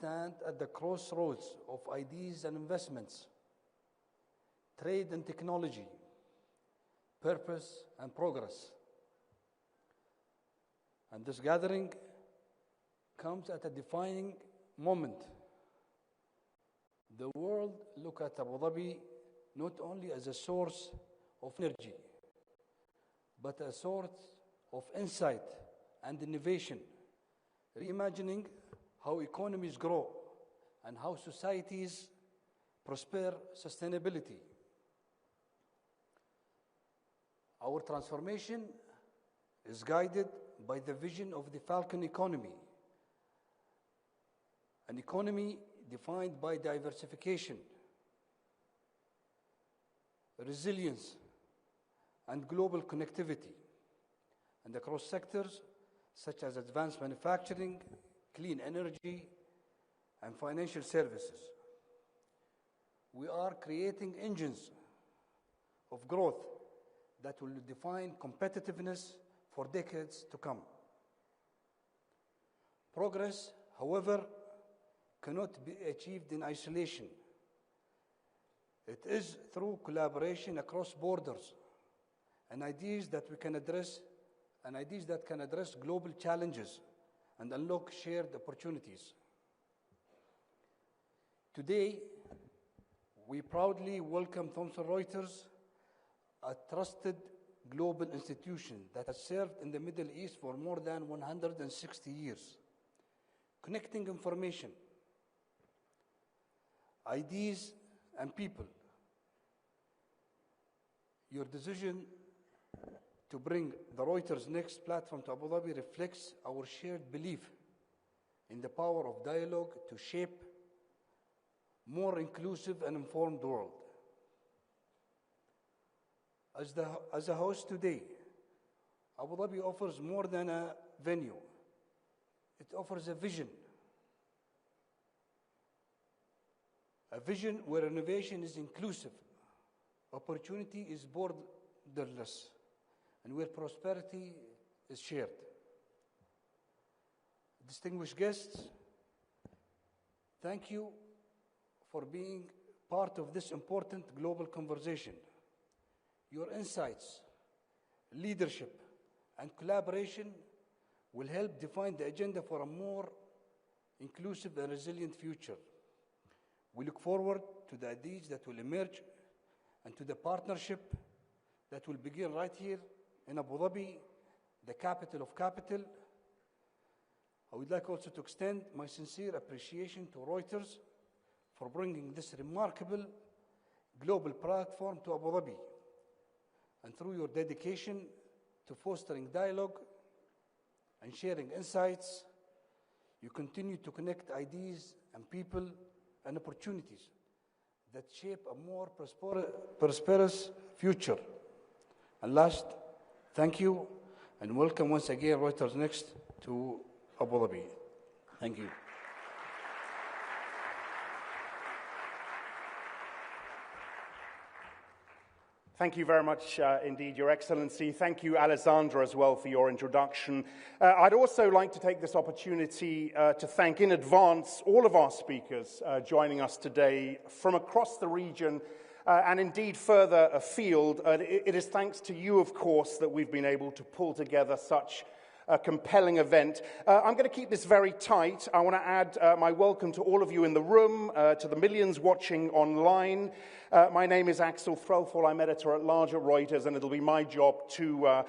stand at the crossroads of ideas and investments, trade and technology, purpose and progress. And this gathering comes at a defining moment. The world look at Abu Dhabi not only as a source of energy, but a source of insight and innovation, reimagining how economies grow and how societies prosper sustainability. Our transformation is guided by the vision of the Falcon economy, an economy defined by diversification, resilience, and global connectivity, and across sectors such as advanced manufacturing, clean energy, and financial services. We are creating engines of growth that will define competitiveness for decades to come. Progress, however, cannot be achieved in isolation. It is through collaboration across borders and ideas that can address global challenges and unlock shared opportunities. Today, we proudly welcome Thomson Reuters, a trusted global institution that has served in the Middle East for more than 160 years, connecting information, ideas, and people. Your decision to bring the Reuters Next platform to Abu Dhabi reflects our shared belief in the power of dialogue to shape a more inclusive and informed world. As a host today, Abu Dhabi offers more than a venue. It offers a vision where innovation is inclusive, opportunity is borderless, and where prosperity is shared. Distinguished guests, thank you for being part of this important global conversation. Your insights, leadership, and collaboration will help define the agenda for a more inclusive and resilient future. We look forward to the ideas that will emerge and to the partnership that will begin right here in Abu Dhabi, the capital of capital. I would like also to extend my sincere appreciation to Reuters for bringing this remarkable global platform to Abu Dhabi. And through your dedication to fostering dialogue and sharing insights, you continue to connect ideas and people and opportunities that shape a more prosperous future. And last, thank you and welcome once again Reuters Next to Abu Dhabi. Thank you. Thank you very much indeed, Your Excellency. Thank you, Alessandra, as well, for your introduction. I'd also like to take this opportunity to thank in advance all of our speakers joining us today from across the region and indeed further afield. It is thanks to you, of course, that we've been able to pull together such a compelling event. I'm going to keep this very tight. I want to add my welcome to all of you in the room, to the millions watching online. My name is Axel Threlfall. I'm editor-at-large at Reuters, and it'll be my job to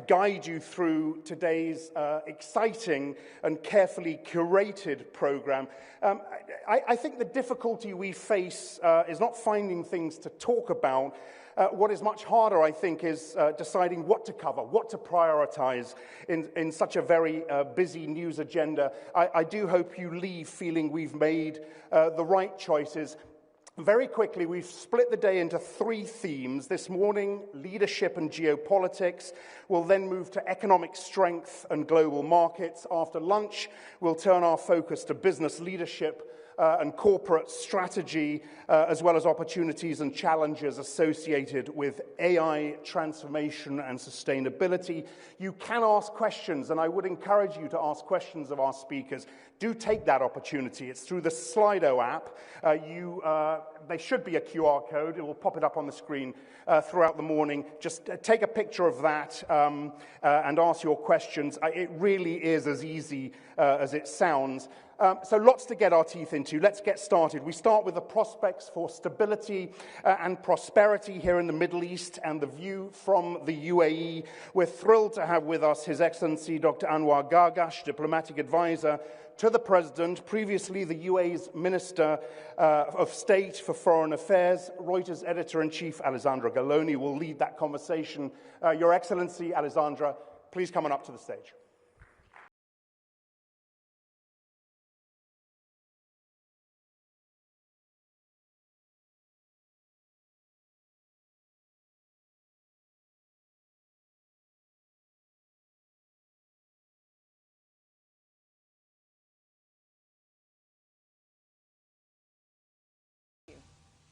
guide you through today's exciting and carefully curated program. I think the difficulty we face is not finding things to talk about. What is much harder, I think, is deciding what to cover, what to prioritize in such a very busy news agenda. I do hope you leave feeling we've made the right choices. Very quickly, we've split the day into three themes. This morning, leadership and geopolitics. We'll then move to economic strength and global markets. After lunch, we'll turn our focus to business leadership and corporate strategy, as well as opportunities and challenges associated with AI transformation and sustainability. You can ask questions, and I would encourage you to ask questions of our speakers. Do take that opportunity. It's through the Slido app. There should be a QR code. It will pop it up on the screen throughout the morning. Just take a picture of that and ask your questions. It really is as easy as it sounds. So lots to get our teeth into. Let's get started. We start with the prospects for stability and prosperity here in the Middle East and the view from the UAE. We're thrilled to have with us His Excellency Dr. Anwar Gargash, diplomatic advisor to the President, previously the UAE's Minister of State for Foreign Affairs. Reuters editor-in-chief Alessandra Galloni will lead that conversation. Your Excellency, Alessandra, please come on up to the stage.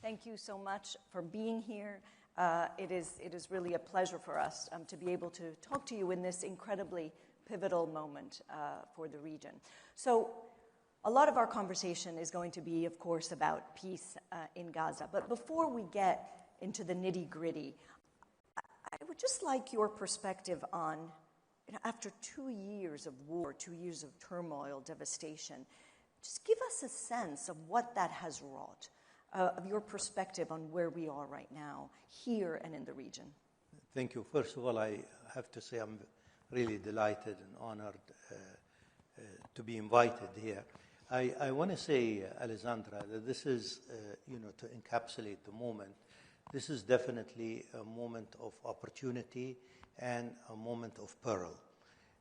Thank you so much for being here. It is really a pleasure for us to be able to talk to you in this incredibly pivotal moment for the region. So a lot of our conversation is going to be, of course, about peace in Gaza. But before we get into the nitty-gritty, I would just like your perspective on, after 2 years of war, 2 years of turmoil, devastation, just give us a sense of what that has wrought. Of your perspective on where we are right now, here and in the region. Thank you. First of all, I have to say I'm really delighted and honored to be invited here. I want to say, Alessandra, that this is, to encapsulate the moment, this is definitely a moment of opportunity and a moment of peril.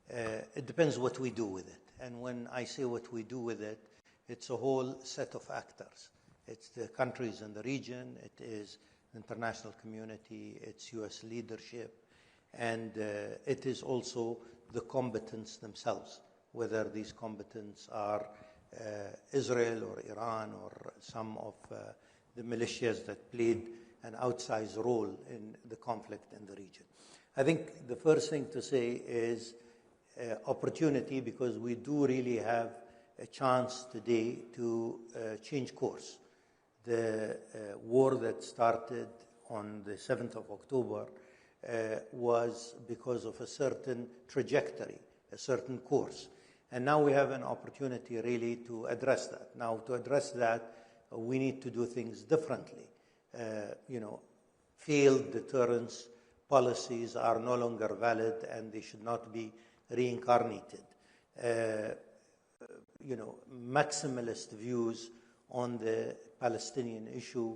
It depends what we do with it. And when I say what we do with it, it's a whole set of actors. It's the countries in the region, it is the international community, it's U.S. leadership, and it is also the combatants themselves, whether these combatants are Israel or Iran or some of the militias that played an outsized role in the conflict in the region. I think the first thing to say is opportunity, because we do really have a chance today to change course. The war that started on the 7th of October was because of a certain trajectory, a certain course. And now we have an opportunity really to address that. Now, to address that, we need to do things differently. Failed deterrence policies are no longer valid and they should not be reincarnated. Maximalist views on the Palestinian issue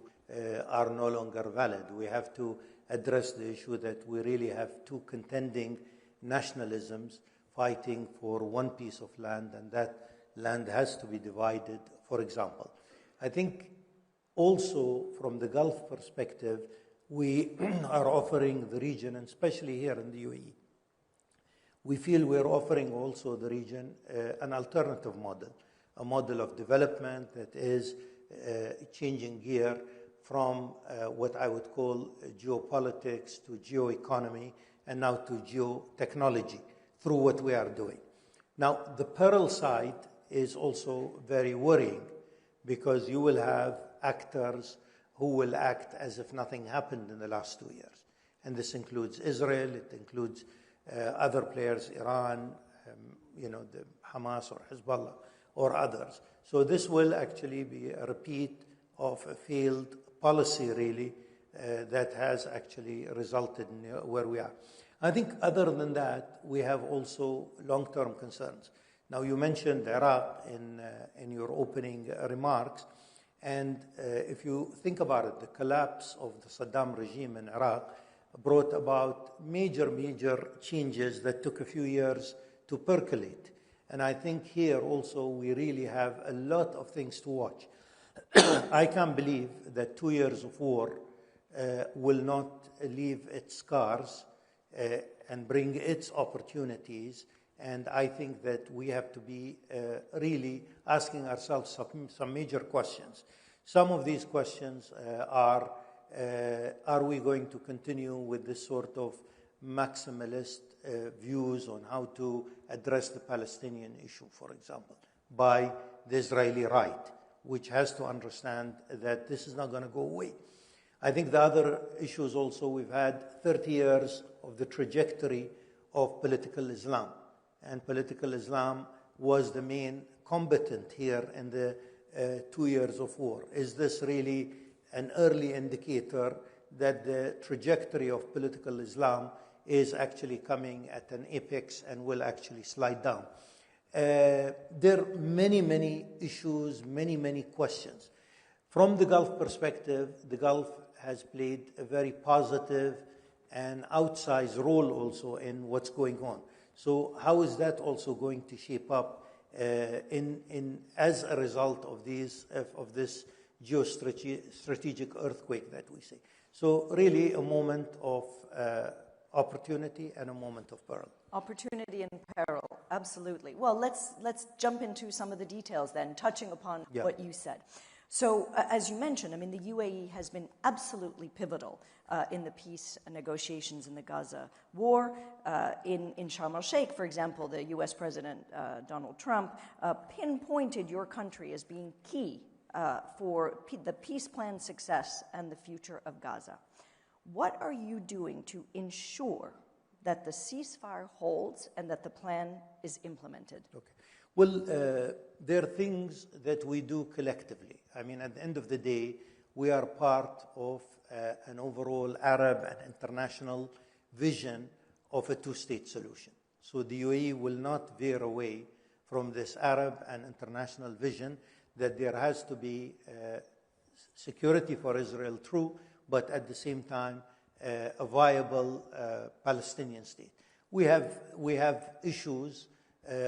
are no longer valid. We have to address the issue that we really have two contending nationalisms fighting for one piece of land, and that land has to be divided, for example. I think also from the Gulf perspective, we are offering the region, and especially here in the UAE, we feel we're offering also the region an alternative model, a model of development that is changing gear from what I would call geopolitics to geoeconomy and now to geotechnology through what we are doing. Now, the peril side is also very worrying because you will have actors who will act as if nothing happened in the last 2 years. And this includes Israel, it includes other players, Iran, the Hamas or Hezbollah or others. So this will actually be a repeat of a failed policy, really, that has actually resulted in where we are. I think other than that, we have also long-term concerns. Now, you mentioned Iraq in your opening remarks, and if you think about it, the collapse of the Saddam regime in Iraq brought about major changes that took a few years to percolate. And I think here also we really have a lot of things to watch. I can't believe that 2 years of war will not leave its scars and bring its opportunities And I think that we have to be really asking ourselves some major questions. Some of these questions are we going to continue with this sort of maximalist views on how to address the Palestinian issue, for example, by the Israeli right, which has to understand that this is not going to go away. I think the other issues also, we've had 30 years of the trajectory of political Islam. And political Islam was the main combatant here in the 2 years of war. Is this really an early indicator that the trajectory of political Islam is actually coming at an apex and will actually slide down? There are many, many issues, many, many questions. From the Gulf perspective, the Gulf has played a very positive and outsized role also in what's going on. So how is that also going to shape up as a result of this geostrategic earthquake that we see? So really a moment of opportunity and a moment of peril. Opportunity and peril, absolutely. Well, let's jump into some of the details then, touching upon what you said. So, as you mentioned, I mean, the UAE has been absolutely pivotal in the peace negotiations in the Gaza war. In Sharm el-Sheikh, for example, the U.S. President Donald Trump pinpointed your country as being key for the peace plan success and the future of Gaza. What are you doing to ensure that the ceasefire holds and that the plan is implemented? Okay. Well, there are things that we do collectively. I mean, at the end of the day, we are part of an overall Arab and international vision of a two-state solution. So the UAE will not veer away from this Arab and international vision that there has to be security for Israel, true, but at the same time, a viable Palestinian state. We have issues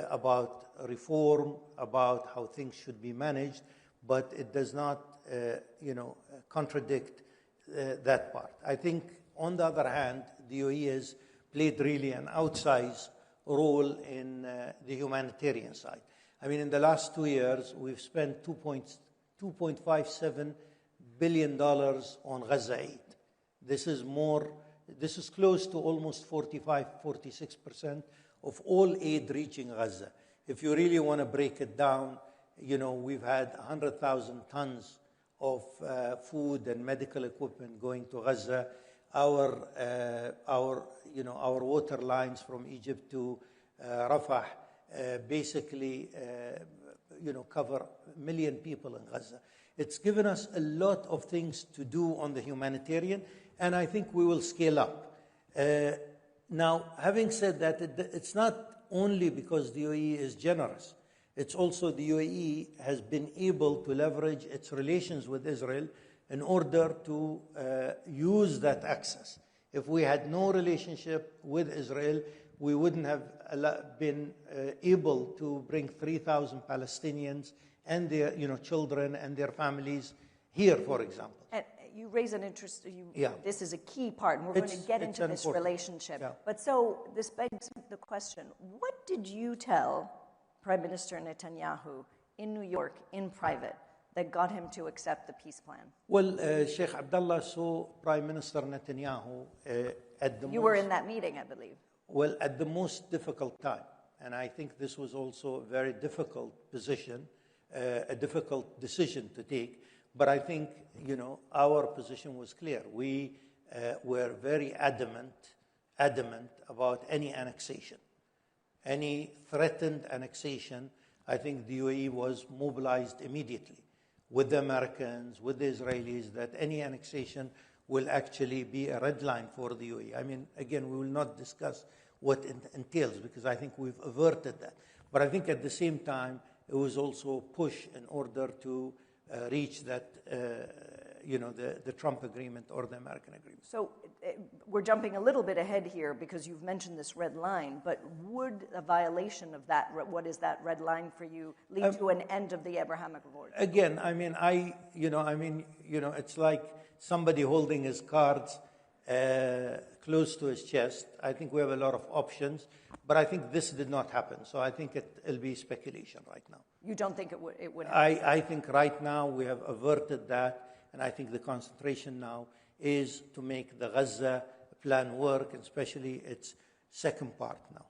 about reform, about how things should be managed, but it does not, contradict that part. I think, on the other hand, the UAE has played really an outsized role in the humanitarian side. I mean, in the last 2 years, we've spent $2.57 billion on Gaza aid. This is close to almost 46% of all aid reaching Gaza. If you really want to break it down, we've had 100,000 tons of food and medical equipment going to Gaza. Our water lines from Egypt to Rafah basically, cover 1 million people in Gaza. It's given us a lot of things to do on the humanitarian, and I think we will scale up. Now, having said that, it's not only because the UAE is generous. It's also the UAE has been able to leverage its relations with Israel in order to use that access. If we had no relationship with Israel, we wouldn't have been able to bring 3,000 Palestinians and their children and their families here, for example. And you raise an interest. This is a key part, and we're going to get into this relationship. Yeah. But so this begs the question: what did you tell Prime Minister Netanyahu in New York in private that got him to accept the peace plan? Well, Sheikh Abdullah saw Prime Minister Netanyahu at the. You were in that meeting, I believe. Well, at the most difficult time, and I think this was also a very difficult position, a difficult decision to take. But I think, our position was clear. We were very adamant about any annexation. Any threatened annexation, I think the UAE was mobilized immediately with the Americans, with the Israelis, that any annexation will actually be a red line for the UAE. I mean, again, we will not discuss what it entails because I think we've averted that. But I think at the same time, it was also a push in order to reach that, the Trump agreement or the American agreement. So we're jumping a little bit ahead here because you've mentioned this red line, but would a violation of that, what is that red line for you, lead to an end of the Abrahamic Accords? Again, I mean, it's like somebody holding his cards close to his chest. I think we have a lot of options, but I think this did not happen. So I think it'll be speculation right now. You don't think it would happen? I think right now we have averted that, and I think the concentration now is to make the Gaza plan work, especially its second part now.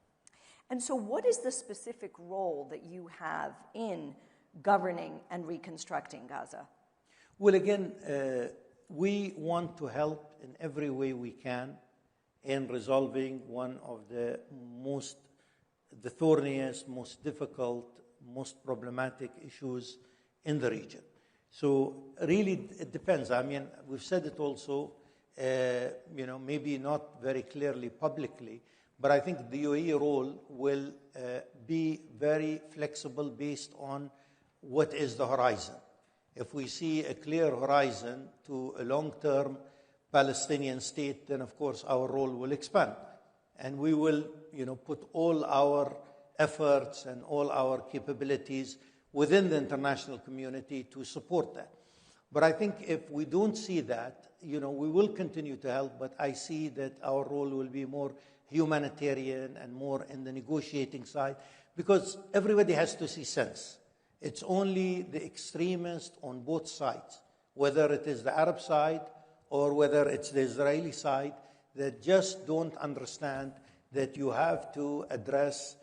And so what is the specific role that you have in governing and reconstructing Gaza? Well, again, we want to help in every way we can in resolving one of the thorniest, most difficult, most problematic issues in the region. So really, it depends. I mean, we've said it also, maybe not very clearly publicly, but I think the UAE role will be very flexible based on what is the horizon. If we see a clear horizon to a long-term Palestinian state, then of course our role will expand. And we will, put all our efforts and all our capabilities within the international community to support that. But I think if we don't see that, we will continue to help, but I see that our role will be more humanitarian and more in the negotiating side, because everybody has to see sense. It's only the extremists on both sides, whether it is the Arab side or whether it's the Israeli side, that just don't understand that you have to address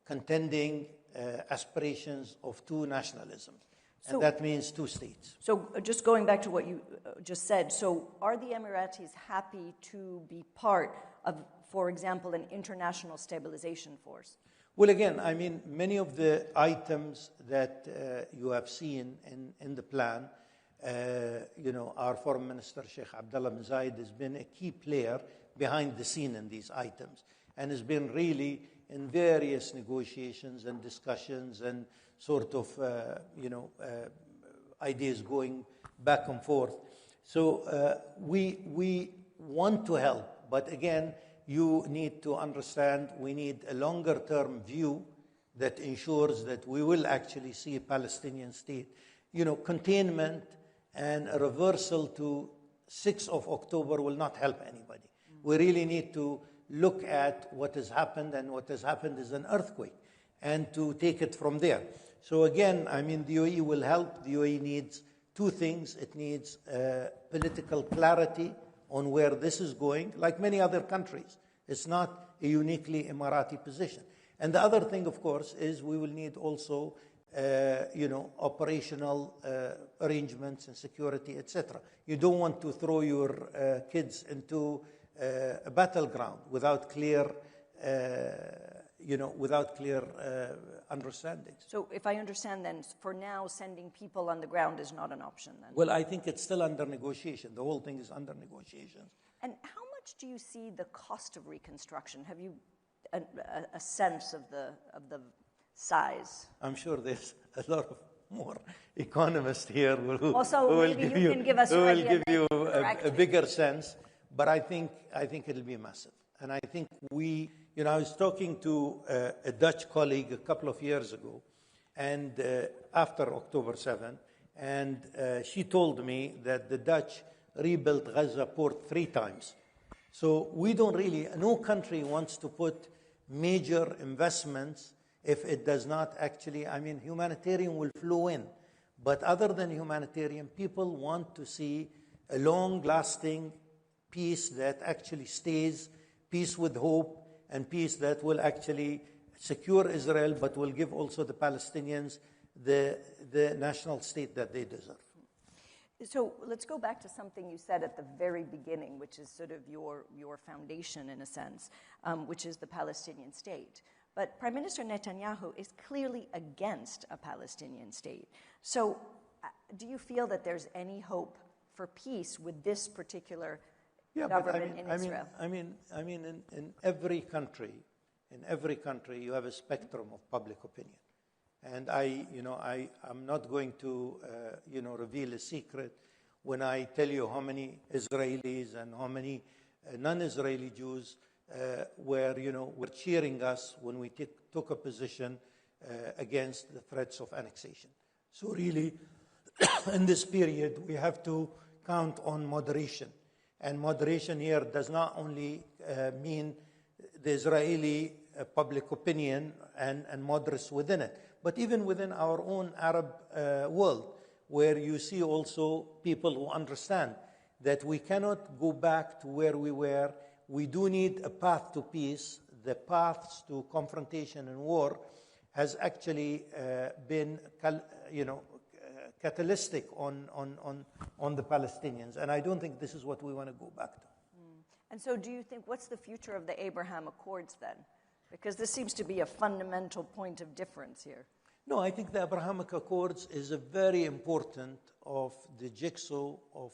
contending aspirations of two nationalisms. And that means two states. So just going back to what you just said, so are the Emiratis happy to be part of, for example, an international stabilization force? Well, again, I mean, many of the items that you have seen in the plan, our Foreign Minister, Sheikh Abdullah bin Zayed, has been a key player behind the scene in these items and has been really in various negotiations and discussions and sort of, ideas going back and forth. So we want to help, but again, you need to understand we need a longer-term view that ensures that we will actually see a Palestinian state. Containment and a reversal to 6th of October will not help anybody. We really need to look at what has happened, and what has happened is an earthquake, and to take it from there. So again, I mean, the UAE will help. The UAE needs two things. It needs political clarity on where this is going, like many other countries. It's not a uniquely Emirati position. And the other thing, of course, is we will need also, operational arrangements and security, etc. You don't want to throw your kids into a battleground without clear, understandings. So if I understand then, for now, sending people on the ground is not an option then? Well, I think it's still under negotiation. The whole thing is under negotiation. And how much do you see the cost of reconstruction? Have you a sense of the size? I'm sure there's a lot of more economists here who will give you a bigger sense. But I think it'll be massive. And I think I was talking to a Dutch colleague a couple of years ago, and after October 7, and she told me that the Dutch rebuilt Gaza port 3 times. So we don't really, no country wants to put major investments if it does not actually, humanitarian will flow in. But other than humanitarian, people want to see a long-lasting peace that actually stays, peace with hope, and peace that will actually secure Israel, but will give also the Palestinians the national state that they deserve. So let's go back to something you said at the very beginning, which is sort of your foundation in a sense, which is the Palestinian state. But Prime Minister Netanyahu is clearly against a Palestinian state. So do you feel that there's any hope for peace with this particular government in Israel? In every country, you have a spectrum of public opinion. And I'm not going to, reveal a secret when I tell you how many Israelis and how many non-Israeli Jews were cheering us when we took a position against the threats of annexation. So really, in this period, we have to count on moderation. And moderation here does not only mean the Israeli public opinion and moderates within it, but even within our own Arab world, where you see also people who understand that we cannot go back to where we were. We do need a path to peace. The paths to confrontation and war has actually been, catalytic on the Palestinians. And I don't think this is what we want to go back to. And so do you think, what's the future of the Abraham Accords then? Because this seems to be a fundamental point of difference here. No, I think the Abrahamic Accords is a very important of the jigsaw of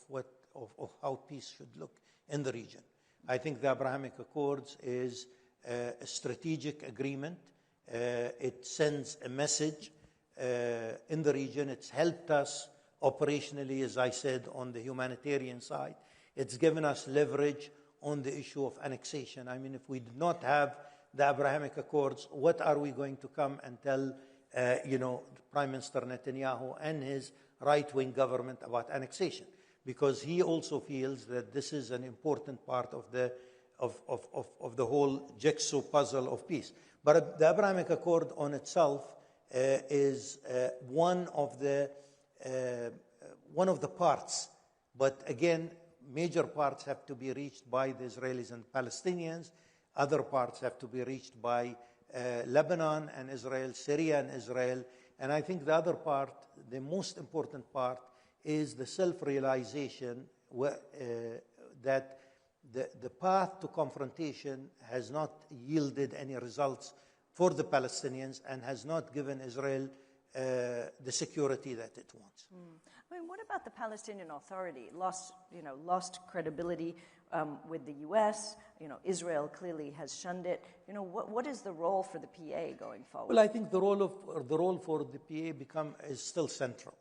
how peace should look in the region. I think the Abrahamic Accords is a strategic agreement. It sends a message in the region. It's helped us operationally, as I said, on the humanitarian side. It's given us leverage on the issue of annexation. I mean, if we did not have the Abrahamic Accords, what are we going to come and tell, Prime Minister Netanyahu and his right-wing government about annexation? Because he also feels that this is an important part of the whole jigsaw puzzle of peace. But the Abrahamic Accord on itself is one of the parts. But again, major parts have to be reached by the Israelis and Palestinians. Other parts have to be reached by Lebanon and Israel, Syria and Israel. And I think the other part, the most important part, is the self-realization that the path to confrontation has not yielded any results for the Palestinians and has not given Israel the security that it wants. I mean, what about the Palestinian Authority? Lost credibility with the U.S. Israel clearly has shunned it. What is the role for the PA going forward? Well, I think the role for the PA is still central.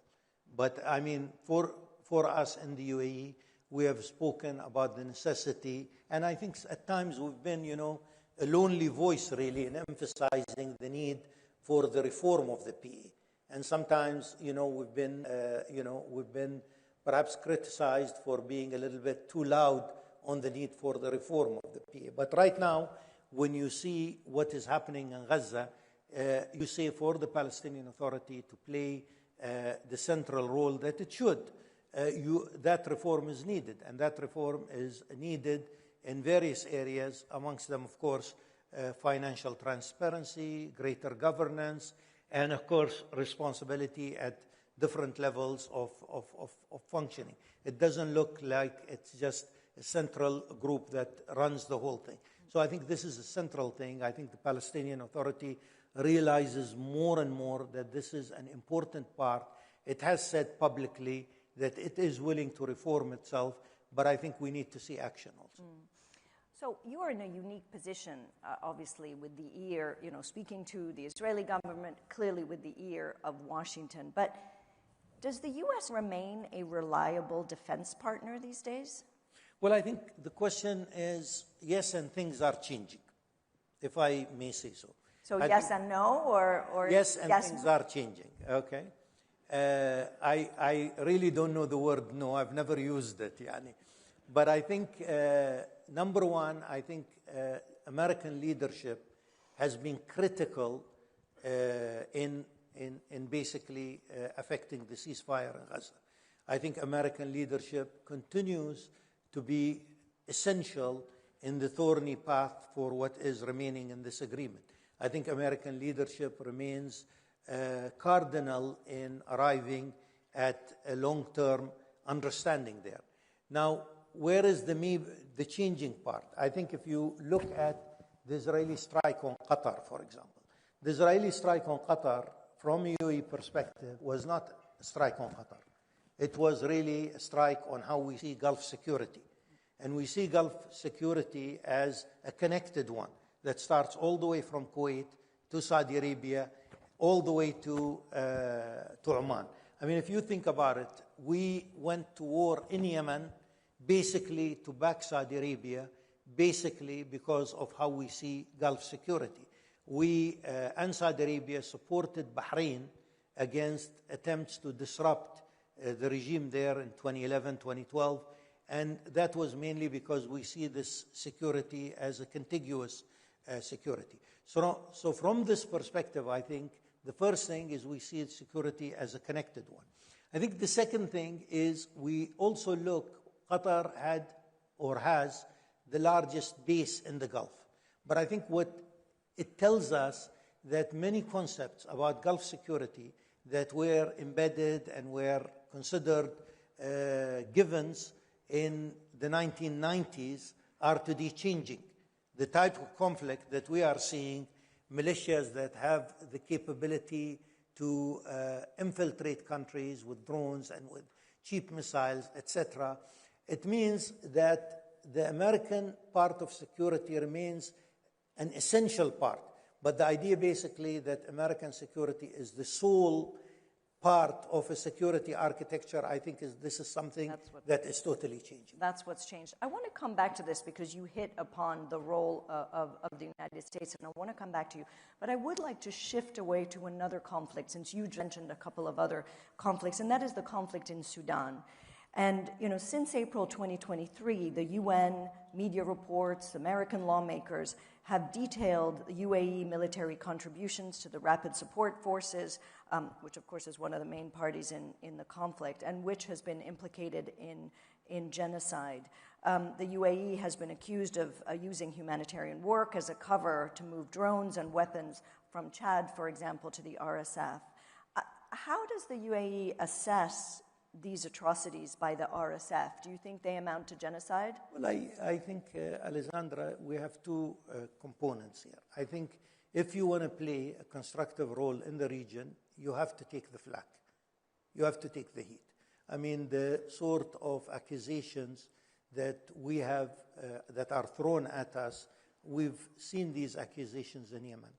But I mean, for us in the UAE, we have spoken about the necessity, and I think at times we've been, a lonely voice really in emphasizing the need for the reform of the PA. And sometimes, we've been perhaps criticized for being a little bit too loud on the need for the reform of the PA. But right now, when you see what is happening in Gaza, you say for the Palestinian Authority to play the central role that it should. That reform is needed, and that reform is needed in various areas, amongst them, of course, financial transparency, greater governance, and, of course, responsibility at different levels of functioning. It doesn't look like it's just a central group that runs the whole thing. So I think this is a central thing. I think the Palestinian Authority realizes more and more that this is an important part. It has said publicly that it is willing to reform itself, but I think we need to see action also. So you are in a unique position, obviously, with the ear, speaking to the Israeli government, clearly with the ear of Washington. But does the U.S. remain a reliable defense partner these days? Well, I think the question is yes, and things are changing, if I may say so. So yes and no, or yes, and things are changing. Okay. I really don't know the word no. I've never used it, yani. But I think number one, I think American leadership has been critical in basically affecting the ceasefire in Gaza. I think American leadership continues to be essential in the thorny path for what is remaining in this agreement. I think American leadership remains cardinal in arriving at a long-term understanding there. Now, where is the changing part? I think if you look at the Israeli strike on Qatar, for example, the Israeli strike on Qatar, from UAE perspective, was not a strike on Qatar. It was really a strike on how we see Gulf security. And we see Gulf security as a connected one that starts all the way from Kuwait to Saudi Arabia, all the way to Oman. I mean, if you think about it, we went to war in Yemen basically to back Saudi Arabia, basically because of how we see Gulf security. We and Saudi Arabia supported Bahrain against attempts to disrupt the regime there in 2011, 2012. And that was mainly because we see this security as a contiguous security. So from this perspective, I think the first thing is we see security as a connected one. I think the second thing is we also look, Qatar had or has the largest base in the Gulf. But I think what it tells us that many concepts about Gulf security that were embedded and were considered givens in the 1990s are today changing. The type of conflict that we are seeing, militias that have the capability to infiltrate countries with drones and with cheap missiles, etc., it means that the American part of security remains an essential part. But the idea basically that American security is the sole part of a security architecture, I think this is something that is totally changing. That's what's changed. I want to come back to this because you hit upon the role of the United States, and I want to come back to you. But I would like to shift away to another conflict, since you mentioned a couple of other conflicts, and that is the conflict in Sudan. And, since April 2023, the UN, media reports, American lawmakers have detailed the UAE military contributions to the Rapid Support Forces, which, of course, is one of the main parties in the conflict, and which has been implicated in genocide. The UAE has been accused of using humanitarian work as a cover to move drones and weapons from Chad, for example, to the RSF. How does the UAE assess these atrocities by the RSF? Do you think they amount to genocide? Well, I think, Alessandra, we have two components here. I think if you want to play a constructive role in the region, you have to take the flak. You have to take the heat. I mean, the sort of accusations that we have, that are thrown at us, we've seen these accusations in Yemen.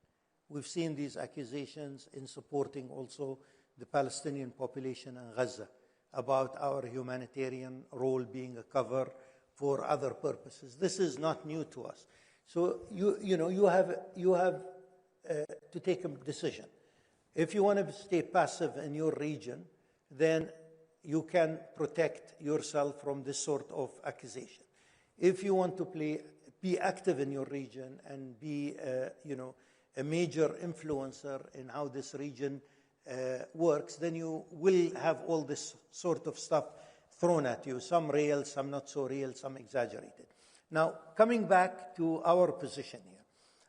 We've seen these accusations in supporting also the Palestinian population in Gaza, about our humanitarian role being a cover for other purposes. This is not new to us. So you have to take a decision. If you want to stay passive in your region, then you can protect yourself from this sort of accusation. If you want to be active in your region and be a major influencer in how this region works, then you will have all this sort of stuff thrown at you, some real, some not so real, some exaggerated. Now, coming back to our position here.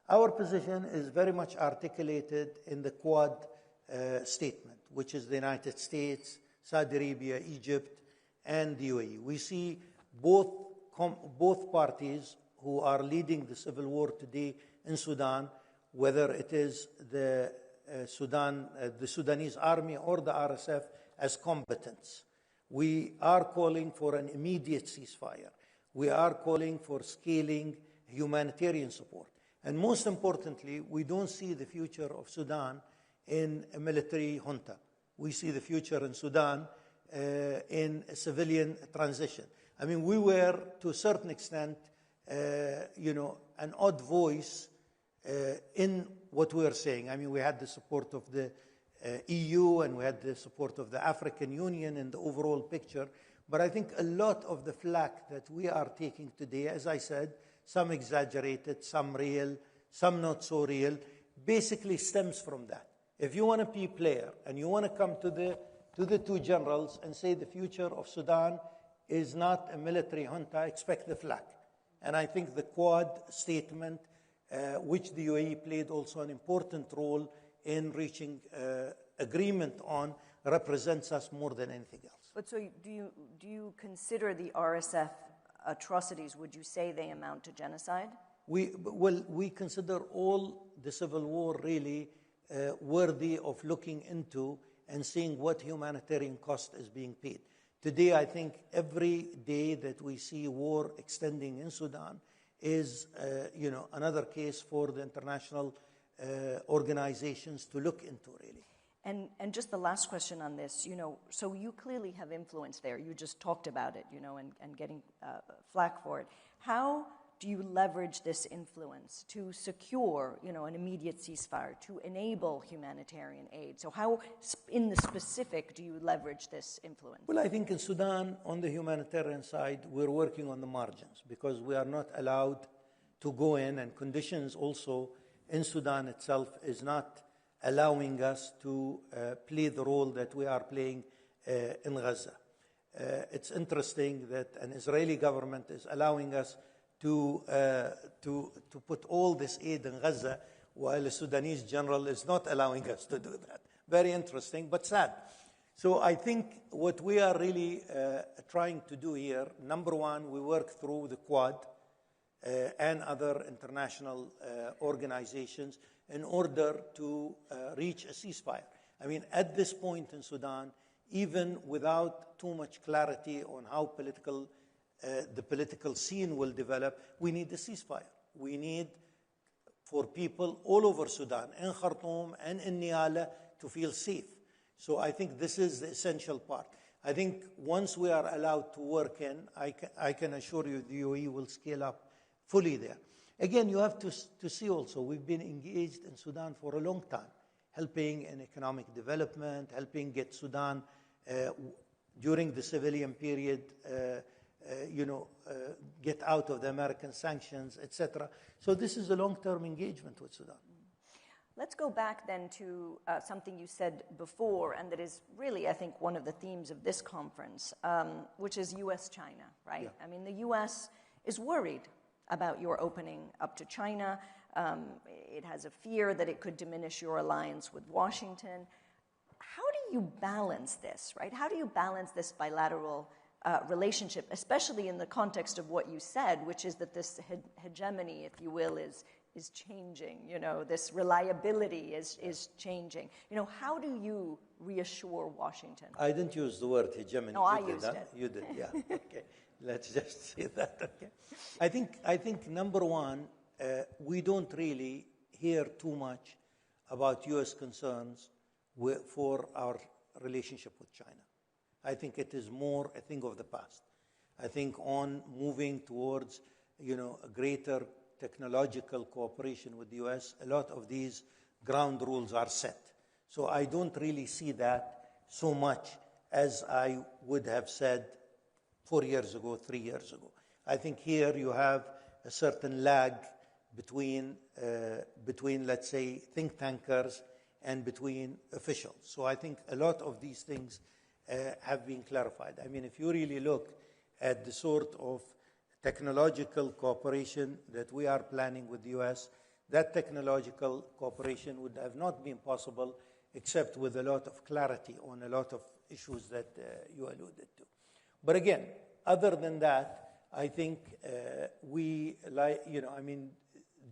Our position is very much articulated in the Quad statement, which is the United States, Saudi Arabia, Egypt, and the UAE. We see both parties who are leading the civil war today in Sudan, whether it is the Sudanese army or the RSF, as combatants. We are calling for an immediate ceasefire. We are calling for scaling humanitarian support. And most importantly, we don't see the future of Sudan in a military junta. We see the future in Sudan in a civilian transition. I mean, we were, to a certain extent, an odd voice in what we are saying. I mean, we had the support of the EU and we had the support of the African Union in the overall picture. But I think a lot of the flack that we are taking today, as I said, some exaggerated, some real, some not so real, basically stems from that. If you want to be a player and you want to come to the two generals and say the future of Sudan is not a military junta, expect the flack. And I think the Quad statement, which the UAE played also an important role in reaching agreement on, represents us more than anything else. But so do you consider the RSF atrocities, would you say they amount to genocide? We consider all the civil war really worthy of looking into and seeing what humanitarian cost is being paid. Today, I think every day that we see war extending in Sudan is, another case for the international organizations to look into, really. And just the last question on this, so you clearly have influence there. You just talked about it, and getting flack for it. How do you leverage this influence to secure, an immediate ceasefire, to enable humanitarian aid? So how, in the specific, do you leverage this influence? Well, I think in Sudan, on the humanitarian side, we're working on the margins because we are not allowed to go in, and conditions also in Sudan itself is not allowing us to play the role that we are playing in Gaza. It's interesting that an Israeli government is allowing us to put all this aid in Gaza, while the Sudanese general is not allowing us to do that. Very interesting, but sad. So I think what we are really trying to do here, number one, we work through the Quad and other international organizations in order to reach a ceasefire. I mean, at this point in Sudan, even without too much clarity on how the political scene will develop, we need a ceasefire. We need for people all over Sudan, in Khartoum and in Niala, to feel safe. So I think this is the essential part. I think once we are allowed to work in, I can assure you the UAE will scale up fully there. Again, you have to see also, we've been engaged in Sudan for a long time, helping in economic development, helping get Sudan during the civilian period, get out of the American sanctions, etc. So this is a long-term engagement with Sudan. Let's go back then to something you said before, and that is really, I think, one of the themes of this conference, which is U.S.-China, right? Yeah. I mean, the U.S. is worried about your opening up to China. It has a fear that it could diminish your alliance with Washington. How do you balance this, right? How do you balance this bilateral relationship, especially in the context of what you said, which is that this hegemony, if you will, is changing, this reliability is changing. How do you reassure Washington? I didn't use the word hegemony. No, I used it. You did, yeah. Okay. Let's just say that, okay. I think number one, we don't really hear too much about U.S. concerns for our relationship with China. I think it is more a thing of the past. I think on moving towards, a greater technological cooperation with the U.S., a lot of these ground rules are set. So I don't really see that so much as I would have said 4 years ago, 3 years ago. I think here you have a certain lag between, let's say, think tankers and between officials. So I think a lot of these things have been clarified. I mean, if you really look at the sort of technological cooperation that we are planning with the U.S., that technological cooperation would have not been possible except with a lot of clarity on a lot of issues that you alluded to. But again, other than that, I think the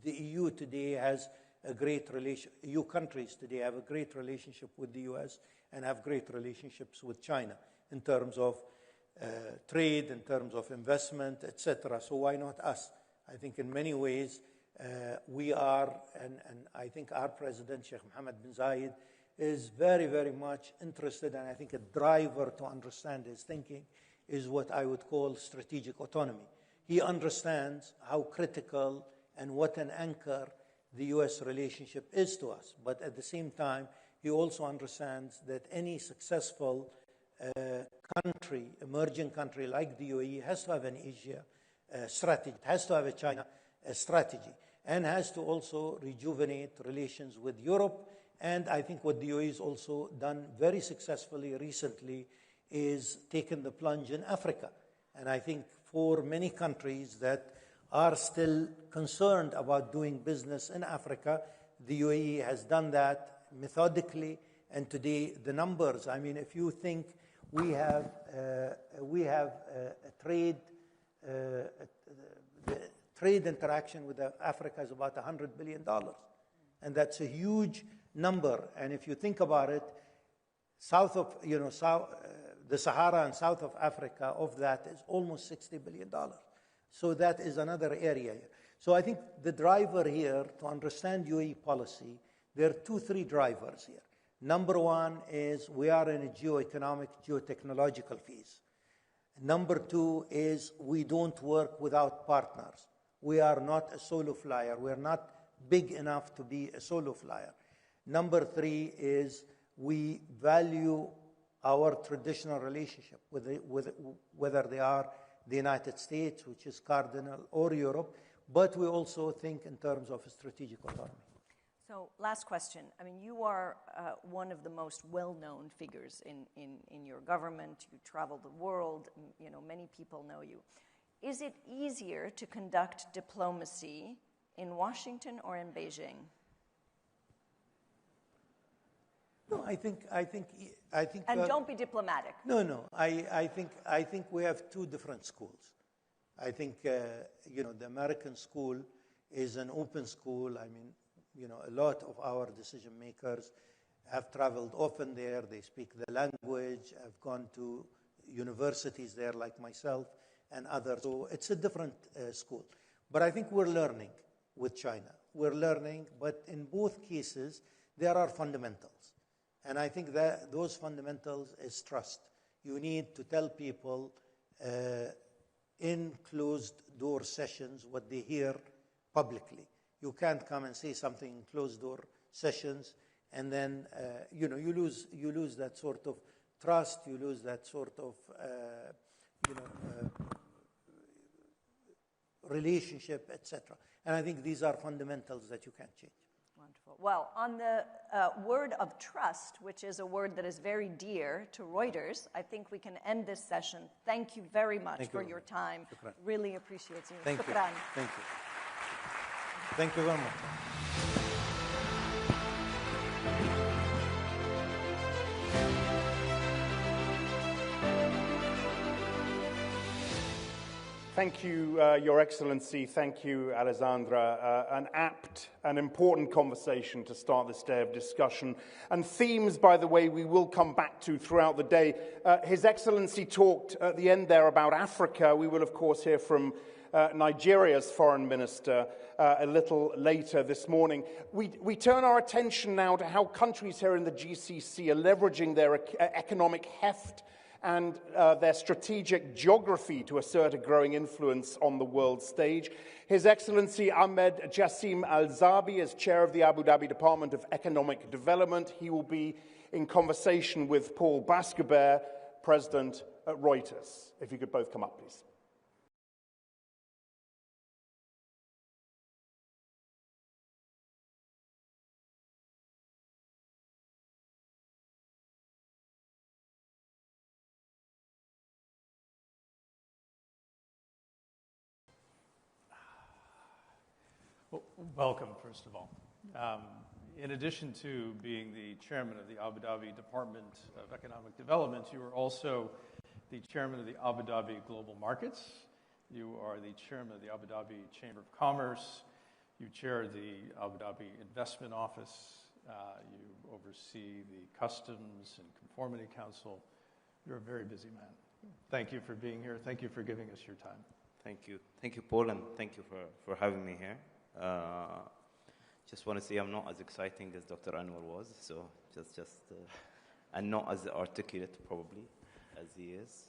EU today has a great relation. EU countries today have a great relationship with the U.S. and have great relationships with China in terms of trade, in terms of investment, etc. So why not us? I think in many ways we are, and I think our president, Sheikh Mohammed bin Zayed, is very, very much interested, and I think a driver to understand his thinking is what I would call strategic autonomy. He understands how critical and what an anchor the U.S. relationship is to us. But at the same time, he also understands that any successful country, emerging country like the UAE, has to have an Asia strategy, has to have a China strategy, and has to also rejuvenate relations with Europe. And I think what the UAE has also done very successfully recently is taken the plunge in Africa. And I think for many countries that are still concerned about doing business in Africa, the UAE has done that methodically. And today, the numbers, I mean, if you think we have a trade interaction with Africa is about $100 billion. And that's a huge number. And if you think about it, the Sahara and south of Africa, of that is almost $60 billion. So that is another area here. So I think the driver here, to understand UAE policy, there are 3 drivers here. Number one is we are in a geoeconomic, geotechnological phase. Number 2 is we don't work without partners. We are not a solo flyer. We're not big enough to be a solo flyer. Number three is we value our traditional relationship, whether they are the United States, which is cardinal, or Europe, but we also think in terms of strategic autonomy. So last question. I mean, you are one of the most well-known figures in your government. You travel the world. You know, many people know you. Is it easier to conduct diplomacy in Washington or in Beijing? No, I think. And don't be diplomatic. No. I think we have two different schools. I think the American school is an open school. I mean, a lot of our decision makers have traveled often there. They speak the language. Have gone to universities there, like myself and others. So it's a different school. But I think we're learning with China. We're learning, but in both cases, there are fundamentals. And I think that those fundamentals is trust. You need to tell people in closed-door sessions what they hear publicly. You can't come and say something in closed-door sessions, and then you lose that sort of trust. You lose that sort of relationship, etc. And I think these are fundamentals that you can't change. Wonderful. Well, on the word of trust, which is a word that is very dear to Reuters, I think we can end this session. Thank you very much for your time. Shukran. Really appreciate you. Thank you. Shukran. Thank you. Thank you very much. Thank you, Your Excellency. Thank you, Alessandra. An apt and important conversation to start this day of discussion. And themes, by the way, we will come back to throughout the day. His Excellency talked at the end there about Africa. We will, of course, hear from Nigeria's foreign minister a little later this morning. We turn our attention now to how countries here in the GCC are leveraging their economic heft and their strategic geography to assert a growing influence on the world stage. His Excellency Ahmed Jassim Al-Zabi is chair of the Abu Dhabi Department of Economic Development. He will be in conversation with Paul Bascobert, president at Reuters. If you could both come up, please. Well, welcome, first of all. In addition to being the chairman of the Abu Dhabi Department of Economic Development, you are also the chairman of the Abu Dhabi Global Markets. You are the chairman of the Abu Dhabi Chamber of Commerce. You chair the Abu Dhabi Investment Office. You oversee the Customs and Conformity Council. You're a very busy man. Thank you for being here. Thank you for giving us your time. Thank you. Thank you, Paul, and thank you for having me here. Just want to say I'm not as exciting as Dr. Anwar was, so and not as articulate probably as he is,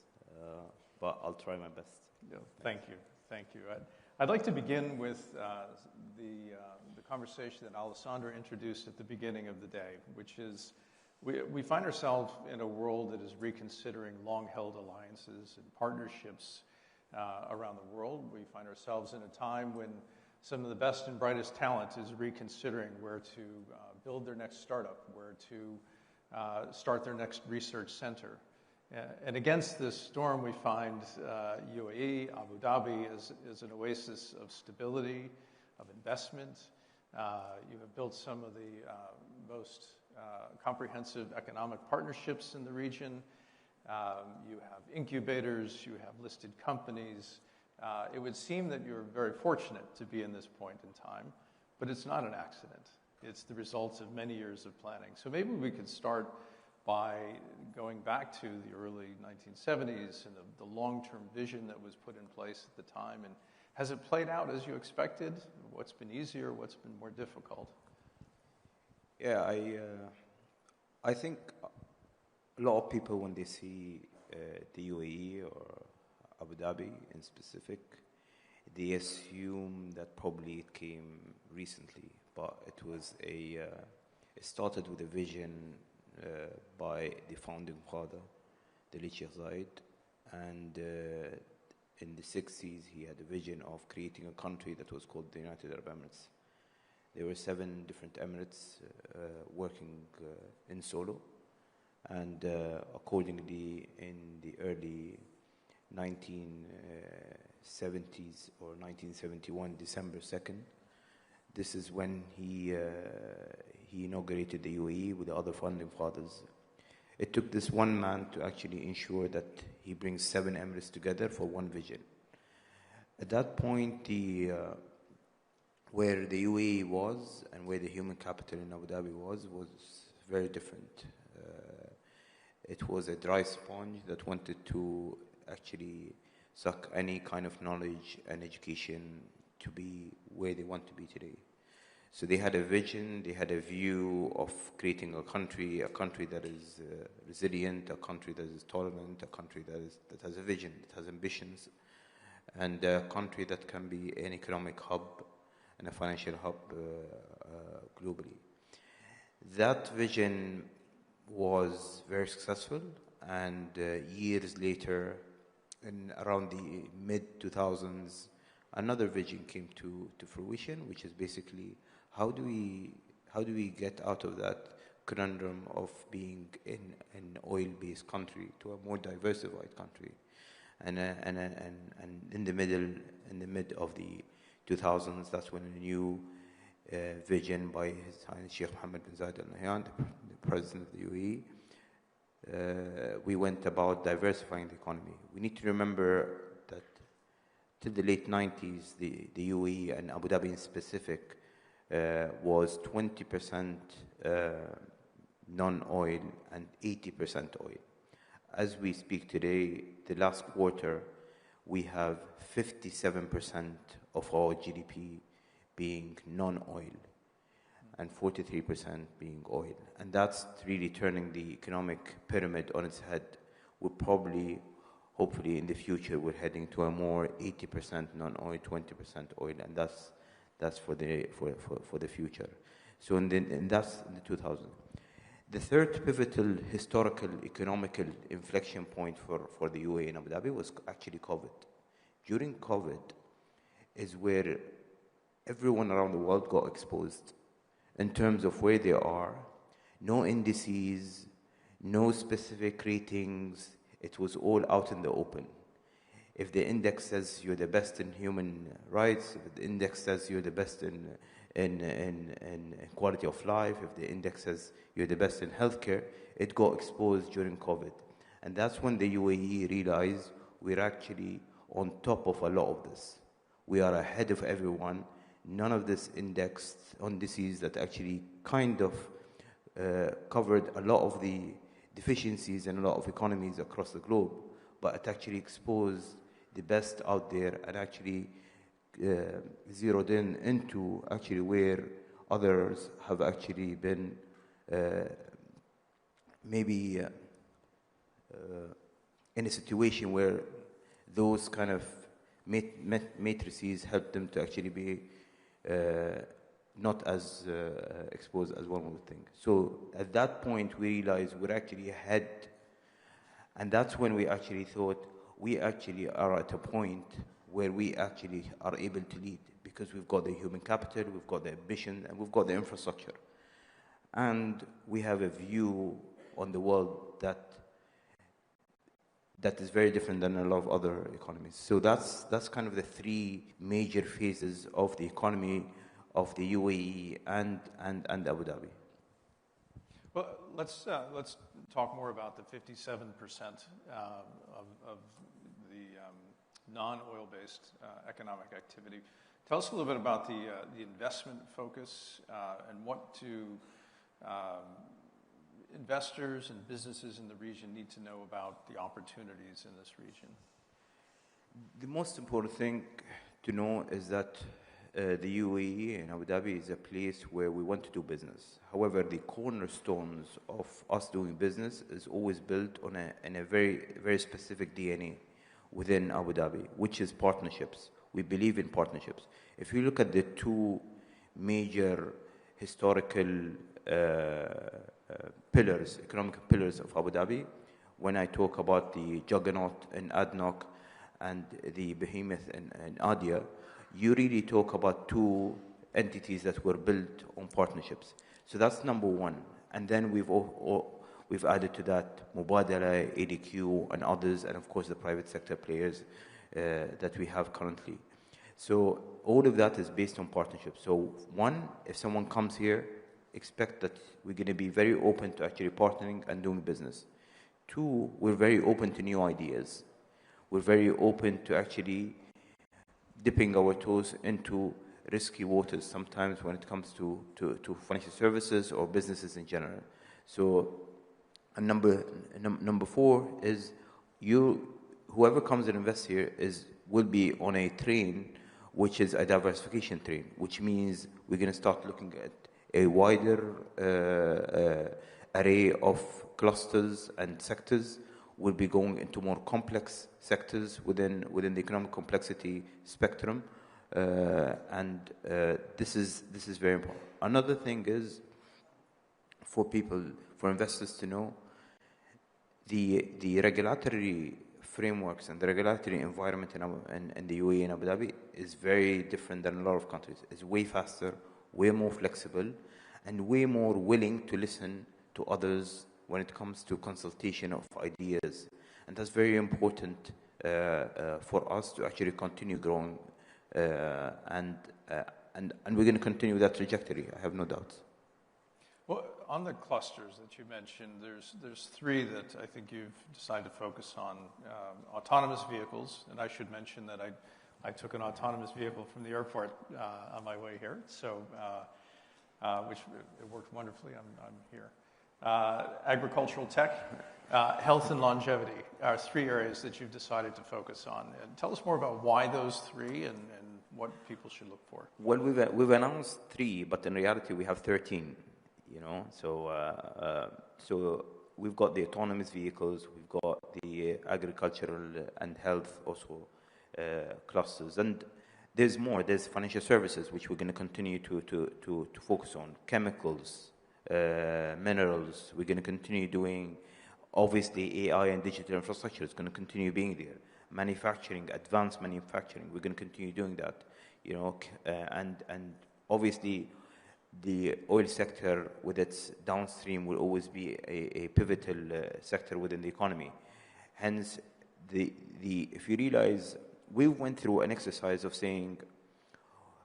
but I'll try my best. No, thank you. I'd like to begin with the conversation that Alessandra introduced at the beginning of the day, which is we find ourselves in a world that is reconsidering long-held alliances and partnerships around the world. We find ourselves in a time when some of the best and brightest talent is reconsidering where to build their next startup, where to start their next research center. And against this storm, we find UAE, Abu Dhabi as an oasis of stability, of investment. You have built some of the most comprehensive economic partnerships in the region. You have incubators, you have listed companies. It would seem that you're very fortunate to be in this point in time, but it's not an accident. It's the results of many years of planning. So maybe we could start by going back to the early 1970s and the long-term vision that was put in place at the time. And has it played out as you expected? What's been easier? What's been more difficult? Yeah, I think a lot of people, when they see the UAE or Abu Dhabi in specific, they assume that probably it came recently, but it started with a vision by the founding father, the late Sheikh Zayed, and in the 60s he had a vision of creating a country that was called the United Arab Emirates. There were 7 different emirates working in solo, and accordingly in the early 1970s or 1971, December 2nd, this is when he inaugurated the UAE with the other founding fathers. It took this one man to actually ensure that he brings 7 emirates together for one vision. At that point, where the UAE was and where the human capital in Abu Dhabi was very different. It was a dry sponge that wanted to actually suck any kind of knowledge and education to be where they want to be today. So they had a vision, they had a view of creating a country that is resilient, a country that is tolerant, a country that has a vision, that has ambitions, and a country that can be an economic hub and a financial hub globally. That vision was very successful, and years later, in around the mid-2000s, another vision came to fruition, which is basically how do we get out of that conundrum of being in an oil-based country to a more diversified country, and in the mid of the 2000s, that's when a new vision by His Highness Sheikh Mohammed bin Zayed Al Nahyan, the President of the UAE, we went about diversifying the economy. We need to remember that till the late 90s, the UAE and Abu Dhabi in specific was 20% non-oil and 80% oil. As we speak today, the last quarter, we have 57% of our GDP being non-oil and 43% being oil. And that's really turning the economic pyramid on its head. We're probably, hopefully in the future, we're heading to a more 80% non-oil, 20% oil, and that's for the future. So and that's in the 2000s. The third pivotal historical economical inflection point for the UAE and Abu Dhabi was actually COVID. During COVID is where everyone around the world got exposed in terms of where they are. No indices, no specific ratings. It was all out in the open. If the index says you're the best in human rights, if the index says you're the best in quality of life, if the index says you're the best in healthcare, it got exposed during COVID. And that's when the UAE realized we're actually on top of a lot of this. We are ahead of everyone. None of this indexed indices that actually kind of covered a lot of the deficiencies in a lot of economies across the globe, but it actually exposed the best out there and actually zeroed into actually where others have actually been maybe in a situation where those kind of matrices helped them to actually be not as exposed as one would think. So at that point, we realized we're actually ahead. And that's when we actually thought we actually are at a point where we actually are able to lead, because we've got the human capital, we've got the ambition, and we've got the infrastructure. And we have a view on the world that is very different than a lot of other economies. So that's kind of the 3 major phases of the economy of the UAE and Abu Dhabi. Well, let's talk more about the 57% of the non-oil-based economic activity. Tell us a little bit about the investment focus and what investors and businesses in the region need to know about the opportunities in this region. The most important thing to know is that the UAE and Abu Dhabi is a place where we want to do business. However, the cornerstones of us doing business is always built on a very, very specific DNA within Abu Dhabi, which is partnerships. We believe in partnerships. If you look at the two major historical pillars, economic pillars of Abu Dhabi, when I talk about the juggernaut in ADNOC and the behemoth in ADIA, you really talk about two entities that were built on partnerships. So that's number one. And then we've added to that Mubadala, ADQ, and others, and of course the private sector players that we have currently. So all of that is based on partnerships. So one, if someone comes here, expect that we're going to be very open to actually partnering and doing business. Two, we're very open to new ideas. We're very open to actually dipping our toes into risky waters sometimes when it comes to financial services or businesses in general. So and number four is whoever comes and invests here will be on a train which is a diversification train, which means we're going to start looking at a wider array of clusters and sectors. We'll be going into more complex sectors within the economic complexity spectrum, and this is very important. Another thing is for investors to know, the regulatory frameworks and the regulatory environment in the UAE and Abu Dhabi is very different than a lot of countries. It's way faster, way more flexible, and way more willing to listen to others when it comes to consultation of ideas. And that's very important for us to actually continue growing, and we're going to continue that trajectory, I have no doubts. Well, on the clusters that you mentioned, there's three that I think you've decided to focus on. Autonomous vehicles, and I should mention that I took an autonomous vehicle from the airport on my way here, so which it worked wonderfully. I'm here. Agricultural tech, health and longevity are three areas that you've decided to focus on. And tell us more about why those three and what people should look for. Well, we've announced three, but in reality we have 13. So we've got the autonomous vehicles, we've got the agricultural and health also clusters, and there's more. There's financial services, which we're going to continue to focus on, chemicals, minerals. We're going to continue doing, obviously, AI and digital infrastructure is going to continue being there. Manufacturing, advanced manufacturing, we're going to continue doing that. And obviously, the oil sector with its downstream will always be a pivotal sector within the economy. Hence, if you realize, we went through an exercise of saying,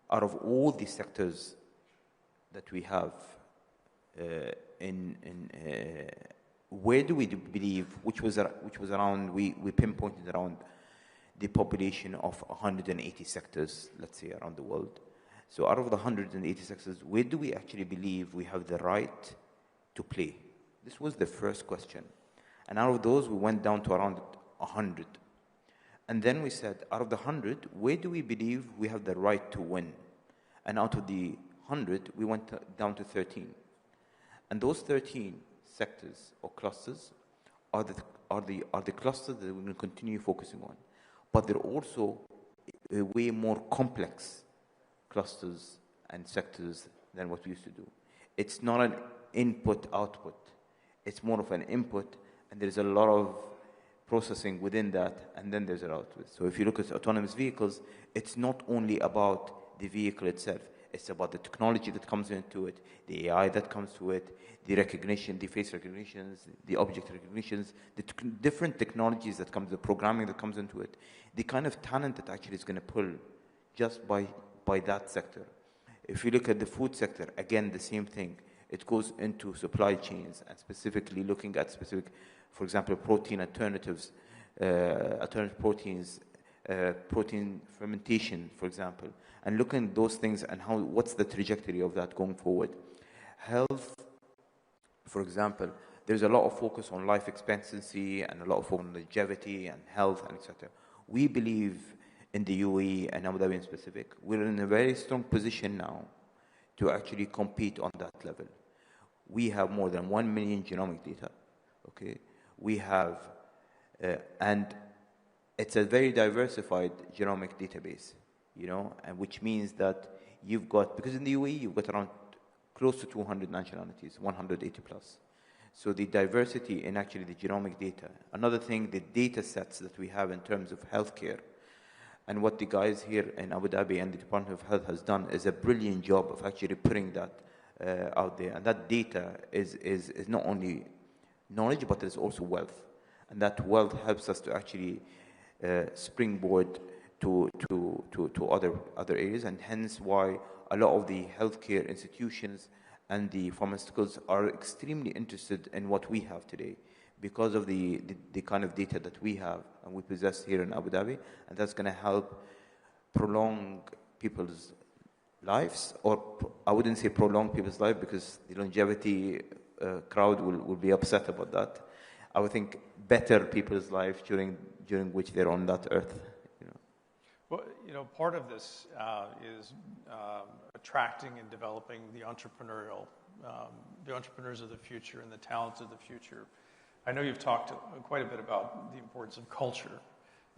out of all the sectors that we have, where do we believe, which was around, we pinpointed around the population of 180 sectors, let's say, around the world. So out of the 180 sectors, where do we actually believe we have the right to play? This was the first question. And out of those, we went down to around 100. And then we said, out of the 100, where do we believe we have the right to win? And out of the 100, we went down to 13. And those 13 sectors or clusters are the clusters that we're going to continue focusing on. But they're also a way more complex clusters and sectors than what we used to do. It's not an input-output. It's more of an input, and there's a lot of processing within that, and then there's an output. So if you look at autonomous vehicles, it's not only about the vehicle itself. It's about the technology that comes into it, the AI that comes to it, the recognition, the face recognitions, the object recognitions, the different technologies that comes, the programming that comes into it, the kind of talent that actually is going to pull just by that sector. If you look at the food sector, again, the same thing. It goes into supply chains and specifically looking at specific, for example, protein alternatives, alternative proteins, protein fermentation, for example, and looking at those things and what's the trajectory of that going forward. Health, for example, there's a lot of focus on life expectancy and a lot of focus on longevity and health and etc. We believe in the UAE and Abu Dhabi in specific, we're in a very strong position now to actually compete on that level. We have more than 1 million genomic data, okay? We have, and it's a very diversified genomic database. you know, and which means that you've got, because in the UAE, you've got around close to 200 nationalities, 180 plus. So the diversity in actually the genomic data. Another thing, the data sets that we have in terms of healthcare, and what the guys here in Abu Dhabi and the Department of Health has done is a brilliant job of actually putting that out there. And that data is not only knowledge, but it's also wealth. And that wealth helps us to actually springboard to other areas, and hence why a lot of the healthcare institutions and the pharmaceuticals are extremely interested in what we have today because of the kind of data that we have and we possess here in Abu Dhabi, and that's going to help prolong people's lives, or I wouldn't say prolong people's life because the longevity crowd will be upset about that. I would think better people's life during which they're on that earth. You know. Well, you know, part of this is attracting and developing the entrepreneurial, the entrepreneurs of the future and the talents of the future. I know you've talked quite a bit about the importance of culture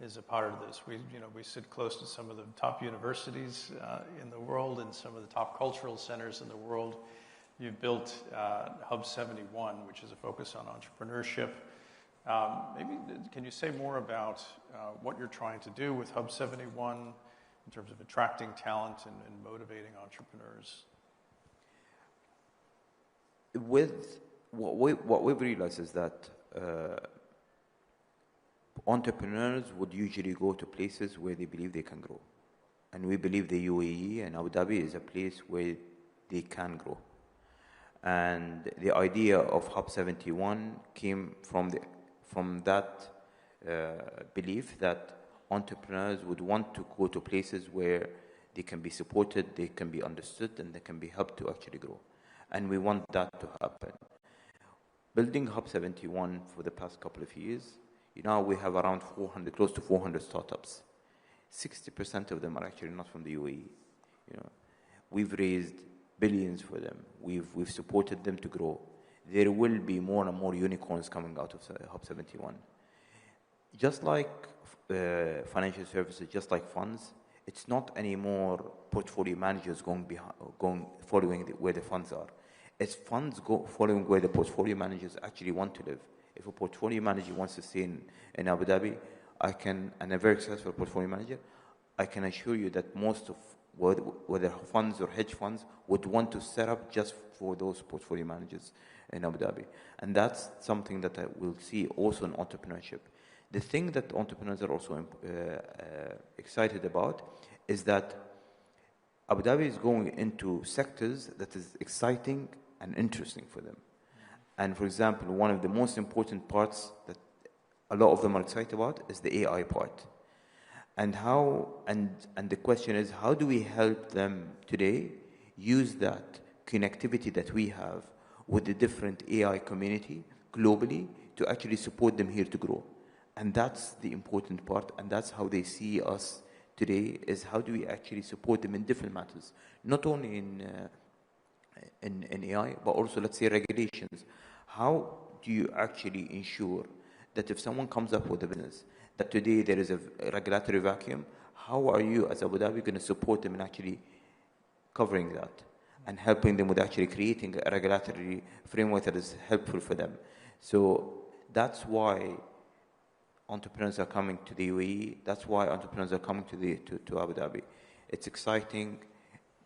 as a part of this. We sit close to some of the top universities in the world and some of the top cultural centers in the world. You've built Hub 71, which is a focus on entrepreneurship. Maybe can you say more about what you're trying to do with Hub 71 in terms of attracting talent and motivating entrepreneurs? With what we've realized is that entrepreneurs would usually go to places where they believe they can grow. And we believe the UAE and Abu Dhabi is a place where they can grow. And the idea of Hub 71 came from that belief that entrepreneurs would want to go to places where they can be supported, they can be understood, and they can be helped to actually grow. And we want that to happen. Building Hub 71 for the past couple of years, you know, we have around 400, close to 400 startups. 60% of them are actually not from the UAE. You know, we've raised billions for them. We've supported them to grow. There will be more and more unicorns coming out of Hub 71. Just like financial services, just like funds, it's not anymore portfolio managers following where the funds are. It's funds following where the portfolio managers actually want to live. If a portfolio manager wants to stay in Abu Dhabi, and a very successful portfolio manager, I can assure you that most of whether funds or hedge funds would want to set up just for those portfolio managers in Abu Dhabi. And that's something that I will see also in entrepreneurship. The thing that entrepreneurs are also excited about is that Abu Dhabi is going into sectors that is exciting and interesting for them. And for example, one of the most important parts that a lot of them are excited about is the AI part. And the question is, how do we help them today use that connectivity that we have with the different AI community globally to actually support them here to grow? And that's the important part, and that's how they see us today, is how do we actually support them in different matters, not only in AI, but also, let's say, regulations. How do you actually ensure that if someone comes up with a business, that today there is a regulatory vacuum, how are you as Abu Dhabi going to support them in actually covering that and helping them with actually creating a regulatory framework that is helpful for them? So that's why entrepreneurs are coming to the UAE. That's why entrepreneurs are coming to Abu Dhabi. It's exciting.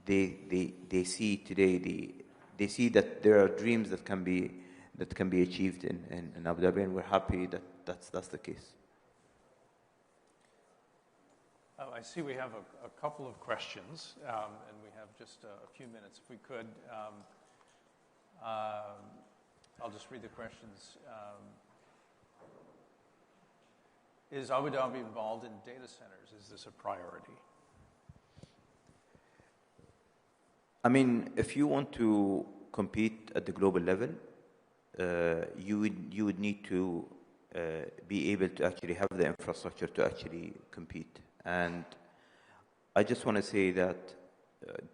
They see today they see that there are dreams that can be achieved in Abu Dhabi, and we're happy that that's the case. I see we have a couple of questions, and we have just a few minutes. If we could, I'll just read the questions. Is Abu Dhabi involved in data centers? Is this a priority? I mean, if you want to compete at the global level, you would need to be able to actually have the infrastructure to actually compete. And I just want to say that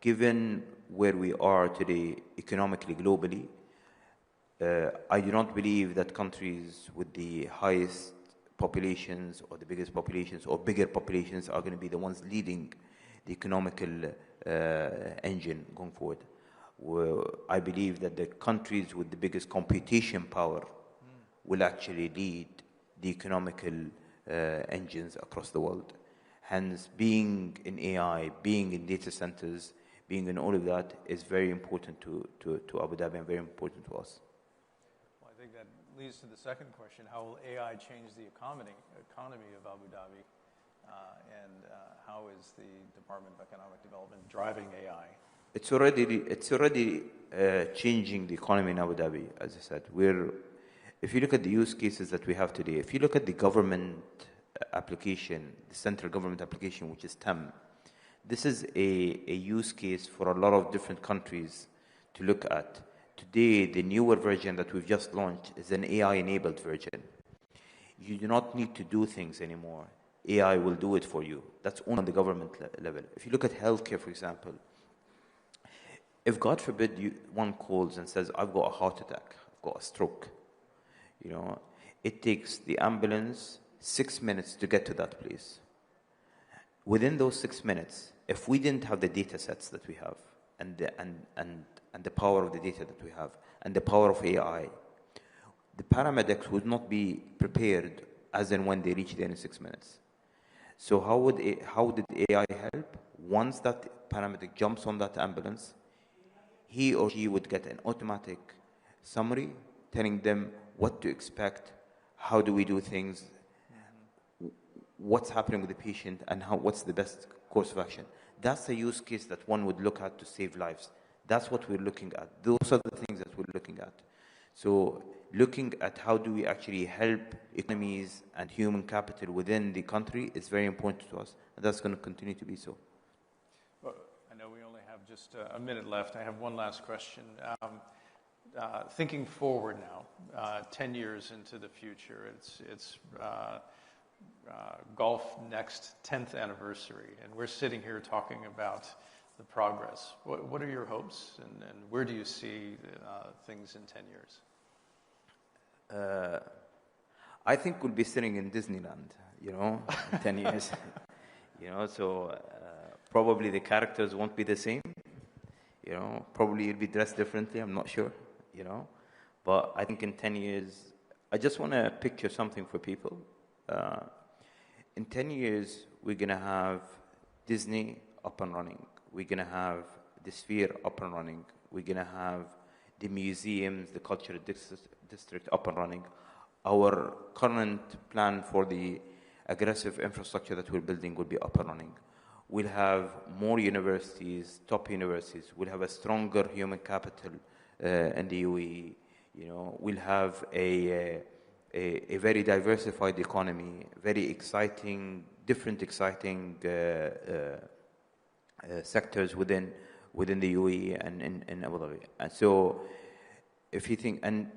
given where we are today economically, globally, I do not believe that countries with the highest populations or the biggest populations or bigger populations are going to be the ones leading economical engine going forward. I believe that the countries with the biggest computation power will actually lead the economical engines across the world. Hence, being in AI, being in data centers, being in all of that is very important to Abu Dhabi and very important to us. Well, I think that leads to the second question. How will AI change the economy of Abu Dhabi? And how is the Department of Economic Development driving AI? It's already changing the economy in Abu Dhabi, as I said. If you look at the use cases that we have today, if you look at the government application, the central government application, which is TEM, this is a use case for a lot of different countries to look at. Today, the newer version that we've just launched is an AI-enabled version. You do not need to do things anymore. AI will do it for you. That's only on the government level. If you look at healthcare, for example, if God forbid one calls and says, I've got a heart attack, I've got a stroke, it takes the ambulance 6 minutes to get to that place. Within those 6 minutes, if we didn't have the data sets that we have and the power of the data that we have and the power of AI, the paramedics would not be prepared as and when they reach there in 6 minutes. So how did AI help? Once that paramedic jumps on that ambulance, he or she would get an automatic summary telling them what to expect, how do we do things, what's happening with the patient, and what's the best course of action. That's a use case that one would look at to save lives. That's what we're looking at. Those are the things that we're looking at. So looking at how do we actually help economies and human capital within the country is very important to us, and that's going to continue to be so. Well, I know we only have just a minute left. I have one last question. Thinking forward now, 10 years into the future, it's Gulf Next 10th anniversary, and we're sitting here talking about the progress. What are your hopes, and where do you see things in 10 years? I think we'll be sitting in Disneyland, in 10 years. So probably the characters won't be the same. Probably you'll be dressed differently, I'm not sure, But I think in 10 years, I just want to picture something for people. In 10 years, we're going to have Disney up and running. We're going to have the Sphere up and running. We're going to have the museums, the cultural district up and running. Our current plan for the aggressive infrastructure that we're building will be up and running. We'll have more universities, top universities. We'll have a stronger human capital in the UAE. We'll have a very diversified economy, very exciting, different exciting sectors within the UAE and in Abu Dhabi. And so, if you think, and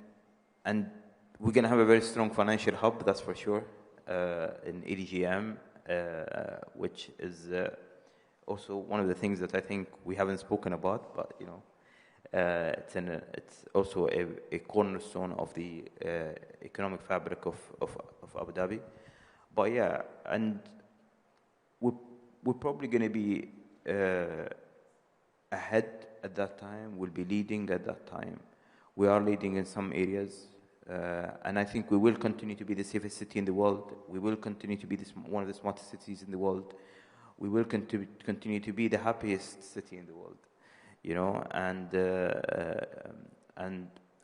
we're going to have a very strong financial hub, that's for sure, in ADGM, which is also one of the things that I think we haven't spoken about, but it's also a cornerstone of the economic fabric of Abu Dhabi. But yeah, and we're probably going to be ahead at that time. We'll be leading at that time. We are leading in some areas, and I think we will continue to be the safest city in the world. We will continue to be one of the smartest cities in the world. We will continue to be the happiest city in the world.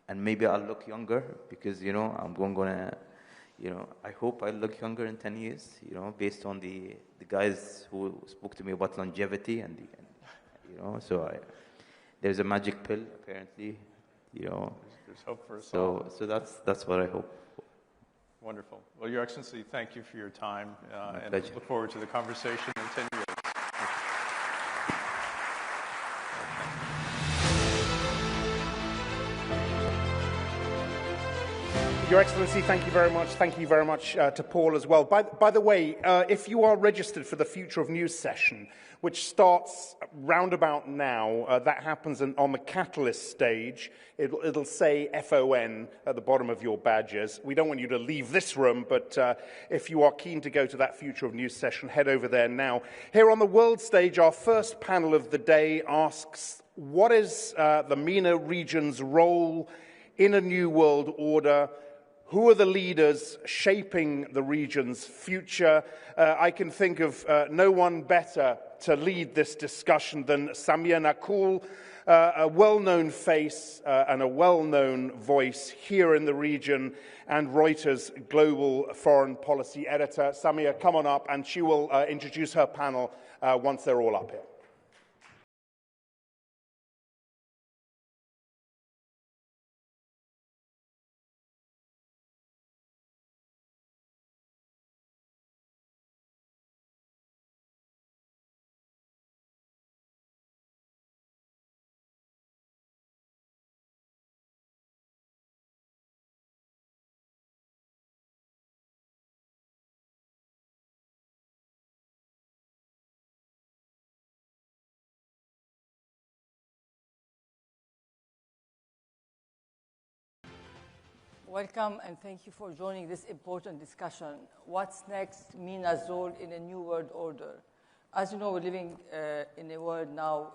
And maybe I'll look younger because I'm gonna I hope I look younger in 10 years. Based on the guys who spoke to me about longevity and so there's a magic pill apparently. There's hope for us all. So that's what I hope. Wonderful. Well, Your Excellency, thank you for your time, and pleasure. look forward to the conversation in 10 years. Your Excellency, thank you very much. Thank you very much to Paul as well. By the way, if you are registered for the Future of News session, which starts roundabout now, that happens on the Catalyst stage. It'll say FON at the bottom of your badges. We don't want you to leave this room, but if you are keen to go to that Future of News session, head over there now. Here on the world stage, our first panel of the day asks, what is the MENA region's role in a new world order? Who are the leaders shaping the region's future? I can think of no one better to lead this discussion than Samia Nakul, a well-known face and a well-known voice here in the region, and Reuters Global Foreign Policy Editor. Samia, come on up, and she will introduce her panel once they're all up here. Welcome and thank you for joining this important discussion. What's next? MENA's role in a new world order. As you know, we're living in a world now,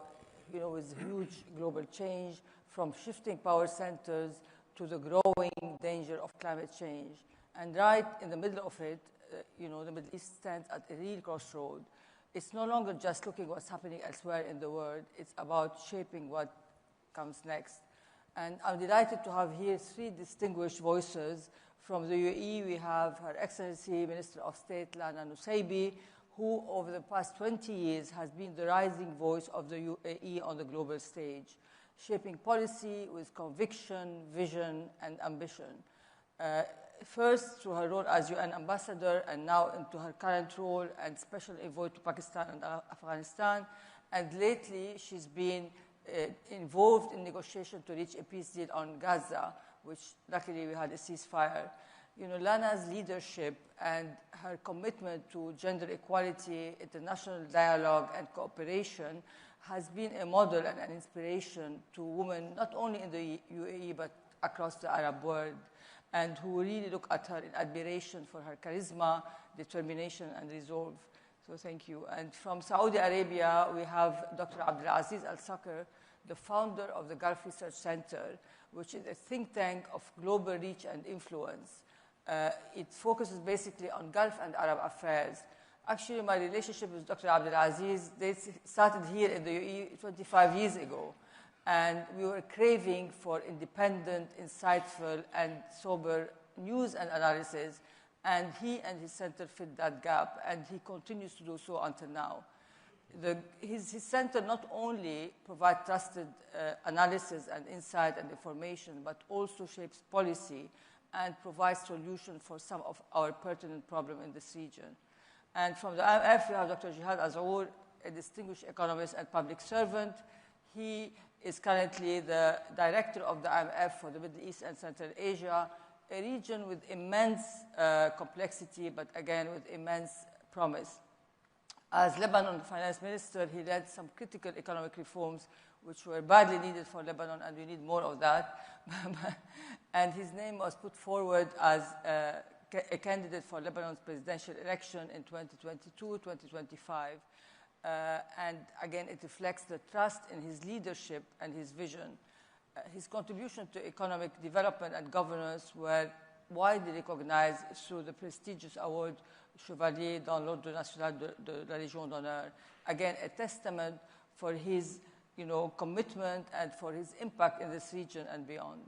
with huge global change, from shifting power centers to the growing danger of climate change. And right in the middle of it, the Middle East stands at a real crossroad. It's no longer just looking what's happening elsewhere in the world. It's about shaping what comes next. And I'm delighted to have here three distinguished voices. From the UAE, we have Her Excellency Minister of State Lana Nusaybi, who over the past 20 years has been the rising voice of the UAE on the global stage, shaping policy with conviction, vision, and ambition. First, through her role as UN ambassador, and now into her current role and special envoy to Pakistan and Afghanistan. And lately, she's been involved in negotiation to reach a peace deal on Gaza, which luckily we had a ceasefire. Lana's leadership and her commitment to gender equality, international dialogue, and cooperation has been a model and an inspiration to women, not only in the UAE, but across the Arab world, and who really look at her in admiration for her charisma, determination, and resolve. So thank you. And from Saudi Arabia, we have Dr. Abdulaziz Al-Sakr, the founder of the Gulf Research Center, which is a think tank of global reach and influence. It focuses basically on Gulf and Arab affairs. Actually, my relationship with Dr. Abdulaziz, they started here in the UAE 25 years ago. And we were craving for independent, insightful, and sober news and analysis. And he and his center fit that gap, and he continues to do so until now. His center not only provides trusted analysis and insight and information, but also shapes policy and provides solutions for some of our pertinent problems in this region. And from the IMF, we have Dr. Jihad Azzour, a distinguished economist and public servant. He is currently the director of the IMF for the Middle East and Central Asia, a region with immense complexity, but again with immense promise. As Lebanon finance minister, he led some critical economic reforms which were badly needed for Lebanon, and we need more of that. And his name was put forward as a candidate for Lebanon's presidential election in 2022-2025. And again, it reflects the trust in his leadership and his vision. His contribution to economic development and governance were widely recognized through the prestigious award Chevalier dans l'Ordre National de la Légion d'Honneur. Again, a testament for his commitment and for his impact in this region and beyond.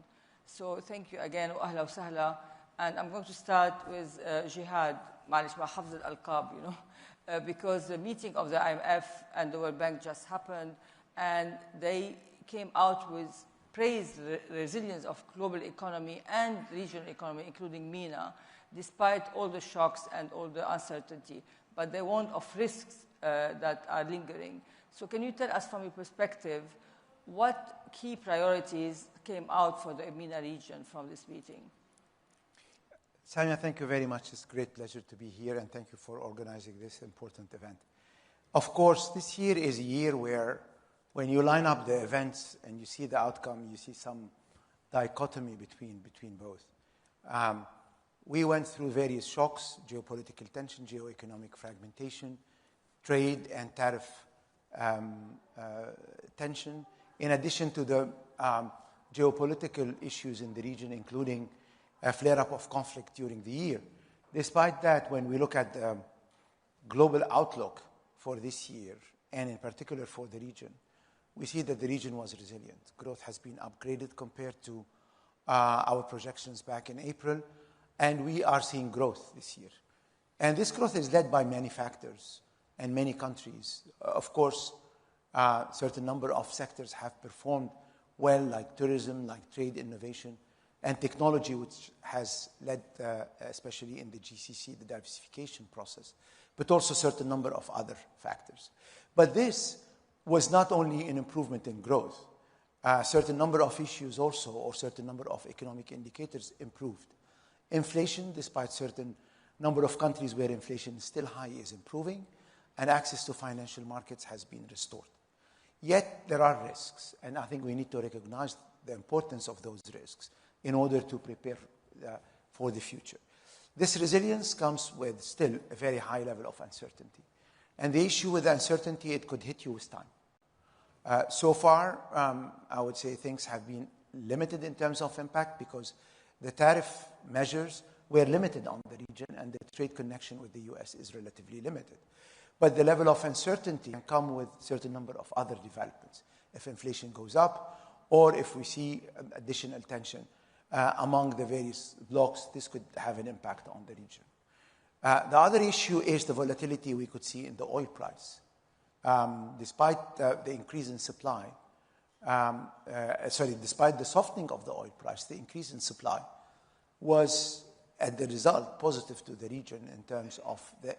So thank you again, wa ahla wa sahla. And I'm going to start with Jihad, معلش مع حفظ الألقاب, because the meeting of the IMF and the World Bank just happened, and they came out with praised the resilience of global economy and regional economy, including MENA, despite all the shocks and all the uncertainty. But they warned of risks that are lingering. So can you tell us from your perspective, what key priorities came out for the MENA region from this meeting? Samia, thank you very much. It's a great pleasure to be here, and thank you for organizing this important event. Of course, this year is a year where when you line up the events and you see the outcome, you see some dichotomy between both. We went through various shocks: geopolitical tension, geoeconomic fragmentation, trade and tariff tension, in addition to the geopolitical issues in the region, including a flare-up of conflict during the year. Despite that, when we look at the global outlook for this year, and in particular for the region, we see that the region was resilient. Growth has been upgraded compared to our projections back in April, and we are seeing growth this year. And this growth is led by many factors and many countries. Of course, a certain number of sectors have performed well, like tourism, like trade, innovation, and technology, which has led, especially in the GCC, the diversification process, but also a certain number of other factors. But this was not only an improvement in growth. A certain number of issues also, or certain number of economic indicators improved. Inflation, despite certain number of countries where inflation is still high, is improving, and access to financial markets has been restored. Yet there are risks, and I think we need to recognize the importance of those risks in order to prepare for the future. This resilience comes with still a very high level of uncertainty. And the issue with uncertainty, it could hit you with time. So far, I would say things have been limited in terms of impact because the tariff measures were limited on the region, and the trade connection with the US is relatively limited. But the level of uncertainty can come with a certain number of other developments. If inflation goes up, or if we see additional tension among the various blocs, this could have an impact on the region. The other issue is the volatility we could see in the oil price. Despite the increase in supply, despite the softening of the oil price, the increase in supply was, at the result, positive to the region in terms of the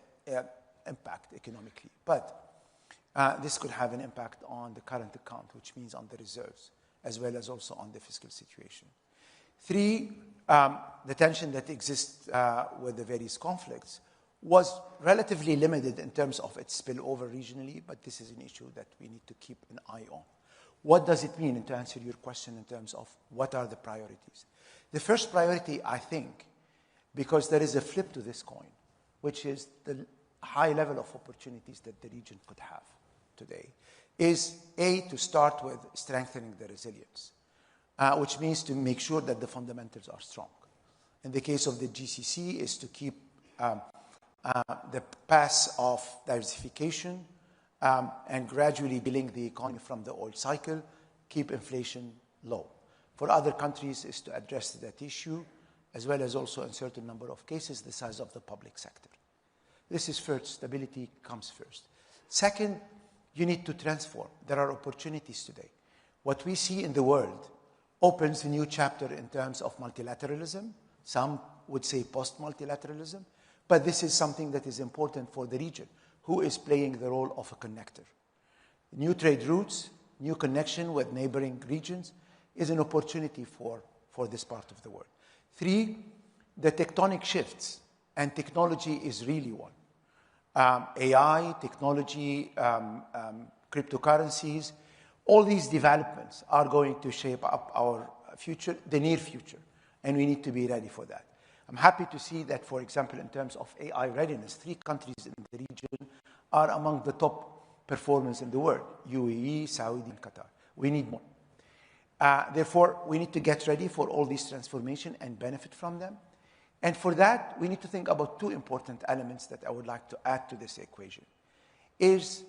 impact economically. But this could have an impact on the current account, which means on the reserves, as well as also on the fiscal situation. 3, the tension that exists with the various conflicts was relatively limited in terms of its spillover regionally, but this is an issue that we need to keep an eye on. What does it mean, and to answer your question in terms of what are the priorities? The first priority, I think, because there is a flip to this coin, which is the high level of opportunities that the region could have today, is A, to start with strengthening the resilience, which means to make sure that the fundamentals are strong. In the case of the GCC, is to keep the path of diversification and gradually building the economy from the oil cycle, keep inflation low. For other countries, is to address that issue, as well as also in certain number of cases, the size of the public sector. This is first. Stability comes first. Second, you need to transform. There are opportunities today. What we see in the world opens a new chapter in terms of multilateralism. Some would say post-multilateralism. But this is something that is important for the region, who is playing the role of a connector. New trade routes, new connection with neighboring regions is an opportunity for this part of the world. 3, the tectonic shifts, and technology is really one. AI, technology, cryptocurrencies, all these developments are going to shape up our future, the near future, and we need to be ready for that. I'm happy to see that, for example, in terms of AI readiness, 3 countries in the region are among the top performers in the world: UAE, Saudi, and Qatar. We need more. Therefore, we need to get ready for all these transformation and benefit from them. And for that, we need to think about 2 important elements that I would like to add to this equation, is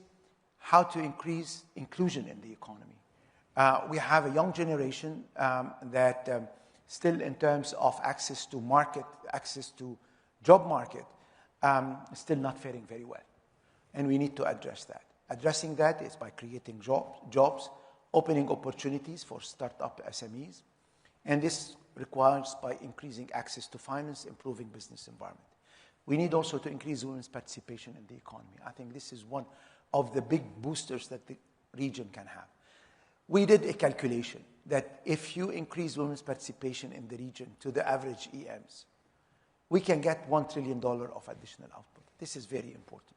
how to increase inclusion in the economy. We have a young generation that still, in terms of access to market, access to job market, is still not faring very well. And we need to address that. Addressing that is by creating jobs, opening opportunities for startup SMEs, and this requires by increasing access to finance, improving business environment. We need also to increase women's participation in the economy. I think this is one of the big boosters that the region can have. We did a calculation that if you increase women's participation in the region to the average EMs, we can get $1 trillion of additional output. This is very important.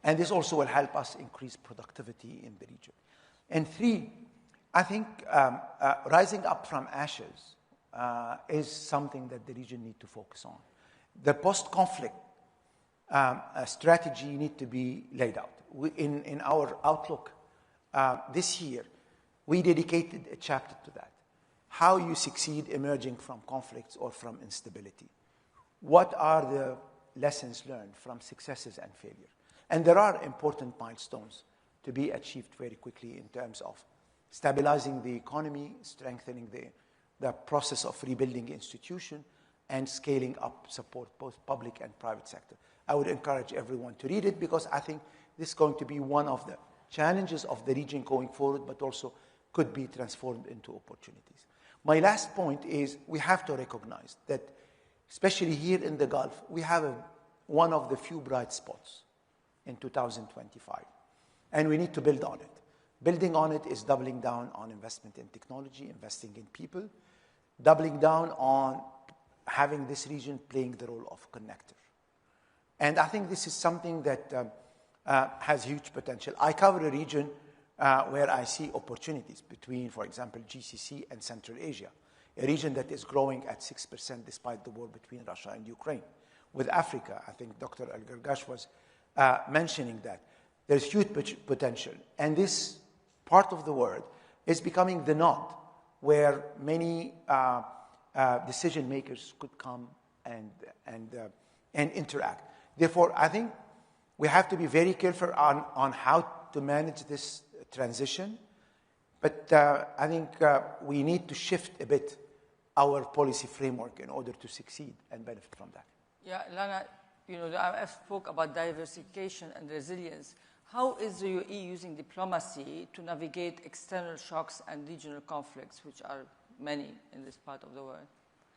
And this also will help us increase productivity in the region. And three, I think rising up from ashes is something that the region needs to focus on. The post-conflict strategy needs to be laid out. In our outlook this year, we dedicated a chapter to that. How you succeed emerging from conflicts or from instability. What are the lessons learned from successes and failure? And there are important milestones to be achieved very quickly in terms of stabilizing the economy, strengthening the process of rebuilding institutions, and scaling up support, both public and private sector. I would encourage everyone to read it because I think this is going to be one of the challenges of the region going forward, but also could be transformed into opportunities. My last point is we have to recognize that, especially here in the Gulf, we have one of the few bright spots in 2025. And we need to build on it. Building on it is doubling down on investment in technology, investing in people, doubling down on having this region playing the role of connector. And I think this is something that has huge potential. I cover a region where I see opportunities between, for example, GCC and Central Asia, a region that is growing at 6% despite the war between Russia and Ukraine. With Africa, I think Dr. Al-Gargash was mentioning that. There's huge potential. And this part of the world is becoming the node where many decision makers could come and interact. Therefore, I think we have to be very careful on how to manage this transition. But I think we need to shift a bit our policy framework in order to succeed and benefit from that. Yeah, Lana, the IMF spoke about diversification and resilience. How is the UAE using diplomacy to navigate external shocks and regional conflicts, which are many in this part of the world?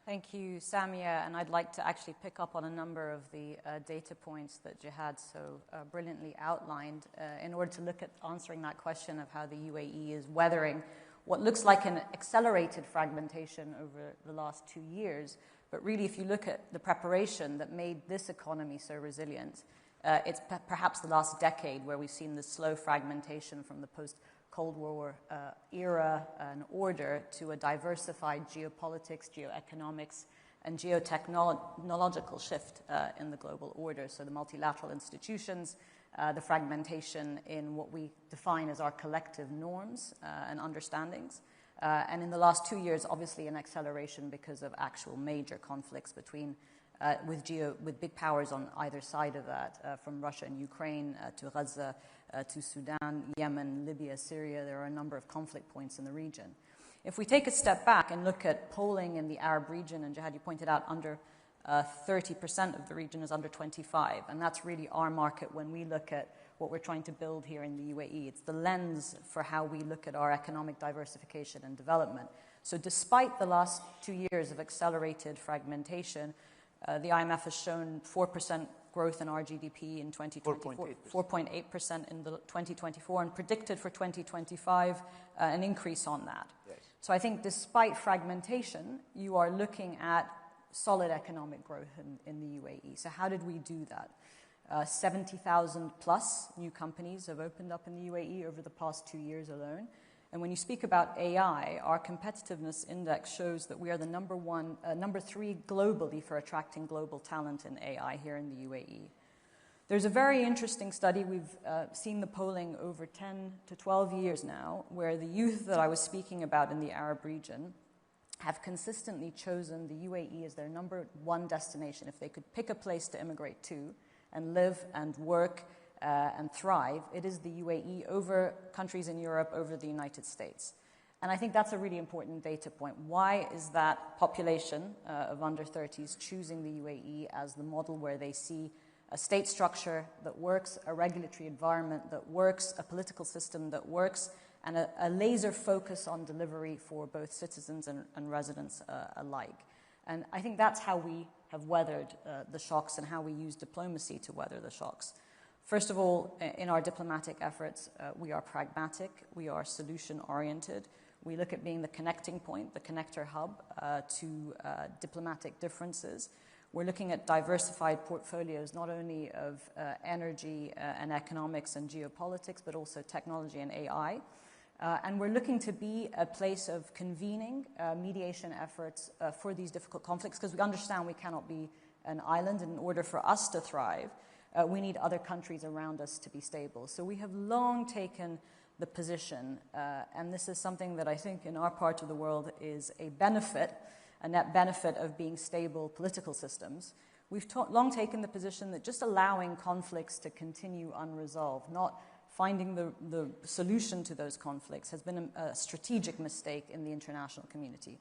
Thank you, Samia, and I'd like to actually pick up on a number of the data points that Jihad so brilliantly outlined in order to look at answering that question of how the UAE is weathering what looks like an accelerated fragmentation over the last 2 years. But really, if you look at the preparation that made this economy so resilient, it's perhaps the last decade where we've seen the slow fragmentation from the post-Cold War era and order to a diversified geopolitics, geoeconomics, and geotechnological shift in the global order. So the multilateral institutions, the fragmentation in what we define as our collective norms and understandings. And in the last 2 years, obviously an acceleration because of actual major conflicts between with big powers on either side of that, from Russia and Ukraine to Gaza to Sudan, Yemen, Libya, Syria. There are a number of conflict points in the region. If we take a step back and look at polling in the Arab region, and Jihad, you pointed out under 30% of the region is under 25, and that's really our market when we look at what we're trying to build here in the UAE. It's the lens for how we look at our economic diversification and development. So despite the last 2 years of accelerated fragmentation, the IMF has shown 4% growth in our GDP in 2024, 4.8% in 2024, and predicted for 2025 an increase on that. Yes. So I think despite fragmentation, you are looking at solid economic growth in the UAE. So how did we do that? 70,000 plus new companies have opened up in the UAE over the past 2 years alone. And when you speak about AI, our competitiveness index shows that we are the number 3 globally for attracting global talent in AI here in the UAE. There's a very interesting study. We've seen the polling over 10 to 12 years now, where the youth that I was speaking about in the Arab region have consistently chosen the UAE as their number 1 destination. If they could pick a place to immigrate to and live and work and thrive, it is the UAE over countries in Europe, over the United States. And I think that's a really important data point. Why is that population of under 30s choosing the UAE as the model where they see a state structure that works, a regulatory environment that works, a political system that works, and a laser focus on delivery for both citizens and residents alike? And I think that's how we have weathered the shocks and how we use diplomacy to weather the shocks. First of all, in our diplomatic efforts, we are pragmatic, we are solution-oriented. We look at being the connecting point, the connector hub to diplomatic differences. We're looking at diversified portfolios, not only of energy and economics and geopolitics, but also technology and AI. And we're looking to be a place of convening mediation efforts for these difficult conflicts, because we understand we cannot be an island. In order for us to thrive, we need other countries around us to be stable. So we have long taken the position, and this is something that I think in our part of the world is a benefit, a net benefit of being stable political systems. We've long taken the position that just allowing conflicts to continue unresolved, not finding the solution to those conflicts, has been a strategic mistake in the international community.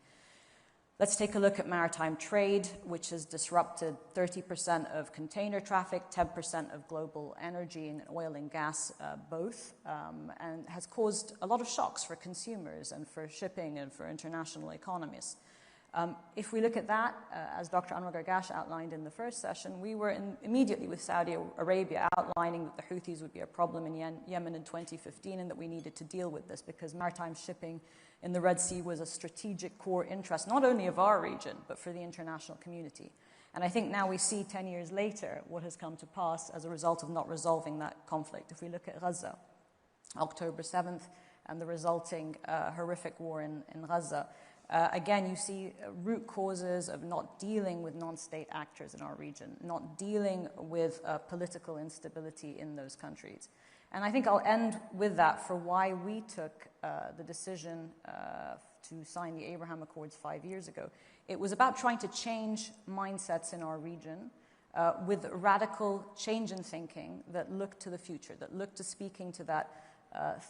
Let's take a look at maritime trade, which has disrupted 30% of container traffic, 10% of global energy and oil and gas both, and has caused a lot of shocks for consumers and for shipping and for international economies. If we look at that, as Dr. Anwar Gargash outlined in the first session, we were immediately with Saudi Arabia outlining that the Houthis would be a problem in Yemen in 2015 and that we needed to deal with this because maritime shipping in the Red Sea was a strategic core interest, not only of our region, but for the international community. And I think now we see 10 years later what has come to pass as a result of not resolving that conflict. If we look at Gaza, October 7th, and the resulting horrific war in Gaza, again, you see root causes of not dealing with non-state actors in our region, not dealing with political instability in those countries. And I think I'll end with that for why we took the decision to sign the Abraham Accords 5 years ago. It was about trying to change mindsets in our region with radical change in thinking that looked to the future, that looked to speaking to that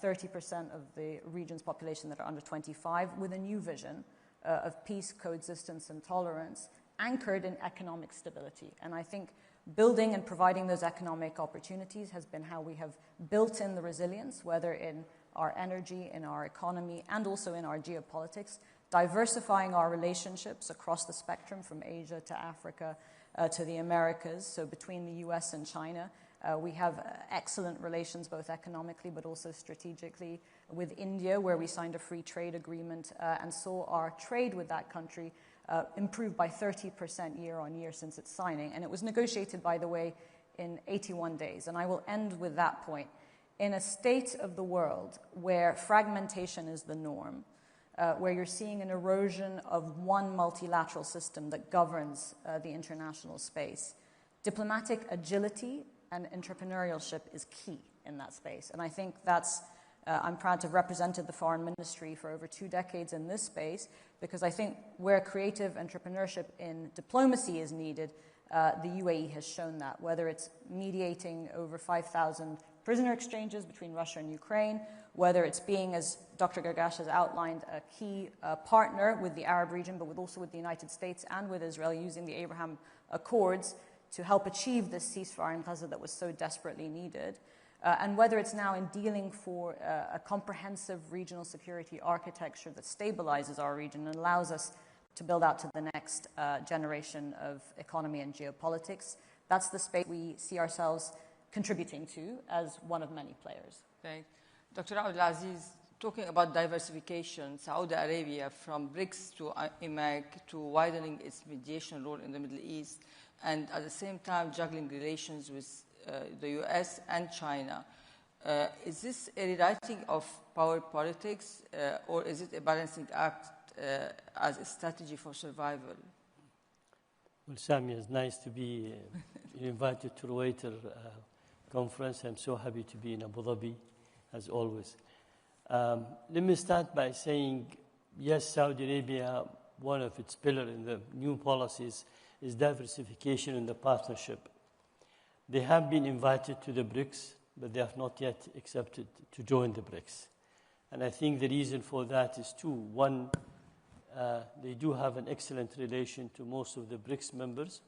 30% of the region's population that are under 25 with a new vision of peace, coexistence, and tolerance anchored in economic stability. And I think building and providing those economic opportunities has been how we have built in the resilience, whether in our energy, in our economy, and also in our geopolitics, diversifying our relationships across the spectrum from Asia to Africa to the Americas, so between the US and China. We have excellent relations, both economically but also strategically, with India, where we signed a free trade agreement and saw our trade with that country improve by 30% year on year since its signing. And it was negotiated, by the way, in 81 days. And I will end with that point. In a state of the world where fragmentation is the norm, where you're seeing an erosion of one multilateral system that governs the international space, diplomatic agility and entrepreneurship is key in that space. And I think that's, I'm proud to have represented the foreign ministry for over 2 decades in this space, because I think where creative entrepreneurship in diplomacy is needed, the UAE has shown that, whether it's mediating over 5,000 prisoner exchanges between Russia and Ukraine, whether it's being, as Dr. Gargash has outlined, a key partner with the Arab region, but also with the United States and with Israel, using the Abraham Accords to help achieve this ceasefire in Gaza that was so desperately needed, and whether it's now in dealing for a comprehensive regional security architecture that stabilizes our region and allows us to build out to the next generation of economy and geopolitics. That's the space we see ourselves contributing to as one of many players. Thanks. Dr. Abdulaziz, talking about diversification, Saudi Arabia from BRICS to IMEC to widening its mediation role in the Middle East, and at the same time juggling relations with the US and China. Is this a rewriting of power politics, or is it a balancing act as a strategy for survival? Well, Sami, it's nice to be invited to the Reuters conference. I'm so happy to be in Abu Dhabi, as always. Let me start by saying, yes, Saudi Arabia, one of its pillars in the new policies is diversification in the partnership. They have been invited to the BRICS, but they have not yet accepted to join the BRICS. And I think the reason for that is two. One, they do have an excellent relation to most of the BRICS members.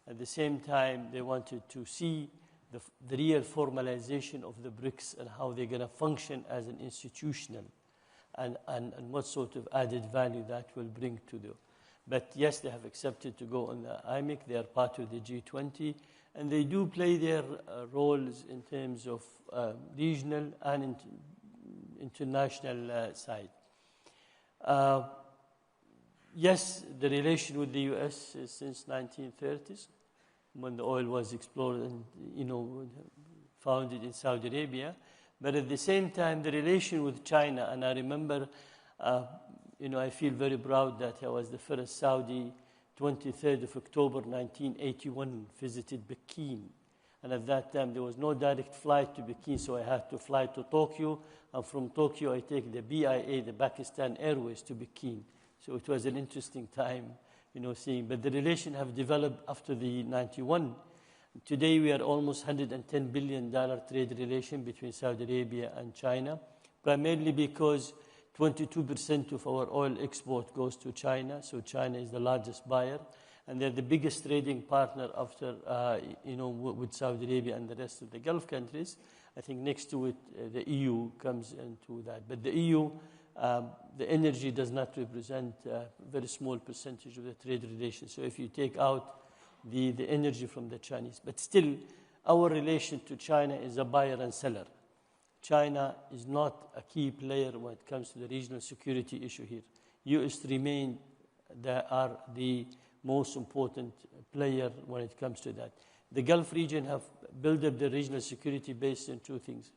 At the same time, they wanted to see the real formalization of the BRICS and how they're going to function as an institutional and what sort of added value that will bring to them. But yes, they have accepted to go on the IMEC. They are part of the G20. And they do play their roles in terms of regional and international side. yes, the relation with the U.S. is since 1930s, when the oil was explored and, founded in Saudi Arabia. But at the same time, the relation with China, and I remember, I feel very proud that I was the first Saudi, 23rd of October 1981, visited Peking. And at that time, there was no direct flight to Peking, so I had to fly to Tokyo. And from Tokyo, I take the BIA, the Pakistan Airways, to Peking. So it was an interesting time, seeing. But the relation have developed after the 91. Today, we are almost $110 billion trade relation between Saudi Arabia and China, primarily because 22% of our oil export goes to China. So China is the largest buyer. And they're the biggest trading partner after, with Saudi Arabia and the rest of the Gulf countries. I think next to it, the EU comes into that. But the EU, the energy does not represent a very small percentage of the trade relations. So if you take out the energy from the Chinese. But still, our relation to China is a buyer and seller. China is not a key player when it comes to the regional security issue here. U.S. remain the most important player when it comes to that. The Gulf region have built up the regional security based on two things: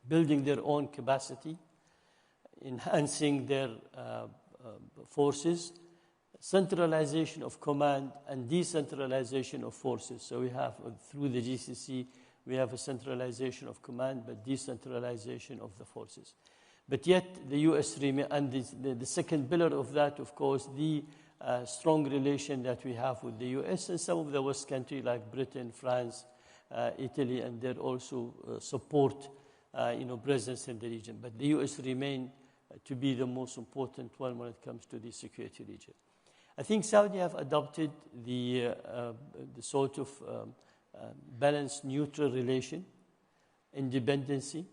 building their own capacity, enhancing their forces, centralization of command, and decentralization of forces. So we have, through the GCC, we have a centralization of command, but decentralization of the forces. But yet, the U.S. and the second pillar of that, of course, the strong relation that we have with the U.S. and some of the West countries like Britain, France, Italy, and they also support, presence in the region. But the U.S. remain to be the most important one when it comes to the security region. I think Saudi have adopted the sort of balanced, neutral relation, independency,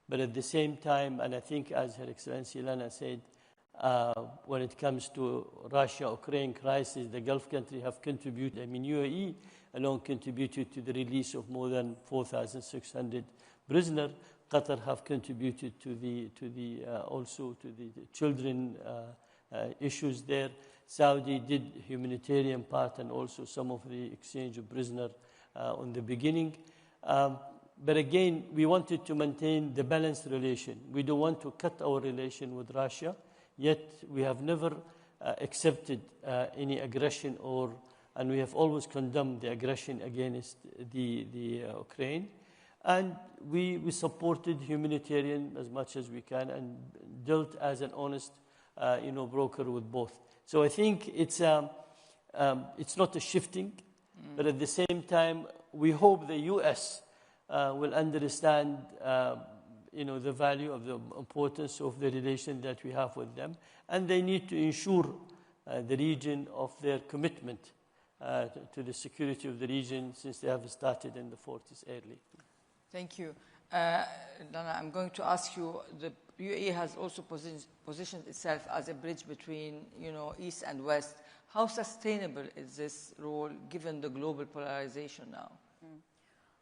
but at the same time, and I think as Her Excellency Lana said, when it comes to Russia-Ukraine crisis, the Gulf countries have contributed. UAE alone contributed to the release of more than 4,600 prisoners. Qatar have contributed to the children issues there. Saudi did humanitarian part and also some of the exchange of prisoners on the beginning. But again, we wanted to maintain the balanced relation. We don't want to cut our relation with Russia, yet we have never accepted any aggression and we have always condemned the aggression against the Ukraine. And we supported humanitarian as much as we can and dealt as an honest, broker with both. So I think it's not a shifting, but at the same time, we hope the U.S. Will understand, the value of the importance of the relation that we have with them, and they need to ensure the region of their commitment to the security of the region since they have started in the 40s early. Thank you. Dana, I'm going to ask you, the UAE has also positioned itself as a bridge between, East and West. How sustainable is this role given the global polarization now?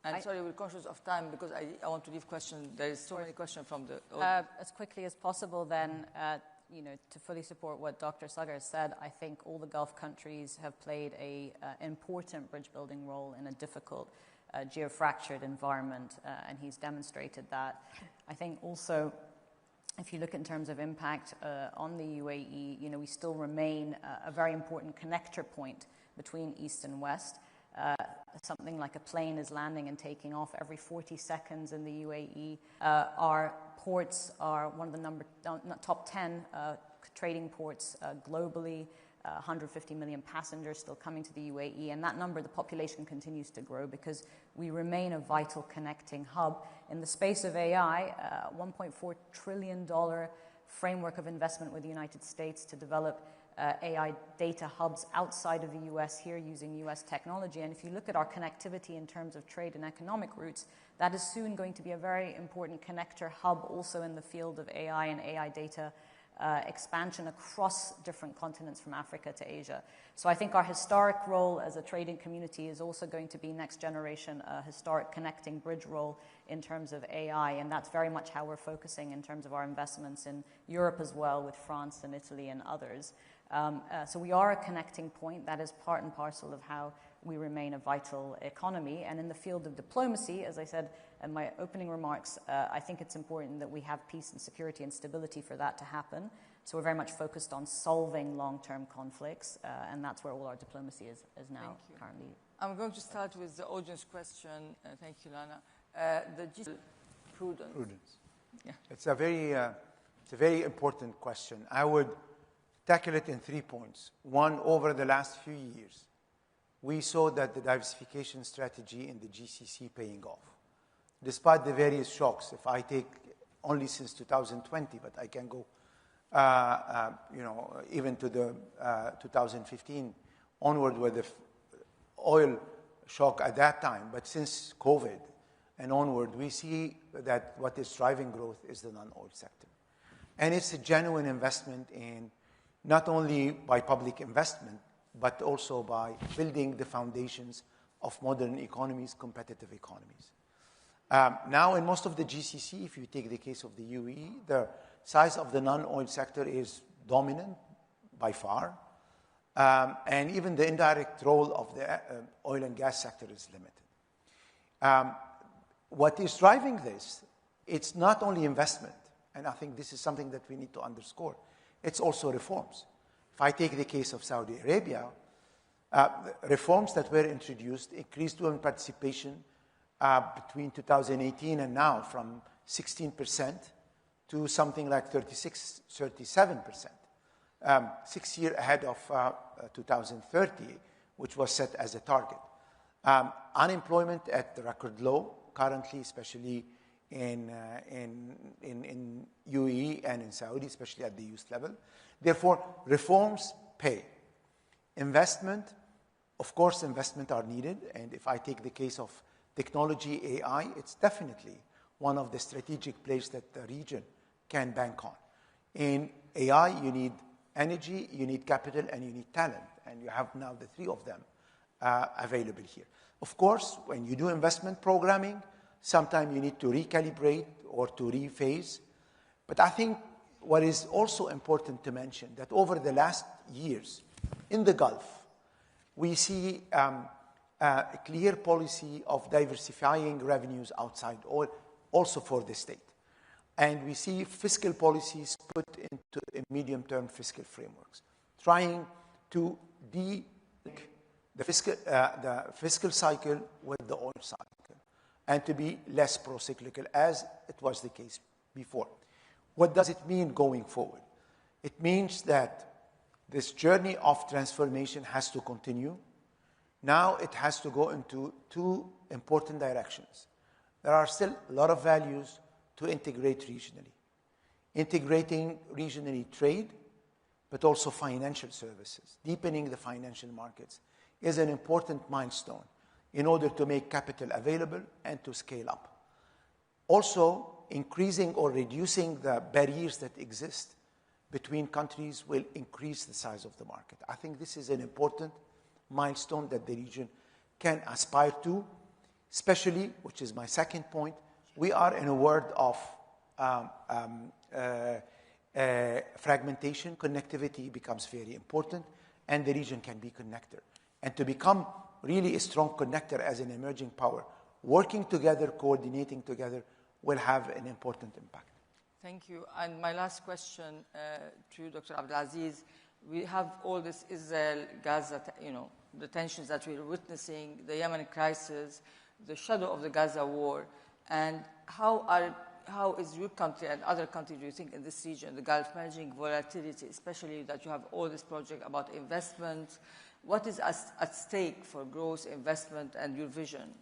And sorry, we're conscious of time because I want to leave questions. There is so many questions from the audience. As quickly as possible then, to fully support what Dr. Sagar said, I think all the Gulf countries have played an important bridge-building role in a difficult geofractured environment, and he's demonstrated that. I think also, if you look in terms of impact on the UAE, we still remain a very important connector point between East and West. Something like a plane is landing and taking off every 40 seconds in the UAE. Our ports are one of the top 10 trading ports globally. 150 million passengers still coming to the UAE, and that number, the population continues to grow because we remain a vital connecting hub. In the space of AI, $1.4 trillion framework of investment with the United States to develop AI data hubs outside of the US here using US technology. And if you look at our connectivity in terms of trade and economic routes, that is soon going to be a very important connector hub also in the field of AI and AI data expansion across different continents from Africa to Asia. So I think our historic role as a trading community is also going to be next generation, a historic connecting bridge role in terms of AI, and that's very much how we're focusing in terms of our investments in Europe as well with France and Italy and others. So we are a connecting point. That is part and parcel of how we remain a vital economy. And in the field of diplomacy, as I said in my opening remarks, I think it's important that we have peace and security and stability for that to happen. So we're very much focused on solving long-term conflicts, and that's where all our diplomacy is now currently. I'm going to start with the audience question. Thank you, Lana. The prudence. Yeah. It's a very important question. I would tackle it in 3 points. One, over the last few years, we saw that the diversification strategy in the GCC paying off. Despite the various shocks, if I take only since 2020, but I can go even to the 2015 onward with the oil shock at that time. But since COVID and onward, we see that what is driving growth is the non-oil sector. And it's a genuine investment in not only by public investment, but also by building the foundations of modern economies, competitive economies. Now, in most of the GCC, if you take the case of the UAE, the size of the non-oil sector is dominant by far. And even the indirect role of the oil and gas sector is limited. What is driving this, it's not only investment, and I think this is something that we need to underscore, it's also reforms. If I take the case of Saudi Arabia, reforms that were introduced increased women participation between 2018 and now from 16% to something like 37%, 6 years ahead of 2030, which was set as a target. Unemployment at the record low currently, especially in UAE and in Saudi, especially at the youth level. Therefore, reforms pay. Investment, of course, investment are needed. And if I take the case of technology, AI, it's definitely one of the strategic plays that the region can bank on. In AI, you need energy, you need capital, and you need talent. And you have now the 3 of them available here. Of course, when you do investment programming, sometimes you need to recalibrate or to rephase. But I think what is also important to mention that over the last years in the Gulf, we see a clear policy of diversifying revenues outside oil, also for the state. And we see fiscal policies put into a medium-term fiscal frameworks, trying to de-link the fiscal cycle with the oil cycle, and to be less pro-cyclical, as it was the case before. What does it mean going forward? It means that this journey of transformation has to continue. Now it has to go into 2 important directions. There are still a lot of values to integrate regionally. Integrating regionally trade, but also financial services. Deepening the financial markets is an important milestone in order to make capital available and to scale up. Also, increasing or reducing the barriers that exist between countries will increase the size of the market. I think this is an important milestone that the region can aspire to, especially, which is my second point, we are in a world of fragmentation. Connectivity becomes very important, and the region can be connected. And to become really a strong connector as an emerging power, working together, coordinating together, will have an important impact. Thank you. And my last question to you, Dr. Abdulaziz. We have all this Israel-Gaza, the tensions that we're witnessing, the Yemen crisis, the shadow of the Gaza war, and how is your country and other countries, do you think, in this region, the Gulf, managing volatility, especially that you have all this project about investment? What is at stake for growth, investment, and your vision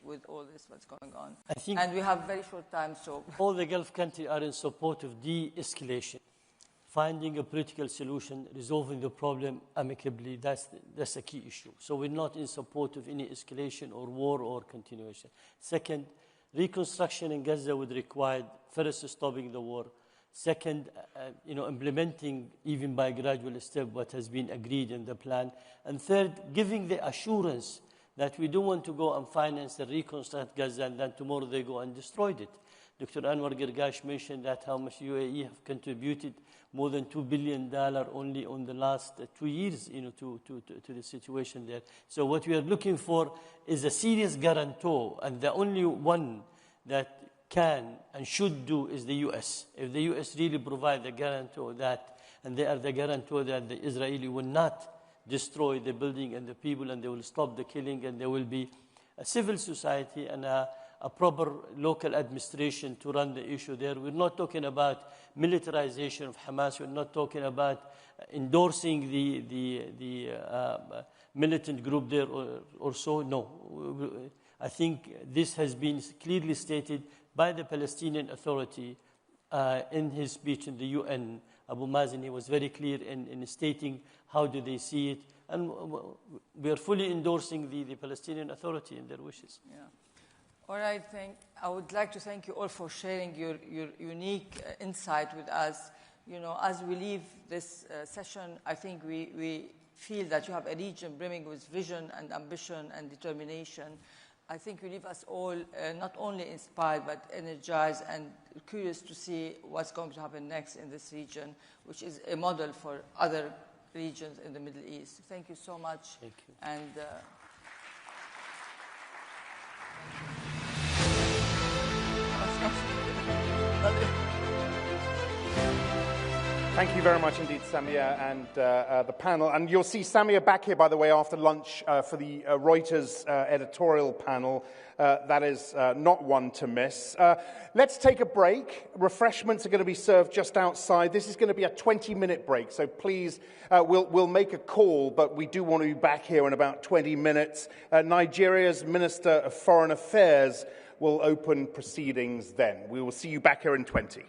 with all this, what's going on? I think and we have very short time, so... all the Gulf countries are in support of de-escalation, finding a political solution, resolving the problem amicably. That's a key issue. So we're not in support of any escalation or war or continuation. Second, reconstruction in Gaza would require, first, stopping the war. Second, implementing, even by gradual step, what has been agreed in the plan. And third, giving the assurance that we don't want to go and finance and reconstruct Gaza and then tomorrow they go and destroyed it. Dr. Anwar Girgash mentioned that how much UAE have contributed more than $2 billion only on the last 2 years, to the situation there. So what we are looking for is a serious guarantor, and the only one that can and should do is the U.S. If the U.S. really provide the guarantor that, and they are the guarantor that the Israeli will not destroy the building and the people, and they will stop the killing, and there will be a civil society and a proper local administration to run the issue there. We're not talking about militarization of Hamas. We're not talking about endorsing the militant group there or so. No. I think this has been clearly stated by the Palestinian Authority in his speech in the UN. Abu Mazen, he was very clear in stating how do they see it. And we are fully endorsing the Palestinian Authority in their wishes. Yeah. All right, I would like to thank you all for sharing your unique insight with us. As we leave this session, I think we feel that you have a region brimming with vision and ambition and determination. I think you leave us all not only inspired, but energized and curious to see what's going to happen next in this region, which is a model for other regions in the Middle East. Thank you so much. Thank you. And Thank you very much indeed, Samia, and the panel. And you'll see Samia back here, by the way, after lunch for the Reuters editorial panel. That is not one to miss. Let's take a break. Refreshments are going to be served just outside. This is going to be a 20-minute break, so please, we'll make a call, but we do want to be back here in about 20 minutes. Nigeria's Minister of Foreign Affairs will open proceedings then. We will see you back here in 20.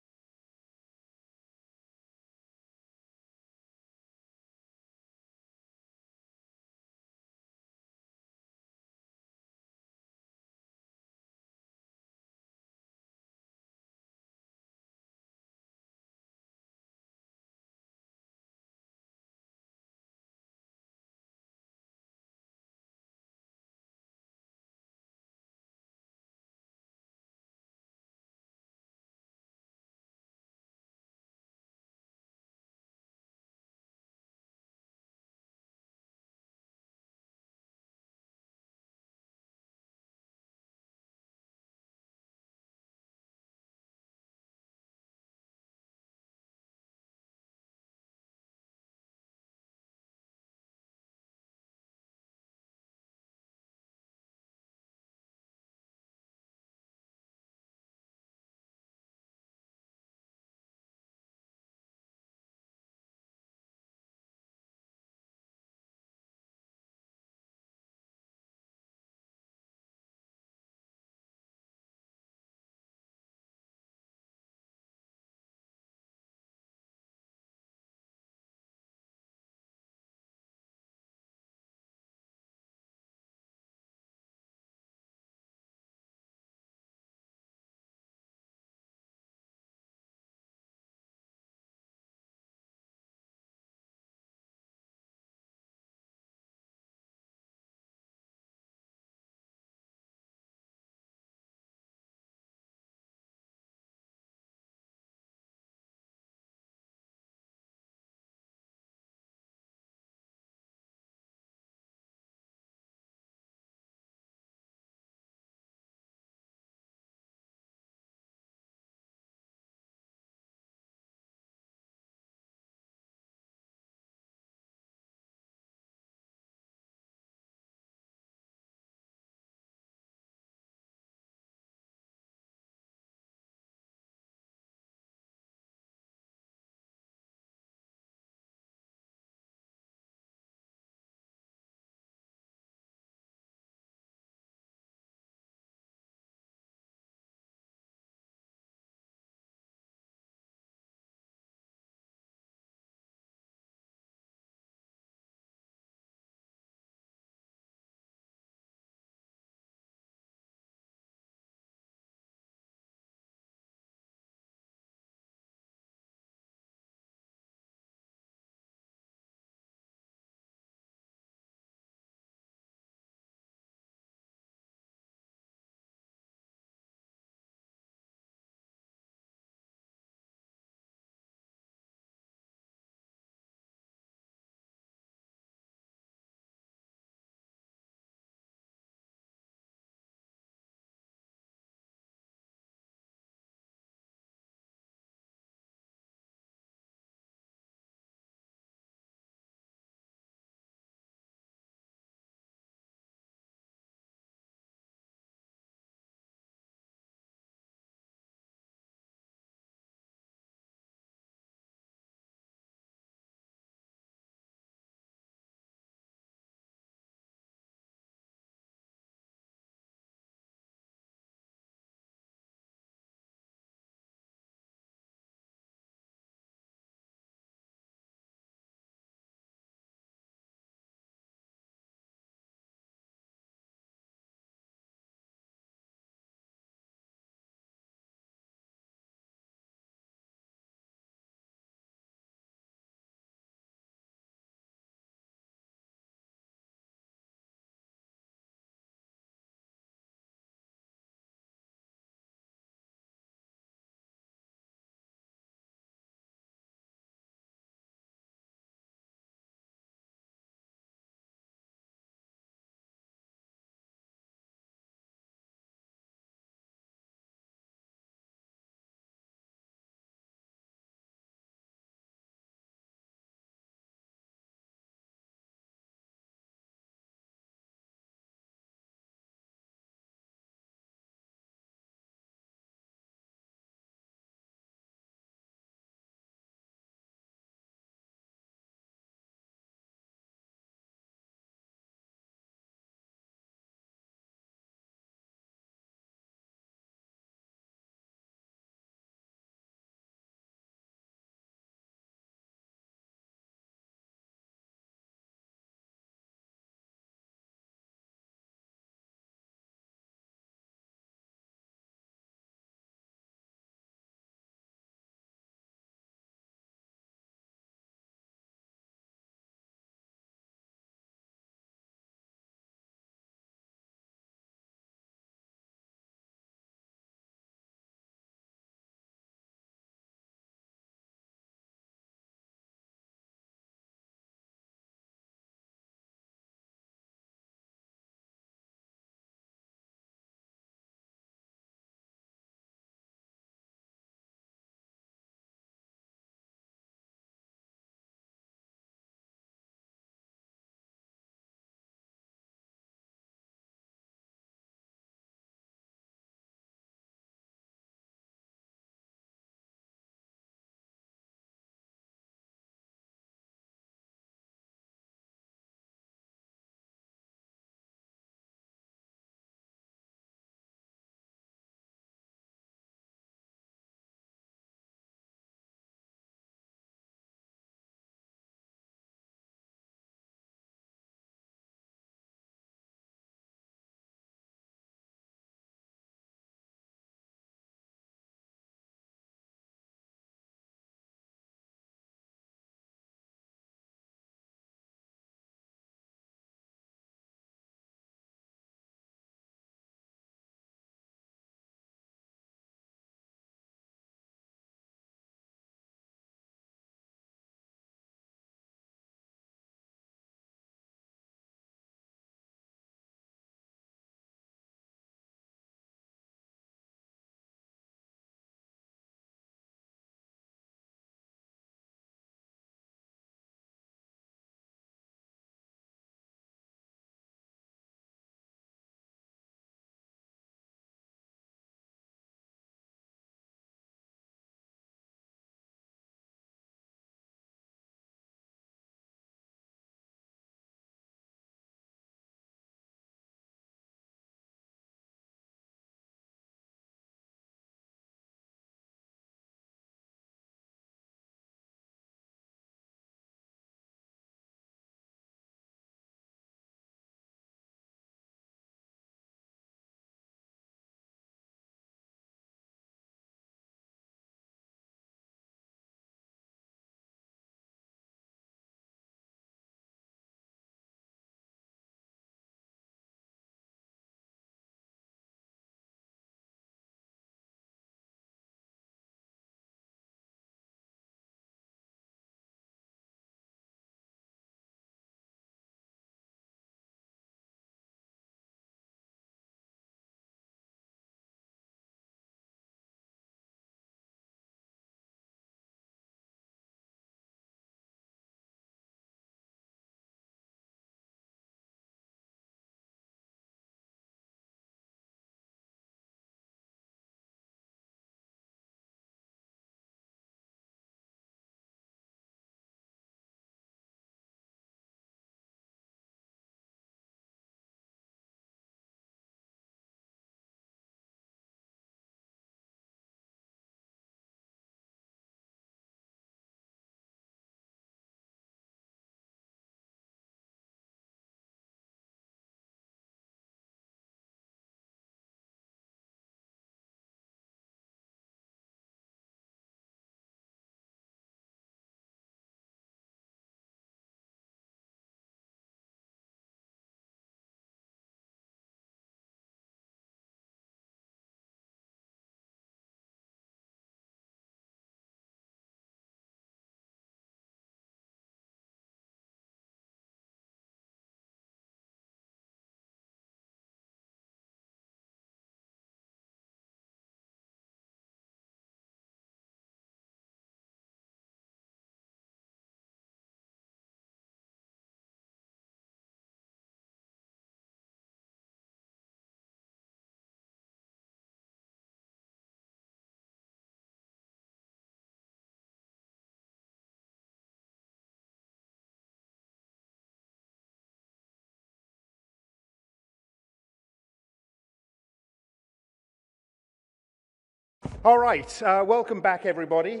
All right, welcome back, everybody.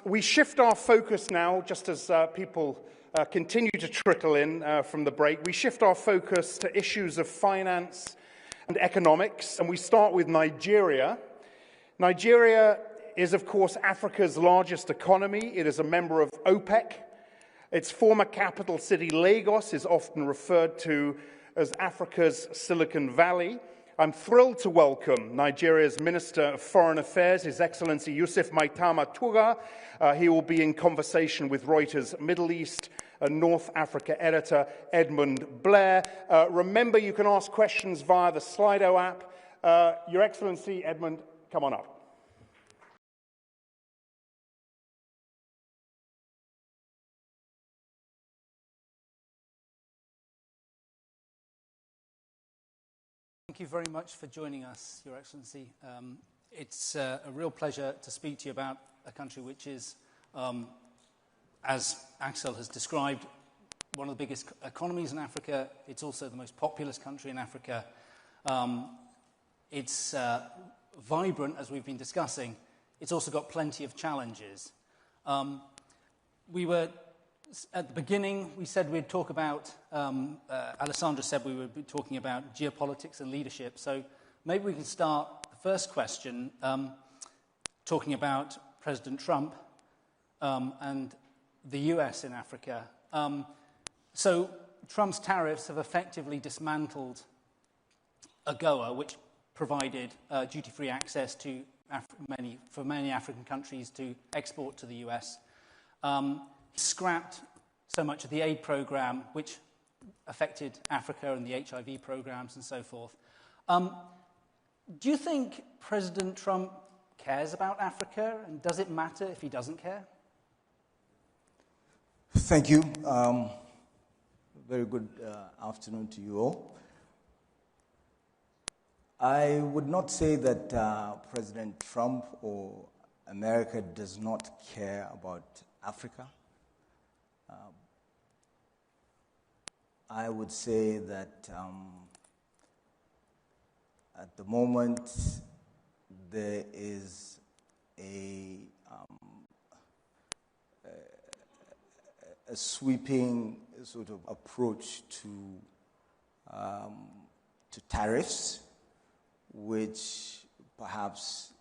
We shift our focus now, just as people continue to trickle in from the break. We shift our focus to issues of finance and economics, and we start with Nigeria. Nigeria is, of course, Africa's largest economy. It is a member of OPEC. Its former capital city, Lagos, is often referred to as Africa's Silicon Valley. I'm thrilled to welcome Nigeria's Minister of Foreign Affairs, His Excellency Yusuf Maitama Tuga. He will be in conversation with Reuters Middle East and North Africa editor Edmund Blair. Remember, you can ask questions via the Slido app. Your Excellency, Edmund, come on up. Thank you very much for joining us, Your Excellency. It's a real pleasure to speak to you about a country which is, as Axel has described, one of the biggest economies in Africa. It's also the most populous country in Africa. It's vibrant, as we've been discussing. It's also got plenty of challenges. At the beginning, we said we'd talk about, Alessandra said we would be talking about geopolitics and leadership. So maybe we can start the first question talking about President Trump and the US in Africa. So Trump's tariffs have effectively dismantled AGOA, which provided duty-free access to many African countries to export to the US. Scrapped so much of the aid program, which affected Africa and the HIV programs and so forth. Do you think President Trump cares about Africa, and does it matter if he doesn't care? Thank you. Very good afternoon to you all. I would not say that President Trump or America does not care about Africa. I would say that at the moment there is a sweeping sort of approach to tariffs, which perhaps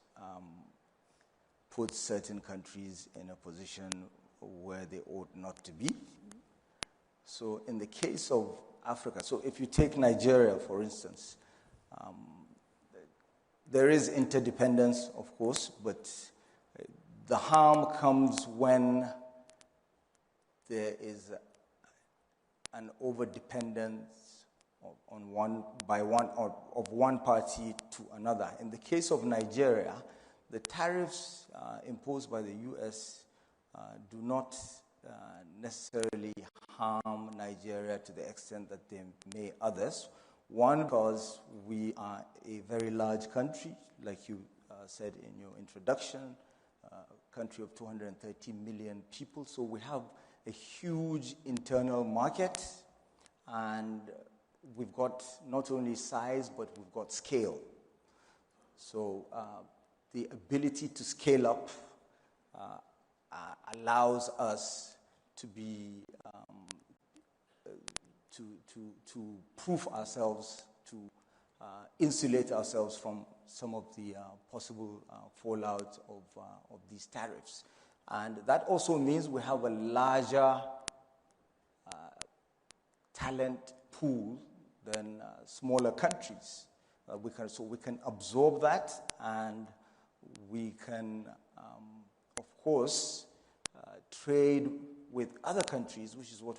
puts certain countries in a position where they ought not to be. So in the case of Africa, so if you take Nigeria, for instance, there is interdependence, of course, but the harm comes when there is an overdependence of one party to another. In the case of Nigeria, the tariffs imposed by the U.S. Do not necessarily harm Nigeria to the extent that they may others. One, because we are a very large country, like you said in your introduction, a country of 230 million people. So we have a huge internal market, and we've got not only size, but we've got scale. So the ability to scale up allows us to be to prove ourselves, to insulate ourselves from some of the possible fallout of these tariffs. And that also means we have a larger talent pool than smaller countries. So we can absorb that, and we can, of course, trade with other countries, which is what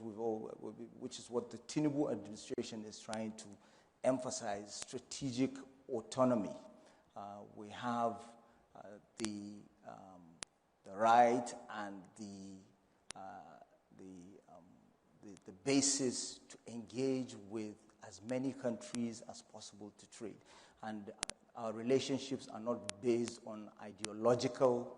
the Tinubu administration is trying to emphasize: strategic autonomy. We have the right and the basis to engage with as many countries as possible to trade, and our relationships are not based on ideological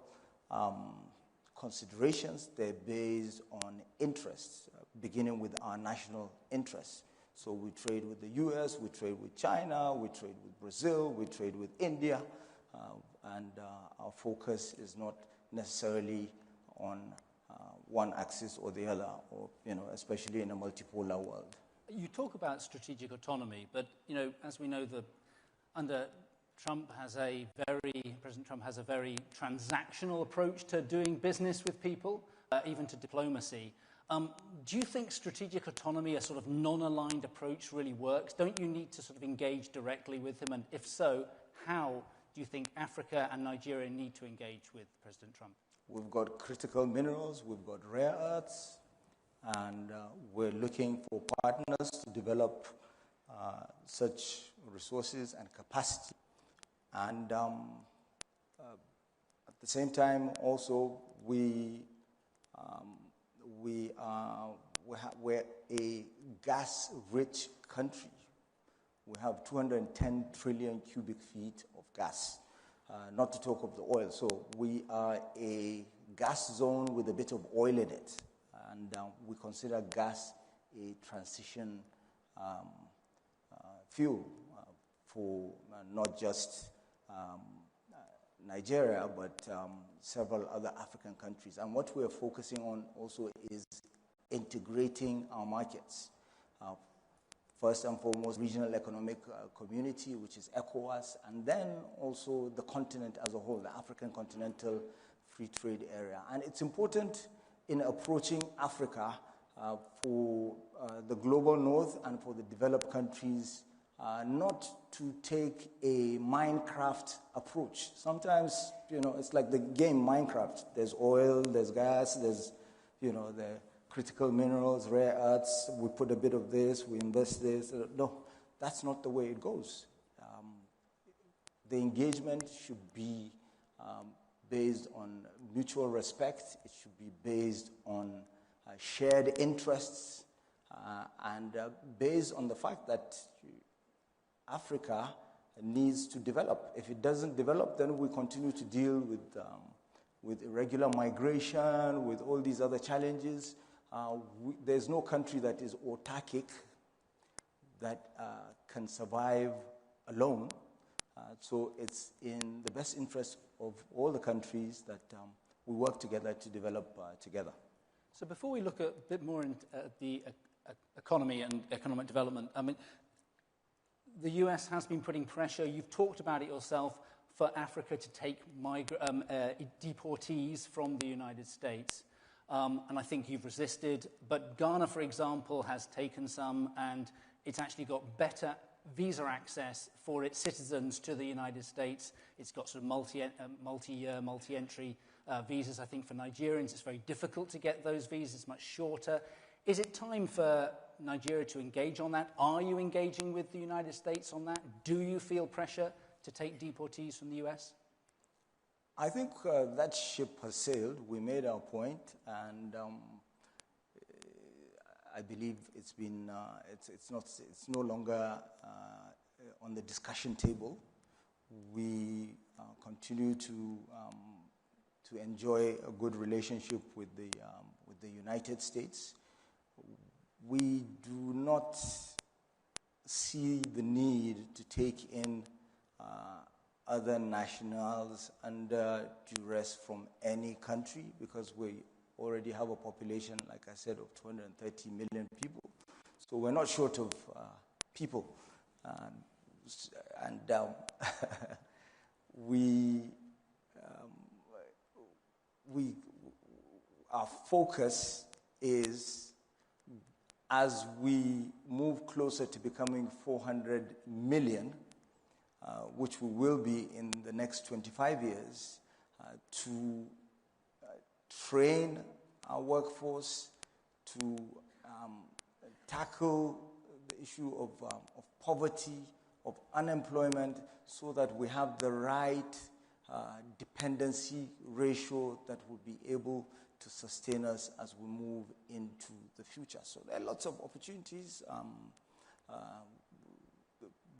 considerations. They're based on interests, beginning with our national interests. So we trade with the US, we trade with China, we trade with Brazil, we trade with India, and our focus is not necessarily on one axis or the other, or, especially in a multipolar world. You talk about strategic autonomy, but, as we know, under President Trump has a very transactional approach to doing business with people, even to diplomacy. Do you think strategic autonomy, a sort of non-aligned approach, really works? Don't you need to sort of engage directly with him? And if so, how do you think Africa and Nigeria need to engage with President Trump? We've got critical minerals, we've got rare earths, and we're looking for partners to develop such resources and capacity. And at the same time, also, we're a gas-rich country. We have 210 trillion cubic feet of gas, not to talk of the oil. So we are a gas zone with a bit of oil in it. And we consider gas a transition fuel for not just Nigeria, but several other African countries. And what we're focusing on also is integrating our markets. First and foremost, regional economic community, which is ECOWAS, and then also the continent as a whole, the African continental free trade area. And it's important in approaching Africa for the global north and for the developed countries not to take a Minecraft approach. Sometimes, it's like the game Minecraft. There's oil, there's gas, there's, the critical minerals, rare earths. We put a bit of this, we invest this. No, that's not the way it goes. The engagement should be based on mutual respect. It should be based on shared interests and based on the fact that Africa needs to develop. If it doesn't develop, then we continue to deal with irregular migration, with all these other challenges. There's no country that is autarkic that can survive alone. So it's in the best interest of all the countries that we work together to develop together. So before we look a bit more at the economy and economic development, I mean, the US has been putting pressure, you've talked about it yourself, for Africa to take deportees from the United States. And I think you've resisted. But Ghana, for example, has taken some, and it's actually got better visa access for its citizens to the United States. It's got sort of multi-year, multi-entry visas. I think for Nigerians, it's very difficult to get those visas. It's much shorter. Is it time for Nigeria to engage on that? Are you engaging with the United States on that? Do you feel pressure to take deportees from the US? I think that ship has sailed. We made our point, and I believe it's been it's no longer on the discussion table. We continue to enjoy a good relationship with the United States. We do not see the need to take in other nationals under duress from any country, because we already have a population, like I said, of 230 million people. So we're not short of people. Our focus is, as we move closer to becoming 400 million, which we will be in the next 25 years, to train our workforce, to tackle the issue of poverty, of unemployment, so that we have the right dependency ratio that will be able to sustain us as we move into the future. So there are lots of opportunities.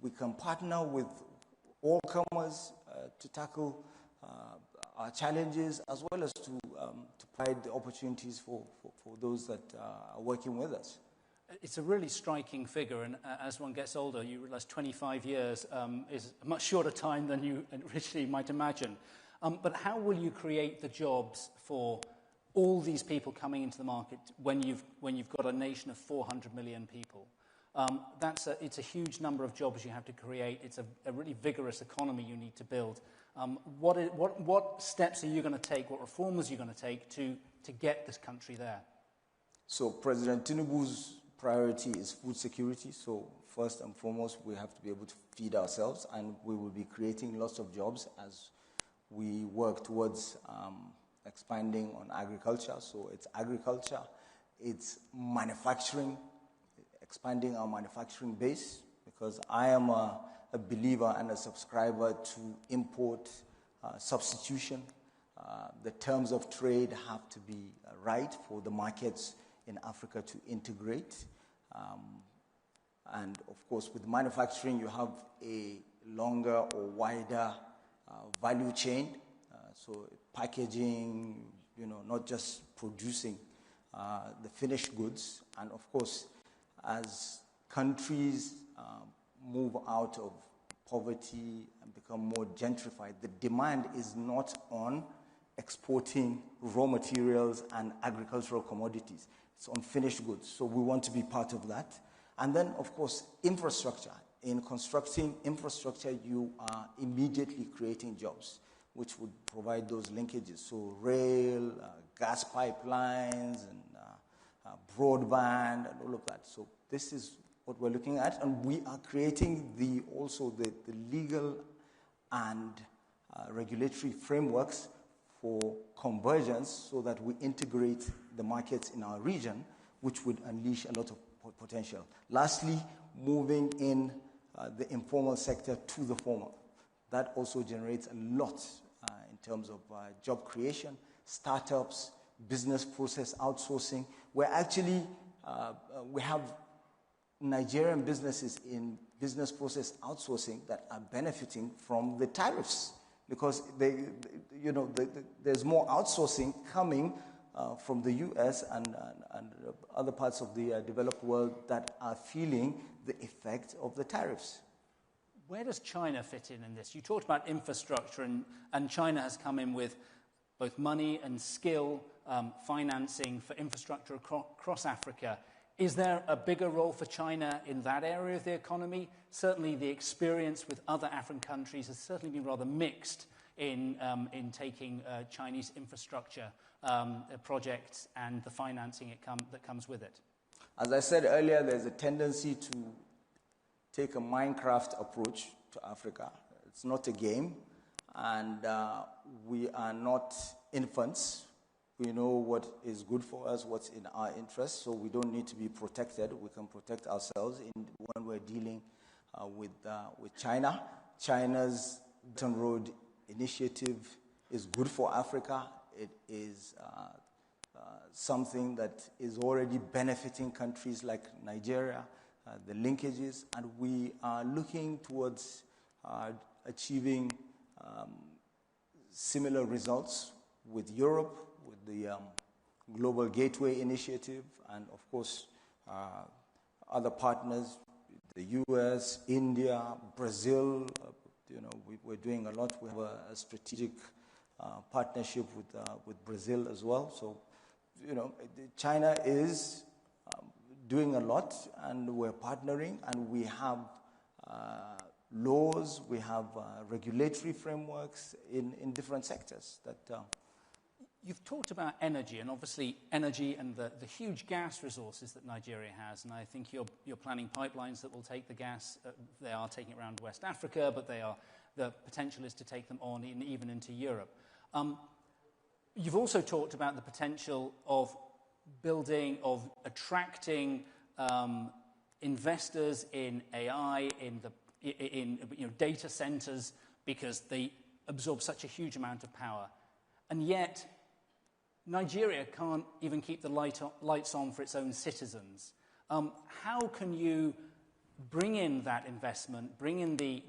We can partner with all comers to tackle our challenges, as well as to provide the opportunities for those that are working with us. it's a really striking figure, and as one gets older, you realize 25 years is a much shorter time than you originally might imagine. But how will you create the jobs for all these people coming into the market when you've got a nation of 400 million people? It's a huge number of jobs you have to create. It's a really vigorous economy you need to build. What steps are you going to take? What reforms are you going to take to get this country there? So President Tinubu's priority is food security. So first and foremost, we have to be able to feed ourselves, and we will be creating lots of jobs as we work towards expanding on agriculture. So it's agriculture, it's manufacturing, expanding our manufacturing base, because I am a believer and a subscriber to import substitution. The terms of trade have to be right for the markets in Africa to integrate. And of course, with manufacturing, you have a longer or wider value chain. So packaging, not just producing the finished goods. And of course, as countries move out of poverty and become more gentrified, the demand is not on exporting raw materials and agricultural commodities. It's on finished goods. So we want to be part of that. And then, of course, infrastructure. In constructing infrastructure, you are immediately creating jobs, which would provide those linkages. So rail, gas pipelines, and broadband, and all of that. So this is what we're looking at. And we are creating also the legal and regulatory frameworks for convergence so that we integrate the markets in our region, which would unleash a lot of potential. Lastly, moving in the informal sector to the formal. That also generates a lot in terms of job creation, startups, business process outsourcing. We have Nigerian businesses in business process outsourcing that are benefiting from the tariffs, because there's more outsourcing coming from the US and other parts of the developed world that are feeling the effect of the tariffs. Where does China fit in this? You talked about infrastructure, and China has come in with both money and skill, financing for infrastructure across Africa. Is there a bigger role for China in that area of the economy? Certainly the experience with other African countries has certainly been rather mixed in taking Chinese infrastructure projects and the financing that comes with it. As I said earlier, there's a tendency to take a Minecraft approach to Africa. It's not a game, and we are not infants. We know what is good for us, what's in our interest, so we don't need to be protected. We can protect ourselves when we're dealing with China. China's Belt and Road Initiative is good for Africa. It is something that is already benefiting countries like Nigeria, the linkages, and we are looking towards achieving similar results with Europe, with the Global Gateway Initiative, and of course other partners, the US, India, Brazil. We're doing a lot. We have a strategic partnership with Brazil as well. So, China is doing a lot, and we're partnering, and we have laws, we have regulatory frameworks in different sectors that. You've talked about energy, and obviously energy and the huge gas resources that Nigeria has, and I think you're planning pipelines that will take the gas. They are taking it around West Africa, but the potential is to take them on even into Europe. You've also talked about the potential of attracting investors in AI, in data centers, because they absorb such a huge amount of power, and yet Nigeria can't even keep the lights on for its own citizens. How can you bring in that investment, bring in the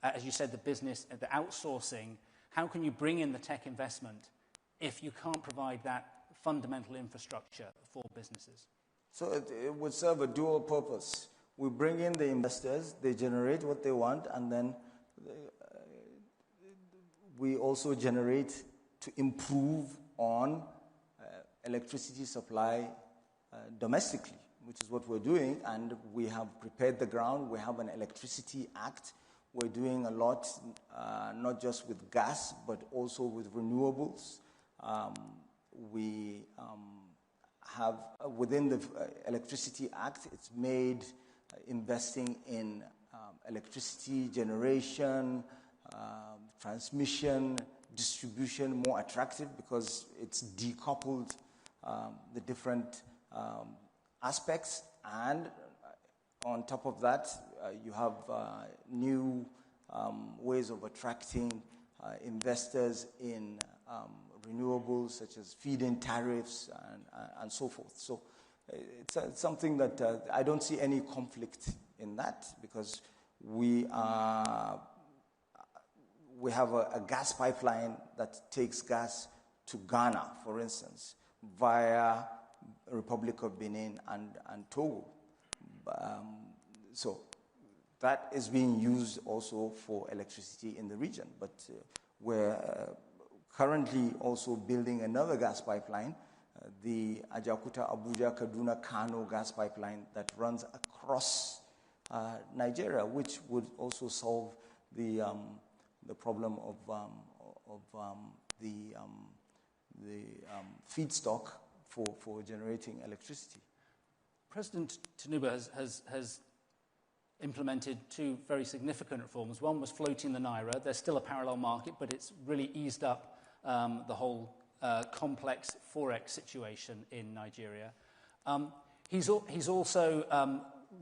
as you said, the business, the outsourcing? How can you bring in the tech investment if you can't provide that fundamental infrastructure for businesses? So it would serve a dual purpose. We bring in the investors, they generate what they want, and then we also generate to improve on electricity supply domestically, which is what we're doing, and we have prepared the ground. We have an Electricity Act. We're doing a lot, not just with gas, but also with renewables. We have, within the Electricity Act, it's made investing in electricity generation, transmission, distribution more attractive because it's decoupled the different aspects, and on top of that, you have new ways of attracting investors in renewables, such as feed-in tariffs and so forth. So it's something that I don't see any conflict in that, because we have a gas pipeline that takes gas to Ghana, for instance, via Republic of Benin and Togo. So that is being used also for electricity in the region. But we're currently also building another gas pipeline, the Ajakuta Abuja Kaduna Kano gas pipeline that runs across Nigeria, which would also solve the problem of the feedstock for generating electricity. President Tinubu has implemented two very significant reforms. One was floating the Naira. There's still a parallel market, but it's really eased up the whole complex Forex situation in Nigeria. He's also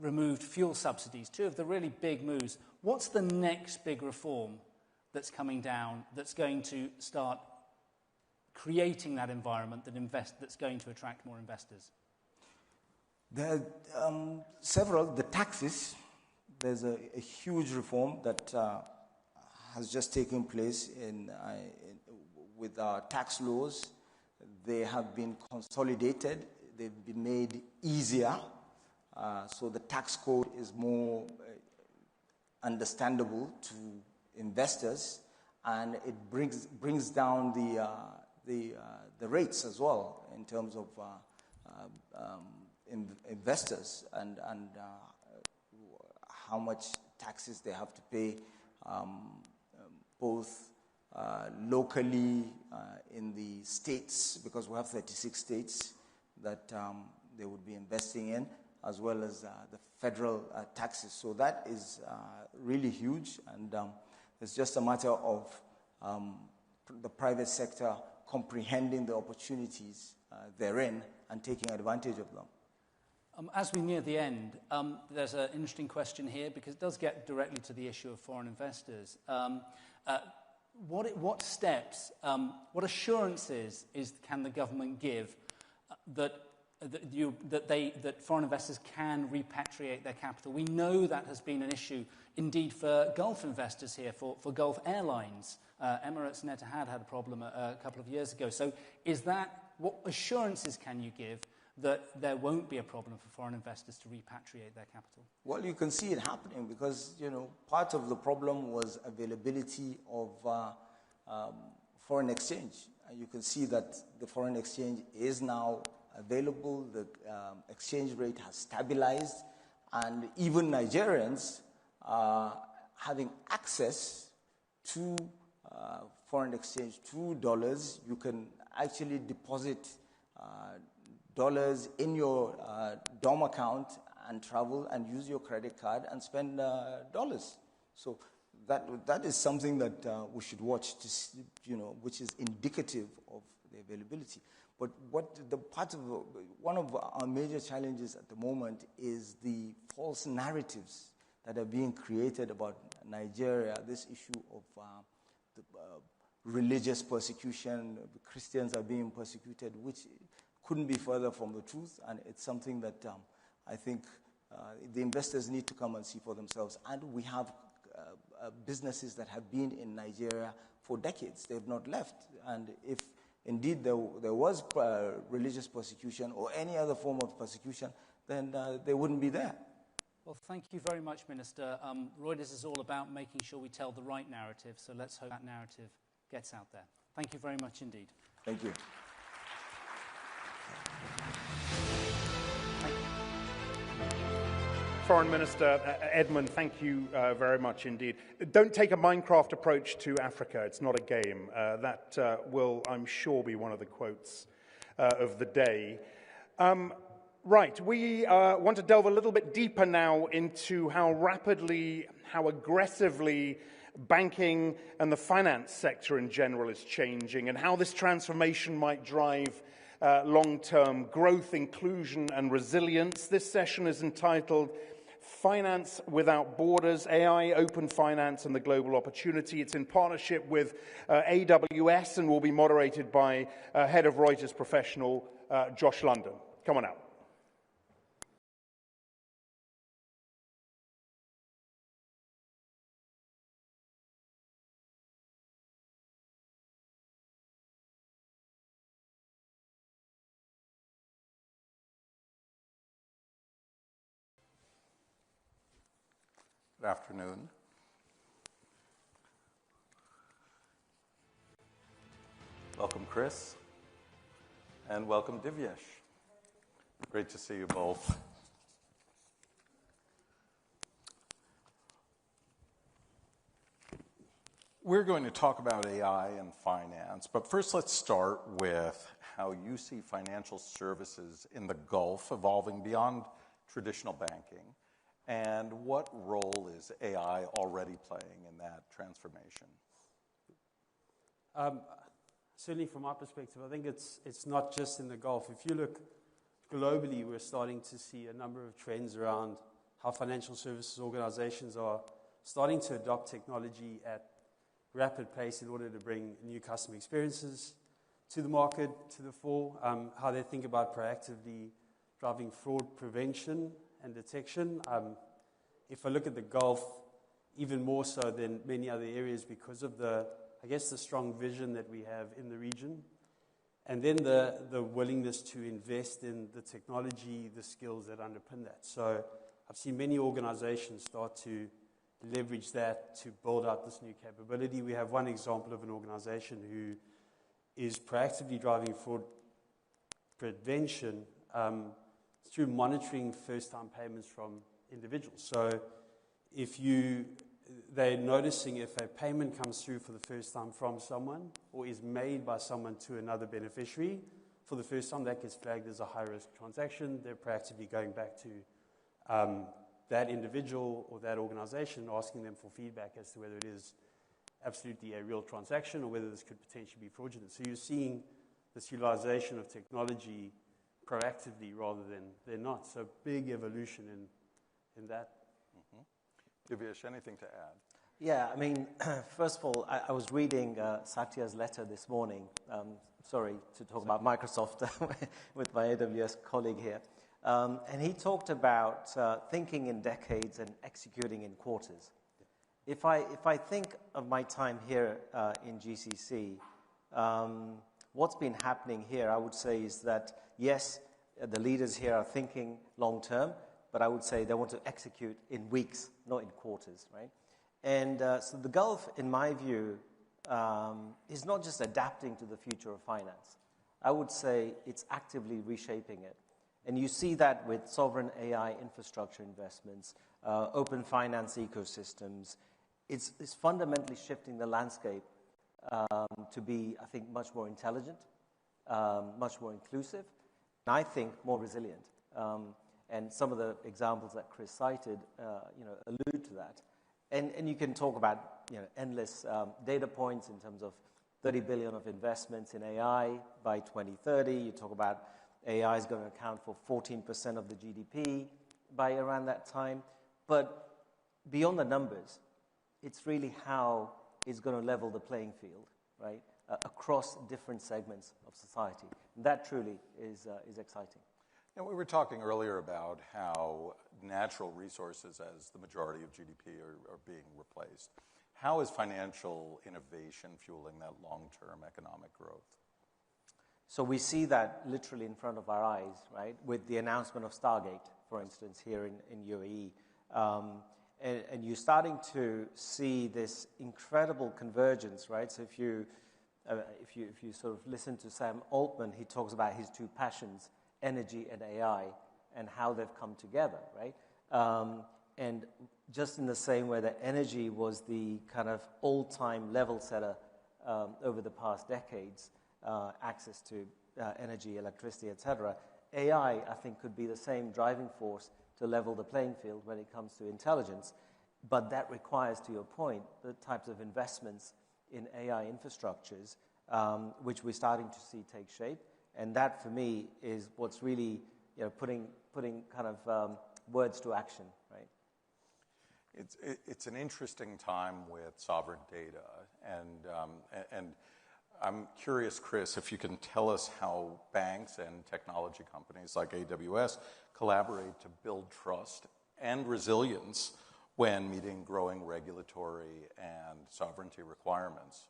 removed fuel subsidies, two of the really big moves. What's the next big reform that's coming down that's going to start creating that environment that's going to attract more investors? There are several. The taxes, there's a huge reform that has just taken place with our tax laws. They have been consolidated. They've been made easier. So the tax code is more understandable to investors, and it brings down the rates as well in terms of investors and how much taxes they have to pay, both locally in the states, because we have 36 states that they would be investing in, as well as the federal taxes. So that is really huge, and it's just a matter of the private sector comprehending the opportunities therein and taking advantage of them. As we near the end, there's an interesting question here, because it does get directly to the issue of foreign investors. What steps, what assurances can the government give that foreign investors can repatriate their capital? We know that has been an issue, indeed, for Gulf investors here, for Gulf Airlines. Emirates and Etihad had a problem a couple of years ago. So what assurances can you give that there won't be a problem for foreign investors to repatriate their capital? Well, you can see it happening because, part of the problem was availability of foreign exchange. You can see that the foreign exchange is now available. The exchange rate has stabilized, and even Nigerians are having access to foreign exchange, to dollars. You can actually deposit dollars in your DOM account and travel and use your credit card and spend dollars. So that is something that we should watch to see, which is indicative of the availability. But one of our major challenges at the moment is the false narratives that are being created about Nigeria. This issue of the religious persecution, Christians are being persecuted, which couldn't be further from the truth, and it's something that I think the investors need to come and see for themselves. And we have businesses that have been in Nigeria for decades. They've not left, and if indeed there was religious persecution or any other form of persecution, then they wouldn't be there. Well, thank you very much, Minister. Reuters is all about making sure we tell the right narrative, so let's hope that narrative gets out there. Thank you very much indeed. Thank you. Foreign Minister Edmund, thank you very much indeed. Don't take a Minecraft approach to Africa. It's not a game. That will, I'm sure, be one of the quotes of the day. Right, we want to delve a little bit deeper now into how rapidly, how aggressively banking and the finance sector in general is changing, and how this transformation might drive long-term growth, inclusion, and resilience. This session is entitled Finance Without Borders, AI, Open Finance, and the Global Opportunity. It's in partnership with AWS and will be moderated by Head of Reuters Professional, Josh London. Come on out. Good afternoon. Welcome, Chris, and welcome, Divyesh. Great to see you both. We're going to talk about AI and finance, but first let's start with how you see financial services in the Gulf evolving beyond traditional banking. And what role is AI already playing in that transformation? Certainly from my perspective, I think it's not just in the Gulf. If you look globally, we're starting to see a number of trends around how financial services organizations are starting to adopt technology at rapid pace in order to bring new customer experiences to the market, to the fore, how they think about proactively driving fraud prevention and detection. If I look at the Gulf, even more so than many other areas because of the strong vision that we have in the region, and then the willingness to invest in the technology, the skills that underpin that. So I've seen many organizations start to leverage that to build out this new capability. We have one example of an organization who is proactively driving fraud prevention through monitoring first-time payments from individuals. So they're noticing if a payment comes through for the first time from someone or is made by someone to another beneficiary for the first time, that gets flagged as a high-risk transaction. They're proactively going back to that individual or that organization, asking them for feedback as to whether it is absolutely a real transaction or whether this could potentially be fraudulent. So you're seeing this utilization of technology proactively rather than not. So big evolution in that. Mm-hmm. Divyesh, anything to add? Yeah, I mean, first of all, I was reading Satya's letter this morning. Sorry to talk about Microsoft with my AWS colleague here. And he talked about thinking in decades and executing in quarters. If I think of my time here in GCC, what's been happening here, I would say, is that, yes, the leaders here are thinking long term, but I would say they want to execute in weeks, not in quarters, right? And so the Gulf, in my view, is not just adapting to the future of finance. I would say it's actively reshaping it. And you see that with sovereign AI infrastructure investments, open finance ecosystems. It's fundamentally shifting the landscape to be, I think, much more intelligent, much more inclusive, and I think more resilient. And some of the examples that Chris cited, allude to that. And you can talk about, endless data points in terms of 30 billion of investments in AI by 2030. You talk about AI is going to account for 14% of the GDP by around that time. But beyond the numbers, it's really how it's going to level the playing field, right, across different segments of society. And that truly is exciting. And we were talking earlier about how natural resources as the majority of GDP are being replaced. How is financial innovation fueling that long-term economic growth? So we see that literally in front of our eyes, right? With the announcement of Stargate, for instance, here in UAE. And you're starting to see this incredible convergence, right? So if you sort of listen to Sam Altman, he talks about his two passions, energy and AI, and how they've come together, right? And just in the same way that energy was the kind of all-time level setter over the past decades, access to energy, electricity, etc., AI, I think, could be the same driving force to level the playing field when it comes to intelligence. But that requires, to your point, the types of investments in AI infrastructures, which we're starting to see take shape. And that, for me, is what's really putting kind of words to action, right? It's an interesting time with sovereign data. And I'm curious, Chris, if you can tell us how banks and technology companies like AWS collaborate to build trust and resilience when meeting growing regulatory and sovereignty requirements.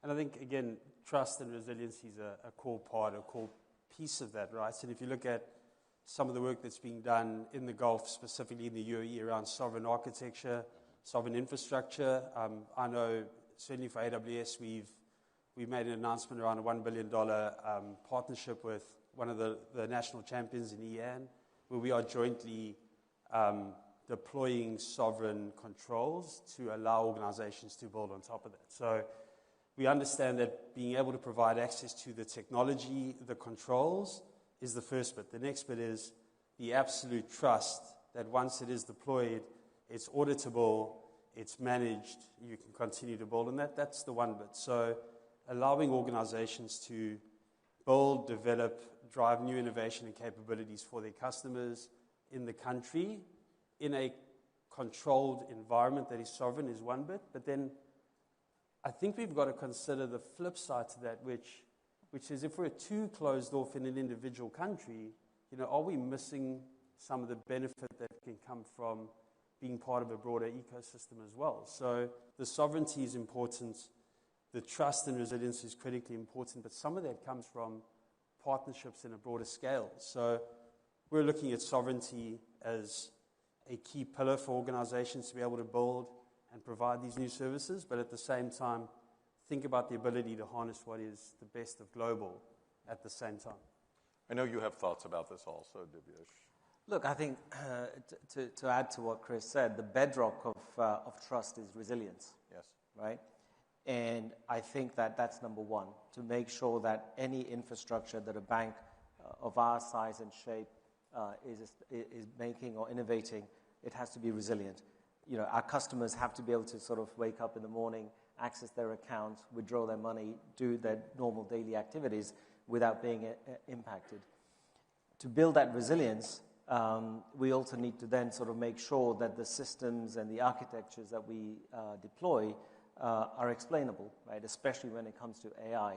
And I think, again, trust and resiliency is a core part, a core piece of that, right? And if you look at some of the work that's being done in the Gulf, specifically in the UAE, around sovereign architecture, sovereign infrastructure, I know certainly for AWS, we've made an announcement around a $1 billion partnership with one of the national champions in EAN, where we are jointly deploying sovereign controls to allow organizations to build on top of that. So we understand that being able to provide access to the technology, the controls, is the first bit. The next bit is the absolute trust that once it is deployed, it's auditable, it's managed, you can continue to build on that. That's the one bit. So allowing organizations to build, develop, drive new innovation and capabilities for their customers in the country in a controlled environment that is sovereign is one bit. But then I think we've got to consider the flip side to that, which is if we're too closed off in an individual country, are we missing some of the benefit that can come from being part of a broader ecosystem as well? So the sovereignty is important. The trust and resilience is critically important, but some of that comes from partnerships in a broader scale. So we're looking at sovereignty as a key pillar for organizations to be able to build and provide these new services, but at the same time, think about the ability to harness what is the best of global at the same time. I know you have thoughts about this also, Divyesh. Look, I think to add to what Chris said, the bedrock of trust is resilience. Yes. Right? And I think that's number one, to make sure that any infrastructure that a bank of our size and shape is making or innovating, it has to be resilient. Our customers have to be able to sort of wake up in the morning, access their accounts, withdraw their money, do their normal daily activities without being impacted. To build that resilience, we also need to then sort of make sure that the systems and the architectures that we deploy are explainable, right? Especially when it comes to AI.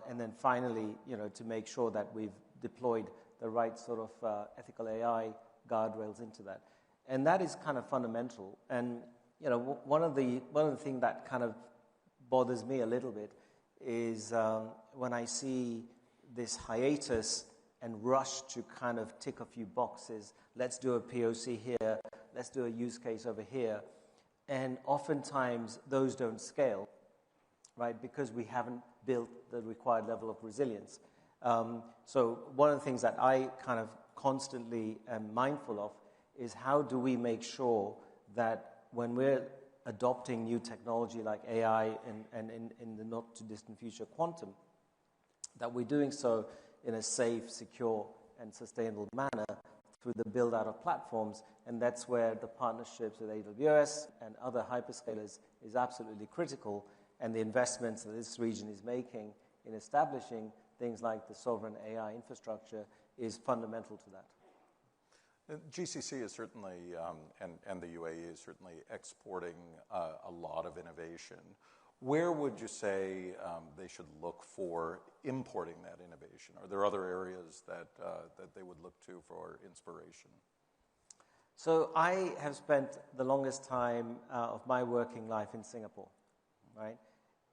And then finally, to make sure that we've deployed the right sort of ethical AI guardrails into that. And that is kind of fundamental. And, one of the things that kind of bothers me a little bit is when I see this hiatus and rush to kind of tick a few boxes. Let's do a POC here. Let's do a use case over here. And oftentimes, those don't scale, right, because we haven't built the required level of resilience. So one of the things that I kind of constantly am mindful of is how do we make sure that when we're adopting new technology like AI and in the not-too-distant future quantum, that we're doing so in a safe, secure, and sustainable manner through the build-out of platforms. And that's where the partnerships with AWS and other hyperscalers is absolutely critical, and the investments that this region is making in establishing things like the sovereign AI infrastructure is fundamental to that. GCC is certainly, and the UAE is certainly exporting a lot of innovation. Where would you say they should look for importing that innovation? Are there other areas that they would look to for inspiration? So I have spent the longest time of my working life in Singapore, right?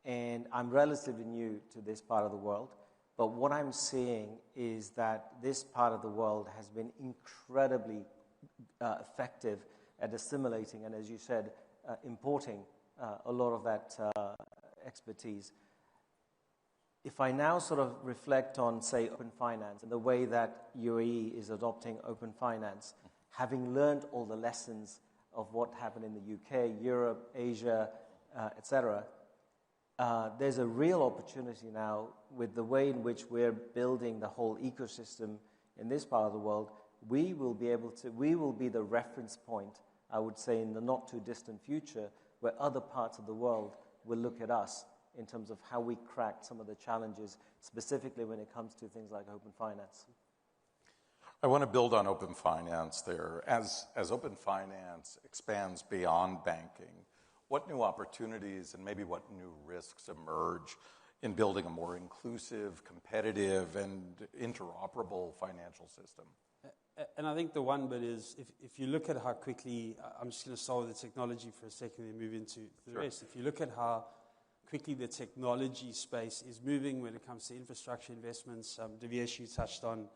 And I'm relatively new to this part of the world. But what I'm seeing is that this part of the world has been incredibly effective at assimilating and, as you said, importing a lot of that expertise. If I now sort of reflect on, say, open finance and the way that UAE is adopting open finance, having learned all the lessons of what happened in the UK, Europe, Asia, etc., there's a real opportunity now with the way in which we're building the whole ecosystem in this part of the world. We will be the reference point, I would say, in the not too distant future, where other parts of the world will look at us in terms of how we cracked some of the challenges, specifically when it comes to things like open finance. I want to build on open finance there. As open finance expands beyond banking, what new opportunities and maybe what new risks emerge in building a more inclusive, competitive, and interoperable financial system? And I think the one bit is, if you look at how quickly, I'm just going to start with the technology for a second and then move into the rest. If you look at how quickly the technology space is moving when it comes to infrastructure investments, Divyesh, you touched on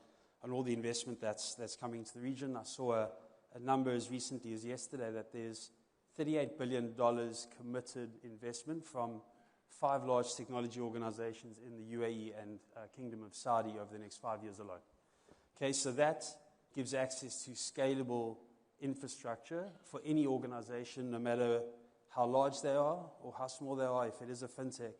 all the investment that's coming to the region. I saw a number as recently as yesterday that there's $38 billion committed investment from 5 large technology organizations in the UAE and Kingdom of Saudi over the next 5 years alone. Okay, so that gives access to scalable infrastructure for any organization, no matter how large they are or how small they are, if it is a fintech,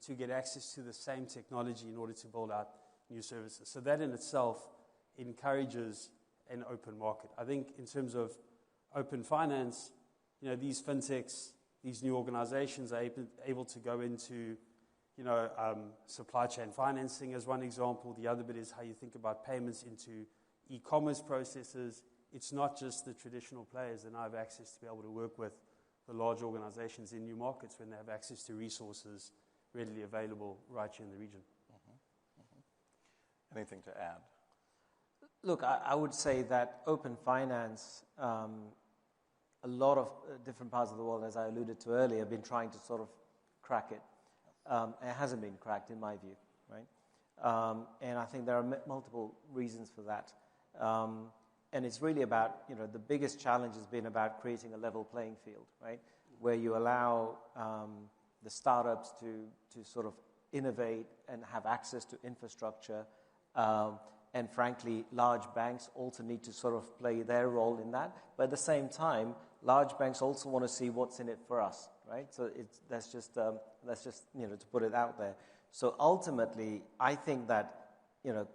to get access to the same technology in order to build out new services. So that in itself encourages an open market. I think in terms of open finance, these fintechs, these new organizations are able to go into, supply chain financing as one example. The other bit is how you think about payments into e-commerce processes. It's not just the traditional players that now have access to be able to work with the large organizations in new markets when they have access to resources readily available right here in the region. Anything to add? Look, I would say that open finance, a lot of different parts of the world, as I alluded to earlier, have been trying to sort of crack it. It hasn't been cracked, in my view, right? And I think there are multiple reasons for that. And it's really about, the biggest challenge has been about creating a level playing field, right? Where you allow the startups to sort of innovate and have access to infrastructure. And frankly, large banks also need to sort of play their role in that. But at the same time, large banks also want to see what's in it for us, right? So that's just to put it out there. So ultimately, I think that,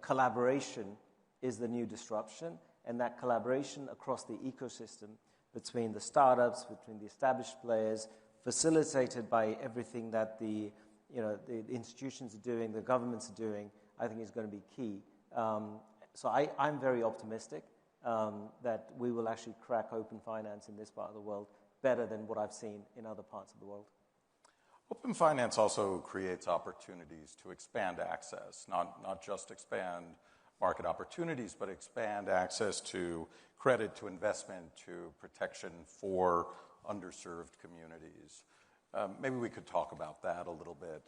collaboration is the new disruption, and that collaboration across the ecosystem between the startups, between the established players, facilitated by everything that the institutions are doing, the governments are doing, I think is going to be key. So I'm very optimistic that we will actually crack open finance in this part of the world better than what I've seen in other parts of the world. Open finance also creates opportunities to expand access, not just expand market opportunities, but expand access to credit, to investment, to protection for underserved communities. Maybe we could talk about that a little bit.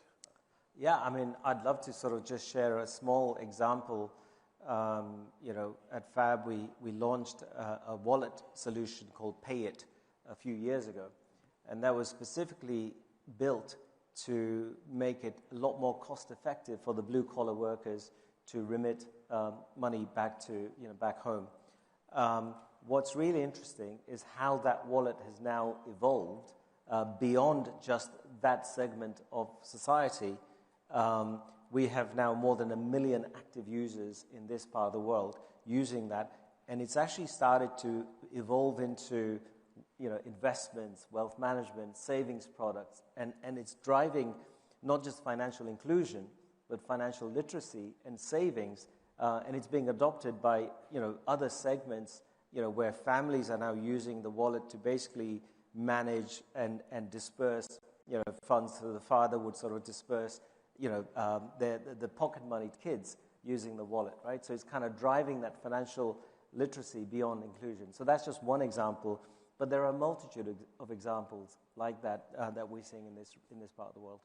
Yeah, I mean, I'd love to sort of just share a small example. At FAB, we launched a wallet solution called Pay It a few years ago. And that was specifically built to make it a lot more cost effective for the blue collar workers to remit money back home. What's really interesting is how that wallet has now evolved beyond just that segment of society. We have now more than 1 million active users in this part of the world using that, and it's actually started to evolve into investments, wealth management, savings products, and it's driving not just financial inclusion, but financial literacy and savings, and it's being adopted by other segments, where families are now using the wallet to basically manage and disperse funds. So the father would sort of disperse the pocket money to kids using the wallet, right? So it's kind of driving that financial literacy beyond inclusion. So that's just one example, but there are a multitude of examples like that that we're seeing in this part of the world.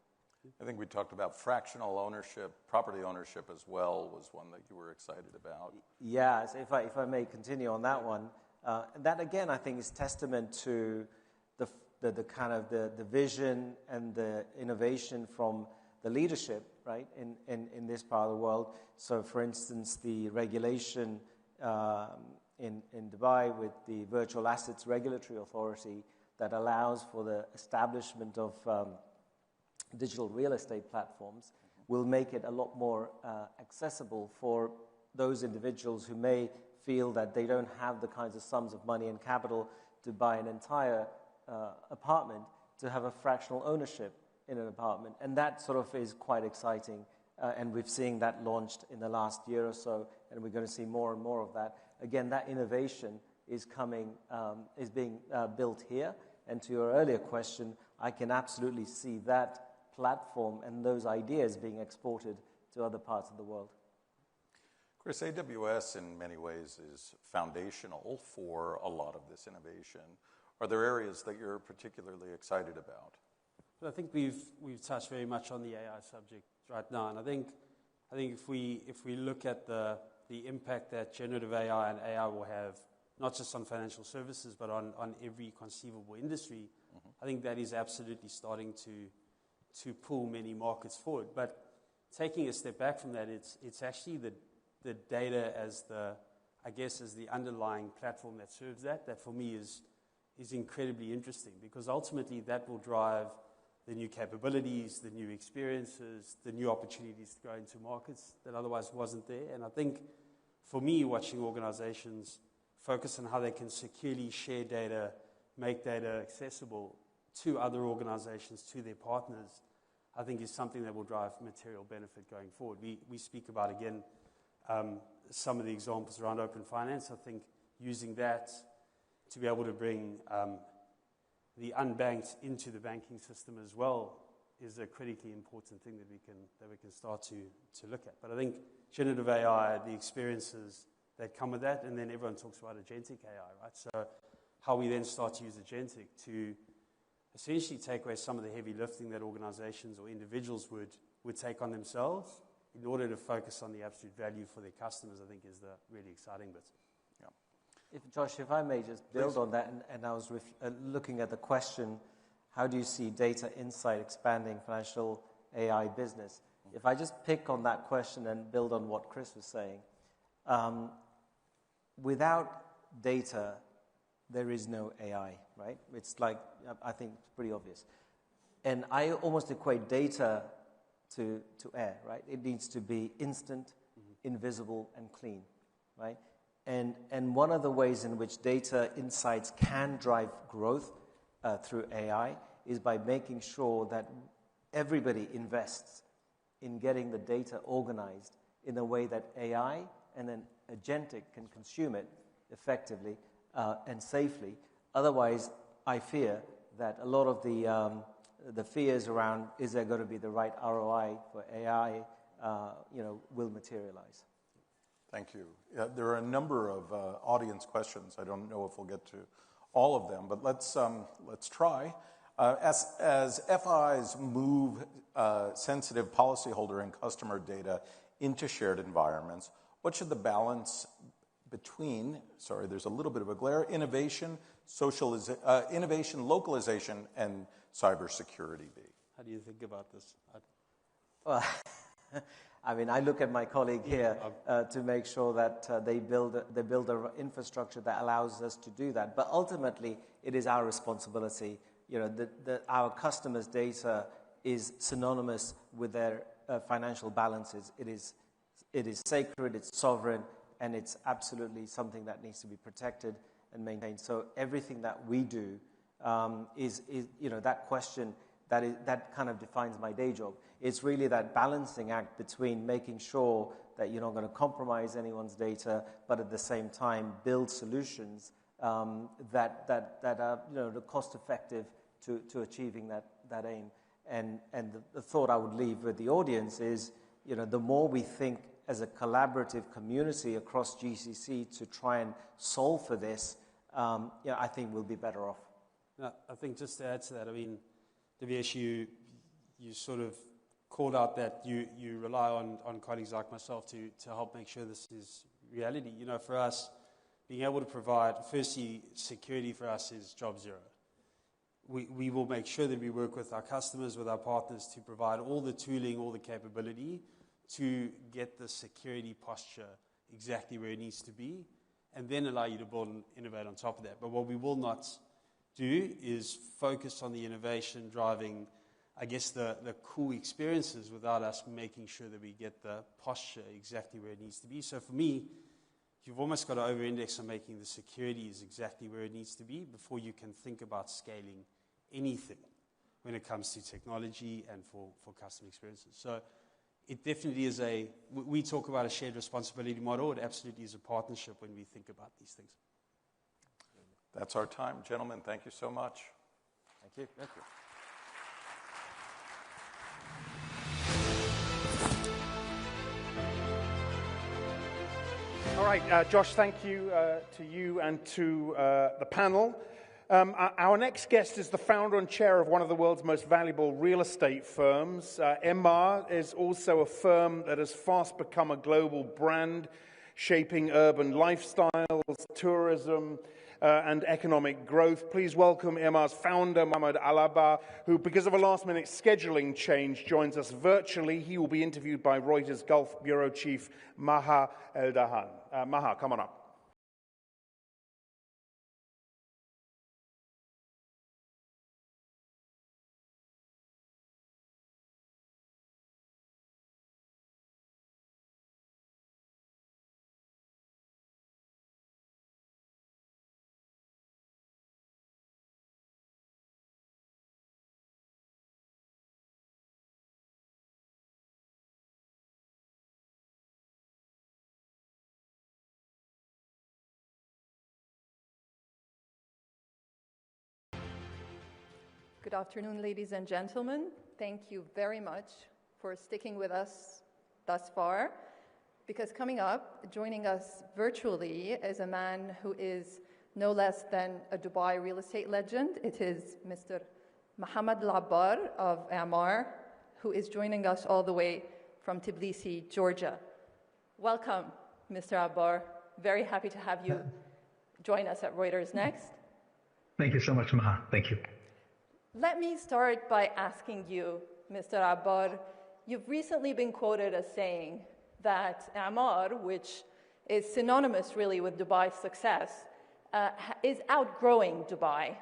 I think we talked about fractional ownership, property ownership as well was one that you were excited about. Yeah, so if I may continue on that one, that again I think is testament to the kind of the vision and the innovation from the leadership, right, in this part of the world. So for instance, the regulation in Dubai with the Virtual Assets Regulatory Authority that allows for the establishment of digital real estate platforms will make it a lot more accessible for those individuals who may feel that they don't have the kinds of sums of money and capital to buy an entire apartment, to have a fractional ownership in an apartment. And that sort of is quite exciting. And we've seen that launched in the last year or so, and we're going to see more and more of that. Again, that innovation is is being built here. And to your earlier question, I can absolutely see that platform and those ideas being exported to other parts of the world. Chris, AWS in many ways is foundational for a lot of this innovation. Are there areas that you're particularly excited about? But I think we've touched very much on the AI subject right now, and I think if we look at the impact that generative AI and AI will have, not just on financial services, but on every conceivable industry, I think that is absolutely starting to pull many markets forward. But taking a step back from that, it's actually the data as the underlying platform that serves that for me is incredibly interesting, because ultimately that will drive the new capabilities, the new experiences, the new opportunities to go into markets that otherwise wasn't there. And I think for me, watching organizations focus on how they can securely share data, make data accessible to other organizations, to their partners, I think is something that will drive material benefit going forward. We speak about, again, some of the examples around open finance. I think using that to be able to bring the unbanked into the banking system as well is a critically important thing that we can start to look at. But I think generative AI, the experiences that come with that, and then everyone talks about agentic AI, right? So how we then start to use agentic to essentially take away some of the heavy lifting that organizations or individuals would take on themselves in order to focus on the absolute value for their customers, I think is the really exciting bit. Josh, if I may just build on that, and I was looking at the question, how do you see data insight expanding financial AI business? If I just pick on that question and build on what Chris was saying, without data, there is no AI, right? It's like, I think it's pretty obvious. And I almost equate data to air, right? It needs to be instant, invisible, and clean, right? And one of the ways in which data insights can drive growth through AI is by making sure that everybody invests in getting the data organized in a way that AI and then agentic can consume it effectively and safely. Otherwise, I fear that a lot of the fears around is there going to be the right ROI for AI, will materialize. Thank you. There are a number of audience questions. I don't know if we'll get to all of them, but let's try. As FIs move sensitive policyholder and customer data into shared environments, what should the balance between, there's a little bit of a glare, innovation, localization, and cybersecurity be? How do you think about this? Well, I mean, I look at my colleague here to make sure that they build an infrastructure that allows us to do that. But ultimately, it is our responsibility. Our customers' data is synonymous with their financial balances. It is sacred, it's sovereign, and it's absolutely something that needs to be protected and maintained. So everything that we do is that question that kind of defines my day job. It's really that balancing act between making sure that you're not going to compromise anyone's data, but at the same time build solutions that are cost effective to achieving that aim. And the thought I would leave with the audience is, the more we think as a collaborative community across GCC to try and solve for this, I think we'll be better off. I think just to add to that, I mean, Divyesh, you sort of called out that you rely on colleagues like myself to help make sure this is reality. You know, for us, being able to provide, firstly, security for us is job zero. We will make sure that we work with our customers, with our partners, to provide all the tooling, all the capability to get the security posture exactly where it needs to be, and then allow you to build and innovate on top of that. But what we will not do is focus on the innovation driving, I guess, the cool experiences without us making sure that we get the posture exactly where it needs to be. So for me, you've almost got to over-index on making the security is exactly where it needs to be before you can think about scaling anything when it comes to technology and for customer experiences. So it definitely is we talk about a shared responsibility model. It absolutely is a partnership when we think about these things. That's our time. Gentlemen, thank you so much. Thank you. Thank you. All right, Josh, thank you to you and to the panel. Our next guest is the founder and chair of one of the world's most valuable real estate firms. Emaar is also a firm that has fast become a global brand, shaping urban lifestyles, tourism, and economic growth. Please welcome Emaar's founder, Mohamed Alaba, who, because of a last-minute scheduling change, joins us virtually. He will be interviewed by Reuters Gulf Bureau Chief Maha Eldahan. Maha, come on up. Good afternoon, ladies and gentlemen. Thank you very much for sticking with us thus far, because coming up, joining us virtually, is a man who is no less than a Dubai real estate legend. It is Mr. Mohamed Al-Abbar of Emaar, who is joining us all the way from Tbilisi, Georgia. Welcome, Mr. Abbar. Very happy to have you join us at Reuters Next. Thank you so much, Maha. Thank you. Let me start by asking you, Mr. Abbar, you've recently been quoted as saying that Emaar, which is synonymous really with Dubai's success, is outgrowing Dubai.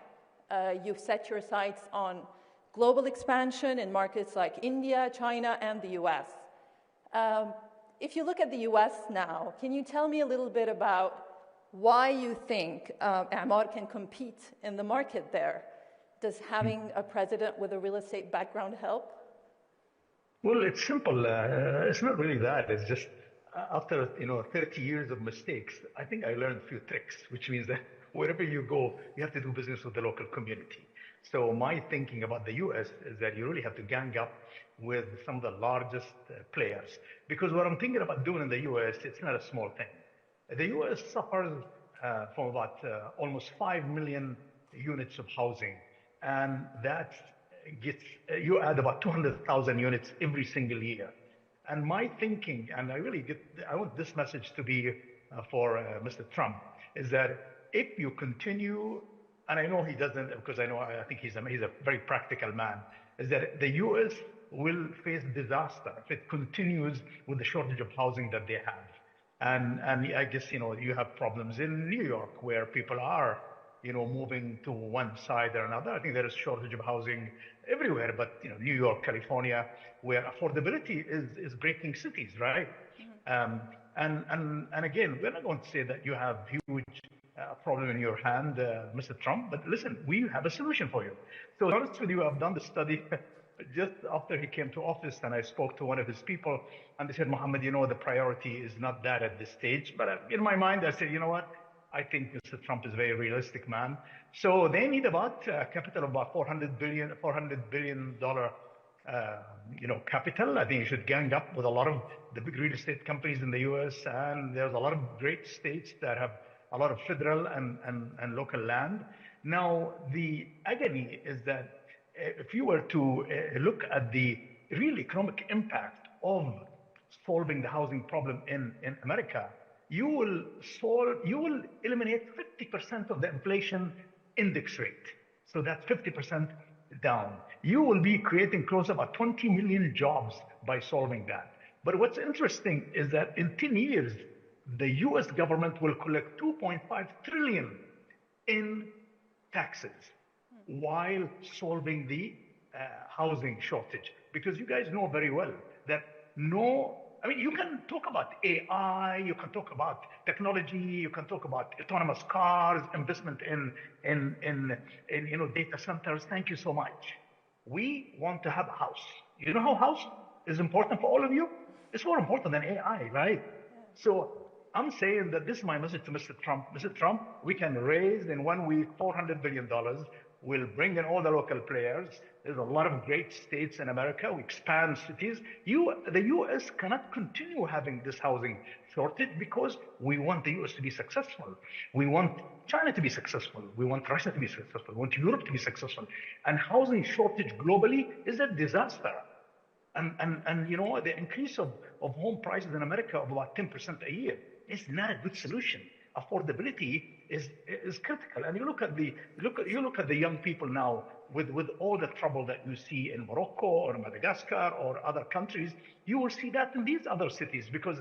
You've set your sights on global expansion in markets like India, China, and the US. If you look at the US now, can you tell me a little bit about why you think Emaar can compete in the market there? Does having a president with a real estate background help? Well, it's simple. It's not really that. It's just after 30 years of mistakes, I think I learned a few tricks, which means that wherever you go, you have to do business with the local community. So my thinking about the U.S. is that you really have to gang up with some of the largest players. Because what I'm thinking about doing in the U.S., it's not a small thing. The U.S. suffers from about almost 5 million units of housing. And that gets, you add about 200,000 units every single year. And my thinking, and I want this message to be for Mr. Trump, is that if you continue, and I know he doesn't, because I think he's a very practical man, is that the U.S. will face disaster if it continues with the shortage of housing that they have. And I guess, you have problems in New York where people are moving to one side or another. I think there is shortage of housing everywhere, but New York, California, where affordability is breaking cities, right? Mm-hmm. And again, we're not going to say that you have huge problem in your hand, Mr. Trump, but listen, we have a solution for you. So to be honest with you, I've done the study just after he came to office, and I spoke to one of his people, and they said, Mohammed, the priority is not that at this stage. But in my mind, I said, you know what? I think Mr. Trump is a very realistic man. So they need about capital of about $400 billion capital. I think you should gang up with a lot of the big real estate companies in the U.S. And there's a lot of great states that have a lot of federal and local land. Now, the agony is that if you were to look at the real economic impact of solving the housing problem in America, you will eliminate 50% of the inflation index rate. So that's 50% down. You will be creating close to about 20 million jobs by solving that. But what's interesting is that in 10 years, the US government will collect 2.5 trillion in taxes while solving the housing shortage. Because you guys know very well that you can talk about AI, you can talk about technology, you can talk about autonomous cars, investment in data centers. Thank you so much. We want to have a house. You know how house is important for all of you? It's more important than AI, right? So I'm saying that this is my message to Mr. Trump. Mr. Trump, we can raise in 1 week $400 billion. We'll bring in all the local players. There's a lot of great states in America. We expand cities. The U.S. cannot continue having this housing shortage because we want the U.S. to be successful. We want China to be successful. We want Russia to be successful. We want Europe to be successful. And housing shortage globally is a disaster. And the increase of home prices in America of about 10% a year is not a good solution. Affordability is critical. And you look at the young people now with all the trouble that you see in Morocco or Madagascar or other countries. You will see that in these other cities because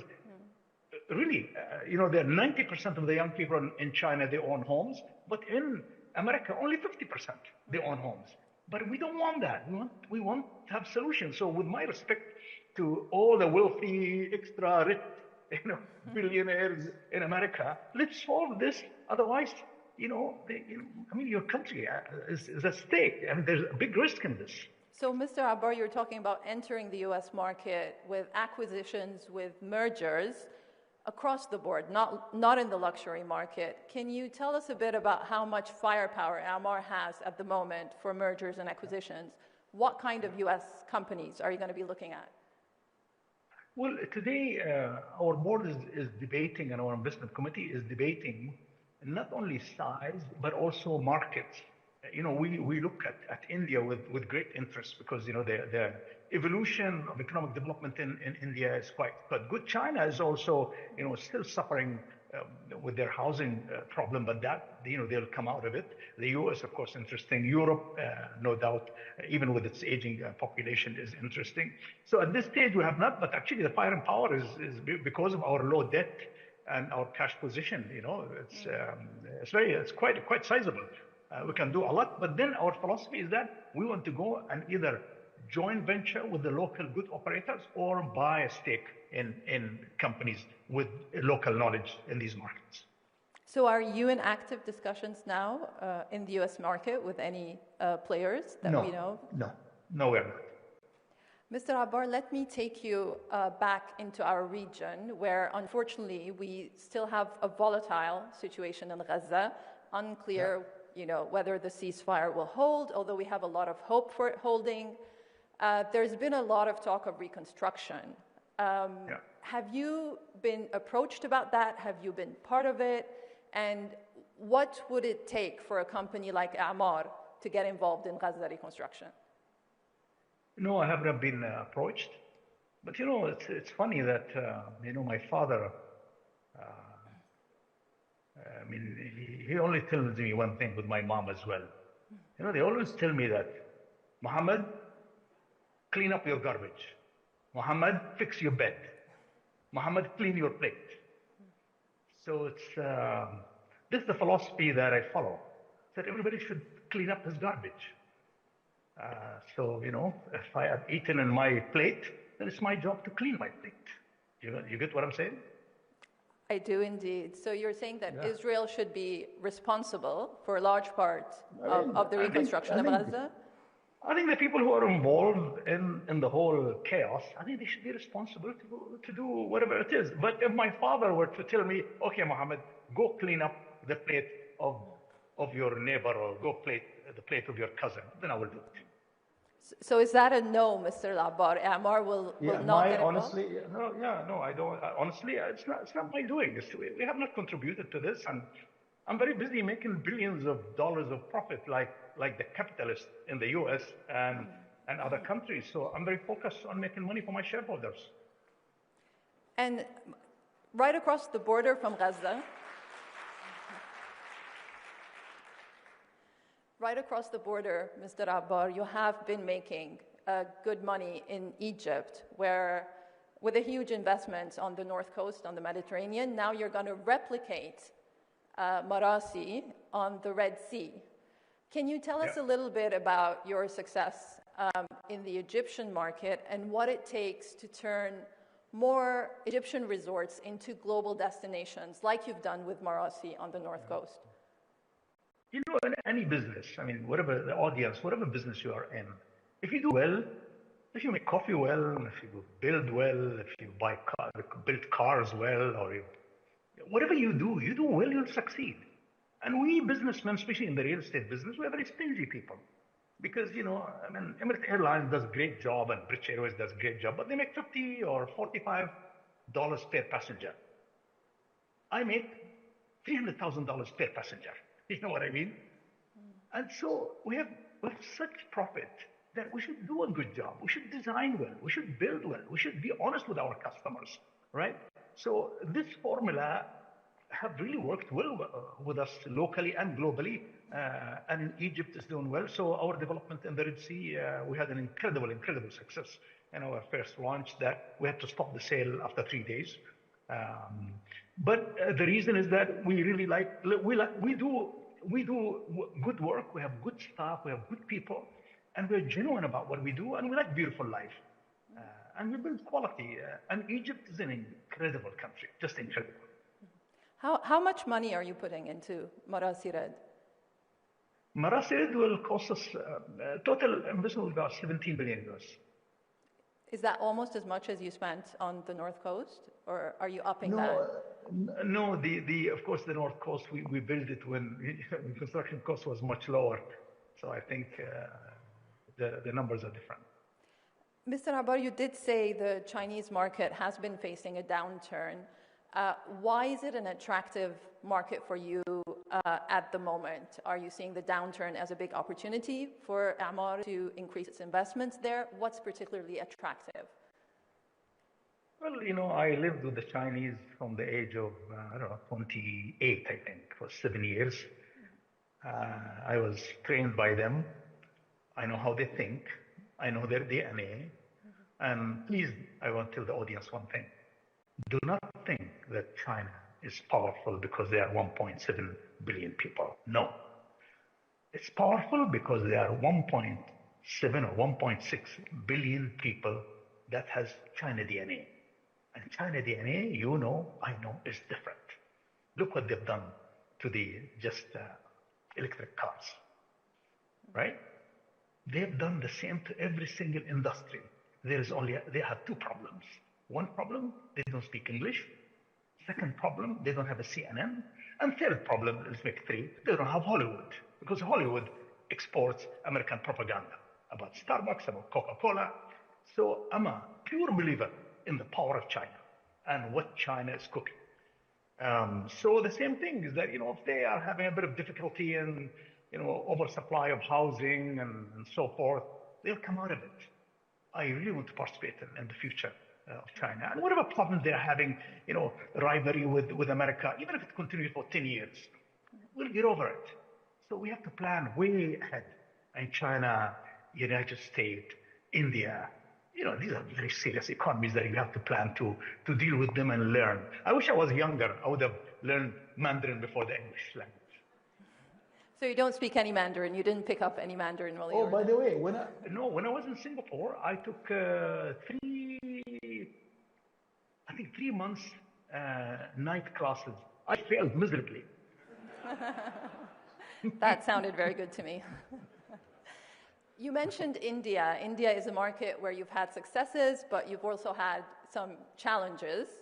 really, there are 90% of the young people in China, they own homes, but in America, only 50% they own homes. But we don't want that. We want to have solutions. So with my respect to all the wealthy, extra rich, billionaires in America, let's solve this. Otherwise, your country is at stake. There's a big risk in this. So, Mr. Abbar, you're talking about entering the U.S. market with acquisitions, with mergers across the board, not in the luxury market. Can you tell us a bit about how much firepower Ammar has at the moment for mergers and acquisitions? What kind of U.S. companies are you going to be looking at? Well, today our board is debating, and our investment committee is debating not only size but also markets. We look at India with great interest because the evolution of economic development in India is quite good. China is also still suffering with their housing problem, but that they'll come out of it. The U.S. of course interesting. Europe, no doubt, even with its aging population, is interesting. So at this stage we have not, but actually the firing power is because of our low debt and our cash position. It's quite sizable. We can do a lot, but then our philosophy is that we want to go and either joint venture with the local good operators or buy a stake in companies with local knowledge in these markets. So are you in active discussions now in the U.S. market with any players that we know? No, we're not. Mr. Abbar, let me take you back into our region where, unfortunately, we still have a volatile situation in Gaza, unclear whether the ceasefire will hold, although we have a lot of hope for it holding. There's been a lot of talk of reconstruction. Have you been approached about that? Have you been part of it? And what would it take for a company like Ammar to get involved in Gaza reconstruction? No, I have not been approached. But it's funny that my father, he only tells me one thing with my mom as well. They always tell me that, Muhammad, clean up your garbage. Muhammad, fix your bed. Muhammad, clean your plate. So this is the philosophy that I follow. That everybody should clean up his garbage. If I have eaten in my plate, then it's my job to clean my plate. You get what I'm saying? I do indeed. So you're saying that Israel should be responsible for a large part of the reconstruction of Gaza? I think the people who are involved in the whole chaos, I think they should be responsible to do whatever it is. But if my father were to tell me, okay, Mohammed, go clean up the plate of your neighbor or go the plate of your cousin, then I will do it. So is that a no, Mr. Abbar? Ammar will not get involved? Honestly, I don't. Honestly, it's not my doing. We have not contributed to this, and I'm very busy making billions of dollars of profit like the capitalists in the U.S. and and other countries. So I'm very focused on making money for my shareholders. And right across the border from Gaza, right across the border, Mr. Abbar, you have been making good money in Egypt, where with a huge investment on the north coast, on the Mediterranean, now you're going to replicate Marasi on the Red Sea. Can you tell us a little bit about your success in the Egyptian market and what it takes to turn more Egyptian resorts into global destinations, like you've done with Marasi on the north coast? You know, in any business, I mean, whatever the audience, whatever business you are in, if you do well, if you make coffee well, if you build well, if you build cars well, or whatever you do well, you'll succeed. And we businessmen, especially in the real estate business, we're very stingy people. Because, you know, I mean, Emirates Airlines does a great job and British Airways does a great job, but they make $50 or $45 per passenger. I make $300,000 per passenger. You know what I mean? And so we have such profit that we should do a good job. We should design well. We should build well. We should be honest with our customers, right? So this formula have really worked well with us locally and globally. And Egypt is doing well. So our development in the Red Sea, we had an incredible success in our first launch that we had to stop the sale after 3 days. But the reason is that we really we do good work. We have good staff. We have good people. And we're genuine about what we do. And we like beautiful life. And we build quality. And Egypt is an incredible country, just incredible. How much money are you putting into Marasi Red? Marasi Red will cost us, total investment will be about 17 billion euros. Is that almost as much as you spent on the North Coast? Or are you upping that? No, of course, the North Coast, we built it when the construction cost was much lower. So I think the numbers are different. Mr. Abbar, you did say the Chinese market has been facing a downturn. Why is it an attractive market for you at the moment? Are you seeing the downturn as a big opportunity for Emaar to increase its investments there? What's particularly attractive? Well, you know, I lived with the Chinese from the age of, 28, I think, for 7 years. I was trained by them. I know how they think. I know their DNA. And please, I want to tell the audience one thing. Do not think that China is powerful because they are 1.7 billion people. No. It's powerful because they are 1.7 or 1.6 billion people that has China DNA. And China DNA, you know, I know, is different. Look what they've done to the electric cars, right? They've done the same to every single industry. They have two problems. One problem, they don't speak English. Second problem, they don't have a CNN. And third problem, let's make three, they don't have Hollywood. Because Hollywood exports American propaganda about Starbucks, about Coca-Cola. So I'm a pure believer in the power of China and what China is cooking. So the same thing is that, you know, if they are having a bit of difficulty in, you know, oversupply of housing and so forth, they'll come out of it. I really want to participate in the future of China. And whatever problems they're having, you know, rivalry with America, even if it continues for 10 years, we'll get over it. So we have to plan way ahead. And China, United States, India, you know, these are very serious economies that you have to plan to deal with them and learn. I wish I was younger. I would have learned Mandarin before the English language. So you don't speak any Mandarin? You didn't pick up any Mandarin while you were by the way, when I was in Singapore, I took 3 months night classes. I failed miserably. That sounded very good to me. You mentioned India. India is a market where you've had successes, but you've also had some challenges.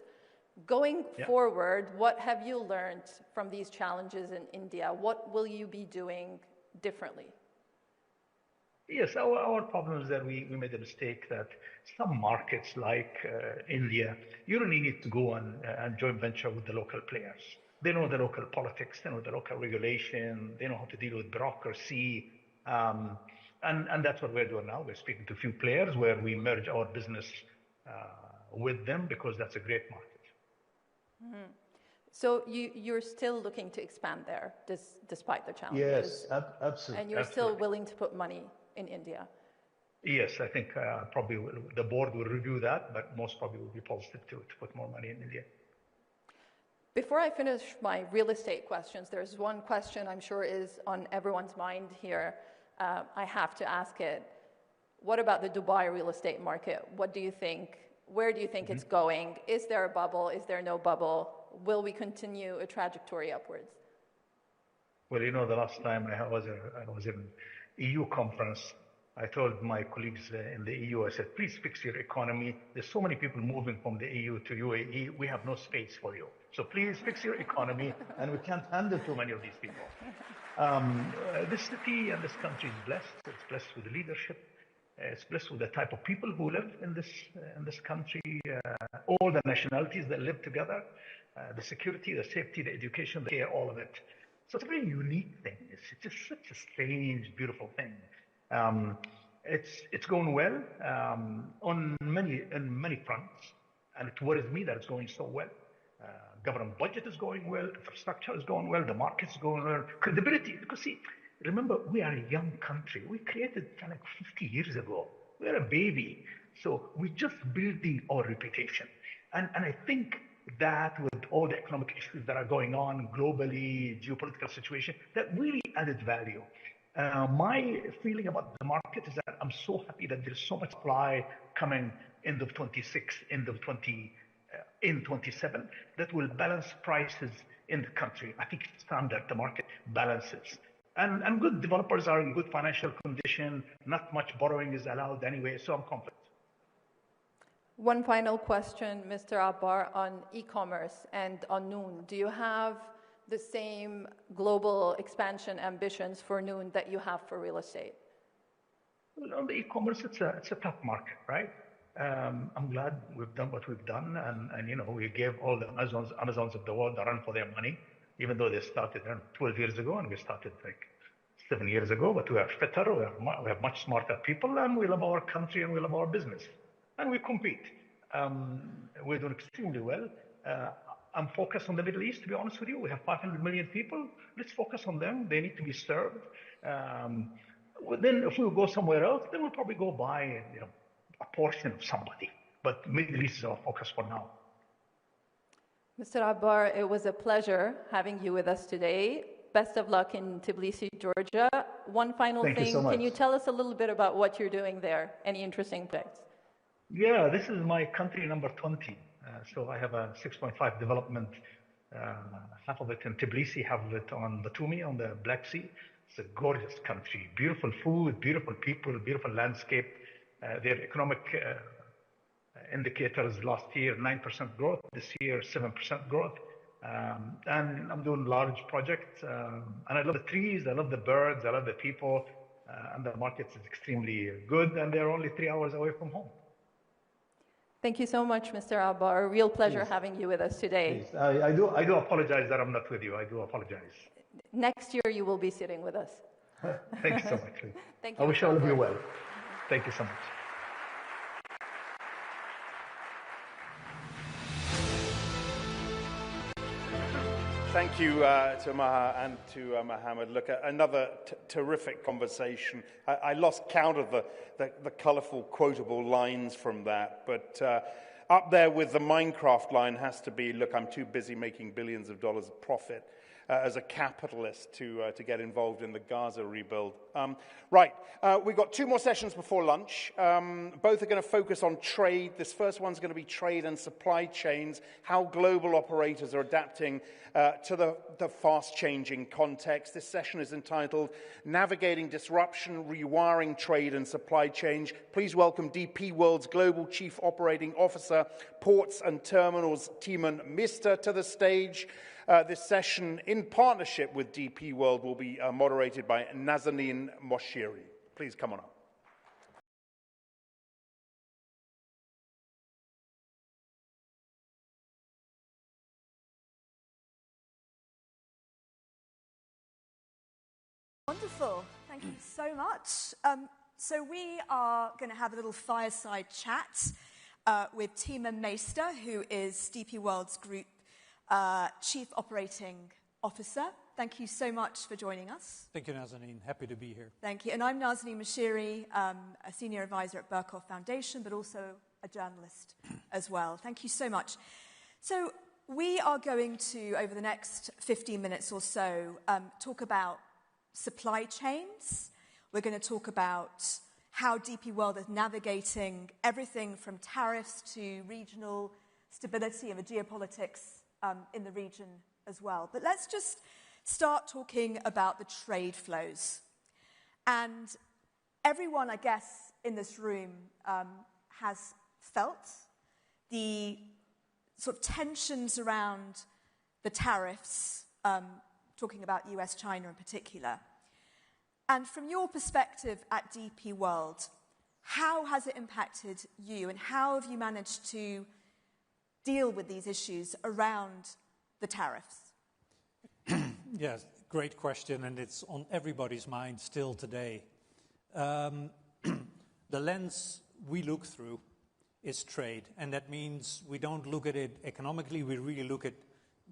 Going forward, what have you learned from these challenges in India? What will you be doing differently? Yes, our problem is that we made a mistake that some markets like India, you really need to go and joint venture with the local players. They know the local politics, they know the local regulation, they know how to deal with bureaucracy. And that's what we're doing now. We're speaking to a few players where we merge our business with them because that's a great market. Mm-hmm. So you're still looking to expand there despite the challenges? Yes, absolutely. And you're still willing to put money in India? Yes, I think probably the board will review that, but most probably will be positive to put more money in India. Before I finish my real estate questions, there's one question I'm sure is on everyone's mind here. I have to ask it. What about the Dubai real estate market? What do you think? Where do you think it's going? Is there a bubble? Is there no bubble? Will we continue a trajectory upwards? Well, you know, the last time I was in EU conference, I told my colleagues in the EU, I said, please fix your economy. There's so many people moving from the EU to UAE. We have no space for you. So please fix your economy, and we can't handle too many of these people. This city and this country is blessed. It's blessed with the leadership. It's blessed with the type of people who live in this country, all the nationalities that live together, the security, the safety, the education, the care, all of it. So it's a very unique thing. It's just such a strange, beautiful thing. It's going well on many fronts, and it worries me that it's going so well. Government budget is going well, infrastructure is going well, the market's going well, credibility. Because see, remember, we are a young country. We created like 50 years ago. We're a baby. So we're just building our reputation. And I think that with all the economic issues that are going on globally, geopolitical situation, that really added value. My feeling about the market is that I'm so happy that there's so much supply coming end of 26, end of 27, that will balance prices in the country. I think it's time that the market balances. And good developers are in good financial condition. Not much borrowing is allowed anyway, so I'm confident. One final question, Mr. Abbar, on e-commerce and on Noon. Do you have the same global expansion ambitions for Noon that you have for real estate? Well, on the e-commerce, it's a tough market, right? I'm glad we've done what we've done, and you know, we gave all the Amazons of the world a run for their money, even though they started 12 years ago, and we started like 7 years ago. But we are fitter, we have much smarter people, and we love our country and we love our business, and we compete. We're doing extremely well. I'm focused on the Middle East, to be honest with you. We have 500 million people. Let's focus on them. They need to be served. Then if we go somewhere else, then we'll probably go buy, you know, a portion of somebody. But Middle East is our focus for now. Mr. Abbar, it was a pleasure having you with us today. Best of luck in Tbilisi, Georgia. One final thing. Thank you so much. Can you tell us a little bit about what you're doing there? Any interesting projects? Yeah, this is my country number 20. So I have a 6.5 development, half of it in Tbilisi, half of it on Batumi, on the Black Sea. It's a gorgeous country, beautiful food, beautiful people, beautiful landscape. Their economic indicators last year, 9% growth, this year 7% growth. And I'm doing large projects. And I love the trees, I love the birds, I love the people. And the market is extremely good, and they're only 3 hours away from home. Thank you so much, Mr. Abbar. A real pleasure having you with us today. I do apologize that I'm not with you. I do apologize. Next year, you will be sitting with us. Thank you so much. Thank you. I wish all of you well. Thank you so much. Thank you to Maha and to Mohammed. Look, another terrific conversation. I lost count of the colourful, quotable lines from that. But up there with the Minecraft line has to be, look, I'm too busy making billions of dollars of profit as a capitalist to get involved in the Gaza rebuild. Right, we've got 2 more sessions before lunch. Both are going to focus on trade. This first one's going to be trade and supply chains, how global operators are adapting to the fast-changing context. This session is entitled Navigating Disruption, Rewiring Trade and Supply Chain. Please welcome DP World's Global Chief Operating Officer, Ports and Terminals, Timon Mister, to the stage. This session, in partnership with DP World, will be moderated by Nazanin Moshiri. Please come on up. Wonderful. Thank Thank you so much. So we are going to have a little fireside chat with Tima Meister, who is DP World's Group Chief Operating Officer. Thank you so much for joining us. Thank you, Nazanin. Happy to be here. Thank you. And I'm Nazanin Mashiri, a senior advisor at Berkhoff Foundation, but also a journalist as well. Thank you so much. So we are going to, over the next 15 minutes or so, talk about supply chains. We're going to talk about how DP World is navigating everything from tariffs to regional stability and the geopolitics in the region as well. But let's just start talking about the trade flows. And everyone, I guess, in this room has felt the sort of tensions around the tariffs, talking about US, China in particular. And from your perspective at DP World, how has it impacted you and how have you managed to deal with these issues around the tariffs? Yes, great question, and it's on everybody's mind still today. The lens we look through is trade, and that means we don't look at it economically, we really look at,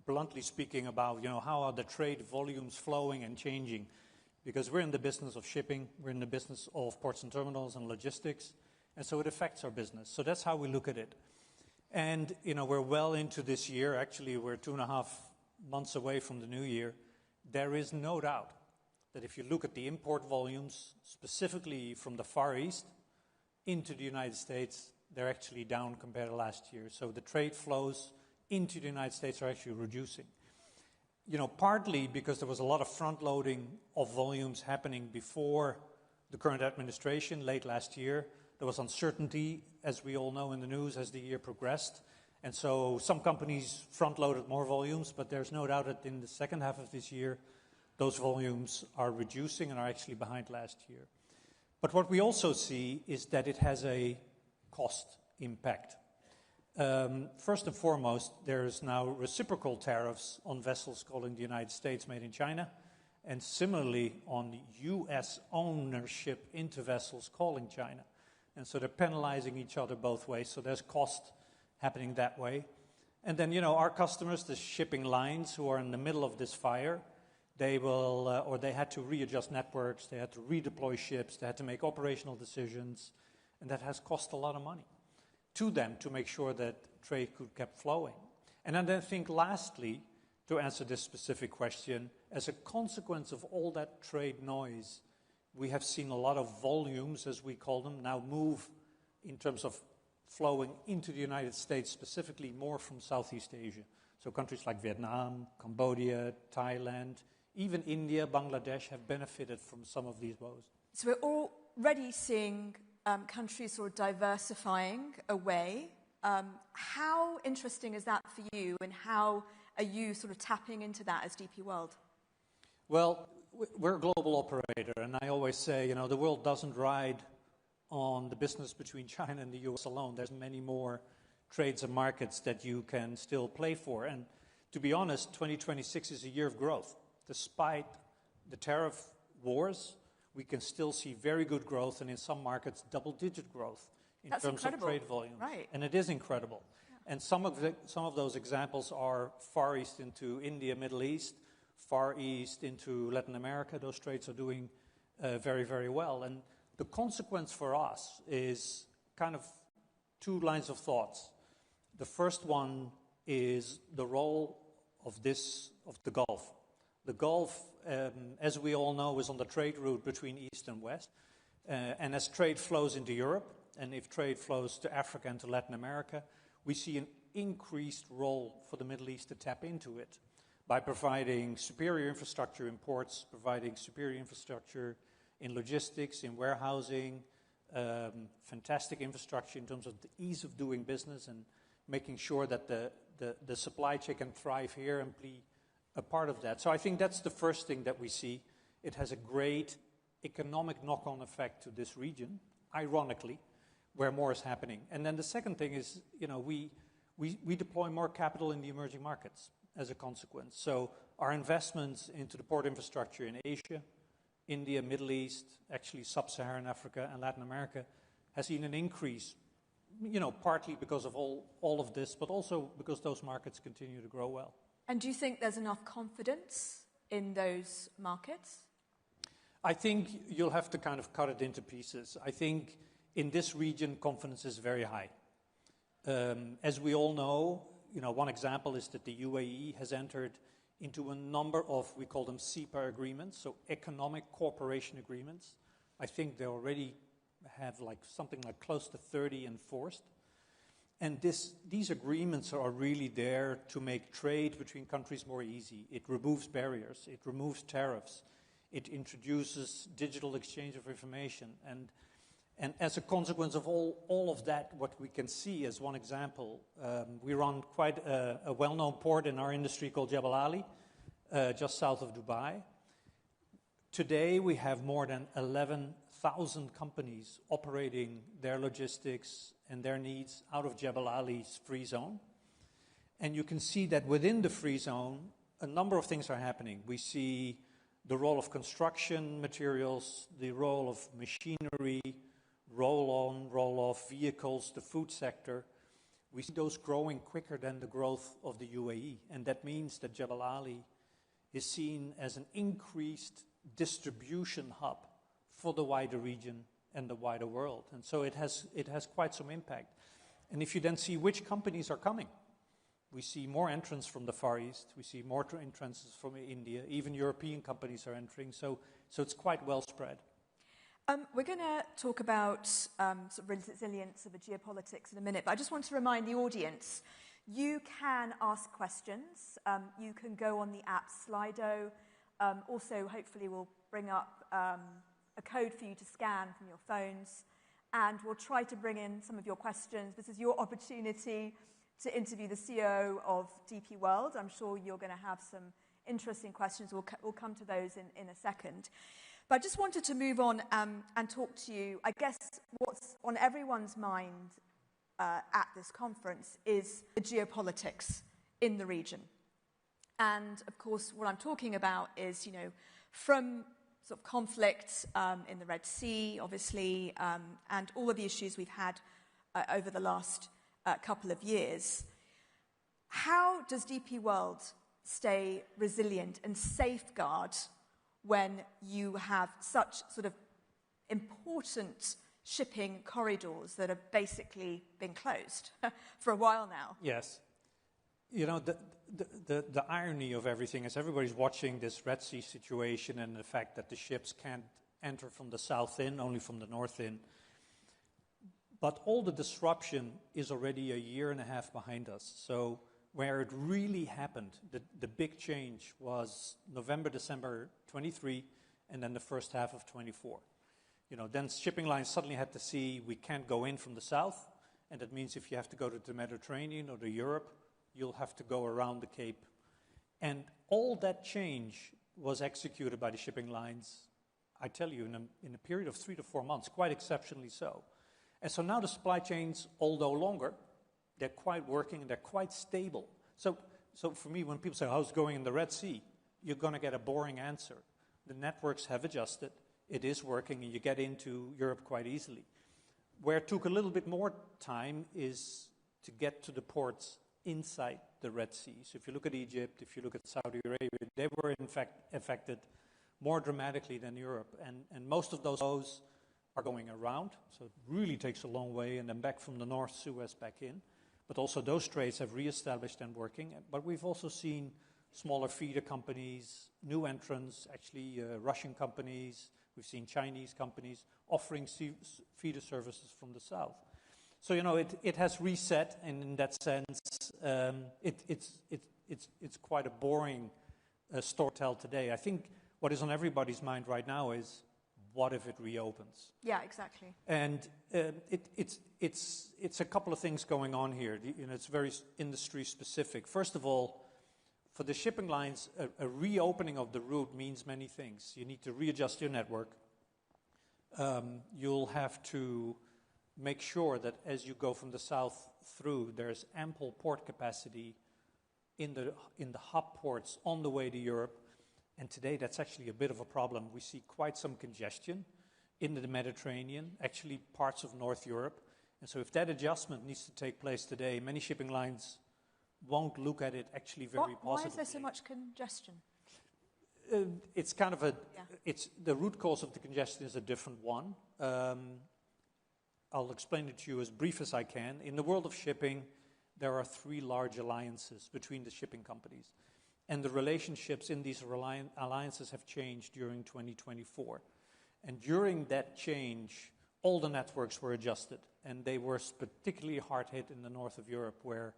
bluntly speaking, about, how are the trade volumes flowing and changing. Because we're in the business of shipping, we're in the business of ports and terminals and logistics, and so it affects our business. So that's how we look at it. And, we're well into this year. Actually, we're 2.5 months away from the new year. There is no doubt that if you look at the import volumes, specifically from the Far East into the United States, they're actually down compared to last year. So the trade flows into the United States are actually reducing. Partly because there was a lot of front-loading of volumes happening before the current administration late last year. There was uncertainty, as we all know in the news, as the year progressed. And so some companies front-loaded more volumes, but there's no doubt that in the second half of this year, those volumes are reducing and are actually behind last year. But what we also see is that it has a cost impact. First and foremost, there's now reciprocal tariffs on vessels calling the United States made in China, and similarly on U.S. ownership into vessels calling China. And so they're penalizing each other both ways, so there's cost happening that way. And then, our customers, the shipping lines who are in the middle of this fire, they will, or they had to readjust networks, they had to redeploy ships, they had to make operational decisions, and that has cost a lot of money to them to make sure that trade could keep flowing. And then I think lastly, to answer this specific question, as a consequence of all that trade noise, we have seen a lot of volumes, as we call them, now move in terms of flowing into the United States, specifically more from Southeast Asia. So countries like Vietnam, Cambodia, Thailand, even India, Bangladesh have benefited from some of these woes. So we're already seeing countries sort of diversifying away. How interesting is that for you, and how are you sort of tapping into that as DP World? Well, we're a global operator, and I always say, the world doesn't ride on the business between China and the US alone. There's many more trades and markets that you can still play for. And to be honest, 2026 is a year of growth. Despite the tariff wars, we can still see very good growth, and in some markets, double-digit growth in That's terms incredible. of trade volumes. Right. And it is incredible. Yeah. And some of those examples are Far East into India, Middle East, Far East into Latin America. Those trades are doing very, very well. And the consequence for us is kind of two lines of thoughts. The first one is the role of the Gulf. The Gulf, as we all know, is on the trade route between East and West. And as trade flows into Europe, and if trade flows to Africa and to Latin America, we see an increased role for the Middle East to tap into it by providing superior infrastructure in ports, providing superior infrastructure in logistics, in warehousing, fantastic infrastructure in terms of the ease of doing business and making sure that the supply chain can thrive here and be a part of that. So I think that's the first thing that we see. It has a great economic knock-on effect to this region, ironically, where more is happening. And then the second thing is, we deploy more capital in the emerging markets as a consequence. So our investments into the port infrastructure in Asia, India, Middle East, actually sub-Saharan Africa and Latin America, has seen an increase, partly because of all of this, but also because those markets continue to grow well. And do you think there's enough confidence in those markets? I think you'll have to kind of cut it into pieces. I think in this region, confidence is very high. As we all know, one example is that the UAE has entered into a number of, we call them CEPA agreements, so economic cooperation agreements. I think they already have something like close to 30 enforced. And these agreements are really there to make trade between countries more easy. It removes barriers, it removes tariffs, it introduces digital exchange of information. And as a consequence of all of that, what we can see as one example, we run quite a well-known port in our industry called Jebel Ali, just south of Dubai. Today, we have more than 11,000 companies operating their logistics and their needs out of Jebel Ali's free zone. And you can see that within the free zone, a number of things are happening. We see the role of construction materials, the role of machinery, roll-on, roll-off vehicles, the food sector. We see those growing quicker than the growth of the UAE. And that means that Jebel Ali is seen as an increased distribution hub for the wider region and the wider world. And so it has quite some impact. And if you then see which companies are coming, we see more entrants from the Far East, we see more entrants from India, even European companies are entering, so it's quite well spread. We're going to talk about sort of resilience of the geopolitics in a minute, but I just want to remind the audience, you can ask questions. You can go on the app Slido. Also, hopefully, we'll bring up a code for you to scan from your phones, and we'll try to bring in some of your questions. This is your opportunity to interview the CEO of DP World. I'm sure you're going to have some interesting questions. We'll come to those in a second. But I just wanted to move on and talk to you. I guess what's on everyone's mind at this conference is the geopolitics in the region. And, of course, what I'm talking about is, from sort of conflict in the Red Sea, obviously, and all of the issues we've had over the last couple of years. How does DP World stay resilient and safeguard when you have such sort of important shipping corridors that have basically been closed for a while now? Yes. The irony of everything is everybody's watching this Red Sea situation and the fact that the ships can't enter from the south in, only from the north in. But all the disruption is already a year and a half behind us. So where it really happened, the big change was November, December 23, and then the first half of 24. Then shipping lines suddenly had to see we can't go in from the south, and that means if you have to go to the Mediterranean or to Europe, you'll have to go around the Cape. And all that change was executed by the shipping lines, I tell you, in a period of 3 to 4 months, quite exceptionally so. And so now the supply chains, although longer, they're quite working and they're quite stable. So for me, when people say, how's it going in the Red Sea? You're going to get a boring answer. The networks have adjusted. It is working, and you get into Europe quite easily. Where it took a little bit more time is to get to the ports inside the Red Sea. So if you look at Egypt, if you look at Saudi Arabia, they were in fact affected more dramatically than Europe. And most of those flows are going around, so it really takes a long way, and then back from the North Suez back in. But also those trades have reestablished and working. But we've also seen smaller feeder companies, new entrants, actually Russian companies. We've seen Chinese companies offering feeder services from the south. So, it has reset, and in that sense, it's quite a boring story to tell today. I think what is on everybody's mind right now is, what if it reopens? Yeah, exactly. And it's a couple of things going on here. It's very industry specific. First of all, for the shipping lines, a reopening of the route means many things. You need to readjust your network. You'll have to make sure that as you go from the south through, there's ample port capacity in the hub ports on the way to Europe. And today, that's actually a bit of a problem. We see quite some congestion in the Mediterranean, actually parts of North Europe. And so if that adjustment needs to take place today, many shipping lines won't look at it actually very positively. Why is there so much congestion? It's kind of it's the root cause of the congestion is a different one. I'll explain it to you as brief as I can. In the world of shipping, there are 3 large alliances between the shipping companies. And the relationships in these alliances have changed during 2024. And during that change, all the networks were adjusted. And they were particularly hard hit in the north of Europe, where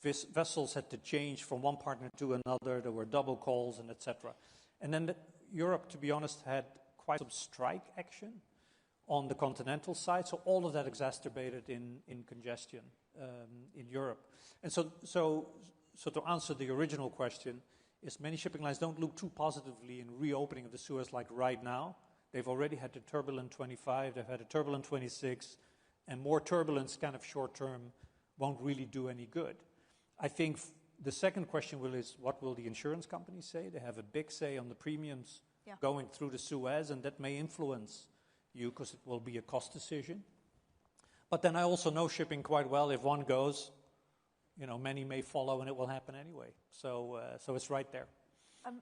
vessels had to change from one partner to another. There were double calls and etc. And then Europe, to be honest, had quite some strike action on the continental side. So all of that exacerbated in congestion in Europe. And so to answer the original question, is many shipping lines don't look too positively in reopening of the Suez like right now. They've already had a turbulent 25, they've had a turbulent 26, and more turbulence kind of short term won't really do any good. I think the second question is, what will the insurance companies say? They have a big say on the premiums going through the Suez, and that may influence you because it will be a cost decision. But then I also know shipping quite well. If one goes, many may follow, and it will happen anyway. So it's right there.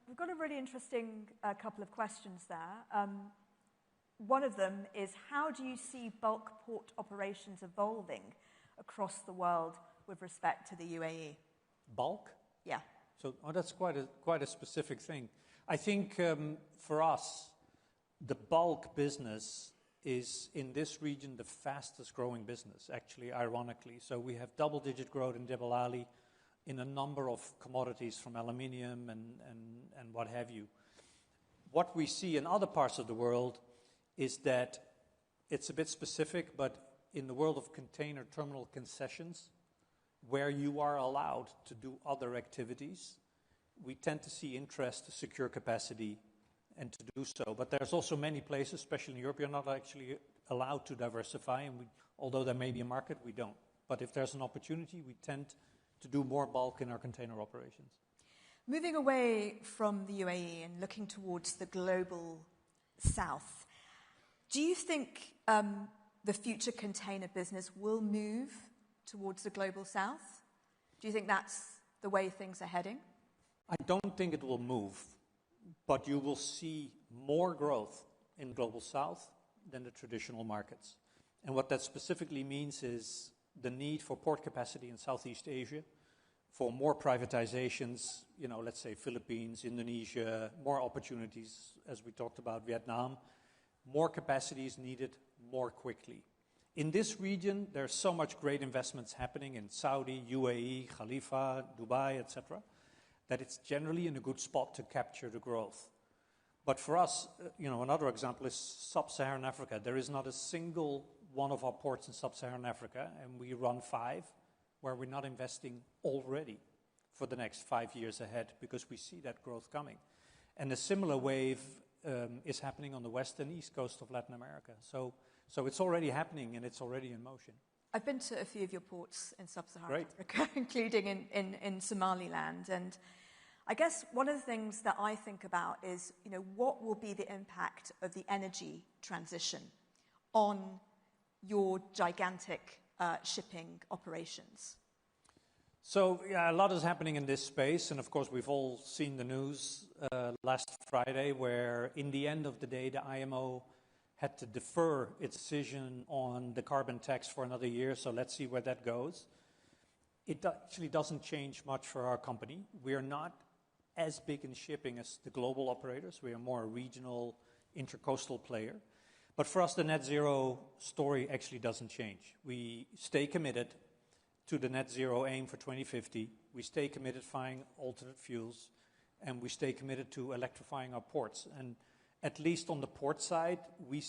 We've got a really interesting couple of questions there. One of them is, how do you see bulk port operations evolving across the world with respect to the UAE? Bulk? Yeah. So that's quite a specific thing. I think for us, the bulk business is in this region the fastest growing business, actually, ironically. So we have double-digit growth in Jebel Ali in a number of commodities from aluminium and what have you. What we see in other parts of the world is that it's a bit specific, but in the world of container terminal concessions, where you are allowed to do other activities, we tend to see interest to secure capacity and to do so. But there's also many places, especially in Europe, you're not actually allowed to diversify, and although there may be a market, we don't. But if there's an opportunity, we tend to do more bulk in our container operations. Moving away from the UAE and looking towards the global south, do you think the future container business will move towards the global south? Do you think that's the way things are heading? I don't think it will move, but you will see more growth in global south than the traditional markets. And what that specifically means is the need for port capacity in Southeast Asia, for more privatizations, let's say Philippines, Indonesia, more opportunities, as we talked about, Vietnam. More capacity is needed more quickly. In this region, there's so much great investments happening in Saudi, UAE, Khalifa, Dubai, etc., that it's generally in a good spot to capture the growth. But for us, another example is Sub-Saharan Africa. There is not a single one of our ports in Sub-Saharan Africa, and we run 5, where we're not investing already for the next 5 years ahead because we see that growth coming. And a similar wave is happening on the west and east coast of Latin America. So it's already happening, and it's already in motion. I've been to a few of your ports in Sub-Saharan Africa, including in Somaliland. And I guess one of the things that I think about is, what will be the impact of the energy transition on your gigantic shipping operations? So, a lot is happening in this space. And of course, we've all seen the news last Friday, where in the end of the day, the IMO had to defer its decision on the carbon tax for another year. So let's see where that goes. It actually doesn't change much for our company. We are not as big in shipping as the global operators. We are more a regional, intercoastal player. But for us, the net zero story actually doesn't change. We stay committed to the net zero aim for 2050. We stay committed to finding alternate fuels, and we stay committed to electrifying our ports. And at least on the port side, we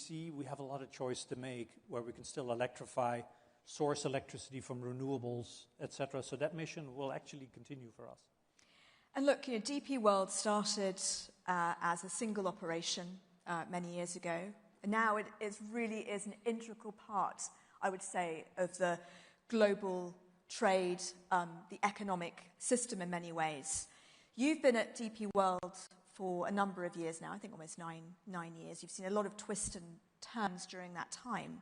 have a lot of choice to make where we can still electrify, source electricity from renewables, etc. So that mission will actually continue for us. And look, DP World started as a single operation many years ago. And now it really is an integral part, I would say, of the global trade, the economic system in many ways. You've been at DP World for a number of years now, I think almost nine years. You've seen a lot of twists and turns during that time.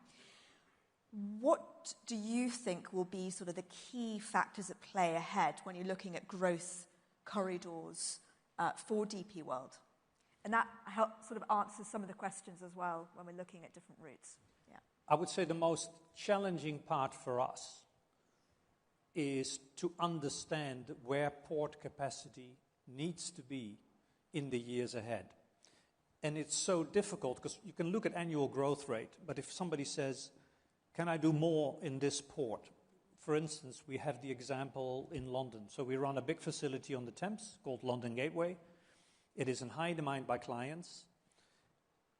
What do you think will be sort of the key factors at play ahead when you're looking at growth corridors for DP World? And that sort of answers some of the questions as well when we're looking at different routes. Yeah. I would say the most challenging part for us is to understand where port capacity needs to be in the years ahead. And it's so difficult because you can look at annual growth rate, but if somebody says, can I do more in this port? For instance, we have the example in London. So we run a big facility on the Thames called London Gateway. It is in high demand by clients,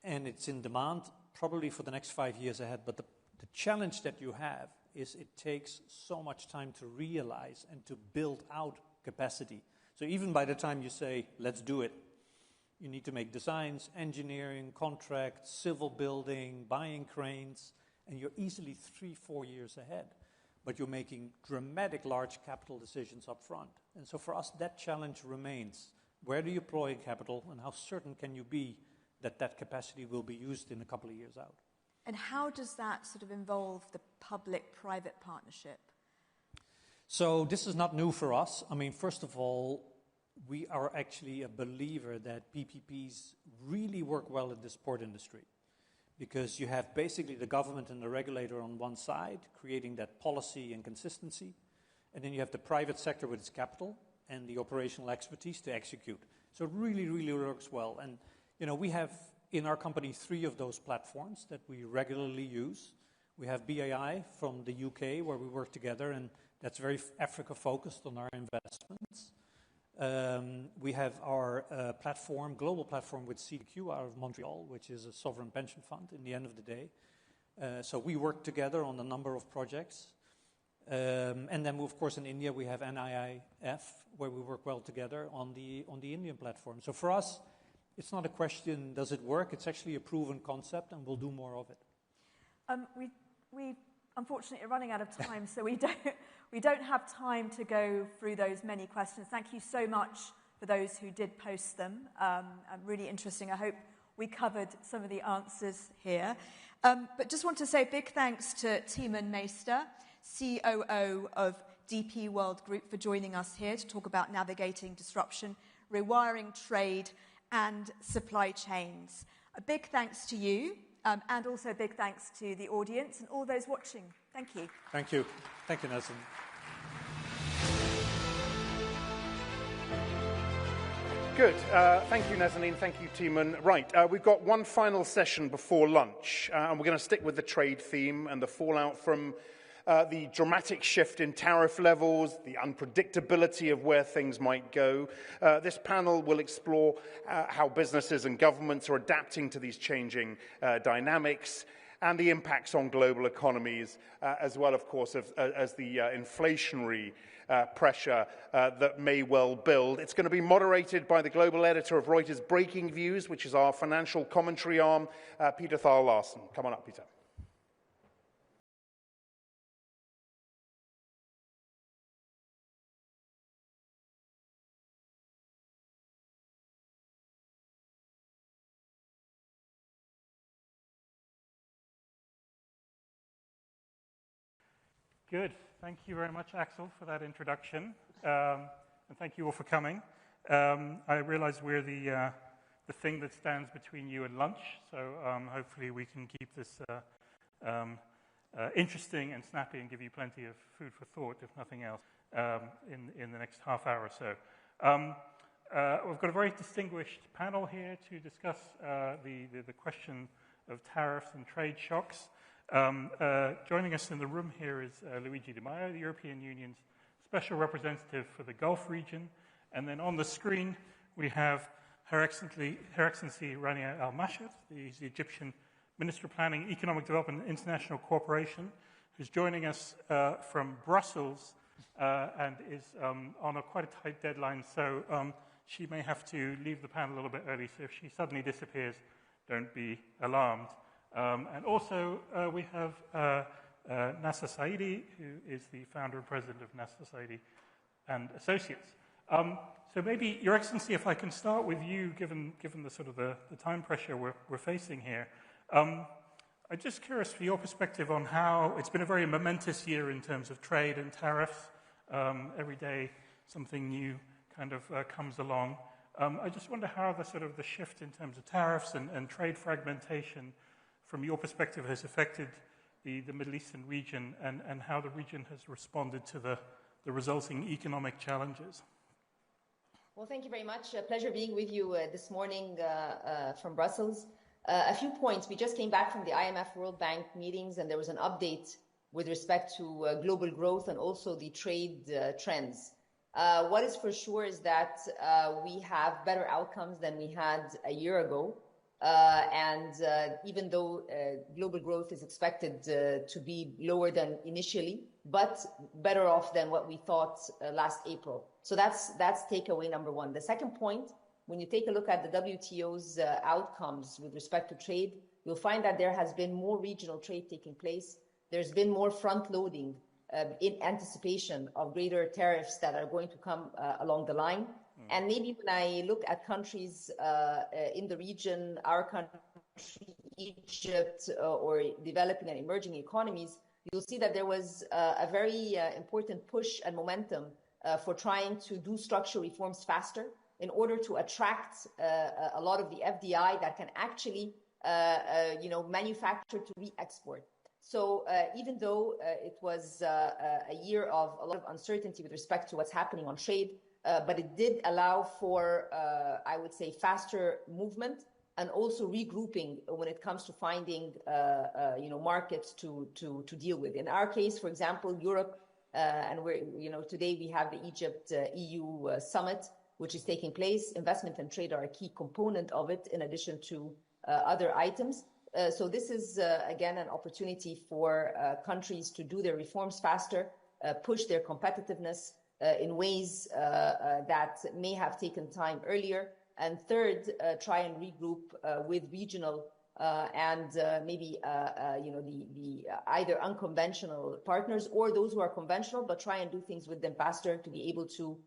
and it's in demand probably for the next 5 years ahead. But the challenge that you have is it takes so much time to realize and to build out capacity. So even by the time you say, let's do it, you need to make designs, engineering, contracts, civil building, buying cranes, and you're easily 3-4 years ahead. But you're making dramatic large capital decisions up front. And so for us, that challenge remains. Where do you deploy capital, and how certain can you be that that capacity will be used in a couple of years out? And how does that sort of involve the public-private partnership? So this is not new for us. I mean, first of all, we are actually a believer that PPPs really work well in this port industry, because you have basically the government and the regulator on one side, creating that policy and consistency, and then you have the private sector with its capital and the operational expertise to execute. So it really, really works well. And, you know, we have in our company 3 of those platforms that we regularly use. We have BAI from the UK, where we work together, and that's very Africa-focused on our investments. We have our platform, global platform with CDQ out of Montreal, which is a sovereign pension fund in the end of the day. So we work together on a number of projects. And then, of course, in India, we have NIIF, where we work well together on the Indian platform. So for us, it's not a question, does it work? It's actually a proven concept, and we'll do more of it. We unfortunately are running out of time, so we don't have time to go through those many questions. Thank you so much for those who did post them. Really interesting. I hope we covered some of the answers here. But just want to say a big thanks to Timon Meester, COO of DP World Group, for joining us here to talk about navigating disruption, rewiring trade, and supply chains. A big thanks to you, and also a big thanks to the audience and all those watching. Thank you. Thank you. Thank you, Nazanin. Good. Thank you, Nazanin. Thank you, Timon. Right, we've got one final session before lunch, and we're going to stick with the trade theme and the fallout from the dramatic shift in tariff levels, the unpredictability of where things might go. This panel will explore how businesses and governments are adapting to these changing dynamics and the impacts on global economies, as well, of course, as the inflationary pressure that may well build. It's going to be moderated by the global editor of Reuters Breaking Views, which is our financial commentary arm, Peter Thal Larsen. Come on up, Peter. Good. Thank you very much, Axel, for that introduction. And thank you all for coming. I realize we're the thing that stands between you and lunch, so hopefully we can keep this interesting and snappy and give you plenty of food for thought, if nothing else, in the next half hour or so. We've got a very distinguished panel here to discuss the question of tariffs and trade shocks. Joining us in the room here is Luigi Di Maio, the European Union's Special Representative for the Gulf region. And then on the screen, we have Her Excellency Rania Al-Mashhad, the Egyptian Minister of Planning, Economic Development and International Cooperation, who's joining us from Brussels and is on quite a tight deadline. So she may have to leave the panel a little bit early. So if she suddenly disappears, don't be alarmed. And also, we have Nasser Saidi, who is the founder and president of Nasser Saidi and Associates. So maybe, Your Excellency, if I can start with you, given the sort of the time pressure we're facing here. I'm just curious for your perspective on how it's been a very momentous year in terms of trade and tariffs. Every day something new kind of comes along. I just wonder how the shift in terms of tariffs and trade fragmentation, from your perspective, has affected the Middle Eastern region and how the region has responded to the resulting economic challenges. Well, thank you very much. A pleasure being with you this morning from Brussels. A few points. We just came back from the IMF World Bank meetings, and there was an update with respect to global growth and also the trade trends. What is for sure is that we have better outcomes than we had a year ago. And even though global growth is expected to be lower than initially, but better off than what we thought last April. So that's takeaway number one. The second point, when you take a look at the WTO's outcomes with respect to trade, you'll find that there has been more regional trade taking place. There's been more front loading in anticipation of greater tariffs that are going to come along the line. And maybe when I look at countries in the region, our country, Egypt, or developing and emerging economies, you'll see that there was a very important push and momentum for trying to do structural reforms faster in order to attract a lot of the FDI that can actually, manufacture to re-export. So even though it was a year of a lot of uncertainty with respect to what's happening on trade, but it did allow for, I would say, faster movement and also regrouping when it comes to finding, markets to deal with. In our case, for example, Europe, and today we have the Egypt EU summit, which is taking place. Investment and trade are a key component of it, in addition to other items. So this is, again, an opportunity for countries to do their reforms faster, push their competitiveness in ways that may have taken time earlier. And third, try and regroup with regional and maybe, the either unconventional partners or those who are conventional, but try and do things with them faster to be able to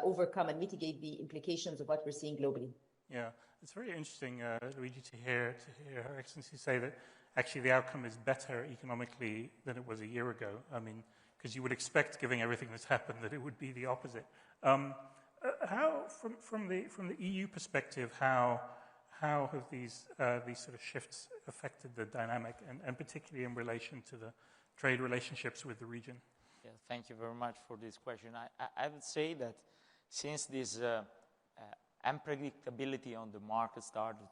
overcome and mitigate the implications of what we're seeing globally. Yeah, it's very interesting, Luigi, to hear Her Excellency say that actually the outcome is better economically than it was a year ago. I mean, because you would expect, given everything that's happened, that it would be the opposite. How, from the EU perspective, how have these sort of shifts affected the dynamic, and particularly in relation to the trade relationships with the region? Yeah, thank you very much for this question. I would say that since this unpredictability on the market started,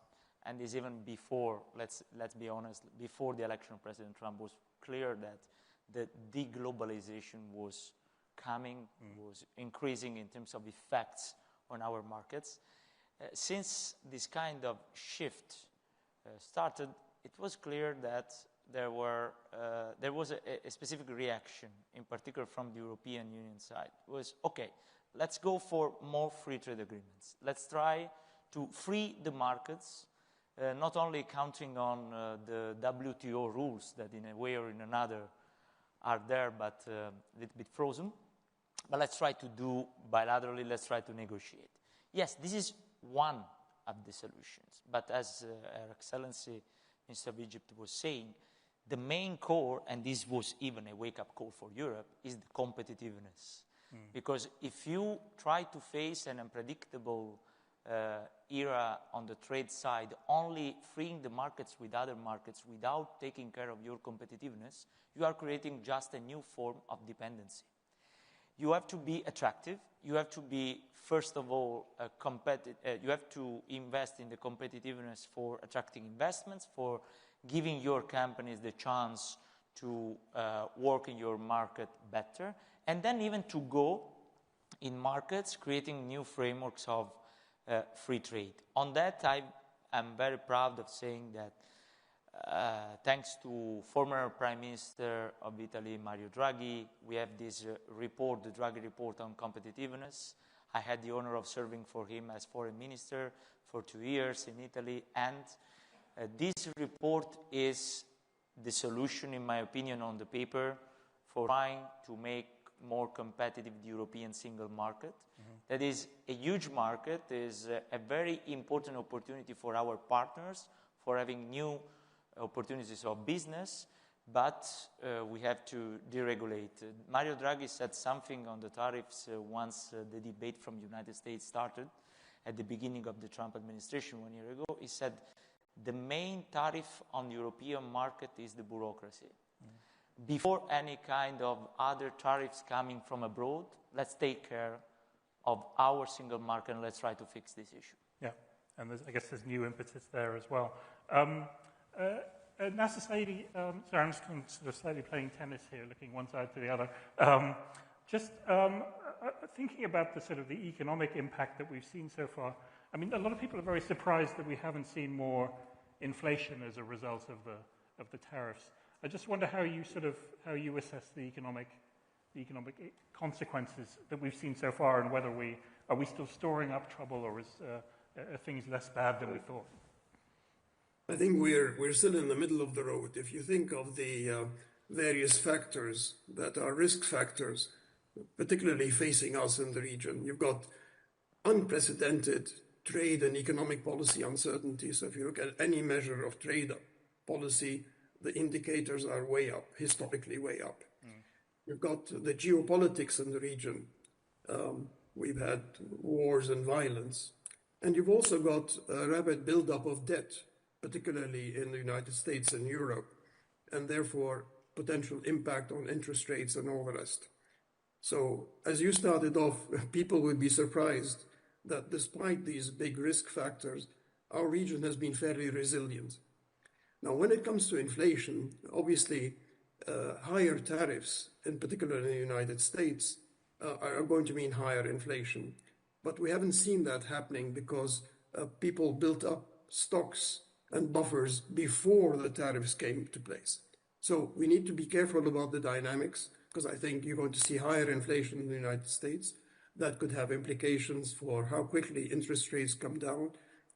and is even before, let's be honest, before the election of President Trump, was clear that the deglobalization was coming, was increasing in terms of effects on our markets. Since this kind of shift started, it was clear that there was a specific reaction, in particular from the European Union side. It was, okay, let's go for more free trade agreements. Let's try to free the markets, not only counting on the WTO rules that in a way or in another are there, but a little bit frozen. But let's try to do bilaterally, let's try to negotiate. Yes, this is one of the solutions. But as Her Excellency, Minister of Egypt, was saying, the main core, and this was even a wake-up call for Europe, is the competitiveness. Because if you try to face an unpredictable era on the trade side, only freeing the markets with other markets without taking care of your competitiveness, you are creating just a new form of dependency. You have to be attractive. You have to be, first of all, you have to invest in the competitiveness for attracting investments, for giving your companies the chance to work in your market better, and then even to go in markets creating new frameworks of free trade. On that, I'm very proud of saying that thanks to former Prime Minister of Italy, Mario Draghi, we have this report, the Draghi Report on Competitiveness. I had the honor of serving for him as foreign minister for 2 years in Italy, and this report is the solution, in my opinion, on the paper for trying to make more competitive the European single market, That is a huge market, is a very important opportunity for our partners, for having new opportunities of business, but we have to deregulate. Mario Draghi said something on the tariffs once the debate from the United States started at the beginning of the Trump administration 1 year ago. He said, the main tariff on the European market is the bureaucracy. Before any kind of other tariffs coming from abroad, let's take care of our single market and let's try to fix this issue. Yeah, and I guess there's new impetus there as well. Nasser Saidi, sorry, I'm just sort of slightly playing tennis here, looking one side to the other. Thinking about the sort of the economic impact that we've seen so far. I mean, a lot of people are very surprised that we haven't seen more inflation as a result of the tariffs. I just wonder how you assess the economic consequences that we've seen so far, and whether are we still storing up trouble, or are things less bad than we thought? I think we're still in the middle of the road. If you think of the various factors that are risk factors, particularly facing us in the region, you've got unprecedented trade and economic policy uncertainty. So if you look at any measure of trade policy, the indicators are way up, historically way up. You've got the geopolitics in the region. We've had wars and violence. And you've also got a rapid buildup of debt, particularly in the United States and Europe, and therefore potential impact on interest rates and all the rest. So as you started off, people would be surprised that despite these big risk factors, our region has been fairly resilient. Now, when it comes to inflation, obviously, higher tariffs, in particular in the United States, are going to mean higher inflation. But we haven't seen that happening because people built up stocks and buffers before the tariffs came to place. So we need to be careful about the dynamics, because I think you're going to see higher inflation in the United States. That could have implications for how quickly interest rates come down,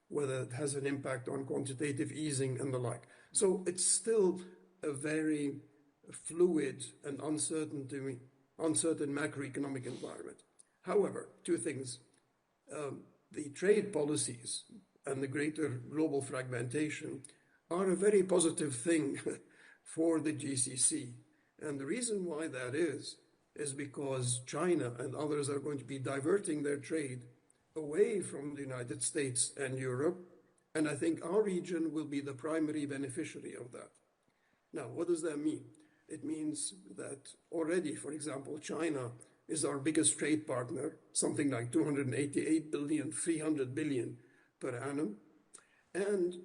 whether it has an impact on quantitative easing and the like. So it's still a very fluid and uncertain macroeconomic environment. However, two things. The trade policies and the greater global fragmentation are a very positive thing for the GCC. And the reason why that is because China and others are going to be diverting their trade away from the United States and Europe. And I think our region will be the primary beneficiary of that. Now, what does that mean? It means that already, for example, China is our biggest trade partner, something like 288 billion, 300 billion per annum. And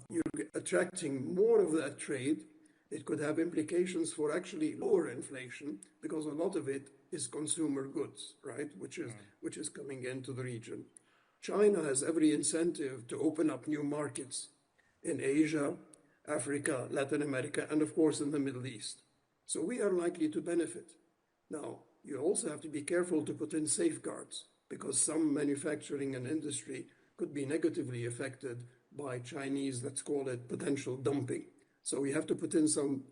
you're attracting more of that trade. It could have implications for actually lower inflation, because a lot of it is consumer goods, right, which is coming into the region. China has every incentive to open up new markets in Asia, Africa, Latin America, and of course in the Middle East. So we are likely to benefit. Now, you also have to be careful to put in safeguards, because some manufacturing and industry could be negatively affected by Chinese, let's call it, potential dumping. So we have to put in some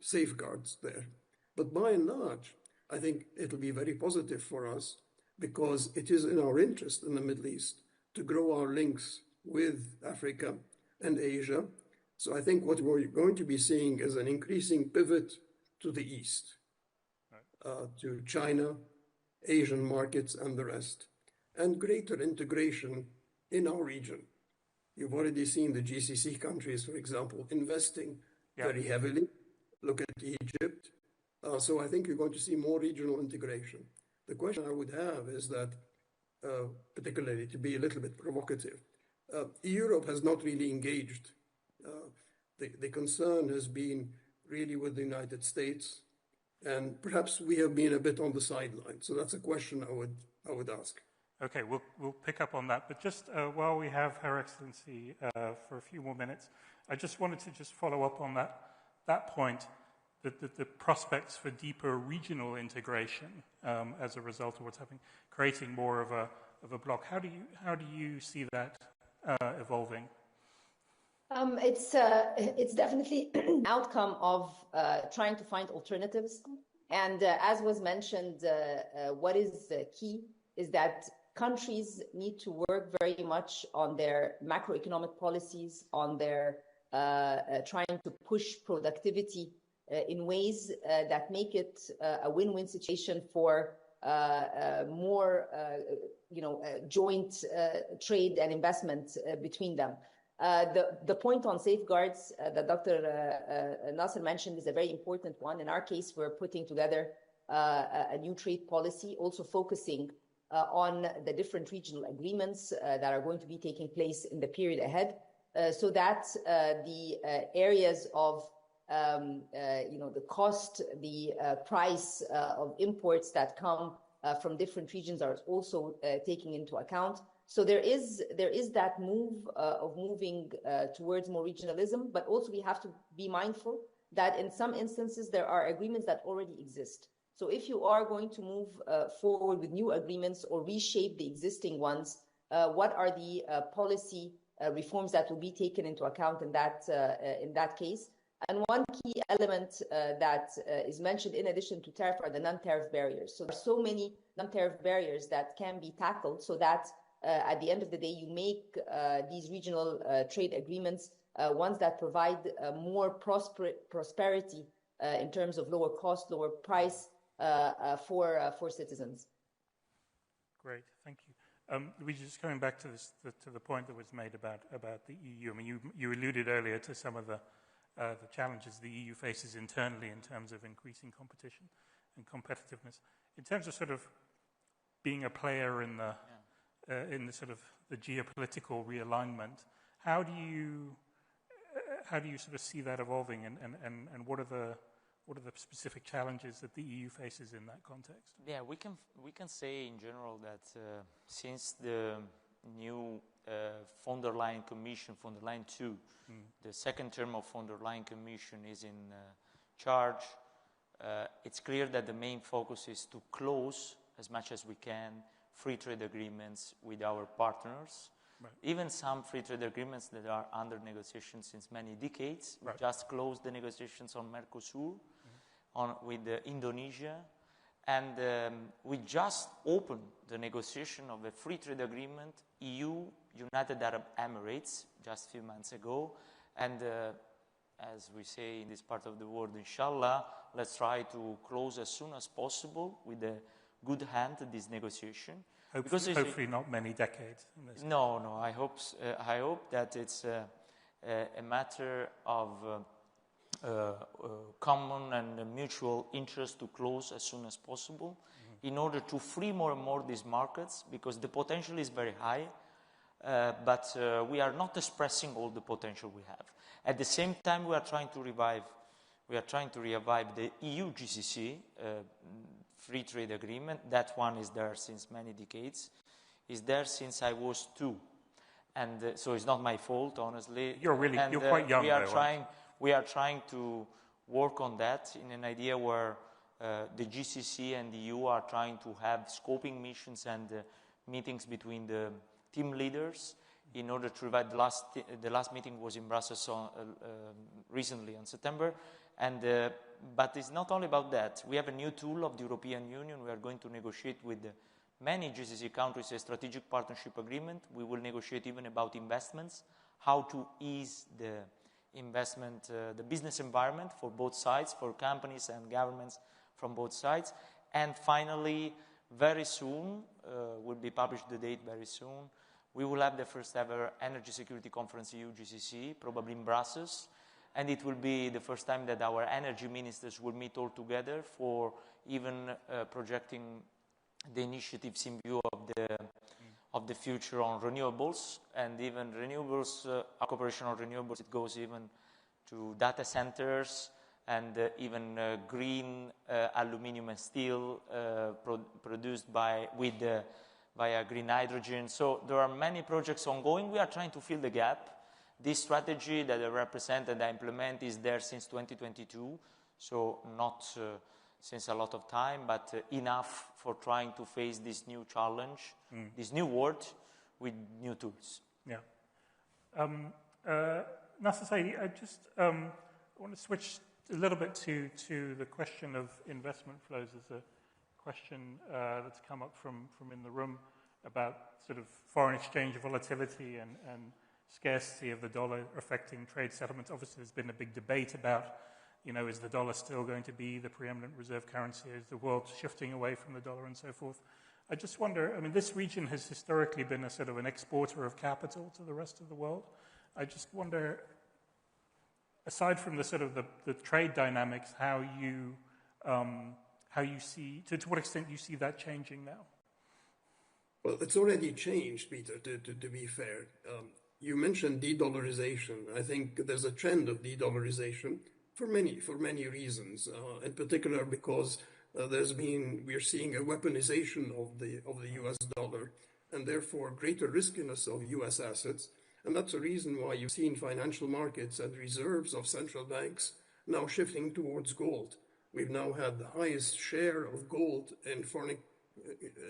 safeguards there. But by and large, I think it'll be very positive for us, because it is in our interest in the Middle East to grow our links with Africa and Asia. So I think what we're going to be seeing is an increasing pivot to the East, to China, Asian markets, and the rest, and greater integration in our region. You've already seen the GCC countries, for example, investing very heavily. Look at Egypt. So I think you're going to see more regional integration. The question I would have is that, particularly to be a little bit provocative, Europe has not really engaged. The concern has been really with the United States, and perhaps we have been a bit on the sideline. So that's a question I would ask. Okay, we'll pick up on that. But just while we have Her Excellency for a few more minutes, I just wanted to follow up on that point, the prospects for deeper regional integration as a result of what's happening, creating more of a bloc. How do you see that evolving? It's definitely an outcome of trying to find alternatives. And as was mentioned, what is key is that countries need to work very much on their macroeconomic policies, on their trying to push productivity in ways that make it a win-win situation for more, joint trade and investment between them. The point on safeguards that Dr. Nasser mentioned is a very important one. In our case, we're putting together a new trade policy, also focusing on the different regional agreements that are going to be taking place in the period ahead, so that the areas of the cost, the price of imports that come from different regions are also taken into account. So there is that move of moving towards more regionalism, but also we have to be mindful that in some instances there are agreements that already exist. So if you are going to move forward with new agreements or reshape the existing ones, what are the policy reforms that will be taken into account in that case? And one key element that is mentioned in addition to tariff are the non-tariff barriers. So there are so many non-tariff barriers that can be tackled so that at the end of the day, you make these regional trade agreements ones that provide more prosperity in terms of lower cost, lower price for citizens. Great, thank you. Luigi, just coming back to the point that was made about the EU. I mean, you alluded earlier to some of the challenges the EU faces internally in terms of increasing competition and competitiveness. In terms of sort of being a player in the sort of the geopolitical realignment, how do you sort of see that evolving, and what are the specific challenges that the EU faces in that context? Yeah, we can say in general that since the new von der Leyen Commission, von der Leyen II, the second term of von der Leyen Commission is in charge, it's clear that the main focus is to close as much as we can free trade agreements with our partners. Right. Even some free trade agreements that are under negotiation since many decades. Right. We just closed the negotiations on Mercosur, with Indonesia, and we just opened the negotiation of a free trade agreement, EU, United Arab Emirates, just a few months ago, and as we say in this part of the world, inshallah, let's try to close as soon as possible with a good hand this negotiation. Hopefully not many decades. No, I hope that it's a matter of common and mutual interest to close as soon as possible, in order to free more and more these markets, because the potential is very high, but we are not expressing all the potential we have. At the same time, we are trying to revive the EU GCC free trade agreement. That one is there since many decades. Is there since I was 2, and so it's not my fault, honestly. You're quite young. We are trying to work on that in an idea where the GCC and the EU are trying to have scoping missions and meetings between the team leaders in order to revive. The last meeting was in Brussels recently in September, and but it's not only about that. We have a new tool of the European Union. We are going to negotiate with many GCC countries a strategic partnership agreement. We will negotiate even about investments, how to ease the investment, the business environment for both sides, for companies and governments from both sides. And finally, very soon, will be published the date very soon, we will have the first ever Energy Security Conference EU-GCC, probably in Brussels, and it will be the first time that our energy ministers will meet all together for even projecting the initiatives in view of the future on renewables, and even renewables, our cooperation on renewables, it goes even to data centers and even green aluminum and steel produced via green hydrogen. So there are many projects ongoing. We are trying to fill the gap. This strategy that I represent and I implement is there since 2022, so not since a lot of time, but enough for trying to face this new challenge, this new world with new tools. Yeah. Nasser Saidi, I just want to switch a little bit to the question of investment flows question that's come up from in the room about sort of foreign exchange volatility and scarcity of the dollar affecting trade settlements. Obviously, there's been a big debate about, is the dollar still going to be the preeminent reserve currency? Is the world shifting away from the dollar and so forth? I just wonder, this region has historically been a sort of an exporter of capital to the rest of the world. I just wonder, aside from the sort of the trade dynamics, how you see, to what extent you see that changing now? Well, it's already changed, Peter, to be fair. You mentioned de-dollarization. I think there's a trend of de-dollarization for many reasons, in particular because we're seeing a weaponization of the US dollar and therefore greater riskiness of US assets. And that's a reason why you've seen financial markets and reserves of central banks now shifting towards gold. We've now had the highest share of gold in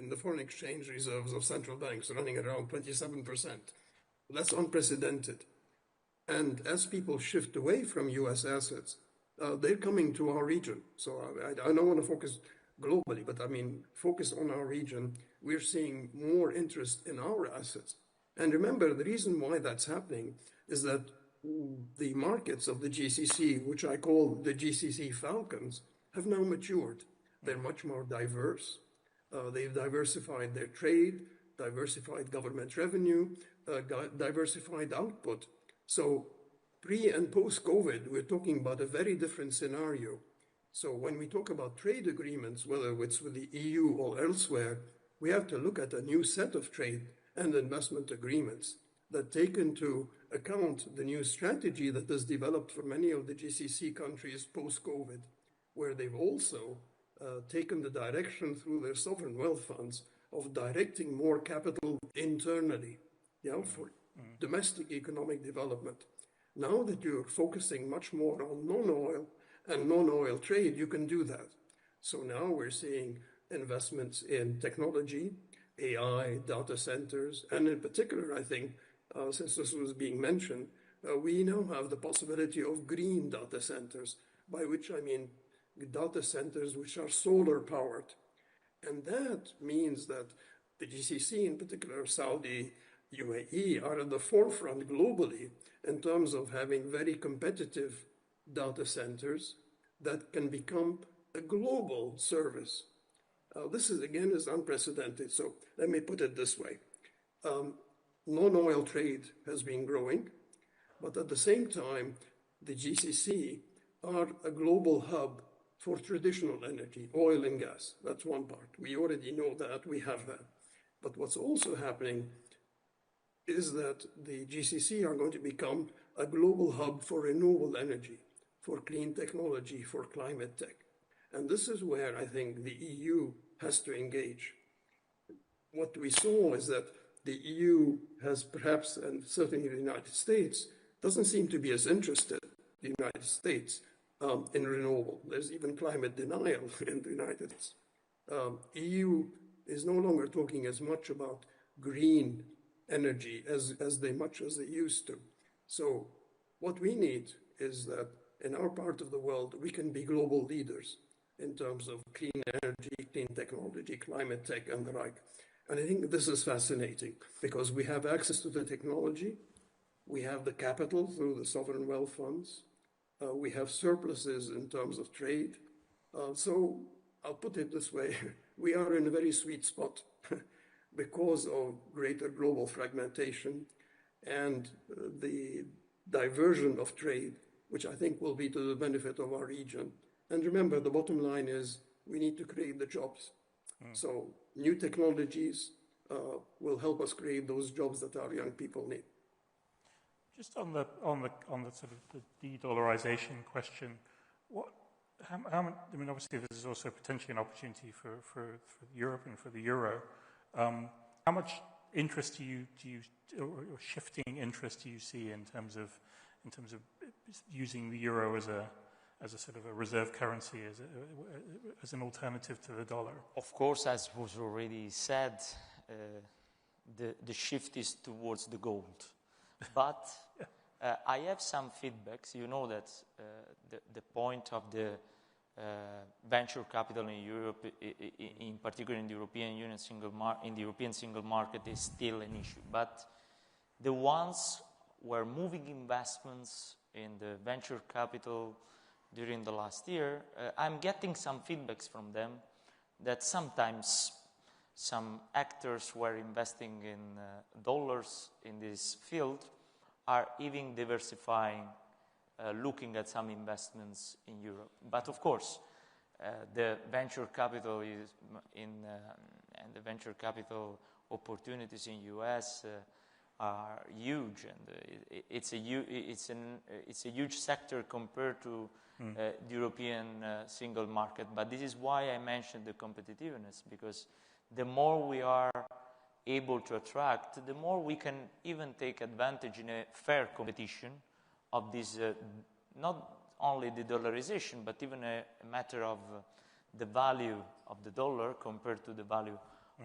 the foreign exchange reserves of central banks, running around 27%. That's unprecedented. And as people shift away from US assets, they're coming to our region. So I don't want to focus globally, but focus on our region. We're seeing more interest in our assets. And remember, the reason why that's happening is that the markets of the GCC, which I call the GCC Falcons, have now matured. They're much more diverse. They've diversified their trade, diversified government revenue, diversified output. So pre and post-COVID, we're talking about a very different scenario. So when we talk about trade agreements, whether it's with the EU or elsewhere, we have to look at a new set of trade and investment agreements that take into account the new strategy that has developed for many of the GCC countries post-COVID, where they've also taken the direction through their sovereign wealth funds of directing more capital internally, for domestic economic development. Now that you're focusing much more on non-oil and non-oil trade, you can do that. So now we're seeing investments in technology, AI, data centers, and in particular, I think, since this was being mentioned, we now have the possibility of green data centers, by which I mean data centers which are solar powered. And that means that the GCC, in particular Saudi, UAE, are at the forefront globally in terms of having very competitive data centers that can become a global service. This is unprecedented. So let me put it this way. Non-oil trade has been growing, but at the same time, the GCC are a global hub for traditional energy, oil and gas. That's one part. We already know that, we have that. But what's also happening is that the GCC are going to become a global hub for renewable energy, for clean technology, for climate tech. And this is where I think the EU has to engage. What we saw is that the EU has perhaps, and certainly the United States, doesn't seem to be as interested, the United States, in renewable. There's even climate denial in the United States. EU is no longer talking as much about green energy as much as they used to. So what we need is that in our part of the world, we can be global leaders in terms of clean energy, clean technology, climate tech, and the like. And I think this is fascinating because we have access to the technology, we have the capital through the sovereign wealth funds, we have surpluses in terms of trade. So I'll put it this way, we are in a very sweet spot because of greater global fragmentation and the diversion of trade, which I think will be to the benefit of our region. And remember, the bottom line is we need to create the jobs. So new technologies will help us create those jobs that our young people need. Just on the sort of the de-dollarization question, obviously this is also potentially an opportunity for Europe and for the euro. How much interest do you or shifting interest do you see in terms of using the euro as a sort of a reserve currency, as an alternative to the dollar? Of course, as was already said, the shift is towards the gold. But I have some feedbacks. You know that the point of the venture capital in Europe, in particular in the European Union in the European single market, is still an issue. But the ones who are moving investments in the venture capital during the last year, I'm getting some feedbacks from them that sometimes some actors who are investing in dollars in this field are even diversifying, looking at some investments in Europe. But of course, the venture capital and the venture capital opportunities in US are huge, and it's a huge sector compared to the European single market. But this is why I mentioned the competitiveness, because the more we are able to attract, the more we can even take advantage in a fair competition of this, not only the dollarization, but even a matter of the value of the dollar compared to the value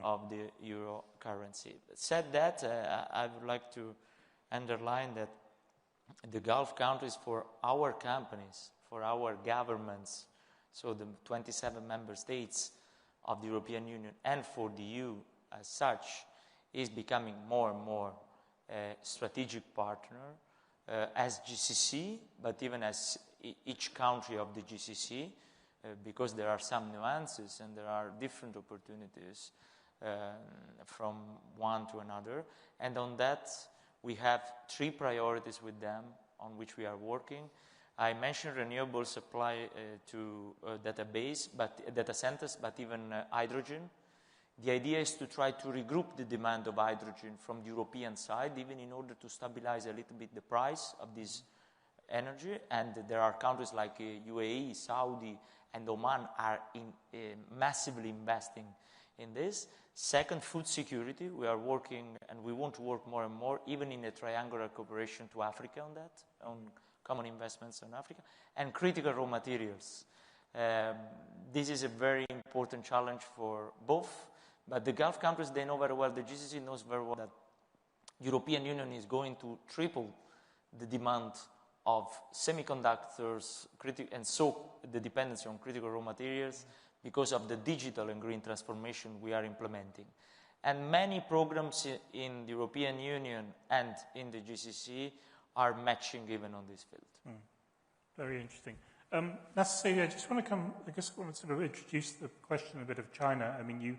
of the euro currency. Said that, I would like to underline that the Gulf countries, for our companies, for our governments, so the 27 member states of the European Union and for the EU as such, is becoming more and more a strategic partner as GCC, but even as each country of the GCC, because there are some nuances and there are different opportunities from one to another. And on that, we have 3 priorities with them on which we are working. I mentioned renewable supply to data centers, but even hydrogen. The idea is to try to regroup the demand of hydrogen from the European side, even in order to stabilize a little bit the price of this energy. And there are countries like UAE, Saudi, and Oman are massively investing in this. Second, food security. We are working, and we want to work more and more, even in a triangular cooperation to Africa on that, on common investments in Africa. And critical raw materials. This is a very important challenge for both. But the Gulf countries, they know very well, the GCC knows very well that European Union is going to triple the demand of semiconductors, and so the dependency on critical raw materials because of the digital and green transformation we are implementing. And many programs in the European Union and in the GCC are matching even on this field. Very interesting. Nassir, I just want to want to sort of introduce the question a bit of China. I mean, you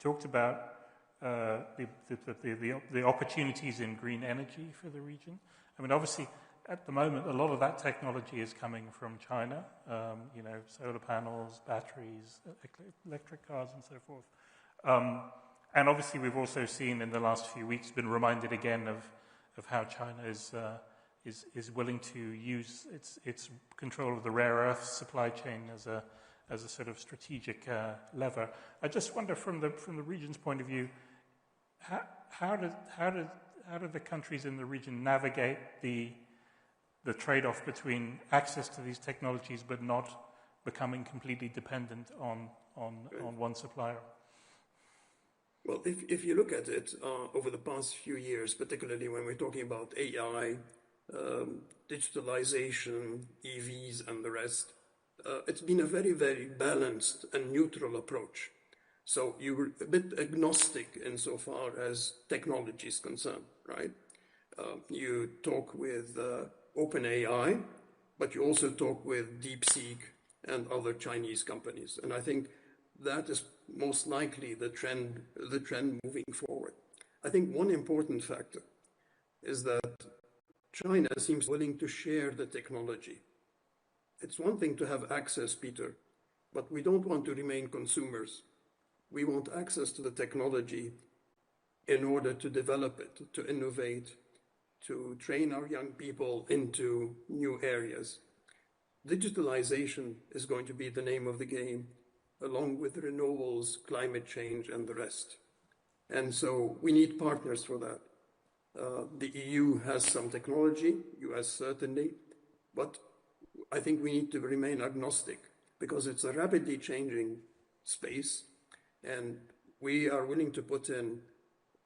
talked about the opportunities in green energy for the region. I mean, obviously, at the moment, a lot of that technology is coming from China, solar panels, batteries, electric cars, and so forth. And obviously, we've also seen in the last few weeks, been reminded again of how China is willing to use its control of the rare earth supply chain as a sort of strategic lever. I just wonder, from the region's point of view, how do the countries in the region navigate the trade-off between access to these technologies but not becoming completely dependent on one supplier? Well, if you look at it over the past few years, particularly when we're talking about AI, digitalization, EVs, and the rest, it's been a very, very balanced and neutral approach. So you were a bit agnostic insofar as technology is concerned, right? You talk with OpenAI, but you also talk with DeepSeek and other Chinese companies. And I think that is most likely the trend moving forward. I think one important factor is that China seems willing to share the technology. It's one thing to have access, Peter, but we don't want to remain consumers. We want access to the technology in order to develop it, to innovate, to train our young people into new areas. Digitalization is going to be the name of the game, along with renewables, climate change, and the rest. And so we need partners for that. The EU has some technology, US certainly, but I think we need to remain agnostic because it's a rapidly changing space, and we are willing to put in,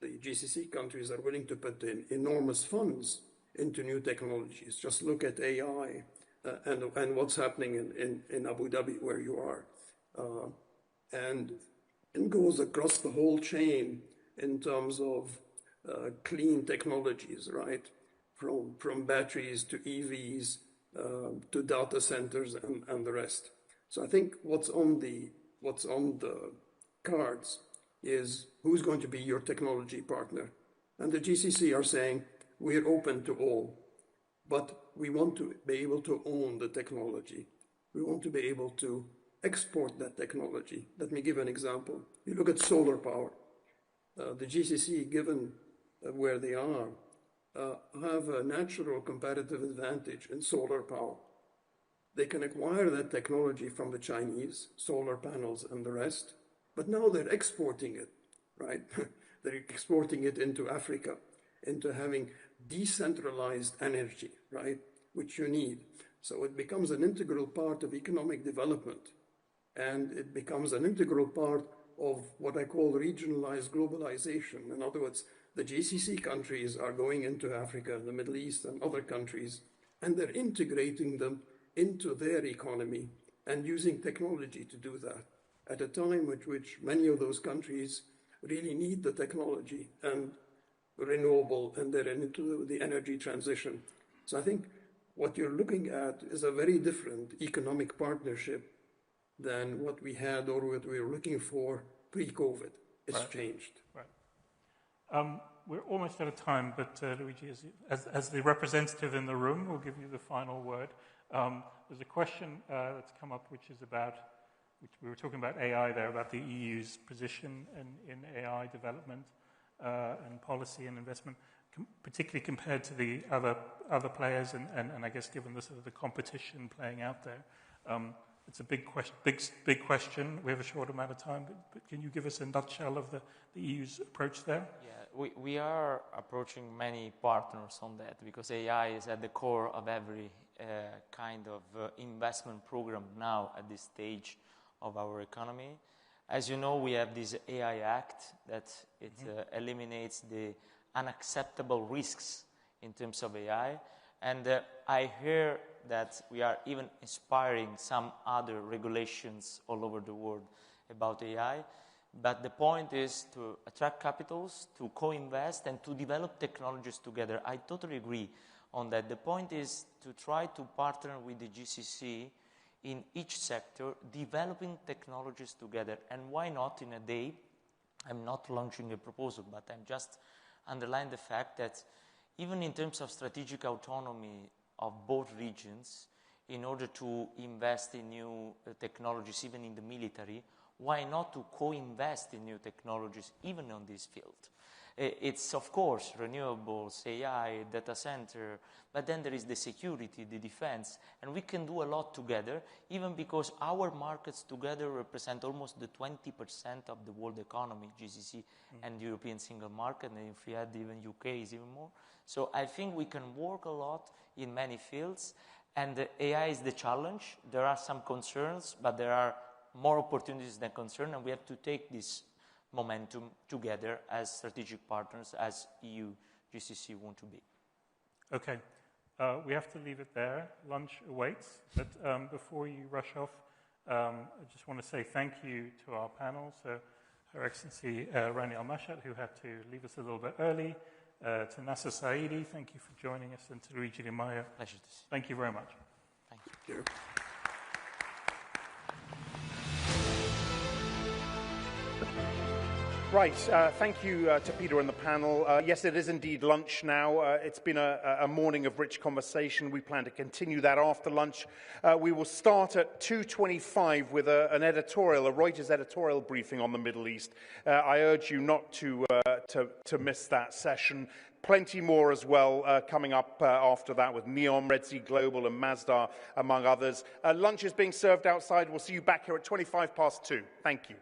the GCC countries are willing to put in enormous funds into new technologies. Just look at AI and what's happening in Abu Dhabi, where you are. And it goes across the whole chain in terms of clean technologies, right? From batteries to EVs to data centers and the rest. So I think what's on the cards is who's going to be your technology partner. And the GCC are saying we're open to all, but we want to be able to own the technology. We want to be able to export that technology. Let me give an example. You look at solar power. The GCC, given where they are, have a natural competitive advantage in solar power. They can acquire that technology from the Chinese, solar panels and the rest, but now they're exporting it, right? They're exporting it into Africa, into having decentralized energy, right? Which you need. So it becomes an integral part of economic development, and it becomes an integral part of what I call regionalized globalization. In other words, the GCC countries are going into Africa, the Middle East, and other countries, and they're integrating them into their economy and using technology to do that at a time at which many of those countries really need the technology and renewable, and they're into the energy transition. So I think what you're looking at is a very different economic partnership than what we had or what we were looking for pre-COVID. It's changed. Right. We're almost out of time, but Luigi, as the representative in the room, we'll give you the final word. There's a question that's come up, which we were talking about AI there, about the EU's position in AI development and policy and investment, particularly compared to the other players, and I guess given the sort of the competition playing out there. It's a big question. We have a short amount of time, but can you give us a nutshell of the EU's approach there? Yeah, we are approaching many partners on that because AI is at the core of every kind of investment program now at this stage of our economy. As you know, we have this AI Act that eliminates the unacceptable risks in terms of AI. And I hear that we are even inspiring some other regulations all over the world about AI. But the point is to attract capitals, to co-invest, and to develop technologies together. I totally agree on that. The point is to try to partner with the GCC in each sector, developing technologies together. And why not in a day? I'm not launching a proposal, but I'm just underlining the fact that even in terms of strategic autonomy of both regions, in order to invest in new technologies, even in the military, why not to co-invest in new technologies, even on this field? It's, of course, renewables, AI, data center, but then there is the security, the defense, and we can do a lot together, even because our markets together represent almost the 20% of the world economy, GCC and the European single market, and if we add even UK, is even more. So I think we can work a lot in many fields, and AI is the challenge. There are some concerns, but there are more opportunities than concerns, and we have to take this momentum together as strategic partners, as EU, GCC want to be. Okay, we have to leave it there. Lunch awaits, but before you rush off, I just want to say thank you to our panel. So, Her Excellency Rani Al-Mashhad, who had to leave us a little bit early, to Nasser Saidi, thank you for joining us, and to Luigi Di Maio. Pleasure to see you. Thank you very much. Thank you. Right, thank you to Peter and the panel. Yes, it is indeed lunch now. It's been a morning of rich conversation. We plan to continue that after lunch. We will start at 2:25 with an editorial, a Reuters editorial briefing on the Middle East. I urge you not to miss that session. Plenty more as well coming up after that with NEOM, Red Sea Global and Mazda, among others. Lunch is being served outside. We'll see you back here at 2:25. Thank you.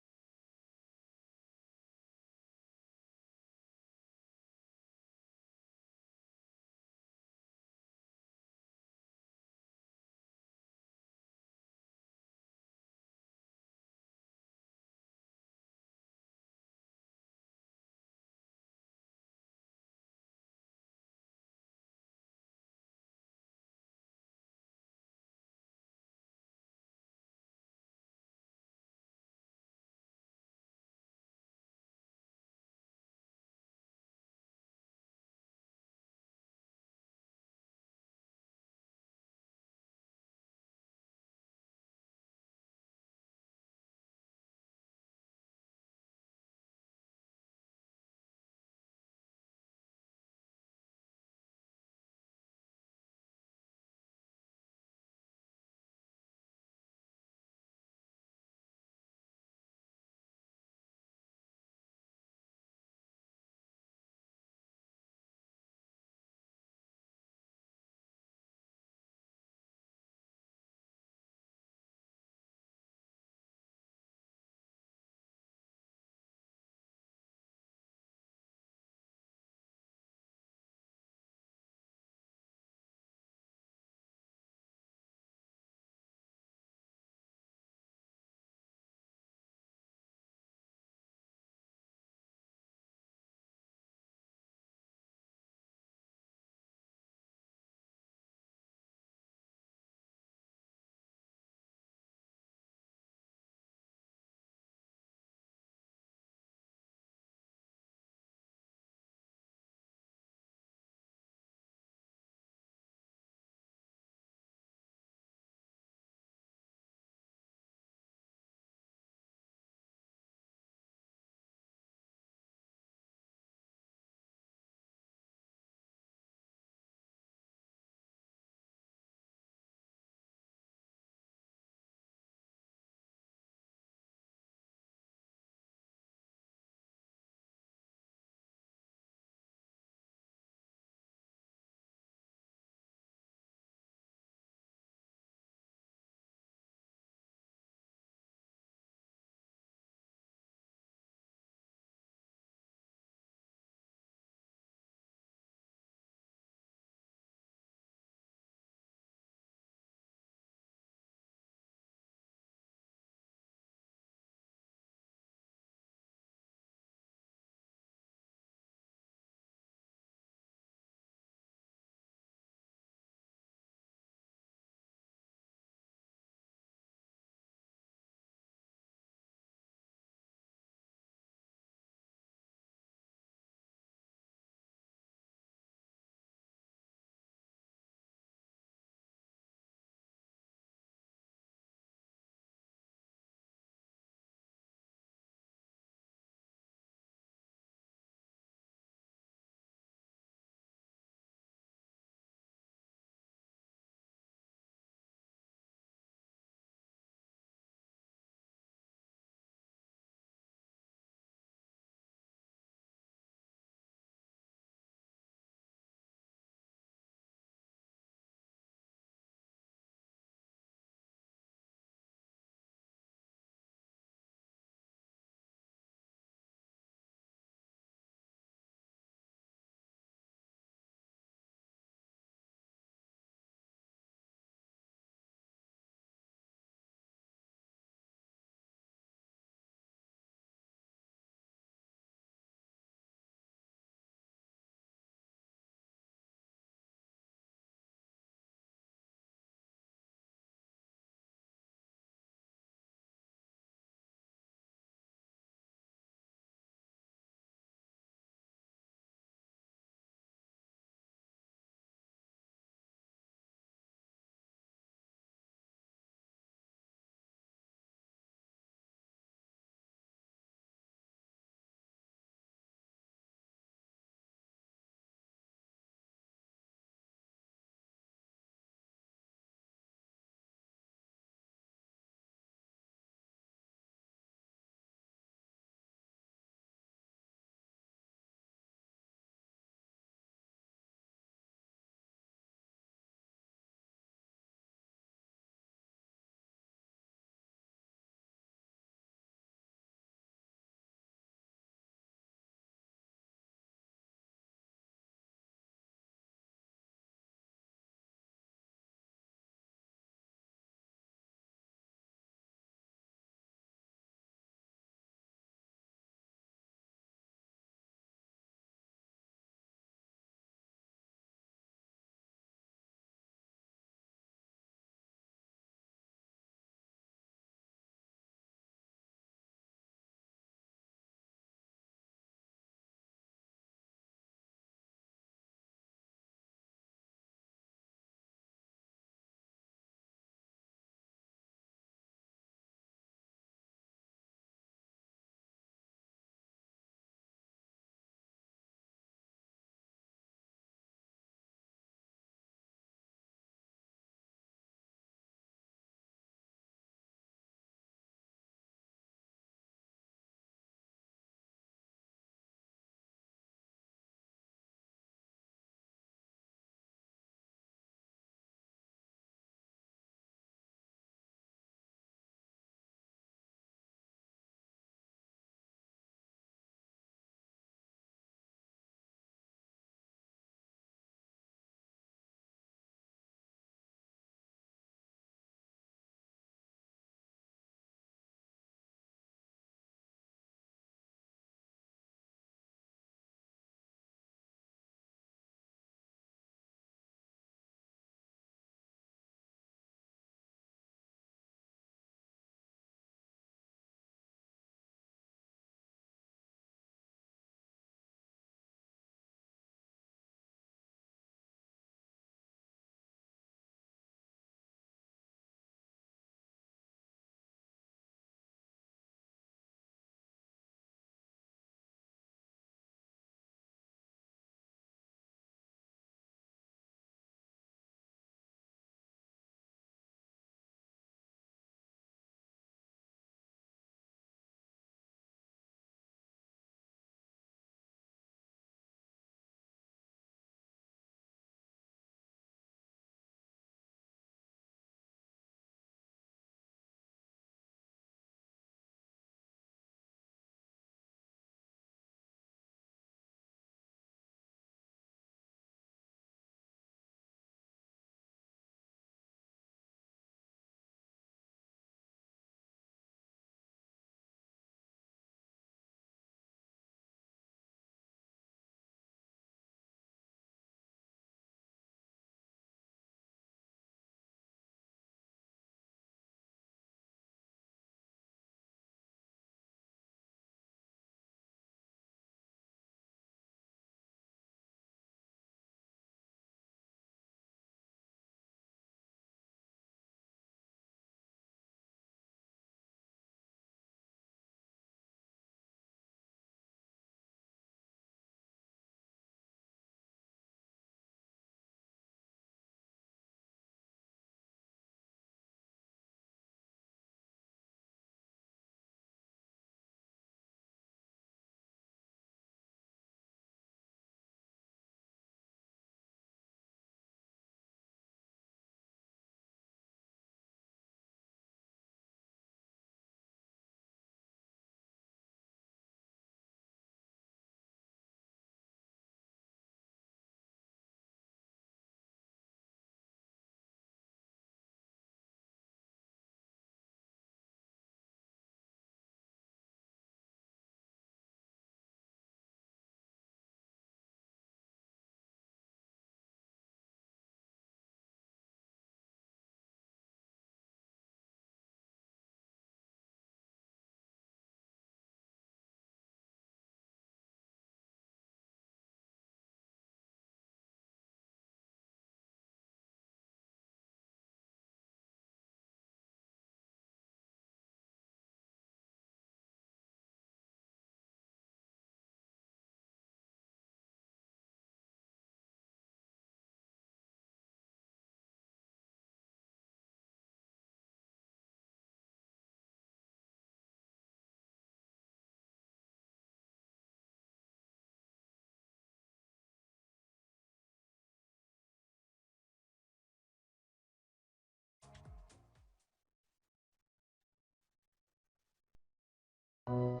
All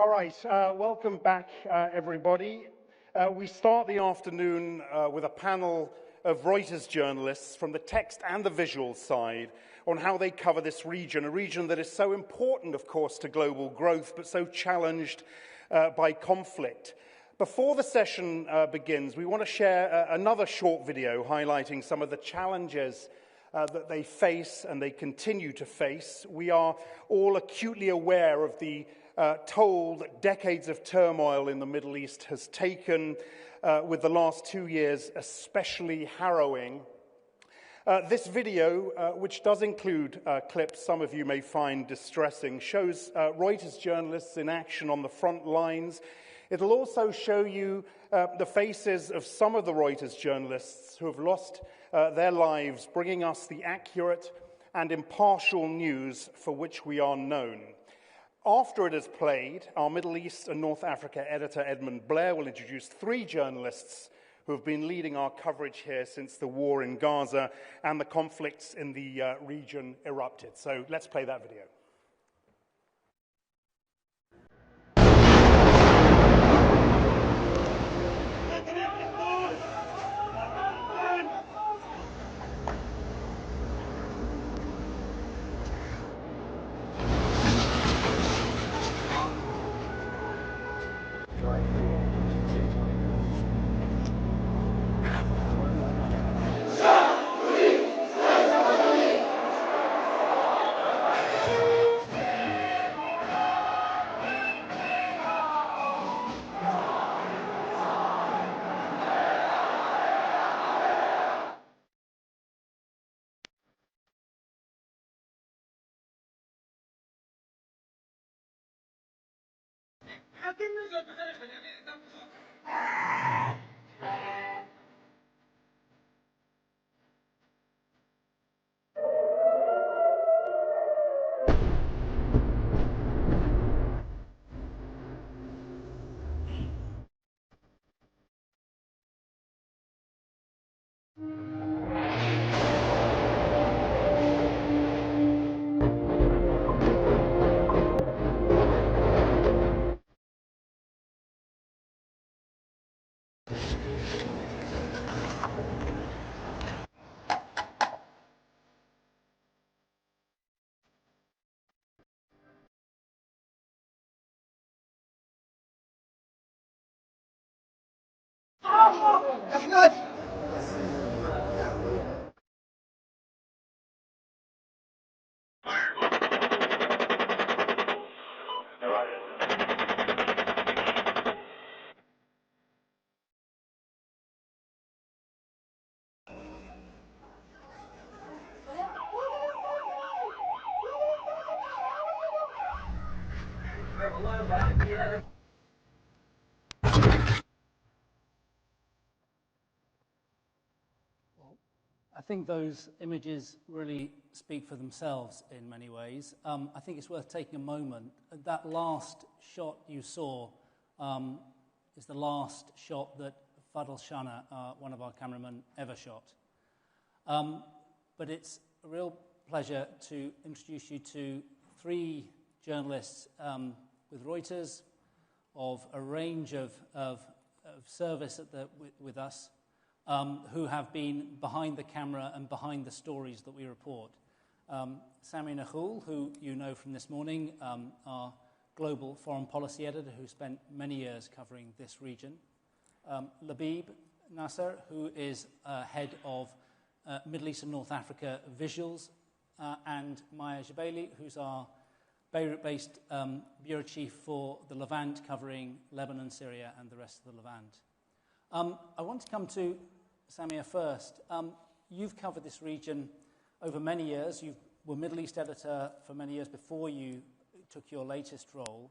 right, welcome back, everybody. We start the afternoon with a panel of Reuters journalists from the text and the visual side on how they cover this region, a region that is so important, of course, to global growth, but so challenged by conflict. Before the session begins, we want to share another short video highlighting some of the challenges that they face and they continue to face. We are all acutely aware of the toll that decades of turmoil in the Middle East has taken, with the last 2 years especially harrowing. This video, which does include clips some of you may find distressing, shows Reuters journalists in action on the front lines. It'll also show you the faces of some of the Reuters journalists who have lost their lives, bringing us the accurate and impartial news for which we are known. After it is played, our Middle East and North Africa editor Edmund Blair will introduce 3 journalists who have been leading our coverage here since the war in Gaza and the conflicts in the region erupted. So let's play that video. I think those images really speak for themselves in many ways. I think it's worth taking a moment. That last shot you saw is the last shot that Fadl Shana, one of our cameramen, ever shot. but it's a real pleasure to introduce you to 3 journalists with Reuters of a range of service with us who have been behind the camera and behind the stories that we report. Sami Nakhul, who you know from this morning, our global foreign policy editor who spent many years covering this region. Labib Nasser, who is head of Middle East and North Africa Visuals, and Maya Jabali, who's our Beirut-based bureau chief for the Levant, covering Lebanon, Syria, and the rest of the Levant. I want to come to Samia first. You've covered this region over many years. You were Middle East editor for many years before you took your latest role.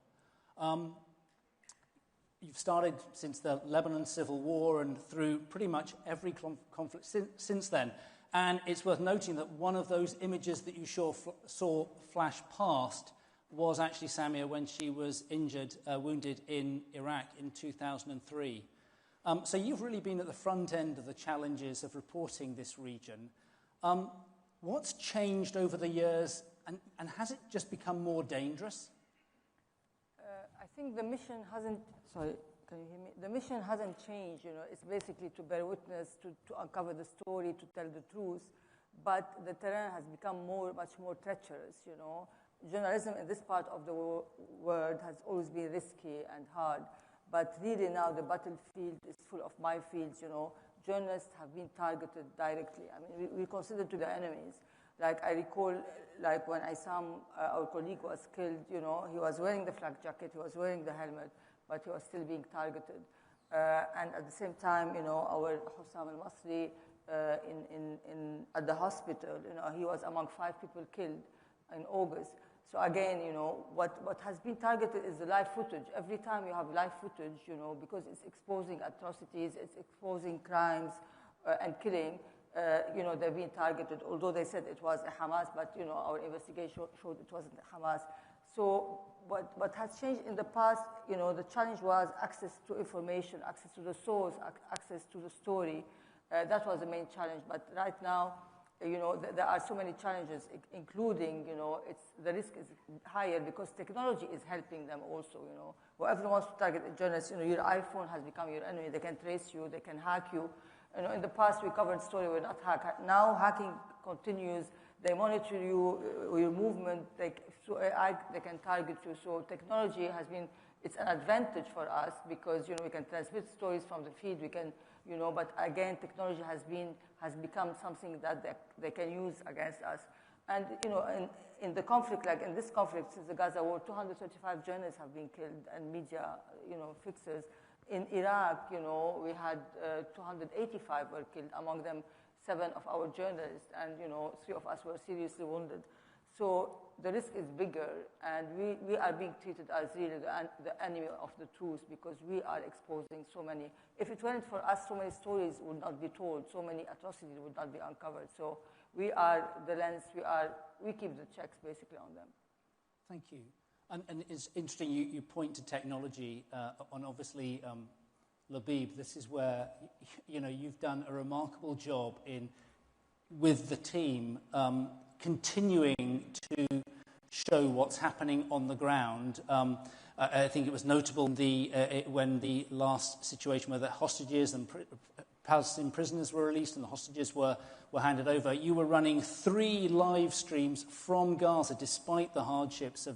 You've started since the Lebanon civil war and through pretty much every conflict since then. And it's worth noting that one of those images that you saw flash past was actually Samia when she was wounded in Iraq in 2003. So you've really been at the front end of the challenges of reporting this region. What's changed over the years, and has it just become more dangerous? I think the mission hasn't, sorry, can you hear me? The mission hasn't changed, it's basically to bear witness, to uncover the story, to tell the truth, but the terrain has become much more treacherous, Journalism in this part of the world has always been risky and hard, but really now the battlefield is full of minefields, Journalists have been targeted directly. I mean, we consider to the enemies. Like I recall, like when Isam, our colleague, was killed, he was wearing the flak jacket, he was wearing the helmet, but he was still being targeted. And at the same time, our Hussam al-Masri at the hospital, he was among 5 people killed in August. So again, what has been targeted is the live footage. Every time you have live footage, because it's exposing atrocities, it's exposing crimes and killing, they're being targeted. Although they said it was a Hamas, but, our investigation showed it wasn't Hamas. So what has changed in the past, the challenge was access to information, access to the source, access to the story. That was the main challenge. But right now, there are so many challenges, including, the risk is higher because technology is helping them also, Whoever wants to target a journalist, your iPhone has become your enemy. They can trace you, they can hack you. In the past, we covered story, we're not hacked. Now, hacking continues. They monitor you, your movement. They can target you. So technology has been, it's an advantage for us because, we can transmit stories from the feed. We can, but again, technology has become something that they can use against us. And, in the conflict, like in this conflict, since the Gaza war, 235 journalists have been killed and media, fixers. In Iraq, we had 285 were killed, among them 7 of our journalists, and, 3 of us were seriously wounded. So the risk is bigger, and we are being treated as really the enemy of the truth because we are exposing so many. If it weren't for us, so many stories would not be told, so many atrocities would not be uncovered. So we are the lens, we keep the checks basically on them. Thank you. And it's interesting you point to technology on obviously Labib. This is where you've done a remarkable job with the team continuing to show what's happening on the ground. I think it was notable when the last situation where the hostages and Palestinian prisoners were released and the hostages were handed over. You were running 3 live streams from Gaza despite the hardships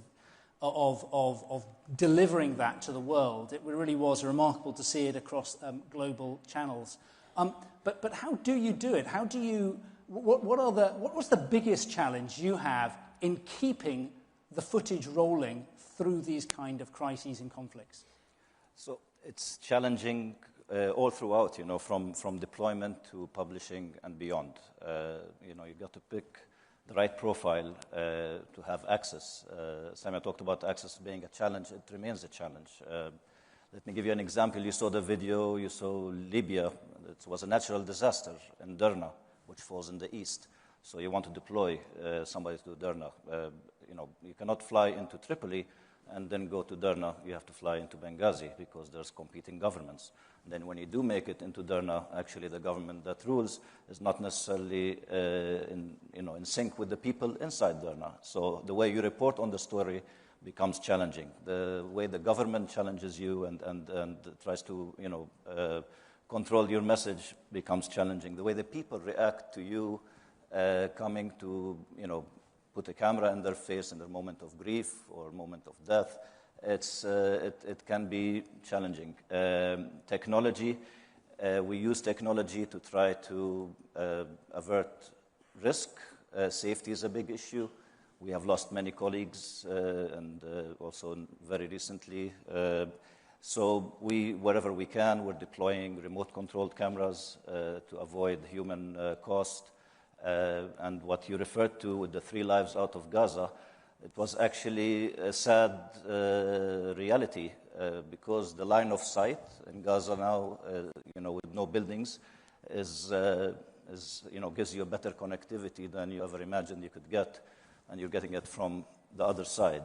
of delivering that to the world. It really was remarkable to see it across global channels. But how do you do it? How do you? What was the biggest challenge you have in keeping the footage rolling through these kind of crises and conflicts? So it's challenging all throughout. From deployment to publishing and beyond. You got to pick the right profile to have access. Samia talked about access being a challenge. It remains a challenge. Let me give you an example. You saw the video, you saw Libya. It was a natural disaster in Derna, which falls in the east. So you want to deploy somebody to Derna. You cannot fly into Tripoli and then go to Derna. You have to fly into Benghazi because there's competing governments. And then when you do make it into Derna, actually the government that rules is not necessarily in sync with the people inside Derna. So the way you report on the story becomes challenging. The way the government challenges you and tries to, control your message becomes challenging. The way the people react to you coming to, put a camera in their face in their moment of grief or moment of death, it can be challenging. Technology, we use technology to try to avert risk. Safety is a big issue. We have lost many colleagues, and also very recently. So wherever we can, we're deploying remote-controlled cameras to avoid human cost. And what you referred to with the 3 lives out of Gaza, it was actually a sad reality because the line of sight in Gaza now, with no buildings, gives you a better connectivity than you ever imagined you could get, and you're getting it from the other side.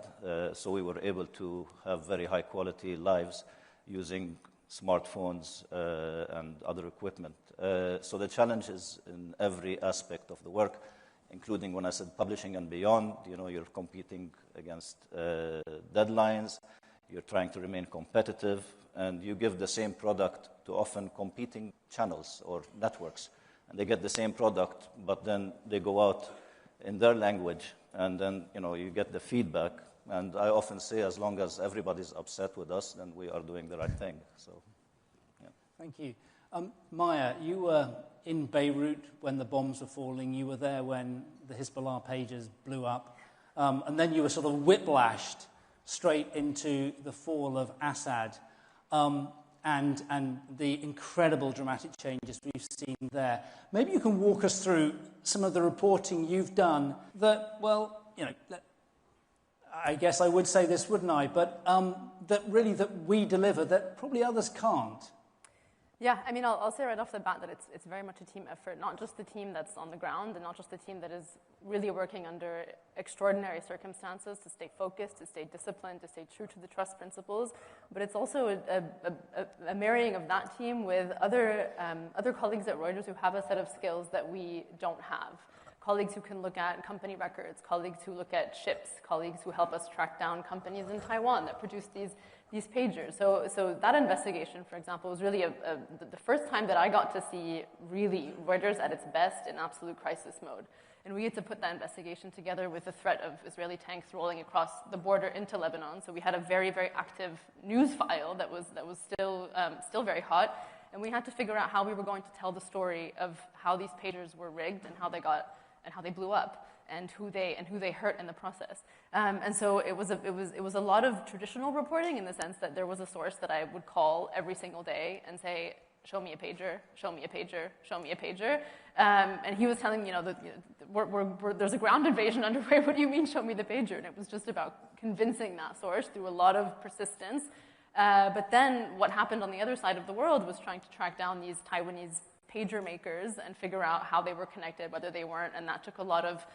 So we were able to have very high-quality lives using smartphones and other equipment. So the challenge is in every aspect of the work, including when I said publishing and beyond. You're competing against deadlines. You're trying to remain competitive, and you give the same product to often competing channels or networks, and they get the same product, but then they go out in their language, and then you get the feedback. And I often say, as long as everybody's upset with us, then we are doing the right thing. So, yeah. Thank you. Maya, you were in Beirut when the bombs were falling. You were there when the Hezbollah pages blew up. And then you were sort of whiplashed straight into the fall of Assad and the incredible dramatic changes we've seen there. Maybe you can walk us through some of the reporting you've done that, I guess I would say this, wouldn't I? But that we deliver that probably others can't. Yeah, I mean, I'll say right off the bat that it's very much a team effort, not just the team that's on the ground and not just the team that is really working under extraordinary circumstances to stay focused, to stay disciplined, to stay true to the trust principles, but it's also a marrying of that team with other colleagues at Reuters who have a set of skills that we don't have. Colleagues who can look at company records, colleagues who look at ships, colleagues who help us track down companies in Taiwan that produce these pagers. So that investigation, for example, was really the first time that I got to see really Reuters at its best in absolute crisis mode. And we had to put that investigation together with the threat of Israeli tanks rolling across the border into Lebanon. So we had a very, very active news file that was still very hot. And we had to figure out how we were going to tell the story of how these pagers were rigged and how they blew up, and who they hurt in the process. And so it was a lot of traditional reporting in the sense that there was a source that I would call every single day and say, show me a pager, show me a pager, show me a pager. And he was telling me, there's a ground invasion underway. What do you mean, show me the pager? And it was just about convincing that source through a lot of persistence. But then what happened on the other side of the world was trying to track down these Taiwanese pager makers and figure out how they were connected, whether they weren't, and that took a lot of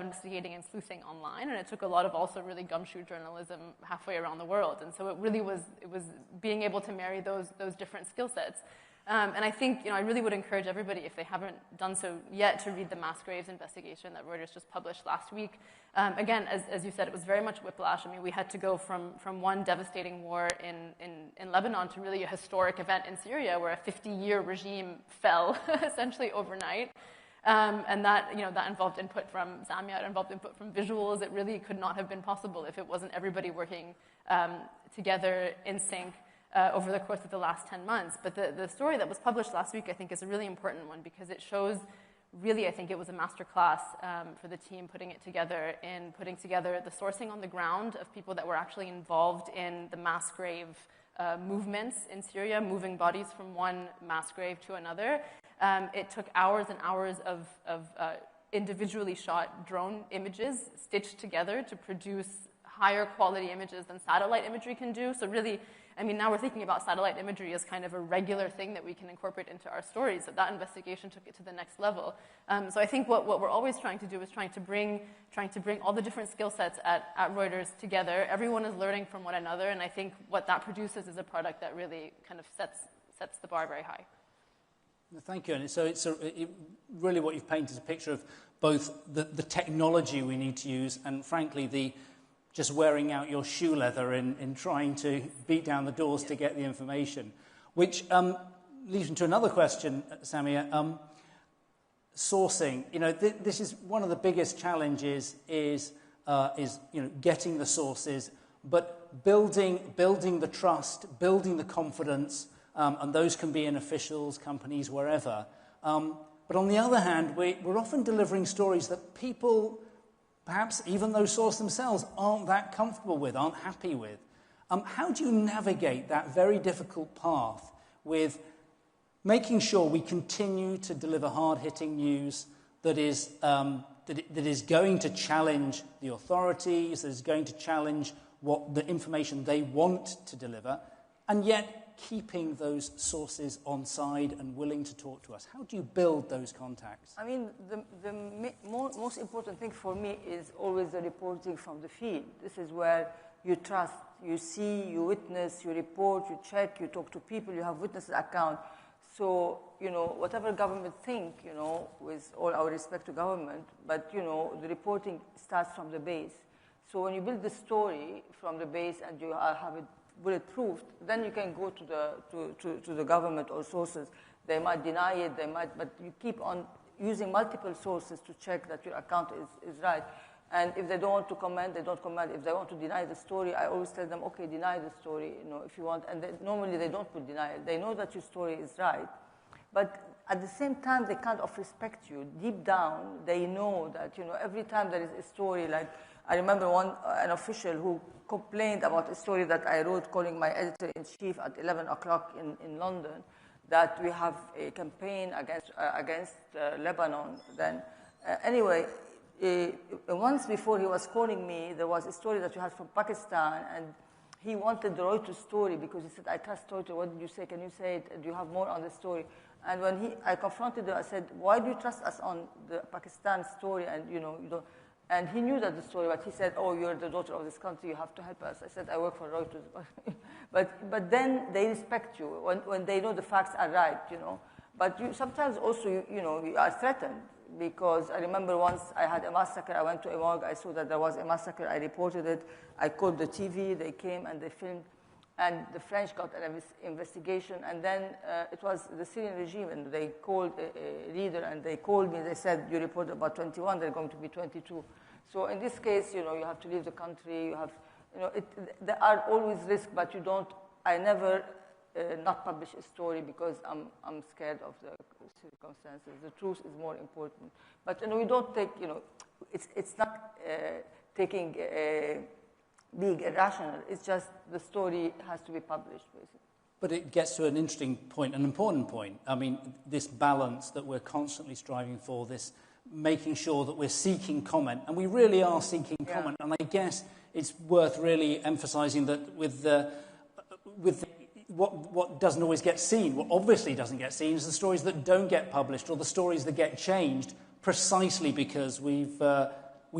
investigating and sleuthing online, and it took a lot of also really gumshoe journalism halfway around the world. And so it was being able to marry those different skill sets. And I think I really would encourage everybody, if they haven't done so yet, to read the mass graves investigation that Reuters just published last week. Again, as you said, it was very much whiplash. I mean, we had to go from one devastating war in Lebanon to really a historic event in Syria, where a 50-year regime fell essentially overnight. And that involved input from Samia, it involved input from visuals. It really could not have been possible if it wasn't everybody working together in sync over the course of the last 10 months. But the story that was published last week, I think, is a really important one because it shows, really, I think it was a masterclass for the team putting it together in putting together the sourcing on the ground of people that were actually involved in the mass grave movements in Syria, moving bodies from one mass grave to another. It took hours and hours of individually shot drone images stitched together to produce higher quality images than satellite imagery can do. So really, I mean, now we're thinking about satellite imagery as kind of a regular thing that we can incorporate into our stories. So that investigation took it to the next level. So I think what we're always trying to do is trying to bring all the different skill sets at Reuters together. Everyone is learning from one another, and I think what that produces is a product that really kind of sets the bar very high. Thank you. And so really what you've painted is a picture of both the technology we need to use and, frankly, the just wearing out your shoe leather in trying to beat down the doors to get the information, which leads into another question, Samia. Sourcing. This is one of the biggest challenges is getting the sources, but building the trust, building the confidence, and those can be in officials, companies, wherever. But on the other hand, we're often delivering stories that people, perhaps even those sources themselves, aren't that comfortable with, aren't happy with. How do you navigate that very difficult path with making sure we continue to deliver hard-hitting news that is going to challenge the authorities, that is going to challenge what the information they want to deliver, and yet keeping those sources on side and willing to talk to us? How do you build those contacts? I mean, the most important thing for me is always the reporting from the field. This is where you trust, you see, you witness, you report, you check, you talk to people, you have witness account. So, whatever government think, with all our respect to government, but, the reporting starts from the base. So when you build the story from the base and you have it bulletproof, then you can go to the government or sources. They might deny it, but you keep on using multiple sources to check that your account is right. And if they don't want to comment, they don't comment. If they want to deny the story, I always tell them, okay, deny the story, if you want. And normally they don't put denial. They know that your story is right. But at the same time, they kind of respect you. Deep down, they know that, every time there is a story, like I remember an official who complained about a story that I wrote calling my editor-in-chief at 11 o'clock in London, that we have a campaign against Lebanon. Then, anyway, once before he was calling me, there was a story that you had from Pakistan, and he wanted the Reuters story because he said, I trust Reuters. What did you say? Can you say it? Do you have more on the story? And when I confronted him, I said, why do you trust us on the Pakistan story? And, you don't. And he knew that the story, but he said, oh, you're the daughter of this country, you have to help us. I said, I work for Reuters. but then they respect you when they know the facts are right, But sometimes also, you are threatened, because I remember once I had a massacre. I went to a morgue. I saw that there was a massacre. I reported it. I called the TV. They came and they filmed. And the French got an investigation. And then it was the Syrian regime, and they called a leader, and they called me. They said, you reported about 21. They're going to be 22. So in this case, you have to leave the country. You have, there are always risks, but you don't. I never not publish a story because I'm scared of the circumstances. The truth is more important. But we don't take. It's not taking being irrational. It's just the story has to be published, basically. But it gets to an interesting point, an important point. I mean, this balance that we're constantly striving for, this making sure that we're seeking comment, and we really are seeking comment. And I guess it's worth really emphasizing that with what doesn't always get seen, what obviously doesn't get seen, is the stories that don't get published or the stories that get changed, precisely because we've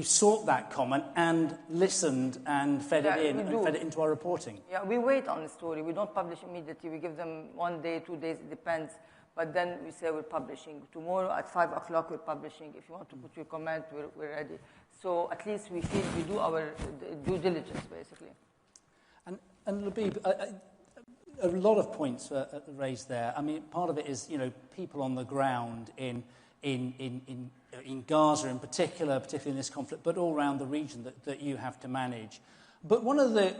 sought that comment and listened and fed it in and fed it into our reporting. Yeah, we wait on the story. We don't publish immediately. We give them 1 day, 2 days, it depends. But then we say we're publishing. Tomorrow at 5 o'clock we're publishing. If you want to put your comment, we're ready. So at least we feel we do our due diligence, basically. And Labib, a lot of points raised there. I mean, part of it is, people on the ground in Gaza in particularly in this conflict, but all around the region that you have to manage. But one of the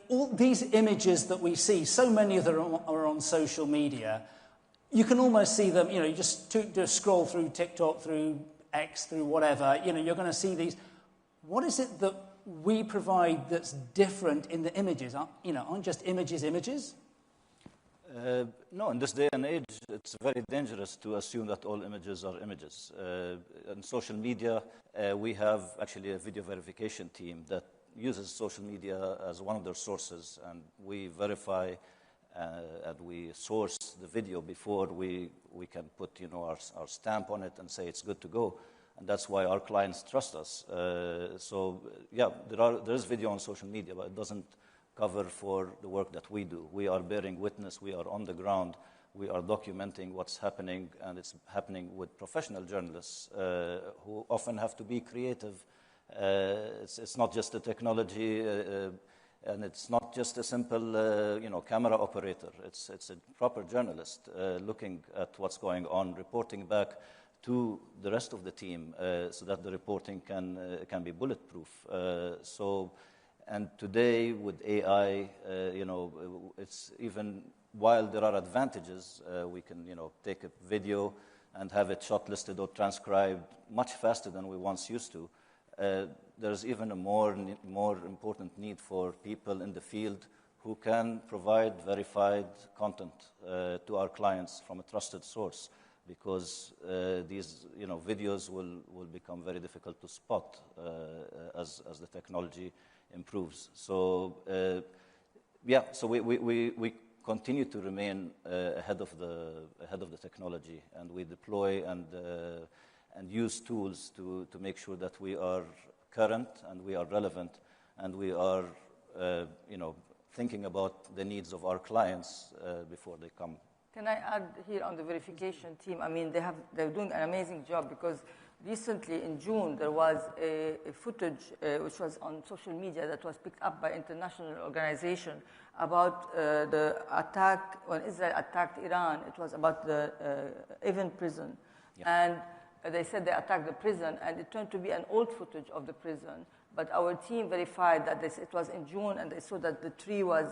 all these images that we see, so many of them are on social media. You can almost see them. You just scroll through TikTok, through X, through whatever. You're going to see these. What is it that we provide that's different in the images? Aren't just images images? No, in this day and age, it's very dangerous to assume that all images are images. On social media, we have actually a video verification team that uses social media as one of their sources, and we verify and we source the video before we can put our stamp on it and say it's good to go. And that's why our clients trust us. There is video on social media, but it doesn't cover for the work that we do. We are bearing witness. We are on the ground. we are documenting what's happening, and it's happening with professional journalists who often have to be creative. It's not just a technology, and it's not just a simple, camera operator. It's a proper journalist looking at what's going on, reporting back to the rest of the team so that the reporting can be bulletproof. And today with AI, it's even while there are advantages, we can take a video and have it shortlisted or transcribed much faster than we once used to. There's even a more important need for people in the field who can provide verified content to our clients from a trusted source, because these videos will become very difficult to spot as the technology improves. So so we continue to remain ahead of the technology, and we deploy and use tools to make sure that we are current and we are relevant, and we are thinking about the needs of our clients before they come. Can I add here on the verification team? I mean, they're doing an amazing job, because recently in June there was a footage which was on social media that was picked up by international organization about the attack when Israel attacked Iran. It was about the Evin prison. And they said they attacked the prison, and it turned to be an old footage of the prison. But our team verified that it was in June, and they saw that the tree was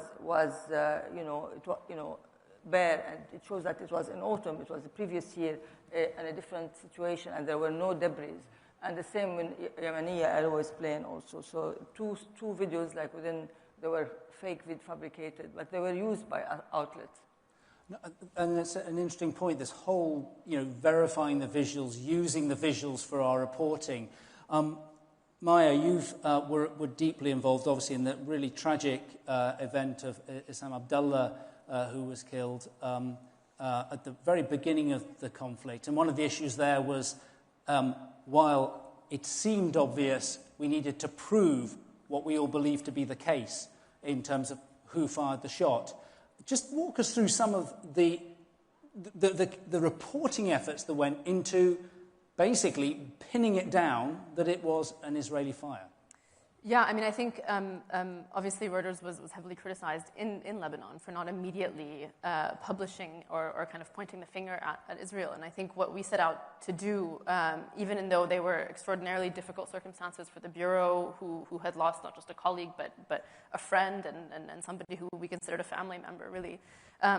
bare, and it shows that it was in autumn. It was the previous year in a different situation, and there were no debris. And the same when Yemeniya Airways plane also. So two videos, like they were fake fabricated, but they were used by outlets. And that's an interesting point, this whole, verifying the visuals, using the visuals for our reporting. Maya, you were deeply involved, obviously, in the really tragic event of Issam Abdallah, who was killed at the very beginning of the conflict. And one of the issues there was, while it seemed obvious, we needed to prove what we all believed to be the case in terms of who fired the shot. Just walk us through some of the reporting efforts that went into basically pinning it down that it was an Israeli fire. Yeah, I mean, I think obviously Reuters was heavily criticized in Lebanon for not immediately publishing or kind of pointing the finger at Israel. And I think what we set out to do, even though they were extraordinarily difficult circumstances for the Bureau, who had lost not just a colleague, but a friend and somebody who we considered a family member, really,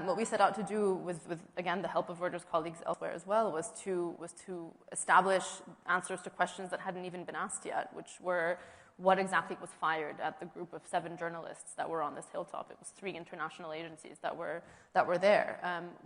what we set out to do with again, the help of Reuters colleagues elsewhere as well, was to establish answers to questions that hadn't even been asked yet, which were, what exactly was fired at the group of 7 journalists that were on this hilltop? It was 3 international agencies that were there.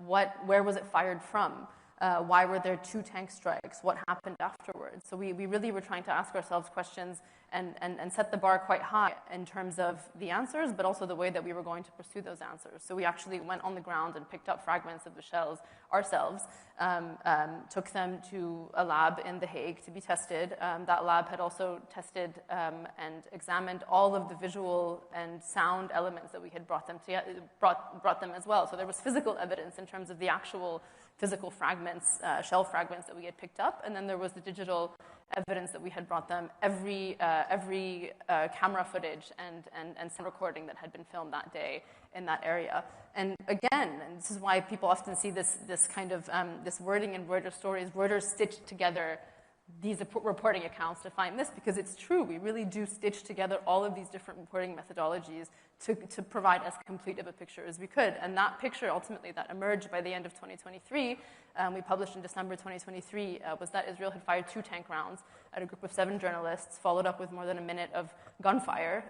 Where was it fired from? Why were there 2 tank strikes? What happened afterwards? So we really were trying to ask ourselves questions and set the bar quite high in terms of the answers, but also the way that we were going to pursue those answers. So we actually went on the ground and picked up fragments of the shells ourselves, took them to a lab in The Hague to be tested. That lab had also tested and examined all of the visual and sound elements that we had brought them as well. So there was physical evidence in terms of the actual physical fragments, shell fragments that we had picked up, and then there was the digital evidence that we had brought them, every camera footage and sound recording that had been filmed that day in that area. And again, and this is why people often see this kind of this wording in Reuters stories. Reuters stitched together these reporting accounts to find this, because it's true. We really do stitch together all of these different reporting methodologies to provide as complete of a picture as we could. And that picture, ultimately, that emerged by the end of 2023, we published in December 2023, was that Israel had fired 2 tank rounds at a group of 7 journalists, followed up with more than a minute of gunfire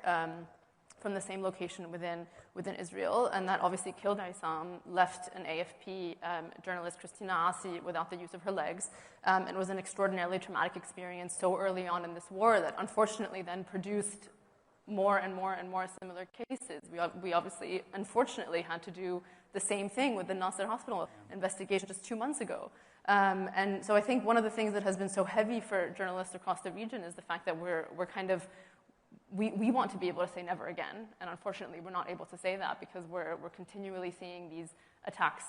from the same location within Israel, and that obviously killed Issam, left an AFP journalist, Christina Asi, without the use of her legs, and was an extraordinarily traumatic experience so early on in this war that unfortunately then produced more and more and more similar cases. We obviously, unfortunately, had to do the same thing with the Nasser Hospital investigation just 2 months ago. And so I think one of the things that has been so heavy for journalists across the region is the fact that we're kind of, we want to be able to say never again, and unfortunately we're not able to say that because we're continually seeing these attacks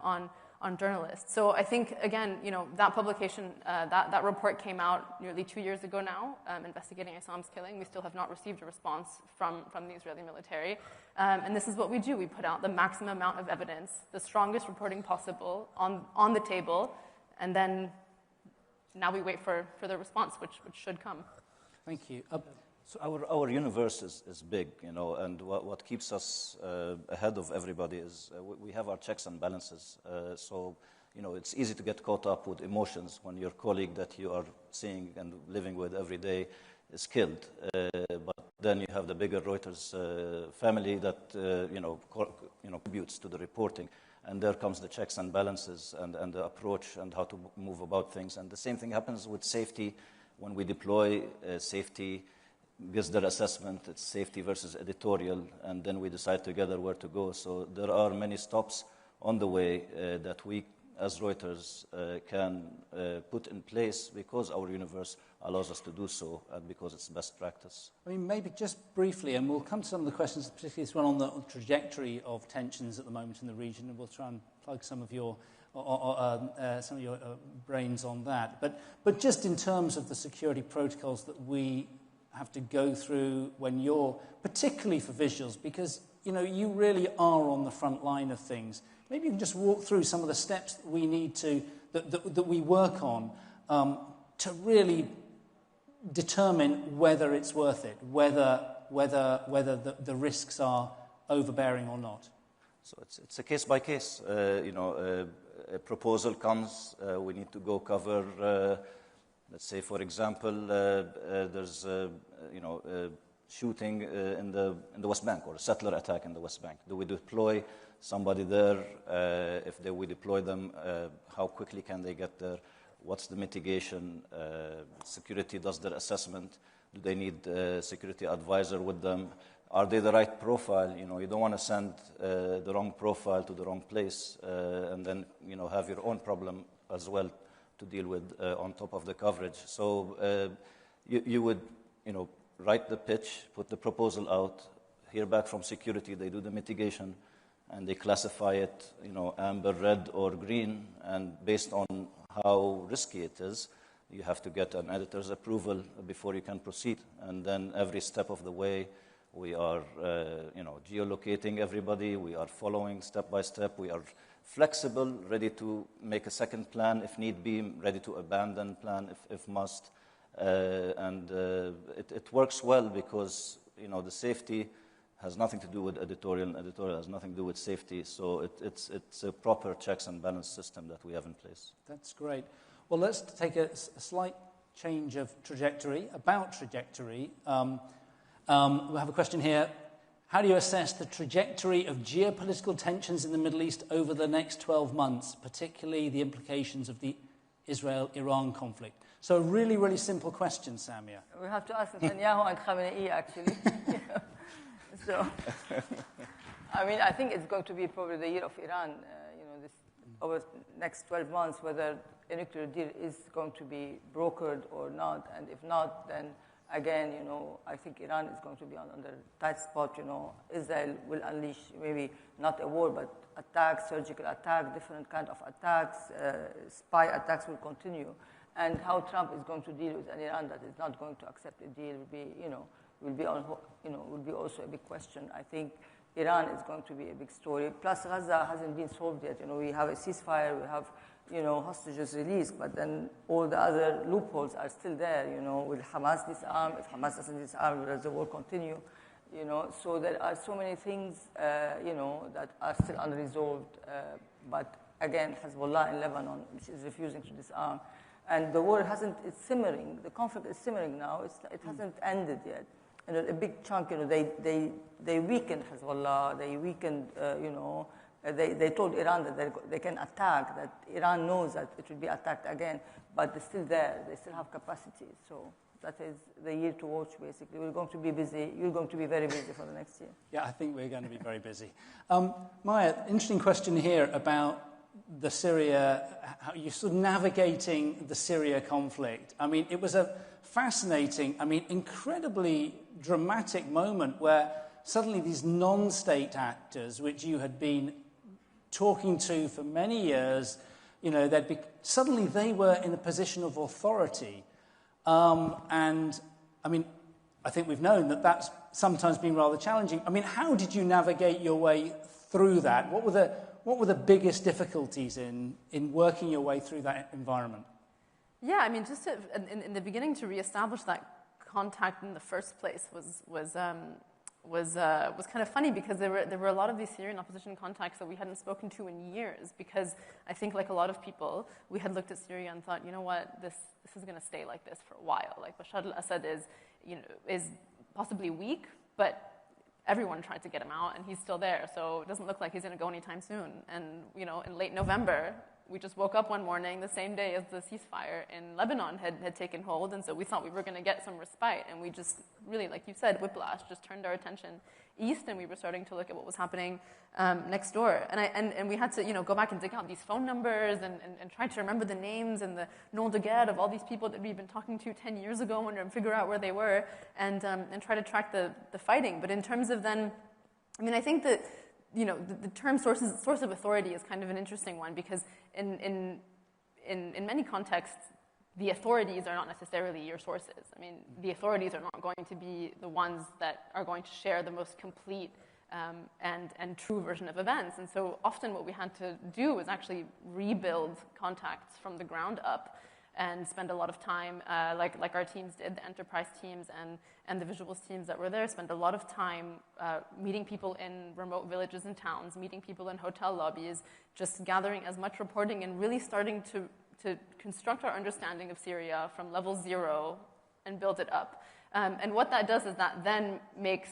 on journalists. So I think, again, that publication, that report came out nearly 2 years ago now, investigating Issam's killing. We still have not received a response from the Israeli military. And this is what we do. We put out the maximum amount of evidence, the strongest reporting possible on the table, and then now we wait for the response, which should come. Thank you. So our universe is big, and what keeps us ahead of everybody is we have our checks and balances. So, it's easy to get caught up with emotions when your colleague that you are seeing and living with every day is killed. But then you have the bigger Reuters family that contributes to the reporting. And there comes the checks and balances and the approach and how to move about things. And the same thing happens with safety. When we deploy safety, gives their assessment, it's safety versus editorial, and then we decide together where to go. So there are many stops on the way that we, as Reuters, can put in place because our universe allows us to do so and because it's best practice. I mean, maybe just briefly, and we'll come to some of the questions, particularly this one on the trajectory of tensions at the moment in the region, and we'll try and plug some of your brains on that. But just in terms of the security protocols that we have to go through when you're, particularly for visuals, because you really are on the front line of things. Maybe you can just walk through some of the steps that we need that we work on to really determine whether it's worth it, whether the risks are overbearing or not. So it's a case by case. A proposal comes, we need to go cover. Let's say, for example, there's shooting in the West Bank or a settler attack in the West Bank. Do we deploy somebody there? If we deploy them, how quickly can they get there? What's the mitigation? Security does their assessment. Do they need a security advisor with them? Are they the right profile? You don't want to send the wrong profile to the wrong place and then have your own problem as well to deal with on top of the coverage. So you would, write the pitch, put the proposal out, hear back from security, they do the mitigation, and they classify it, amber, red, or green, and based on how risky it is, you have to get an editor's approval before you can proceed. And then every step of the way, we are, geolocating everybody, we are following step by step, we are flexible, ready to make a second plan if need be, ready to abandon plan if must. It works well because, the safety has nothing to do with editorial, and editorial has nothing to do with safety. So it's a proper checks and balance system that we have in place. That's great. Well, let's take a slight change of trajectory. About trajectory, we have a question here. How do you assess the trajectory of geopolitical tensions in the Middle East over the next 12 months, particularly the implications of the Israel-Iran conflict? So a really, really simple question, Samia. We have to ask Netanyahu and Khamenei, actually. So, I think it's going to be probably the year of Iran, over the next 12 months, whether a nuclear deal is going to be brokered or not. And if not, then again, I think Iran is going to be under a tight spot. Israel will unleash maybe not a war, but attacks, surgical attack, different kind of attacks, spy attacks will continue. And how Trump is going to deal with an Iran that is not going to accept a deal will be also a big question. I think Iran is going to be a big story. Plus, Gaza hasn't been solved yet. We have a ceasefire, we have hostages released, but then all the other loopholes are still there. Will Hamas disarm? If Hamas doesn't disarm, will the war continue? So there are so many things, that are still unresolved. But again, Hezbollah in Lebanon, which is refusing to disarm, and the war it's simmering. The conflict is simmering now. It hasn't ended yet. And a big chunk, they weakened Hezbollah. They weakened, They told Iran that they can attack, that Iran knows that it will be attacked again, but they're still there. They still have capacity. So that is the year to watch, basically. We're going to be busy. You're going to be very busy for the next year. Yeah, I think we're going to be very busy. Maya, interesting question here about the Syria, how you're sort of navigating the Syria conflict. It was a fascinating, incredibly dramatic moment where suddenly these non-state actors, which you had been talking to for many years, suddenly they were in a position of authority. And, I mean, I think we've known that that's sometimes been rather challenging. I mean, how did you navigate your way through that? What were the biggest difficulties in working your way through that environment? Yeah, I mean, just in the beginning to reestablish that contact in the first place was kind of funny, because there were a lot of these Syrian opposition contacts that we hadn't spoken to in years, because I think, like a lot of people, we had looked at Syria and thought, you know what, this is going to stay like this for a while. Like, Bashar al-Assad is possibly weak, but everyone tried to get him out, and he's still there, so it doesn't look like he's going to go anytime soon. And, in late November, we just woke up one morning, the same day as the ceasefire in Lebanon had taken hold, and so we thought we were going to get some respite, and we just really, like you said, whiplash, just turned our attention east, and we were starting to look at what was happening next door. And we had to, go back and dig out these phone numbers and try to remember the names and the nom de guerre of all these people that we'd been talking to 10 years ago and figure out where they were and try to track the fighting. But in terms of then, I mean, I think that, the term source of authority is kind of an interesting one, because in many contexts, the authorities are not necessarily your sources. I mean, the authorities are not going to be the ones that are going to share the most complete and true version of events. And so often what we had to do was actually rebuild contacts from the ground up and spend a lot of time, like our teams did, the enterprise teams and the visuals teams that were there, spend a lot of time meeting people in remote villages and towns, meeting people in hotel lobbies, just gathering as much reporting and really starting to construct our understanding of Syria from level 0 and build it up. And what that does is that then makes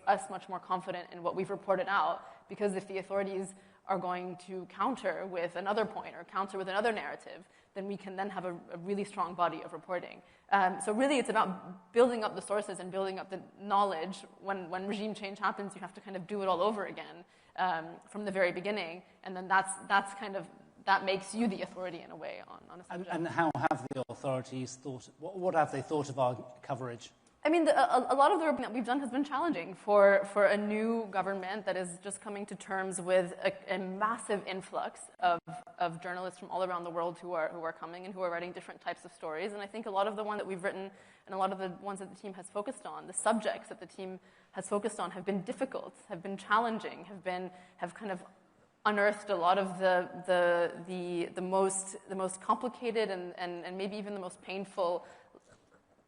us much more confident in what we've reported out, because if the authorities are going to counter with another point or counter with another narrative, then we can then have a really strong body of reporting. So really it's about building up the sources and building up the knowledge. When regime change happens, you have to kind of do it all over again from the very beginning, and then that makes you the authority in a way on a subject. And how have the authorities thought, what have they thought of our coverage? I mean, a lot of the work that we've done has been challenging for a new government that is just coming to terms with a massive influx of journalists from all around the world who are coming and who are writing different types of stories. And I think a lot of the ones that we've written and a lot of the ones that the team has focused on, the subjects that the team has focused on, have been difficult, have been challenging, have kind of unearthed a lot of the most complicated and maybe even the most painful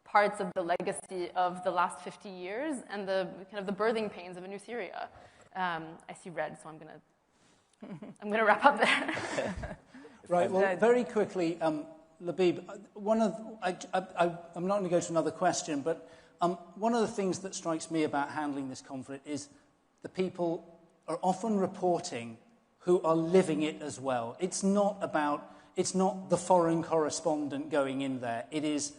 parts of the legacy of the last 50 years and the kind of the birthing pains of a new Syria. I see red, so I'm gonna wrap up there. Right. Well, very quickly, Labib, I'm not going to go to another question, but one of the things that strikes me about handling this conflict is the people are often reporting who are living it as well. It's not the foreign correspondent going in there. It is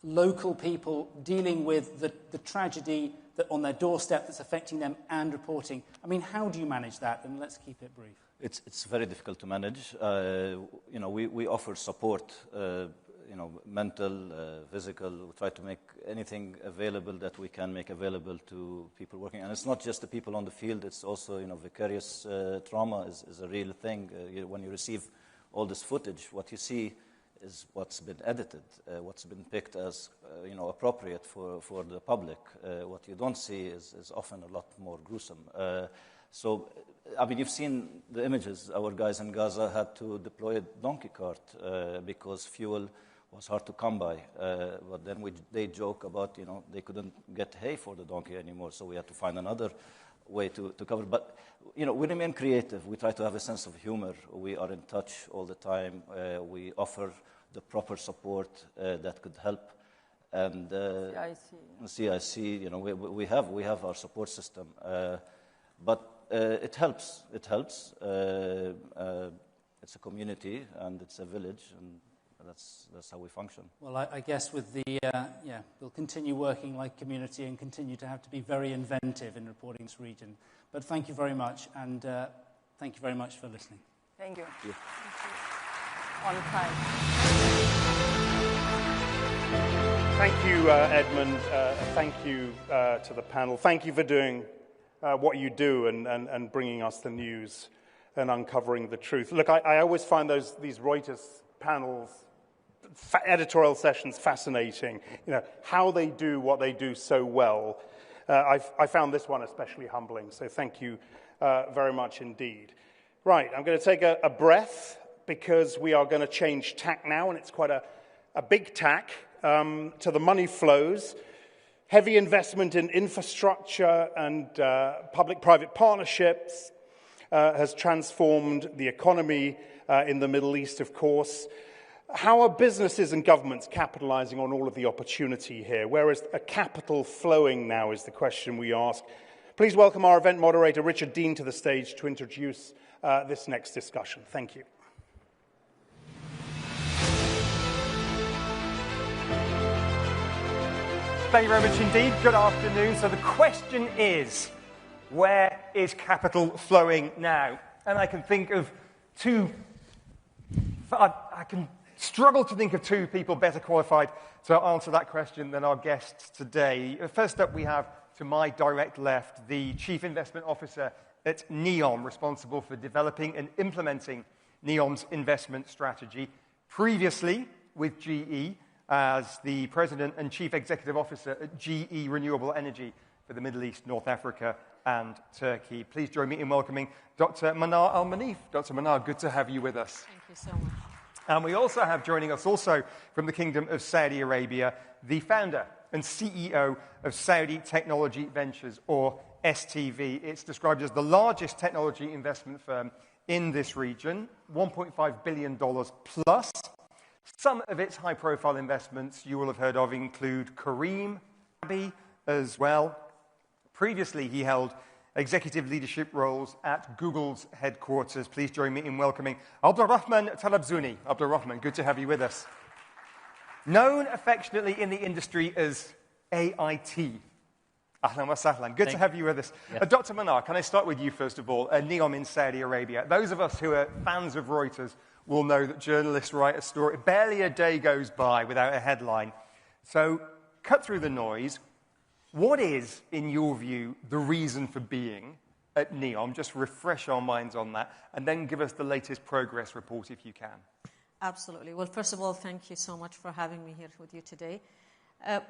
local people dealing with the tragedy that on their doorstep that's affecting them and reporting. I mean, how do you manage that? And let's keep it brief. It's very difficult to manage. We offer support, mental, physical. We try to make anything available that we can make available to people working. And it's not just the people on the field. It's also, vicarious trauma is a real thing. When you receive all this footage, what you see is what's been edited, what's been picked as appropriate for the public. What you don't see is often a lot more gruesome. So, I mean, you've seen the images. Our guys in Gaza had to deploy a donkey cart because fuel was hard to come by. But then they joke about, they couldn't get hay for the donkey anymore, so we had to find another way to cover. But, we remain creative. We try to have a sense of humor. We are in touch all the time. We offer the proper support that could help. And CIC, we have our support system. But it helps. It helps. It's a community and it's a village, and that's how we function. Well, I guess with we'll continue working like community and continue to have to be very inventive in reporting this region. But thank you very much, and thank you very much for listening. Thank you. Thank you. On time. Thank you, Edmund. Thank you to the panel. Thank you for doing what you do and bringing us the news. and uncovering the truth. Look, I always find these Reuters panels, editorial sessions fascinating. You know, how they do what they do so well. I found this one especially humbling, so thank you very much indeed. Right, I'm going to take a breath because we are going to change tack now, and it's quite a big tack to the money flows. Heavy investment in infrastructure and public-private partnerships has transformed the economy in the Middle East, of course. How are businesses and governments capitalizing on all of the opportunity here? Where is a capital flowing now is the question we ask. Please welcome our event moderator, Richard Dean, to the stage to introduce this next discussion. Thank you. Thank you very much indeed. Good afternoon. So the question is, where is capital flowing now? And I can think of I can struggle to think of two people better qualified to answer that question than our guests today. First up, we have, to my direct left, the Chief Investment Officer at NEOM, responsible for developing and implementing NEOM's investment strategy. Previously, with GE, as the President and Chief Executive Officer at GE Renewable Energy for the Middle East, North Africa, and Turkey. Please join me in welcoming Dr. Manar Al-Manif. Dr. Manar, good to have you with us. Thank you so much. And we also have joining us also from the Kingdom of Saudi Arabia, the founder and CEO of Saudi Technology Ventures, or STV. It's described as the largest technology investment firm in this region, $1.5 billion plus. Some of its high-profile investments you will have heard of include Kareem, Abu as well. Previously, he held executive leadership roles at Google's headquarters. Please join me in welcoming Abdurrahman Talabzuni. Abdurrahman, good to have you with us. Known affectionately in the industry as AIT. Ahlan wa sahlan. Good to have you with us. Yes. Dr. Manar, can I start with you first of all? NEOM in Saudi Arabia. Those of us who are fans of Reuters will know that journalists write a story. Barely a day goes by without a headline. So cut through the noise. What is, in your view, the reason for being at NEOM? Just refresh our minds on that, and then give us the latest progress report if you can. Absolutely. Well, first of all, thank you so much for having me here with you today. Let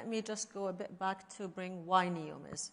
me just go a bit back to bring why NEOM is.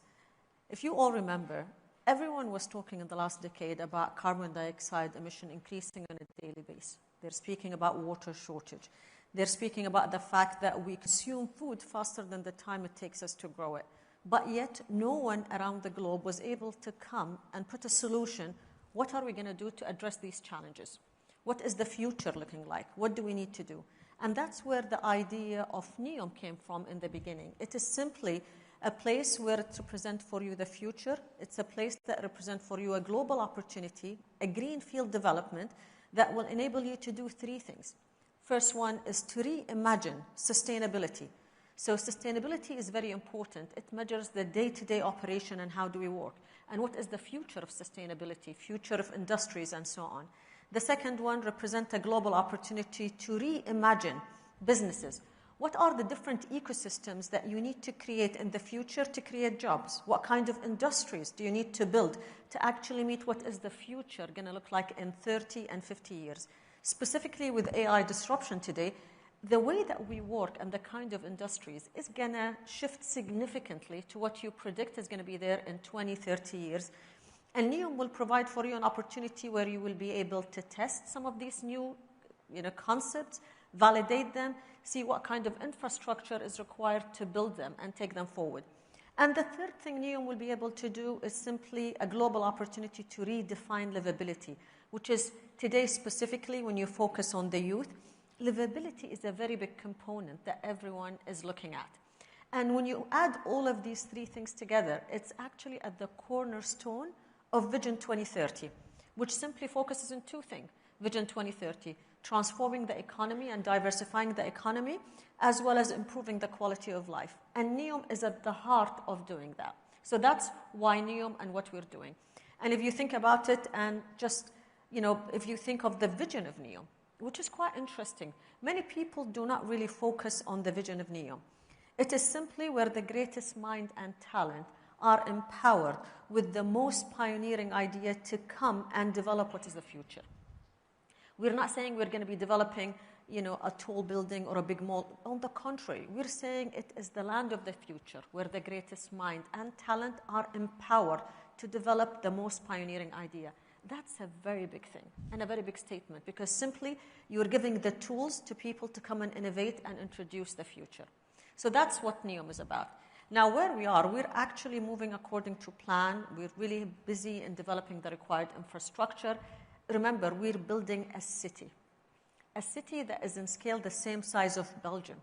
If you all remember, everyone was talking in the last decade about carbon dioxide emission increasing on a daily basis. They're speaking about water shortage. They're speaking about the fact that we consume food faster than the time it takes us to grow it. But yet, no one around the globe was able to come and put a solution. What are we going to do to address these challenges? What is the future looking like? What do we need to do? And that's where the idea of NEOM came from in the beginning. It is simply a place where to present for you the future. It's a place that represents for you a global opportunity, a greenfield development that will enable you to do three things. First one is to reimagine sustainability. So sustainability is very important. It measures the day-to-day operation and how do we work. And what is the future of sustainability, future of industries, and so on. The second one represents a global opportunity to reimagine businesses. What are the different ecosystems that you need to create in the future to create jobs? What kind of industries do you need to build to actually meet what is the future going to look like in 30 and 50 years? Specifically with AI disruption today, the way that we work and the kind of industries is going to shift significantly to what you predict is going to be there in 20, 30 years. And NEOM will provide for you an opportunity where you will be able to test some of these new concepts, validate them, see what kind of infrastructure is required to build them and take them forward. And the third thing NEOM will be able to do is simply a global opportunity to redefine livability, which is today specifically when you focus on the youth, livability is a very big component that everyone is looking at. And when you add all of these three things together, it's actually at the cornerstone of Vision 2030, which simply focuses on two things. Vision 2030, transforming the economy and diversifying the economy, as well as improving the quality of life. And NEOM is at the heart of doing that. So that's why NEOM and what we're doing. And if you think about it and just, if you think of the vision of NEOM, which is quite interesting, many people do not really focus on the vision of NEOM. It is simply where the greatest mind and talent are empowered with the most pioneering idea to come and develop what is the future. We're not saying we're going to be developing, a tall building or a big mall. On the contrary, we're saying it is the land of the future where the greatest mind and talent are empowered to develop the most pioneering idea. That's a very big thing and a very big statement, because simply you're giving the tools to people to come and innovate and introduce the future. So that's what NEOM is about. Now, where we are, we're actually moving according to plan. We're really busy in developing the required infrastructure. Remember, we're building a city that is in scale the same size of Belgium.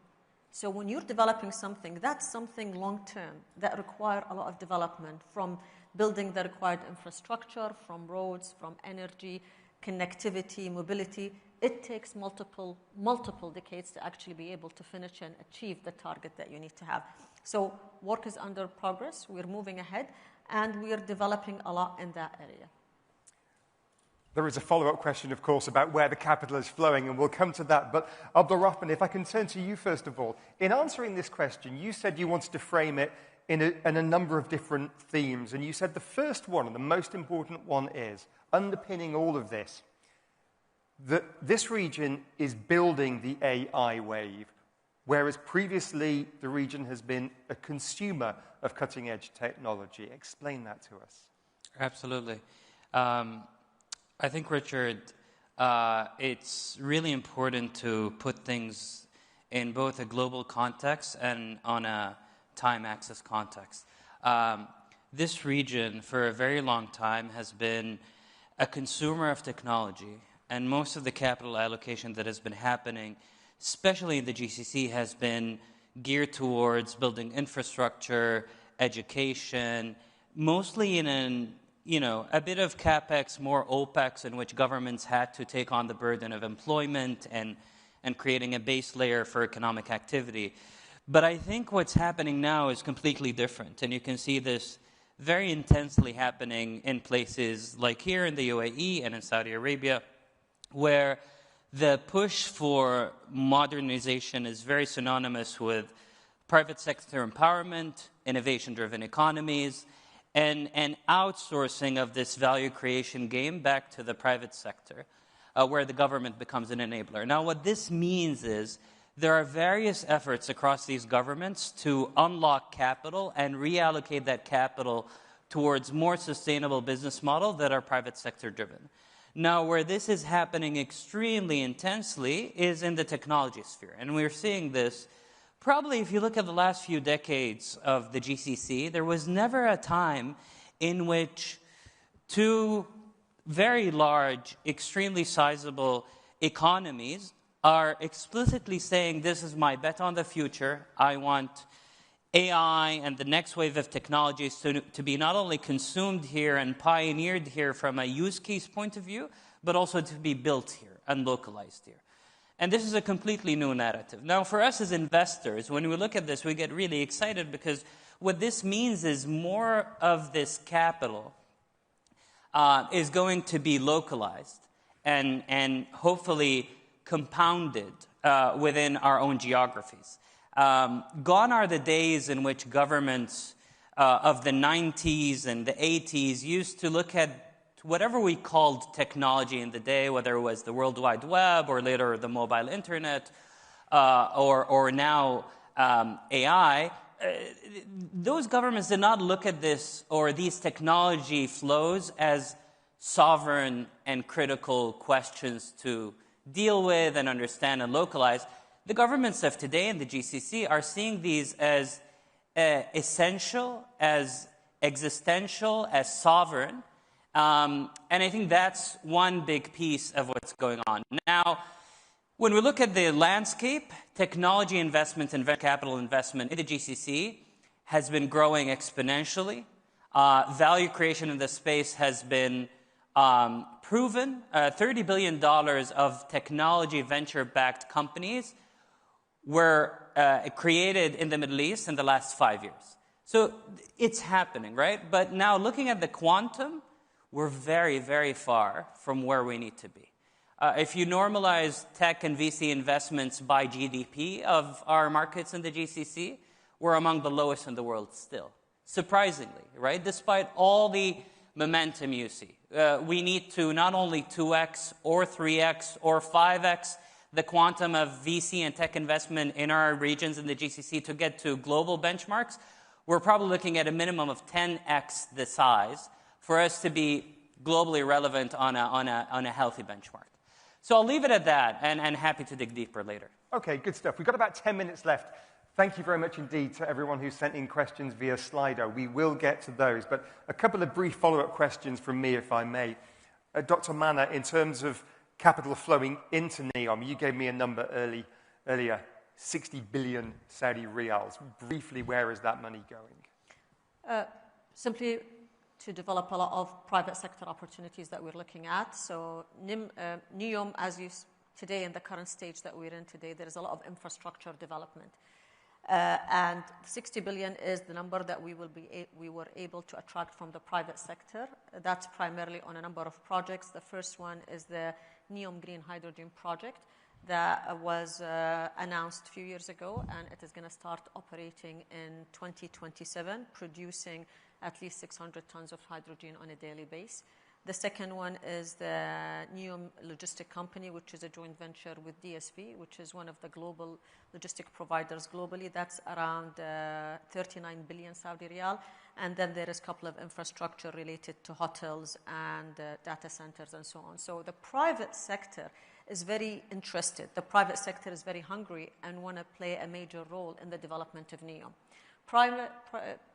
So when you're developing something, that's something long-term that require a lot of development, from building the required infrastructure, from roads, from energy, connectivity, mobility. It takes multiple decades to actually be able to finish and achieve the target that you need to have. So work is under progress. We're moving ahead, and we are developing a lot in that area. There is a follow-up question, of course, about where the capital is flowing, and we'll come to that. But Abdulrahman, if I can turn to you first of all. In answering this question, you said you wanted to frame it in a number of different themes. And you said the first one, and the most important one, is underpinning all of this, that this region is building the AI wave, whereas previously the region has been a consumer of cutting-edge technology. Explain that to us. Absolutely. I think, Richard, it's really important to put things in both a global context and on a time axis context. This region, for a very long time, has been a consumer of technology, and most of the capital allocation that has been happening, especially in the GCC, has been geared towards building infrastructure, education, mostly in a bit of CapEx, more OpEx, in which governments had to take on the burden of employment and creating a base layer for economic activity. But I think what's happening now is completely different, and you can see this very intensely happening in places like here in the UAE and in Saudi Arabia, where the push for modernization is very synonymous with private sector empowerment, innovation-driven economies, and outsourcing of this value creation game back to the private sector, where the government becomes an enabler. Now, what this means is there are various efforts across these governments to unlock capital and reallocate that capital towards more sustainable business models that are private sector driven. Now, where this is happening extremely intensely is in the technology sphere. And we're seeing this probably, if you look at the last few decades of the GCC, there was never a time in which two very large, extremely sizable economies are explicitly saying, this is my bet on the future. I want AI and the next wave of technologies to be not only consumed here and pioneered here from a use case point of view, but also to be built here and localized here. And this is a completely new narrative. Now, for us as investors, when we look at this, we get really excited, because what this means is more of this capital is going to be localized and hopefully compounded within our own geographies. Gone are the days in which governments of the 90s and the 80s used to look at whatever we called technology in the day, whether it was the World Wide Web or later the mobile internet or now AI. Those governments did not look at this or these technology flows as sovereign and critical questions to deal with and understand and localize. The governments of today in the GCC are seeing these as essential, as existential, as sovereign. And I think that's one big piece of what's going on. Now, when we look at the landscape, technology investment and venture capital investment in the GCC has been growing exponentially. Value creation in the space has been proven. $30 billion of technology venture-backed companies were created in the Middle East in the last 5 years. So it's happening, right? But now looking at the quantum, we're very, very far from where we need to be. If you normalize tech and VC investments by GDP of our markets in the GCC, we're among the lowest in the world still. surprisingly, right? Despite all the momentum you see. We need to not only 2x or 3x or 5x the quantum of VC and tech investment in our regions in the GCC to get to global benchmarks. We're probably looking at a minimum of 10x the size for us to be globally relevant on a healthy benchmark. So I'll leave it at that, and happy to dig deeper later. Okay, good stuff. We've got about 10 minutes left. Thank you very much indeed to everyone who sent in questions via Slido. We will get to those, but a couple of brief follow-up questions from me, if I may. Dr. Manna, in terms of capital flowing into NEOM, you gave me a number earlier, 60 billion Saudi riyals. Briefly, where is that money going? Simply to develop a lot of private sector opportunities that we're looking at. So NEOM, today in the current stage that we're in today, there is a lot of infrastructure development. And 60 billion is the number that we were able to attract from the private sector. That's primarily on a number of projects. The first one is the NEOM Green Hydrogen project that was announced a few years ago, and it is going to start operating in 2027, producing at least 600 tons of hydrogen on a daily basis. The second one is the NEOM Logistic Company, which is a joint venture with DSV, which is one of the global logistic providers globally. That's around 39 billion Saudi riyal. And then there is a couple of infrastructure related to hotels and data centers and so on. So the private sector is very interested. The private sector is very hungry and want to play a major role in the development of NEOM.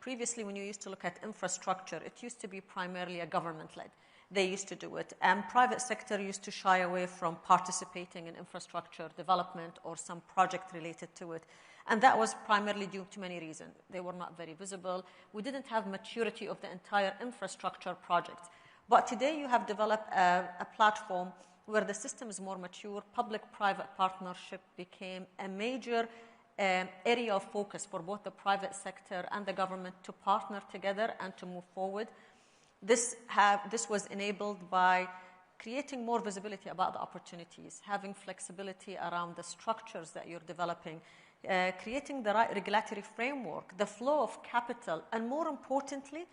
Previously, when you used to look at infrastructure, it used to be primarily a government-led. They used to do it. And private sector used to shy away from participating in infrastructure development or some project related to it. And that was primarily due to many reasons. They were not very visible. We didn't have maturity of the entire infrastructure project. But today you have developed a platform where the system is more mature. Public-private partnership became a major area of focus for both the private sector and the government to partner together and to move forward. This was enabled by creating more visibility about the opportunities, having flexibility around the structures that you're developing, creating the right regulatory framework, the flow of capital, and more importantly,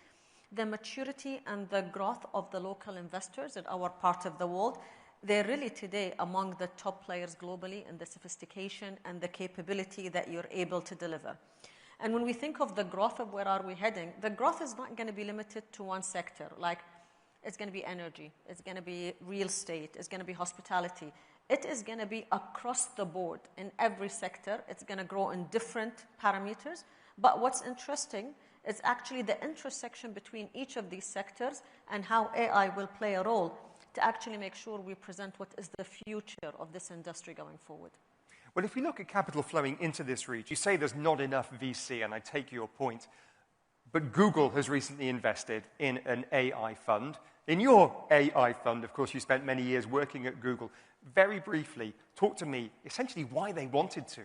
the maturity and the growth of the local investors in our part of the world. They're really today among the top players globally in the sophistication and the capability that you're able to deliver. And when we think of the growth of where are we heading, the growth is not going to be limited to one sector. Like, it's going to be energy, it's going to be real estate, it's going to be hospitality. It is going to be across the board in every sector. It's going to grow in different parameters. But what's interesting is actually the intersection between each of these sectors and how AI will play a role to actually make sure we present what is the future of this industry going forward. Well, if we look at capital flowing into this region, you say there's not enough VC, and I take your point, but Google has recently invested in an AI fund. In your AI fund, of course, you spent many years working at Google. Very briefly, talk to me essentially why they wanted to.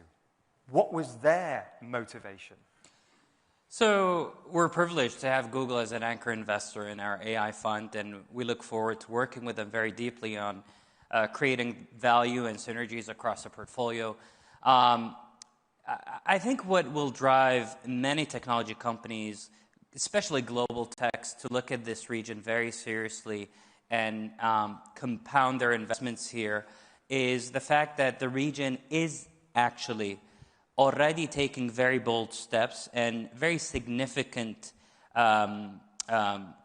What was their motivation? So we're privileged to have Google as an anchor investor in our AI fund, and we look forward to working with them very deeply on creating value and synergies across the portfolio. I think what will drive many technology companies, especially global techs, to look at this region very seriously and compound their investments here is the fact that the region is actually already taking very bold steps and very significant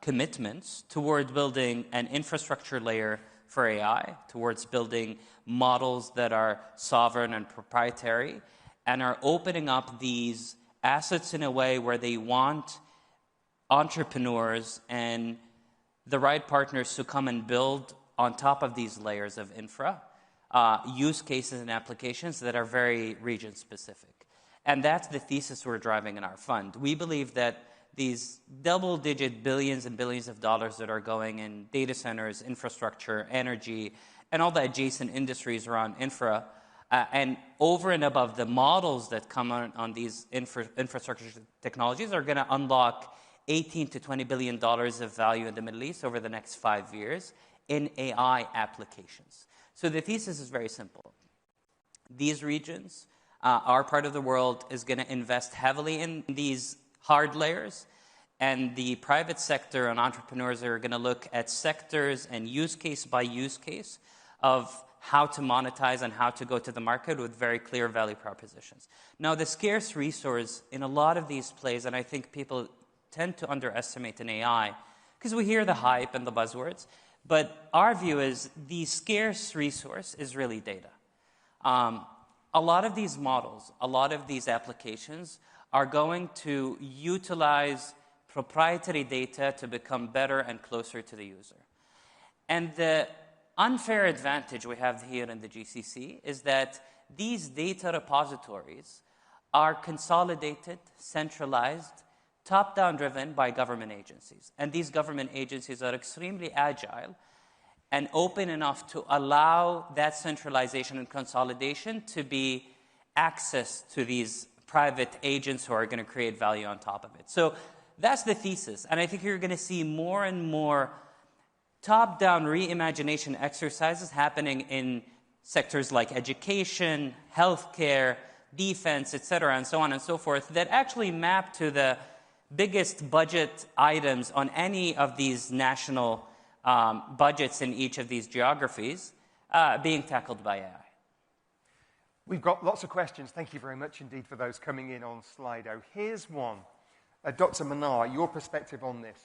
commitments toward building an infrastructure layer for AI, towards building models that are sovereign and proprietary, and are opening up these assets in a way where they want entrepreneurs and the right partners to come and build on top of these layers of infra, use cases and applications that are very region-specific. And that's the thesis we're driving in our fund. We believe that these double-digit billions and billions of dollars that are going in data centers, infrastructure, energy, and all the adjacent industries around infra, and over and above the models that come on these infrastructure technologies are going to unlock $18 to $20 billion of value in the Middle East over the next 5 years in AI applications. So the thesis is very simple. These regions, our part of the world, is going to invest heavily in these hard layers, and the private sector and entrepreneurs are going to look at sectors and use case by use case of how to monetize and how to go to the market with very clear value propositions. Now, the scarce resource in a lot of these plays, and I think people tend to underestimate in AI, because we hear the hype and the buzzwords, but our view is the scarce resource is really data. A lot of these models, a lot of these applications are going to utilize proprietary data to become better and closer to the user. And the unfair advantage we have here in the GCC is that these data repositories are consolidated, centralized, top-down driven by government agencies. And these government agencies are extremely agile and open enough to allow that centralization and consolidation to be access to these private agents who are going to create value on top of it. So that's the thesis. And I think you're going to see more and more top-down reimagination exercises happening in sectors like education, healthcare, defense, et cetera, and so on and so forth, that actually map to the biggest budget items on any of these national budgets in each of these geographies being tackled by AI. We've got lots of questions. Thank you very much indeed for those coming in on Slido. Here's one. Dr. Manar, your perspective on this.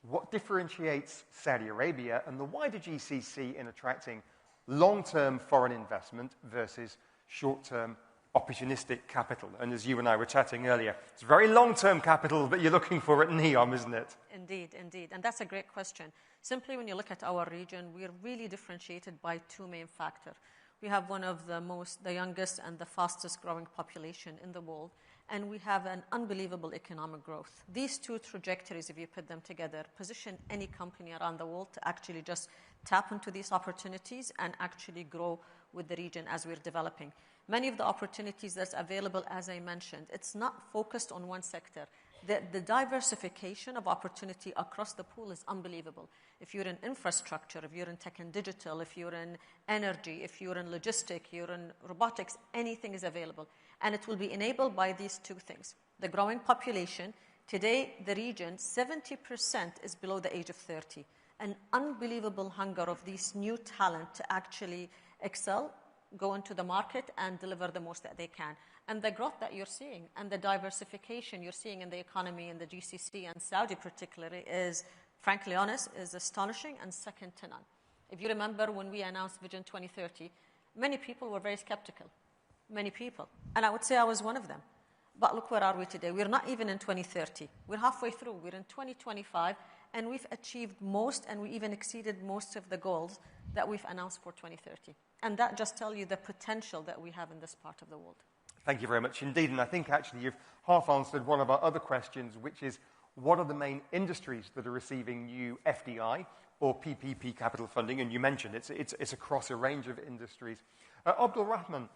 What differentiates Saudi Arabia and the wider GCC in attracting long-term foreign investment versus short-term opportunistic capital? And as you and I were chatting earlier, it's very long-term capital that you're looking for at NEOM, isn't it? Indeed, indeed. And that's a great question. Simply when you look at our region, we're really differentiated by two main factors. We have one of the youngest and the fastest growing population in the world, and we have an unbelievable economic growth. These two trajectories, if you put them together, position any company around the world to actually just tap into these opportunities and actually grow with the region as we're developing. Many of the opportunities that's available, as I mentioned, it's not focused on one sector. The diversification of opportunity across the pool is unbelievable. If you're in infrastructure, if you're in tech and digital, if you're in energy, if you're in logistics, you're in robotics, anything is available. And it will be enabled by these two things. The growing population. Today, the region, 70% is below the age of 30. An unbelievable hunger of these new talent to actually excel, go into the market, and deliver the most that they can. And the growth that you're seeing and the diversification you're seeing in the economy in the GCC and Saudi particularly is, frankly honest, is astonishing and second to none. If you remember when we announced Vision 2030, many people were very skeptical. Many people. And I would say I was one of them. But look, where are we today? We're not even in 2030. We're halfway through. We're in 2025, and we've achieved most, and we even exceeded most of the goals that we've announced for 2030. And that just tells you the potential that we have in this part of the world. Thank you very much indeed. And I think actually you've half answered one of our other questions, which is what are the main industries that are receiving new FDI or PPP capital funding? And you mentioned it's across a range of industries. Abdul Rahman,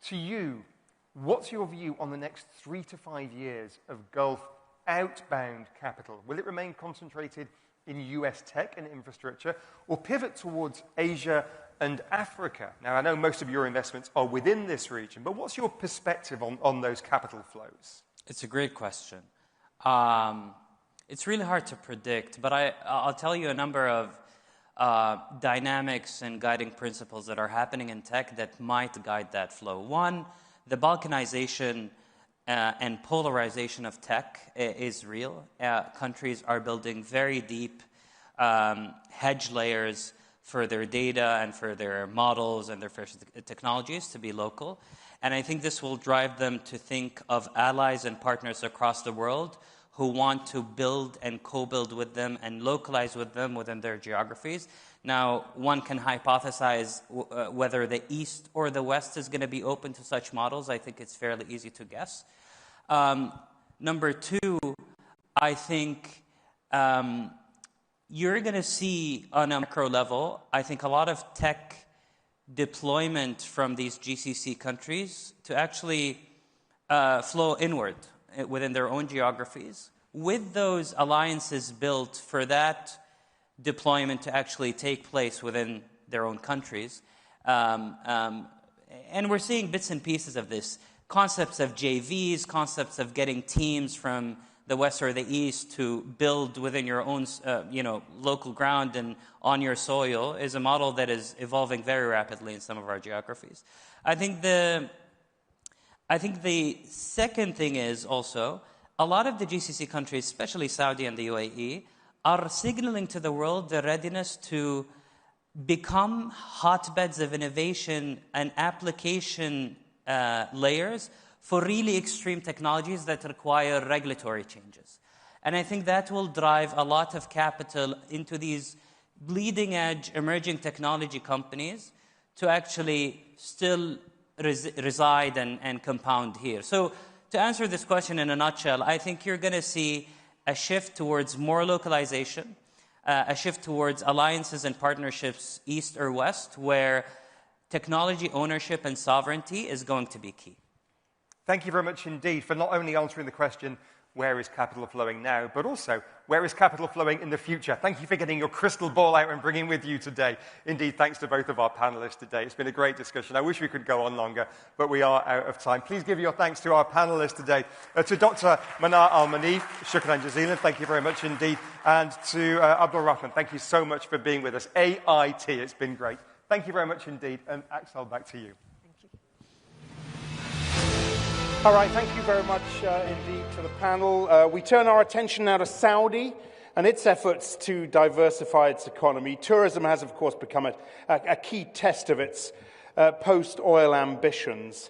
to you, what's your view on the next 3 to 5 years of Gulf outbound capital? Will it remain concentrated in US tech and infrastructure or pivot towards Asia and Africa? Now, I know most of your investments are within this region, but what's your perspective on those capital flows? It's a great question. It's really hard to predict, but I'll tell you a number of dynamics and guiding principles that are happening in tech that might guide that flow. One, the balkanization and polarization of tech is real. Countries are building very deep hedge layers for their data and for their models and their technologies to be local. And I think this will drive them to think of allies and partners across the world who want to build and co-build with them and localize with them within their geographies. Now, one can hypothesize whether the East or the West is going to be open to such models. I think it's fairly easy to guess. Number two, I think you're going to see on a macro level, I think a lot of tech deployment from these GCC countries to actually flow inward within their own geographies, with those alliances built for that deployment to actually take place within their own countries. And we're seeing bits and pieces of this. Concepts of JVs, concepts of getting teams from the West or the East to build within your own, local ground and on your soil is a model that is evolving very rapidly in some of our geographies. I think the second thing is also a lot of the GCC countries, especially Saudi and the UAE, are signaling to the world their readiness to become hotbeds of innovation and application layers for really extreme technologies that require regulatory changes. And I think that will drive a lot of capital into these bleeding-edge emerging technology companies to actually still reside and compound here. So to answer this question in a nutshell, I think you're going to see a shift towards more localization, a shift towards alliances and partnerships east or west, where technology ownership and sovereignty is going to be key. Thank you very much indeed for not only answering the question, where is capital flowing now, but also, where is capital flowing in the future? Thank you for getting your crystal ball out and bringing with you today. Indeed, thanks to both of our panelists today. It's been a great discussion. I wish we could go on longer, but we are out of time. Please give your thanks to our panelists today, to Dr. Manar Al-Manif, shukran jazeelan, thank you very much indeed, and to Abdul Rahman, thank you so much for being with us. AIT, it's been great. Thank you very much indeed, and Axel, back to you. All right, thank you very much indeed to the panel. We turn our attention now to Saudi and its efforts to diversify its economy. Tourism has, of course, become a key test of its post-oil ambitions.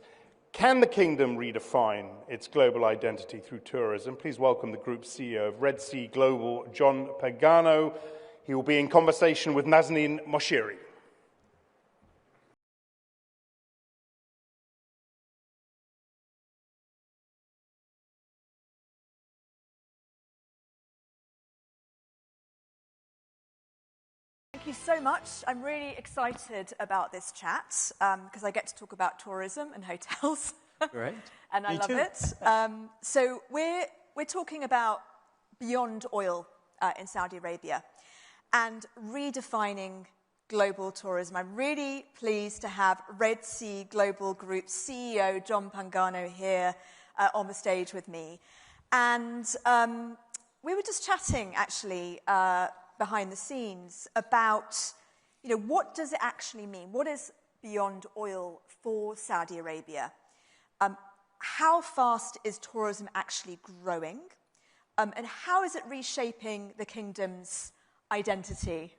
Can the kingdom redefine its global identity through tourism? Please welcome the Group CEO of Red Sea Global, John Pagano. He will be in conversation with Nazanin Moshiri. Thank you so much. I'm really excited about this chat because I get to talk about tourism and hotels. Great. And I love it. So we're talking about beyond oil in Saudi Arabia and redefining global tourism. I'm really pleased to have Red Sea Global Group CEO John Pagano here on the stage with me. And we were just chatting, actually, behind the scenes about, what does it actually mean? What is beyond oil for Saudi Arabia? How fast is tourism actually growing? And how is it reshaping the kingdom's identity?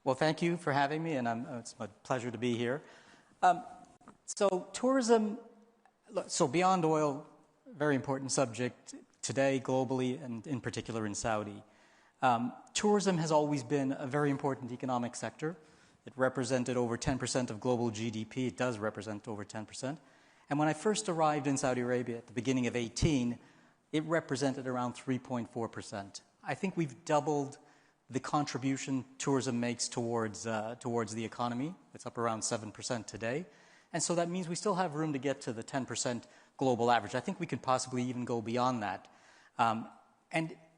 Well, thank you for having me, and it's my pleasure to be here. So tourism, so beyond oil, very important subject today globally and in particular in Saudi. Tourism has always been a very important economic sector. It represented over 10% of global GDP. It does represent over 10%. And when I first arrived in Saudi Arabia at the beginning of 2018, it represented around 3.4%. I think we've doubled the contribution tourism makes towards the economy. It's up around 7% today. And so that means we still have room to get to the 10% global average. I think we could possibly even go beyond that.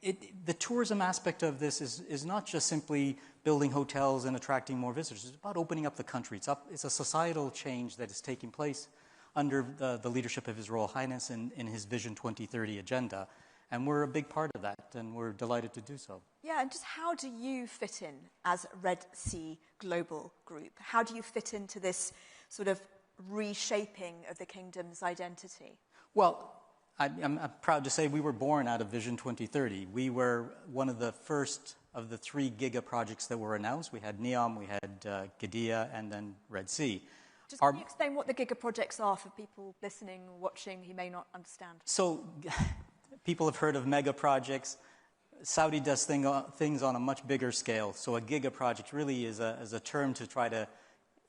The tourism aspect of this is not just simply building hotels and attracting more visitors. It's about opening up the country. It's a societal change that is taking place under the leadership of His Royal Highness in his Vision 2030 agenda. And we're a big part of that, and we're delighted to do so. Yeah, and just how do you fit in as Red Sea Global Group? How do you fit into this sort of reshaping of the kingdom's identity? Well, I'm proud to say we were born out of Vision 2030. We were one of the first of the 3 giga projects that were announced. We had NEOM, we had Qiddiya, and then Red Sea. Just can you explain what the giga projects are for people listening, watching, who may not understand? So people have heard of mega projects. Saudi does things on a much bigger scale. So a giga project really is a term to try to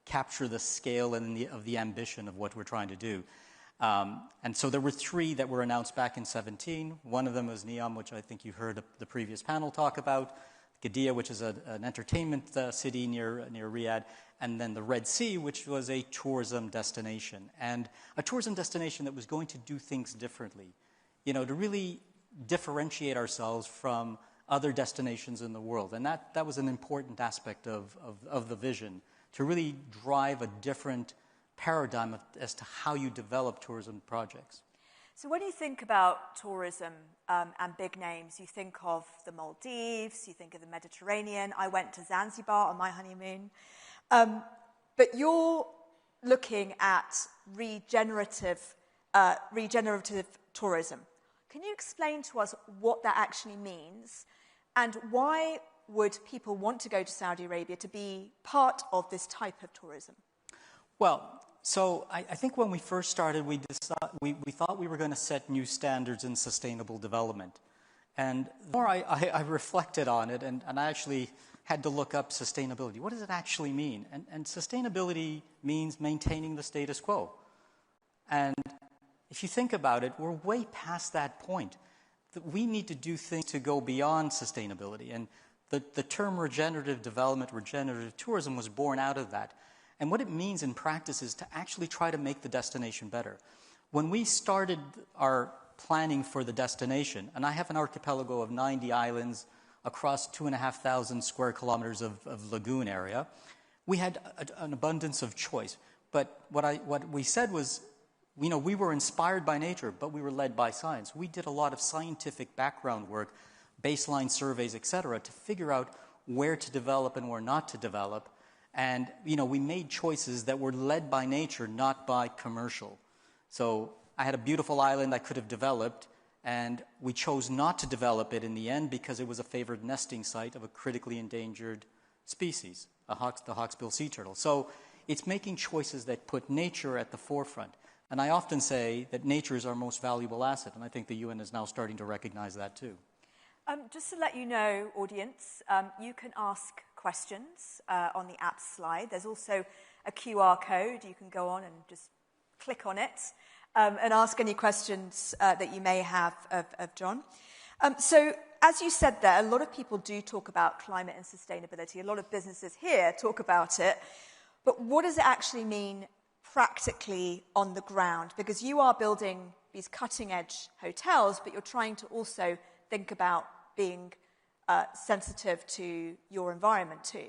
capture the scale of the ambition of what we're trying to do. And so there were 3 that were announced back in 2017. One of them was NEOM, which I think you heard the previous panel talk about. Qiddiya, which is an entertainment city near Riyadh. And then the Red Sea, which was a tourism destination. And a tourism destination that was going to do things differently. To really differentiate ourselves from other destinations in the world. And that was an important aspect of the vision, to really drive a different paradigm as to how you develop tourism projects. So when you think about tourism and big names, you think of the Maldives, you think of the Mediterranean. I went to Zanzibar on my honeymoon. But you're looking at regenerative tourism. Can you explain to us what that actually means, and why would people want to go to Saudi Arabia to be part of this type of tourism? Well, so I think when we first started, we thought we were going to set new standards in sustainable development. And the more I reflected on it, and I actually had to look up sustainability. What does it actually mean? And sustainability means maintaining the status quo. And if you think about it, we're way past that point. We need to do things to go beyond sustainability. And the term regenerative development, regenerative tourism was born out of that. And what it means in practice is to actually try to make the destination better. When we started our planning for the destination, and I have an archipelago of 90 islands across 2,500 square kilometers of lagoon area, we had an abundance of choice. But what we said was, we were inspired by nature, but we were led by science. We did a lot of scientific background work, baseline surveys, et cetera, to figure out where to develop and where not to develop. And, we made choices that were led by nature, not by commercial. So I had a beautiful island I could have developed, and we chose not to develop it in the end because it was a favored nesting site of a critically endangered species, the hawksbill sea turtle. So it's making choices that put nature at the forefront. And I often say that nature is our most valuable asset, and I think the UN is now starting to recognize that too. Just to let you know, audience, you can ask questions on the app slide. There's also a QR code. You can go on and just click on it and ask any questions that you may have of John. So as you said there, a lot of people do talk about climate and sustainability. A lot of businesses here talk about it. But what does it actually mean practically on the ground? Because you are building these cutting-edge hotels, but you're trying to also think about being sensitive to your environment too.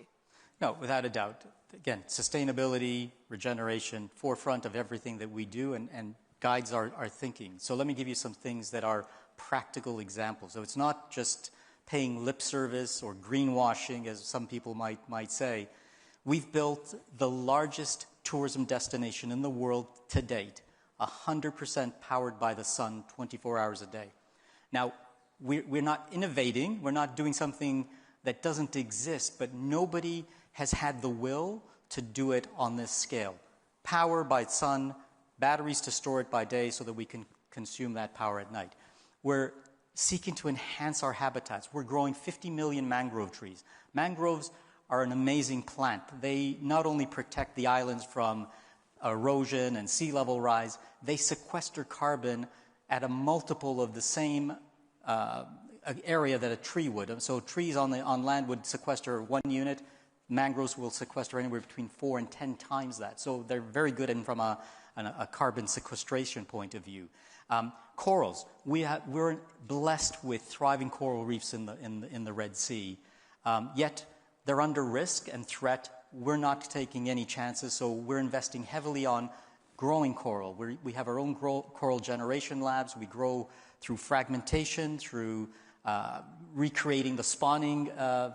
No, without a doubt. Again, sustainability, regeneration, forefront of everything that we do and guides our thinking. So let me give you some things that are practical examples. So it's not just paying lip service or greenwashing, as some people might say. We've built the largest tourism destination in the world to date, 100% powered by the sun 24 hours a day. Now, we're not innovating, we're not doing something that doesn't exist, but nobody has had the will to do it on this scale. Power by sun, batteries to store it by day so that we can consume that power at night. We're seeking to enhance our habitats. We're growing 50 million mangrove trees. Mangroves are an amazing plant. They not only protect the islands from erosion and sea level rise, they sequester carbon at a multiple of the same area that a tree would. So trees on land would sequester 1 unit. Mangroves will sequester anywhere between 4 and 10 times that. So they're very good from a carbon sequestration point of view. Corals. We're blessed with thriving coral reefs in the Red Sea. Yet they're under risk and threat. We're not taking any chances, so we're investing heavily on growing coral. We have our own coral generation labs. We grow through fragmentation, through recreating the spawning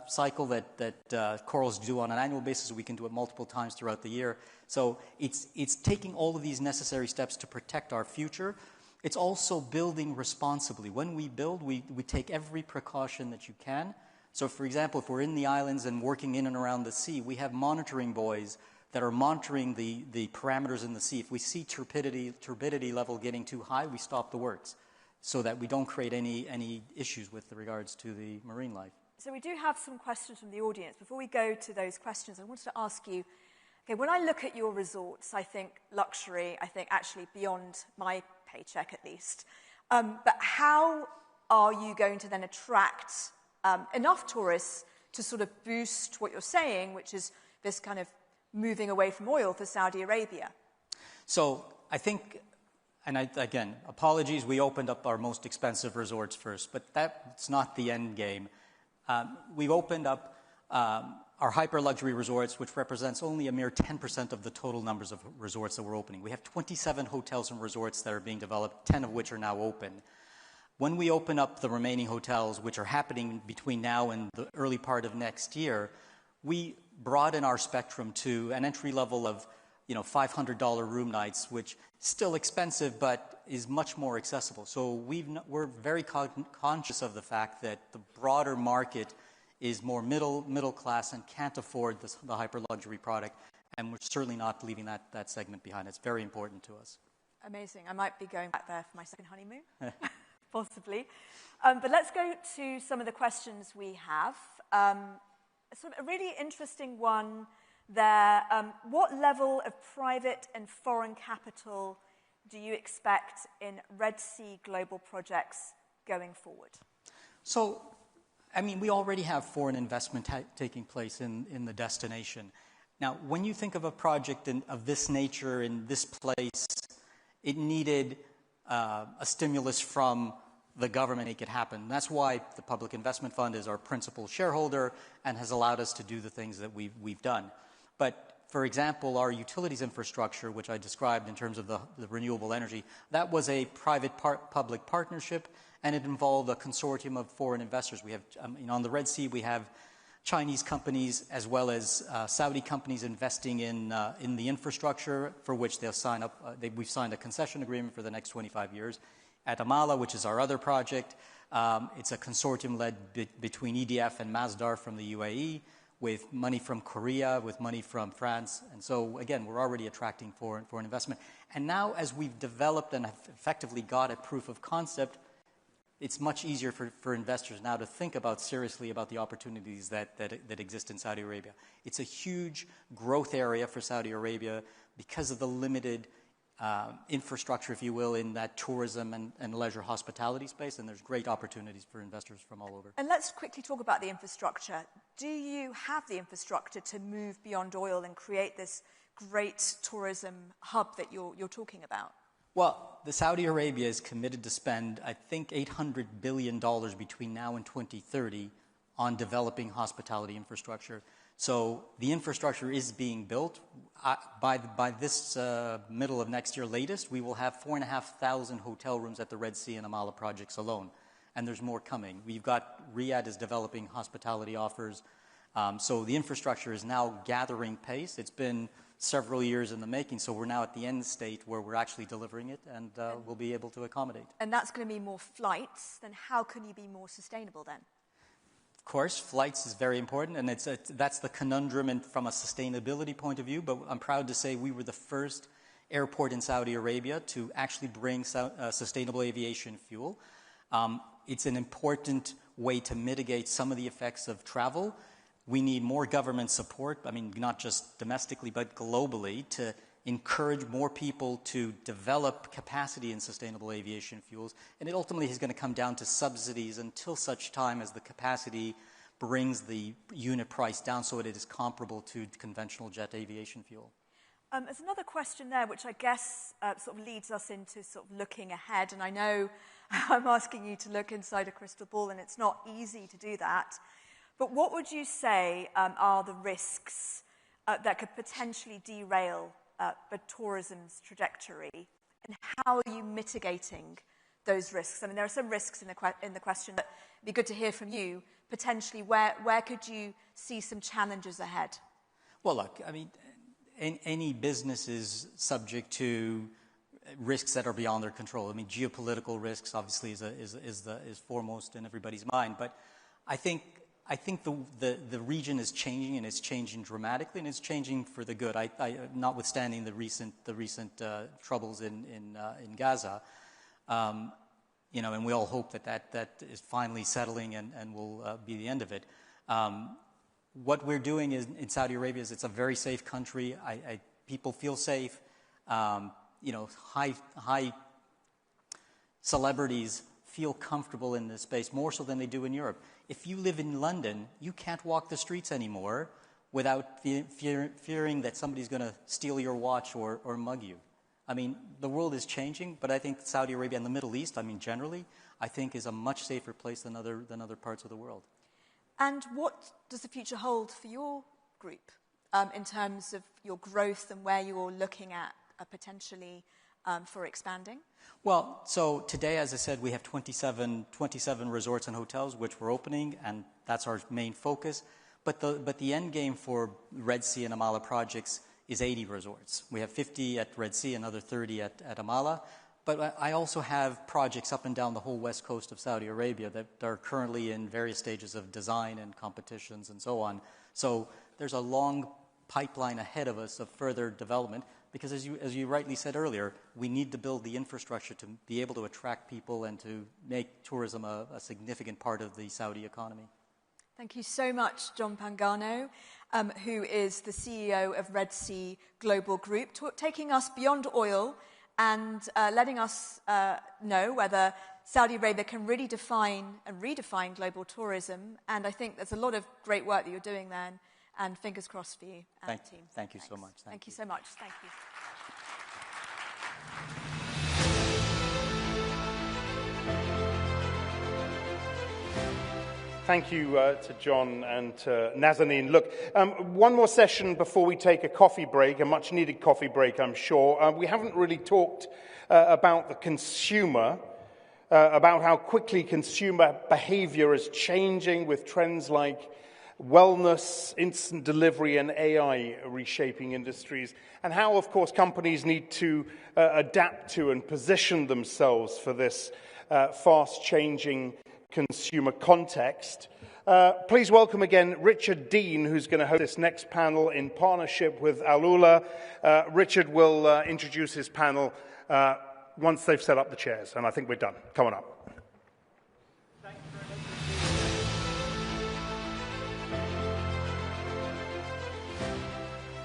cycle that corals do on an annual basis. We can do it multiple times throughout the year. So it's taking all of these necessary steps to protect our future. It's also building responsibly. When we build, we take every precaution that you can. So, for example, if we're in the islands and working in and around the sea, we have monitoring buoys that are monitoring the parameters in the sea. If we see turbidity level getting too high, we stop the works so that we don't create any issues with regards to the marine life. So we do have some questions from the audience. Before we go to those questions, I wanted to ask you, okay, when I look at your resorts, I think luxury, I think actually beyond my paycheck at least. But how are you going to then attract enough tourists to sort of boost what you're saying, which is this kind of moving away from oil for Saudi Arabia? So I think, and again, apologies, we opened up our most expensive resorts first, but that's not the end game. We've opened up our hyper-luxury resorts, which represents only a mere 10% of the total numbers of resorts that we're opening. We have 27 hotels and resorts that are being developed, 10 of which are now open. When we open up the remaining hotels, which are happening between now and the early part of next year, we broaden our spectrum to an entry level of $500 room nights, which is still expensive, but is much more accessible. So we're very conscious of the fact that the broader market is more middle class and can't afford the hyper luxury product, and we're certainly not leaving that segment behind. It's very important to us. Amazing. I might be going back there for my second honeymoon, possibly. But let's go to some of the questions we have. Sort of a really interesting one there. What level of private and foreign capital do you expect in Red Sea global projects going forward? So, I mean, we already have foreign investment taking place in the destination. Now, when you think of a project of this nature in this place, it needed a stimulus from the government to make it happen. That's why the Public Investment Fund is our principal shareholder and has allowed us to do the things that we've done. But, for example, our utilities infrastructure, which I described in terms of the renewable energy, that was a private-public partnership, and it involved a consortium of foreign investors. We have, on the Red Sea, we have Chinese companies as well as Saudi companies investing in the infrastructure for which they'll sign up. We've signed a concession agreement for the next 25 years. At Amala, which is our other project, it's a consortium led between EDF and Masdar from the UAE, with money from Korea, with money from France. And so, again, we're already attracting foreign investment. And now, as we've developed and have effectively got a proof of concept, it's much easier for investors now to think seriously about the opportunities that exist in Saudi Arabia. It's a huge growth area for Saudi Arabia because of the limited infrastructure, if you will, in that tourism and leisure hospitality space, and there's great opportunities for investors from all over. And let's quickly talk about the infrastructure. Do you have the infrastructure to move beyond oil and create this great tourism hub that you're talking about? Well, the Saudi Arabia is committed to spend, I think, $800 billion between now and 2030 on developing hospitality infrastructure. So the infrastructure is being built. By this middle of next year latest, we will have 4,500 hotel rooms at the Red Sea and Amala projects alone. And there's more coming. We've got Riyadh is developing hospitality offers. So the infrastructure is now gathering pace. It's been several years in the making, so we're now at the end state where we're actually delivering it, and we'll be able to accommodate. And that's going to mean more flights. Then how can you be more sustainable then? Of course, flights is very important, and that's the conundrum from a sustainability point of view, but I'm proud to say we were the first airport in Saudi Arabia to actually bring sustainable aviation fuel. It's an important way to mitigate some of the effects of travel. We need more government support, not just domestically, but globally, to encourage more people to develop capacity in sustainable aviation fuels. And it ultimately is going to come down to subsidies until such time as the capacity brings the unit price down so it is comparable to conventional jet aviation fuel. There's another question there, which I guess sort of leads us into sort of looking ahead. And I know I'm asking you to look inside a crystal ball, and it's not easy to do that. But what would you say are the risks that could potentially derail the tourism's trajectory, and how are you mitigating those risks? I mean, there are some risks in the question, but it'd be good to hear from you. Potentially, where could you see some challenges ahead? Well, look, any business is subject to risks that are beyond their control. Geopolitical risks obviously is foremost in everybody's mind, but I think the region is changing, and it's changing dramatically, and it's changing for the good. Notwithstanding the recent troubles in Gaza, and we all hope that is finally settling and will be the end of it. What we're doing in Saudi Arabia is it's a very safe country. People feel safe. High celebrities feel comfortable in this space more so than they do in Europe. If you live in London, you can't walk the streets anymore without fearing that somebody's going to steal your watch or mug you. The world is changing, but I think Saudi Arabia and the Middle East, generally, I think is a much safer place than other parts of the world. And what does the future hold for your group in terms of your growth and where you're looking at potentially for expanding? Well, so today, as I said, we have 27 resorts and hotels which we're opening, and that's our main focus. But the end game for Red Sea and Amala projects is 80 resorts. We have 50 at Red Sea, another 30 at Amala. But I also have projects up and down the whole west coast of Saudi Arabia that are currently in various stages of design and competitions and so on. So there's a long pipeline ahead of us of further development because, as you rightly said earlier, we need to build the infrastructure to be able to attract people and to make tourism a significant part of the Saudi economy. Thank you so much, John Pangano, who is the CEO of Red Sea Global Group, taking us beyond oil and letting us know whether Saudi Arabia can really define and redefine global tourism. And I think there's a lot of great work that you're doing there, and fingers crossed for you and the team. Thank you so much. Thank you so much. Thank you. Thank you to John and to Nazanin. Look, one more session before we take a coffee break, a much-needed coffee break, I'm sure. We haven't really talked about the consumer, about how quickly consumer behavior is changing with trends like wellness, instant delivery, and AI reshaping industries, and how, of course, companies need to adapt to and position themselves for this fast-changing consumer context. Please welcome again Richard Dean, who's going to host this next panel in partnership with Al Ula. Richard will introduce his panel once they've set up the chairs, and I think we're done. Come on up.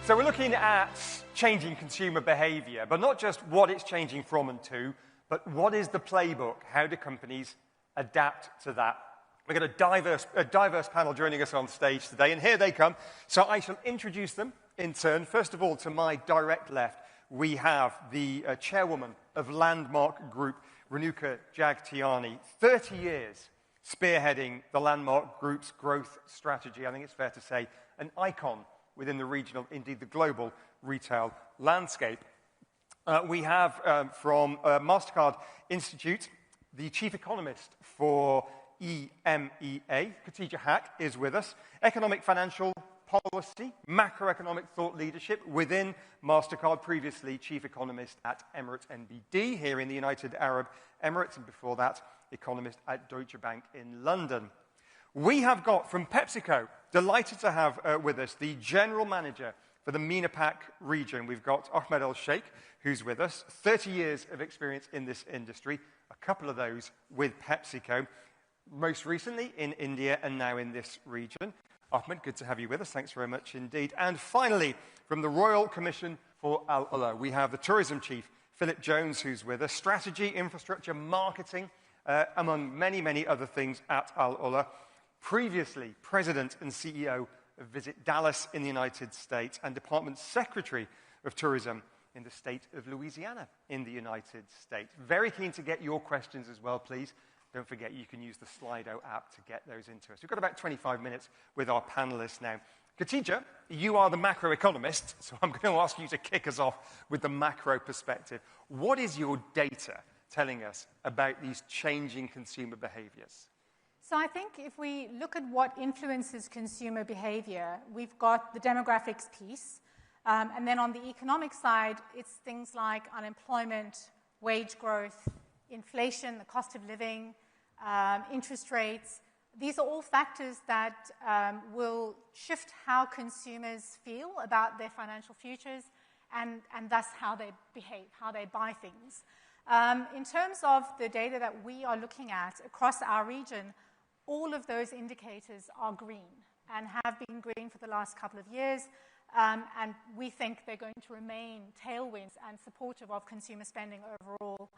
So we're looking at changing consumer behavior, but not just what it's changing from and to, but what is the playbook? How do companies adapt to that? We've got a diverse panel joining us on stage today, and here they come. So I shall introduce them in turn. First of all, to my direct left, we have the chairwoman of Landmark Group, Renuka Jagtiani, 30 years spearheading the Landmark Group's growth strategy. I think it's fair to say an icon within the regional, indeed the global retail landscape. We have from MasterCard Institute, the chief economist for EMEA, Khadija Haque, is with us. Economic financial policy, macroeconomic thought leadership within MasterCard, previously chief economist at Emirates NBD here in the United Arab Emirates, and before that, economist at Deutsche Bank in London. We have got from PepsiCo, delighted to have with us the general manager for the MENA PAC region. We've got Ahmed El Sheikh, who's with us, 30 years of experience in this industry, a couple of those with PepsiCo, most recently in India and now in this region. Ahmed, good to have you with us. Thanks very much indeed. And finally, from the Royal Commission for Al Ula, we have the tourism chief, Philip Jones, who's with us, strategy, infrastructure, marketing, among many, many other things at Al Ula. Previously, president and CEO of Visit Dallas in the United States and department secretary of tourism in the state of Louisiana in the United States. Very keen to get your questions as well, please. Don't forget you can use the Slido app to get those into us. We've got about 25 minutes with our panelists now. Khadija, you are the macroeconomist, so I'm going to ask you to kick us off with the macro perspective. What is your data telling us about these changing consumer behaviors? So I think if we look at what influences consumer behavior, we've got the demographics piece. And then on the economic side, it's things like unemployment, wage growth, inflation, the cost of living, interest rates. These are all factors that will shift how consumers feel about their financial futures and thus how they behave, how they buy things. In terms of the data that we are looking at across our region, all of those indicators are green and have been green for the last couple of years. And we think they're going to remain tailwinds and supportive of consumer spending overall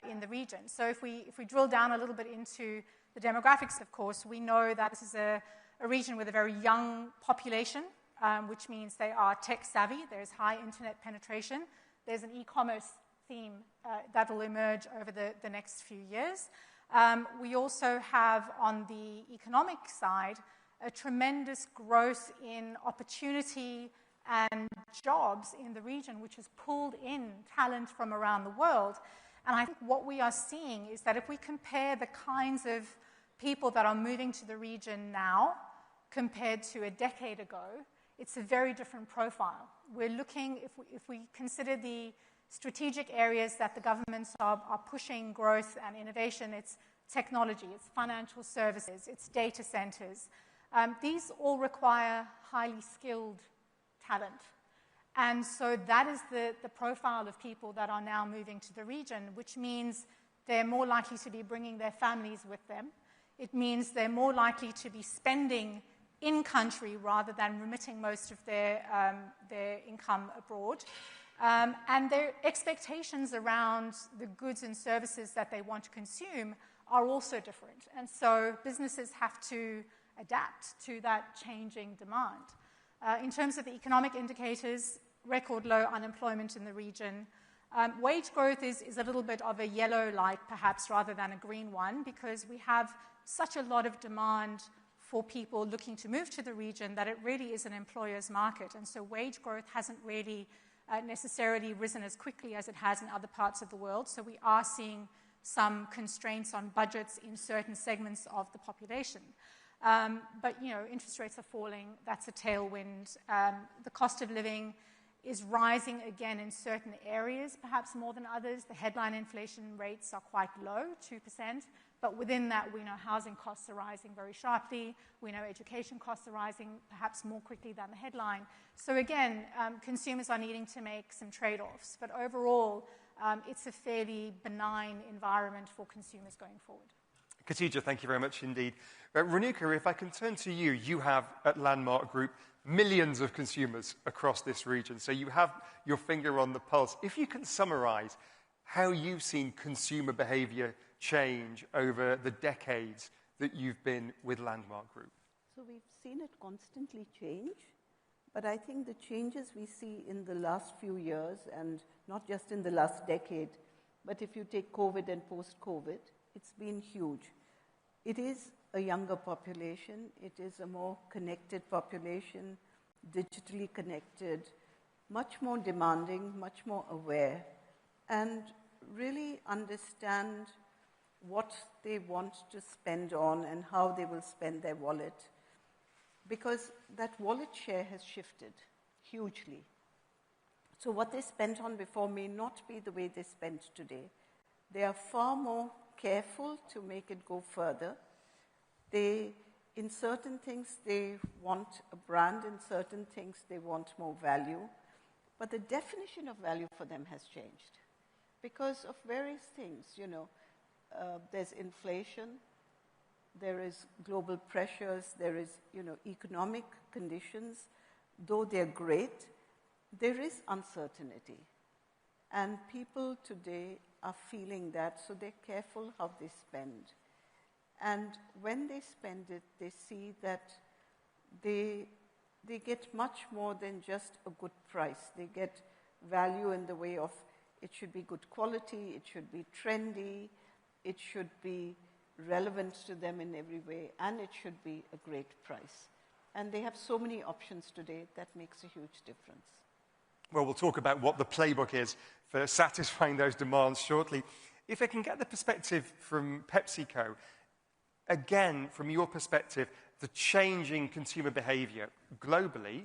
in the region. So if we drill down a little bit into the demographics, of course, we know that this is a region with a very young population, which means they are tech savvy. There's high internet penetration. There's an e-commerce theme that will emerge over the next few years. We also have, on the economic side, a tremendous growth in opportunity and jobs in the region, which has pulled in talent from around the world. And I think what we are seeing is that if we compare the kinds of people that are moving to the region now compared to a decade ago, it's a very different profile. We're looking, if we consider the strategic areas that the governments are pushing growth and innovation, it's technology, it's financial services, it's data centers. These all require highly skilled talent. And so that is the profile of people that are now moving to the region, which means they're more likely to be bringing their families with them. It means they're more likely to be spending in country rather than remitting most of their income abroad. And their expectations around the goods and services that they want to consume are also different. And so businesses have to adapt to that changing demand. In terms of the economic indicators, record low unemployment in the region. Wage growth is a little bit of a yellow light, perhaps, rather than a green one, because we have such a lot of demand for people looking to move to the region that it really is an employer's market. And so wage growth hasn't really necessarily risen as quickly as it has in other parts of the world. So we are seeing some constraints on budgets in certain segments of the population. But, interest rates are falling. That's a tailwind. The cost of living is rising again in certain areas, perhaps more than others. The headline inflation rates are quite low, 2%. But within that, we know housing costs are rising very sharply. We know education costs are rising perhaps more quickly than the headline. So again, consumers are needing to make some trade-offs. But overall, it's a fairly benign environment for consumers going forward. Khatija, thank you very much indeed. Renuka, if I can turn to you, you have at Landmark Group millions of consumers across this region, so you have your finger on the pulse. If you can summarize how you've seen consumer behavior change over the decades that you've been with Landmark Group. So we've seen it constantly change, but I think the changes we see in the last few years, and not just in the last decade, but if you take COVID and post-COVID, it's been huge. It is a younger population. It is a more connected population, digitally connected, much more demanding, much more aware, and really understand what they want to spend on and how they will spend their wallet. Because that wallet share has shifted hugely. So what they spent on before may not be the way they spend today. They are far more careful to make it go further. In certain things, they want a brand. In certain things, they want more value. But the definition of value for them has changed because of various things. There's inflation, there is global pressures, there is, economic conditions. Though they're great, there is uncertainty. And people today are feeling that, so they're careful how they spend. And when they spend it, they see that they get much more than just a good price. They get value in the way of it should be good quality, it should be trendy, it should be relevant to them in every way, and it should be a great price. And they have so many options today that makes a huge difference. Well, we'll talk about what the playbook is for satisfying those demands shortly. If I can get the perspective from PepsiCo, again, from your perspective, the changing consumer behavior globally,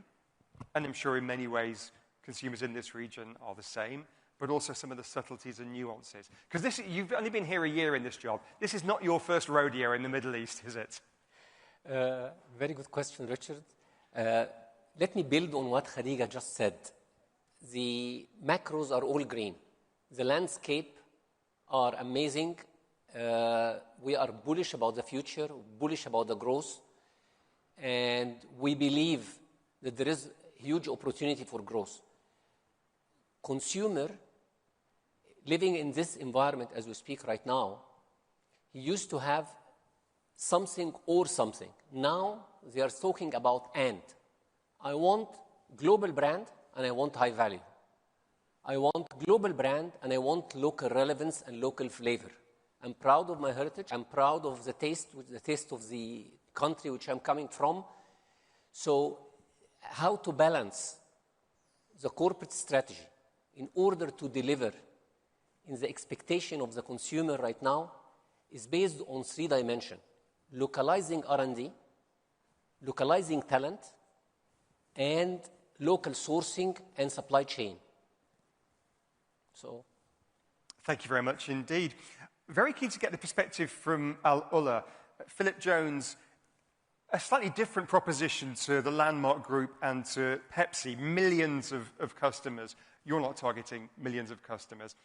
and I'm sure in many ways consumers in this region are the same, but also some of the subtleties and nuances. Because you've only been here a year in this job. This is not your first rodeo in the Middle East, is it? Very good question, Richard. Let me build on what Khadija just said. The macros are all green. The landscape are amazing. We are bullish about the future, bullish about the growth, and we believe that there is huge opportunity for growth. Consumer living in this environment as we speak right now, he used to have something or something. Now they are talking about and. I want global brand and I want high value. I want global brand and I want local relevance and local flavor. I'm proud of my heritage. I'm proud of the taste of the country which I'm coming from. So how to balance the corporate strategy in order to deliver in the expectation of the consumer right now is based on 3 dimensions: localizing R&D, localizing talent, and local sourcing and supply chain. So, thank you very much indeed. Very keen to get the perspective from Al Ula. Philip Jones, a slightly different proposition to the Landmark Group and to Pepsi, millions of customers. You're not targeting millions of customers,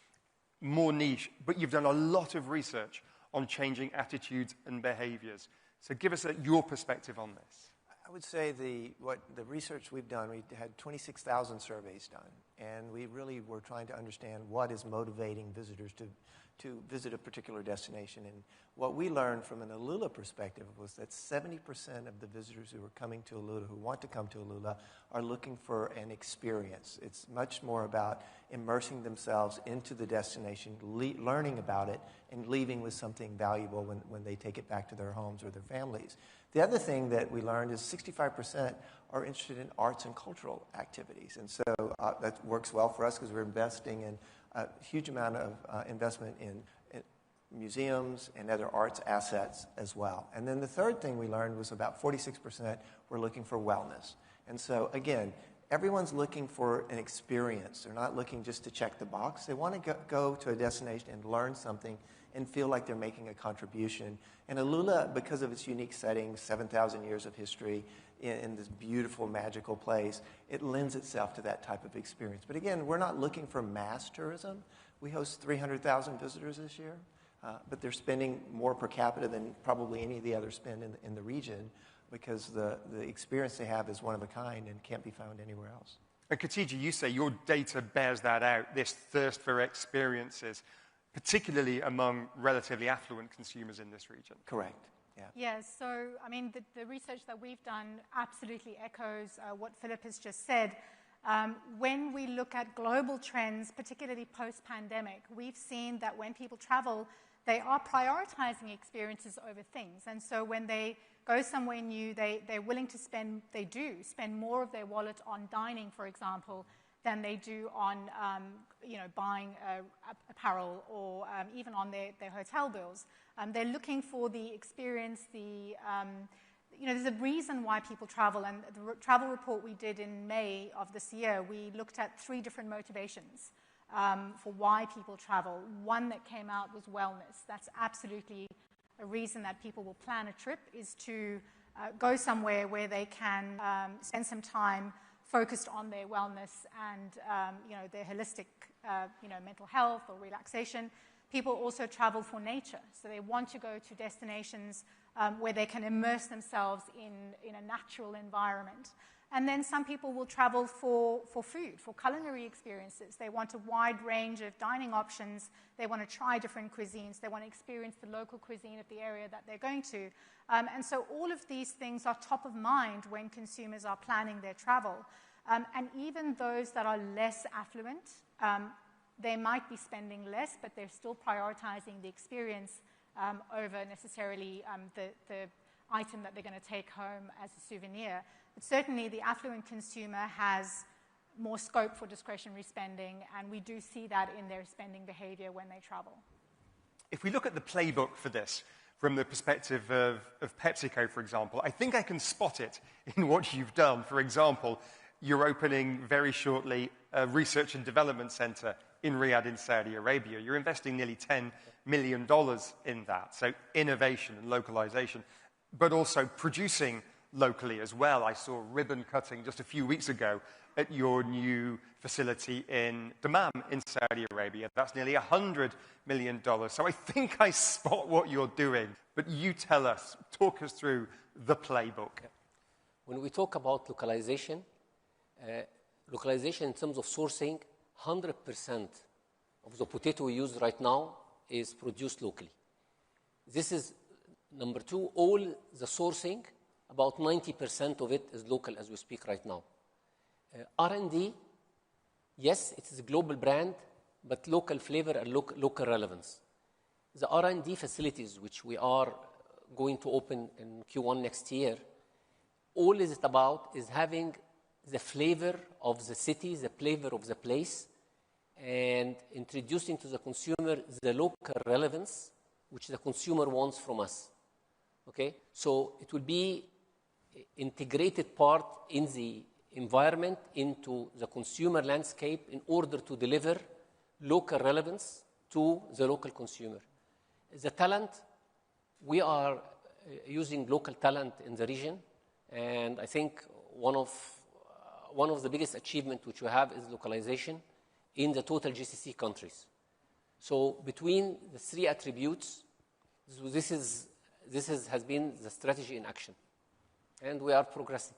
more niche, but you've done a lot of research on changing attitudes and behaviors. So give us your perspective on this. I would say the research we've done, we had 26,000 surveys done, and we really were trying to understand what is motivating visitors to visit a particular destination. And what we learned from an Alula perspective was that 70% of the visitors who are coming to Alula, who want to come to Alula, are looking for an experience. It's much more about immersing themselves into the destination, learning about it, and leaving with something valuable when they take it back to their homes or their families. The other thing that we learned is 65% are interested in arts and cultural activities. And so that works well for us because we're investing in a huge amount of investment in museums and other arts assets as well. And then the third thing we learned was about 46% were looking for wellness. And so, again, everyone's looking for an experience. They're not looking just to check the box. They want to go to a destination and learn something and feel like they're making a contribution. And Alula, because of its unique setting, 7,000 years of history in this beautiful, magical place, it lends itself to that type of experience. But again, we're not looking for mass tourism. We host 300,000 visitors this year, but they're spending more per capita than probably any of the others spend in the region because the experience they have is one of a kind and can't be found anywhere else. And Khadija, you say your data bears that out, this thirst for experiences, particularly among relatively affluent consumers in this region. Correct. Yeah, so, I mean, the research that we've done absolutely echoes what Philip has just said. When we look at global trends, particularly post-pandemic, we've seen that when people travel, they are prioritizing experiences over things. And so when they go somewhere new, they're willing to spend more of their wallet on dining, for example, than they do on, buying apparel or even on their hotel bills. They're looking for the experience, there's a reason why people travel. And the travel report we did in May of this year, we looked at 3 different motivations for why people travel. One that came out was wellness. That's absolutely a reason that people will plan a trip, is to go somewhere where they can spend some time focused on their wellness and their holistic mental health or relaxation. People also travel for nature, so they want to go to destinations where they can immerse themselves in a natural environment. And then some people will travel for food, for culinary experiences. They want a wide range of dining options. They want to try different cuisines. They want to experience the local cuisine of the area that they're going to. And so all of these things are top of mind when consumers are planning their travel. And even those that are less affluent, they might be spending less, but they're still prioritizing the experience over necessarily the item that they're going to take home as a souvenir. But certainly the affluent consumer has more scope for discretionary spending, and we do see that in their spending behavior when they travel. If we look at the playbook for this from the perspective of PepsiCo, for example, I think I can spot it in what you've done. For example, you're opening very shortly a research and development center in Riyadh in Saudi Arabia. You're investing nearly $10 million in that. So innovation and localization, but also producing locally as well. I saw ribbon cutting just a few weeks ago at your new facility in Dammam in Saudi Arabia. That's nearly $100 million. So I think I spot what you're doing. But you tell us, talk us through the playbook. When we talk about localization in terms of sourcing, 100% of the potato we use right now is produced locally. This is number 2. All the sourcing, about 90% of it is local as we speak right now. R&D, yes, it is a global brand, but local flavor and local relevance. The R&D facilities, which we are going to open in Q1 next year, all is it about is having the flavor of the city, the flavor of the place, and introducing to the consumer the local relevance which the consumer wants from us. Okay? So it will be integrated part in the environment, into the consumer landscape in order to deliver local relevance to the local consumer. The talent, we are using local talent in the region, and I think one of the biggest achievements which we have is localization in the total GCC countries. So between the three attributes, this has been the strategy in action, and we are progressing.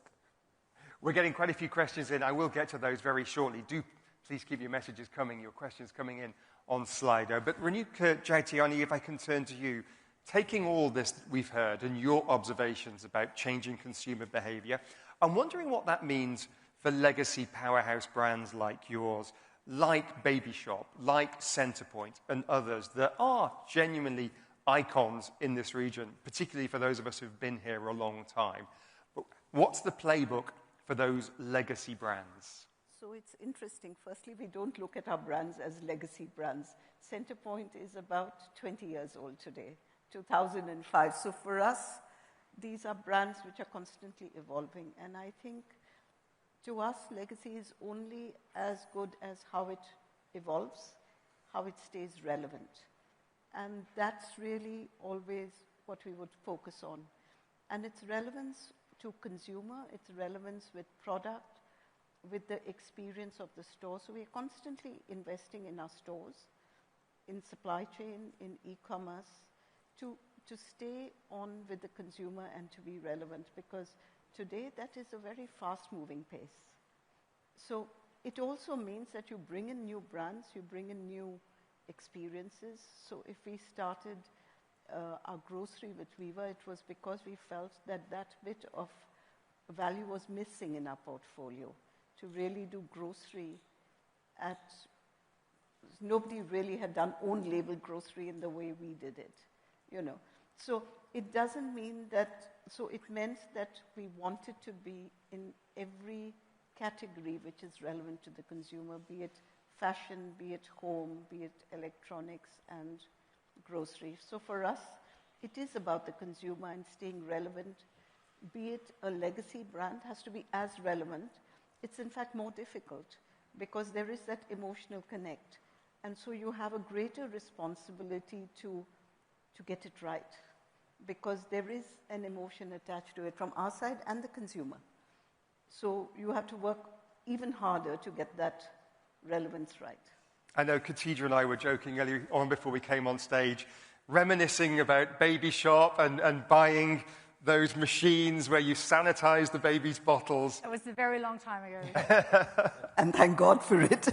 We're getting quite a few questions in. I will get to those very shortly. Do please keep your messages coming, your questions coming in on Slido. But Renuka Jaitiani, if I can turn to you, taking all this we've heard and your observations about changing consumer behavior, I'm wondering what that means for legacy powerhouse brands like yours, like Baby Shop, like Centrepoint, and others that are genuinely icons in this region, particularly for those of us who've been here a long time. But what's the playbook for those legacy brands? So it's interesting. Firstly, we don't look at our brands as legacy brands. Centrepoint is about 20 years old today, 2005. So for us, these are brands which are constantly evolving. And I think to us, legacy is only as good as how it evolves, how it stays relevant. And that's really always what we would focus on. And its relevance to consumer, its relevance with product, with the experience of the store. So we're constantly investing in our stores, in supply chain, in e-commerce, to stay on with the consumer and to be relevant, because today that is a very fast-moving pace. So it also means that you bring in new brands, you bring in new experiences. So if we started our grocery with Viva, it was because we felt that that bit of value was missing in our portfolio, to really do grocery at, nobody really had done own label grocery in the way we did it, you know. So it doesn't mean that, so it meant that we wanted to be in every category which is relevant to the consumer, be it fashion, be it home, be it electronics and grocery. So for us, it is about the consumer and staying relevant. Be it a legacy brand, has to be as relevant. It's in fact more difficult because there is that emotional connect. And so you have a greater responsibility to get it right, because there is an emotion attached to it from our side and the consumer. So you have to work even harder to get that relevance right. I know Khadija and I were joking earlier on before we came on stage, reminiscing about Baby Shop and buying those machines where you sanitize the baby's bottles. That was a very long time ago. And thank God for it.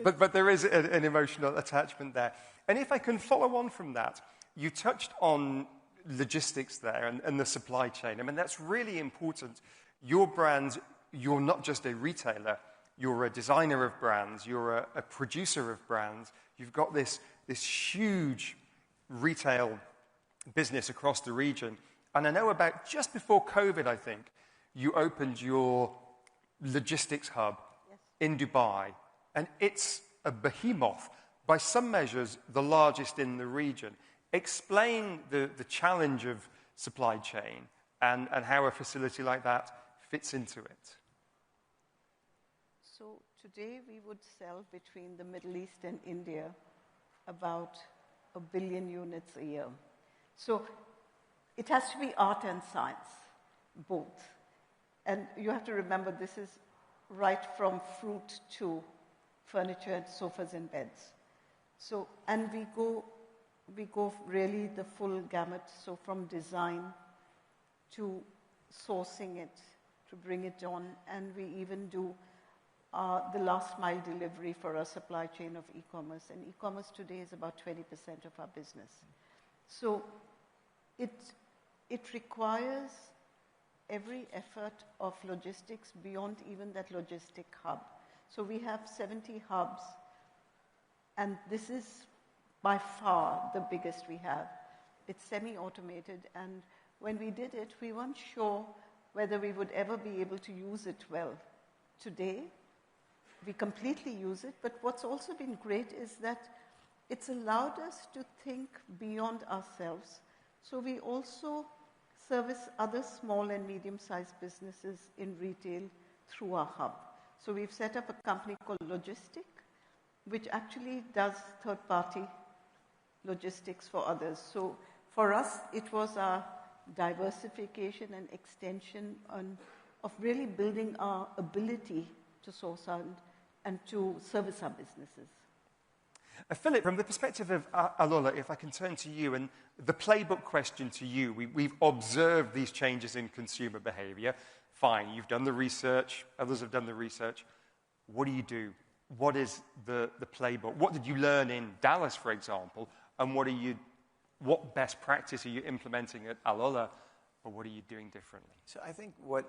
But there is an emotional attachment there. And if I can follow on from that, you touched on logistics there and the supply chain. I mean, that's really important. Your brands, you're not just a retailer, you're a designer of brands, you're a producer of brands. You've got this huge retail business across the region. And I know about just before COVID, I think, you opened your logistics hub in Dubai. And it's a behemoth, by some measures, the largest in the region. Explain the challenge of supply chain and how a facility like that fits into it. So today we would sell between the Middle East and India about 1 billion units a year. So it has to be art and science, both. And you have to remember, this is right from fruit to furniture and sofas and beds. So, and we go really the full gamut, so from design to sourcing it, to bring it on, and we even do the last mile delivery for our supply chain of e-commerce. And e-commerce today is about 20% of our business. So it requires every effort of logistics beyond even that logistic hub. So we have 70 hubs, and this is by far the biggest we have. It's semi-automated, and when we did it, we weren't sure whether we would ever be able to use it well. Today, we completely use it, but what's also been great is that it's allowed us to think beyond ourselves. So we also service other small and medium-sized businesses in retail through our hub. So we've set up a company called Logistic, which actually does third-party logistics for others. So for us, it was our diversification and extension of really building our ability to source and to service our businesses. Philip, from the perspective of Alola, if I can turn to you, and the playbook question to you, we've observed these changes in consumer behavior. Fine, you've done the research, others have done the research. What do you do? What is the playbook? What did you learn in Dallas, for example, and what best practice are you implementing at Alola, or what are you doing differently? So I think what